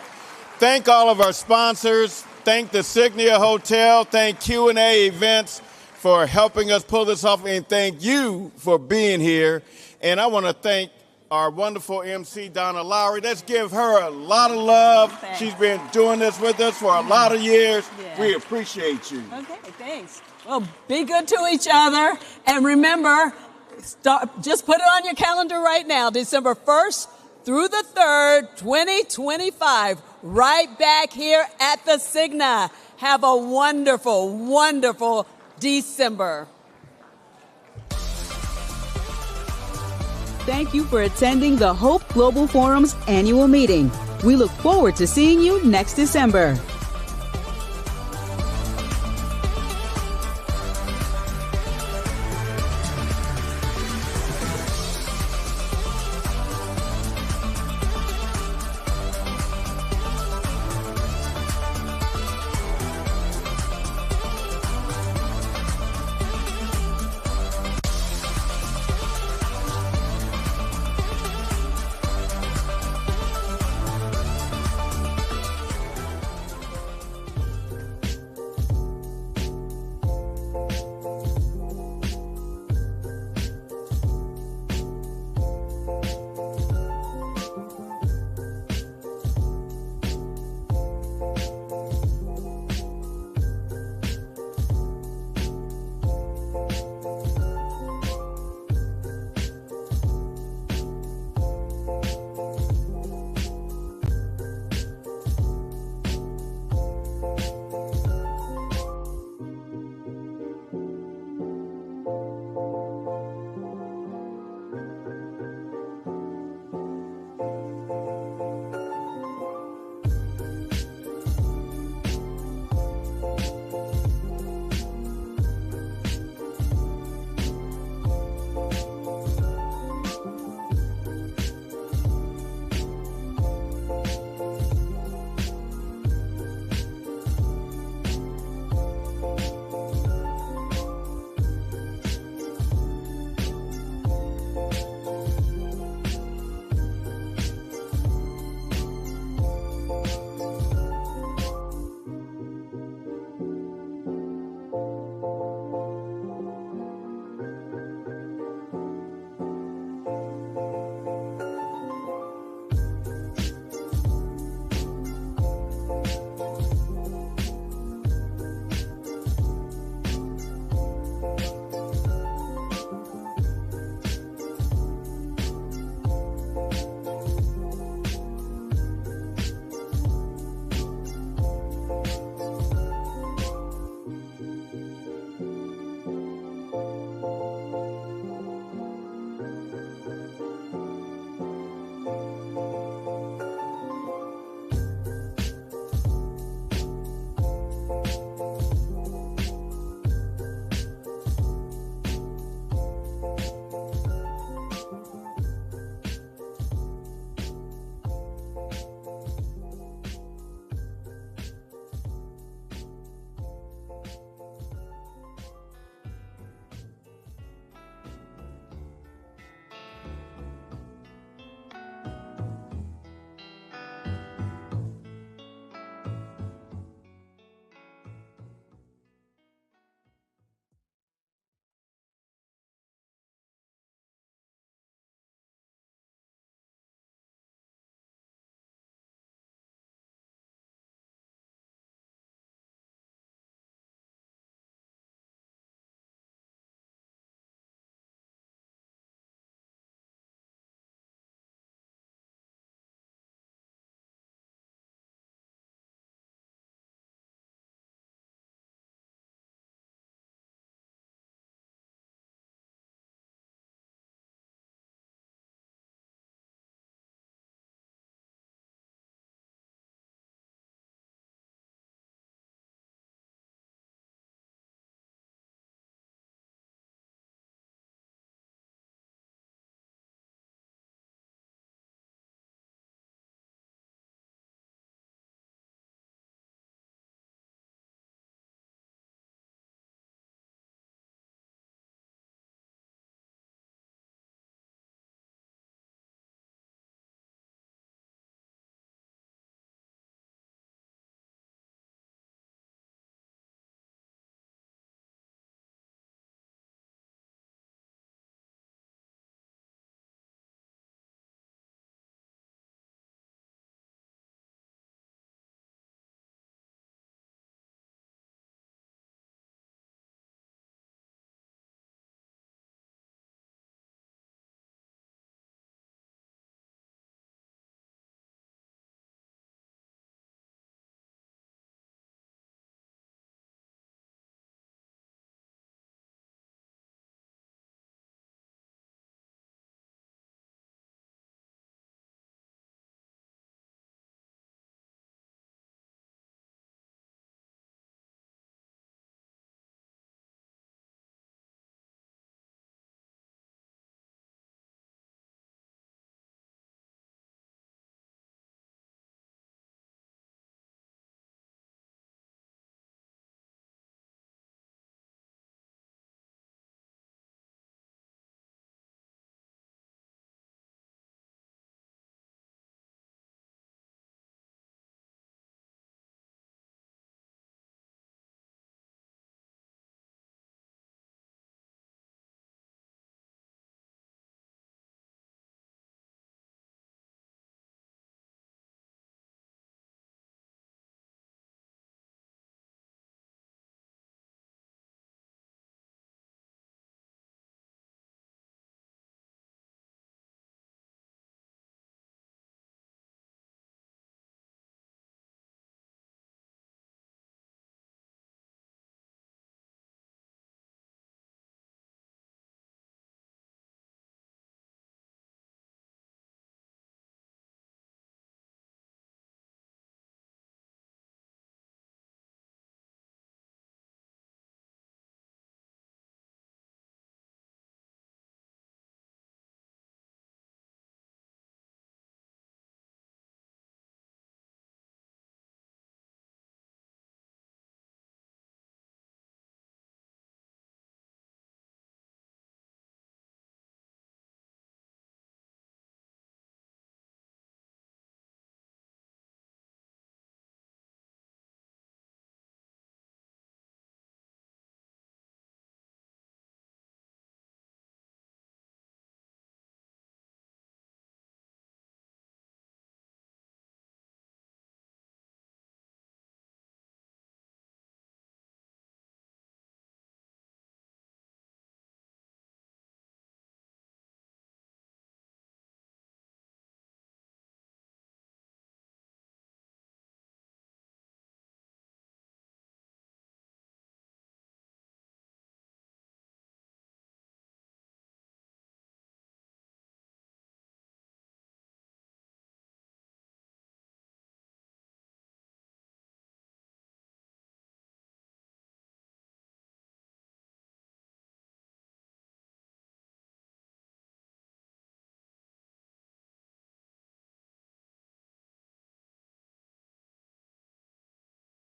Thank all of our sponsors. Thank the Signia Hotel. Thank Q&A Events for helping us pull this off. And thank you for being here. And I want to thank our wonderful MC, Donna Lowry. Let's give her a lot of love. Thanks. She's been doing this with us for a lot of years. Yeah. We appreciate you. Okay, thanks. Well, be good to each other. And remember, just put it on your calendar right now, December 1st through the 3rd, 2025, right back here at the Signia. Have a wonderful, wonderful December. Thank you for attending the Hope Global Forum's annual meeting. We look forward to seeing you next December.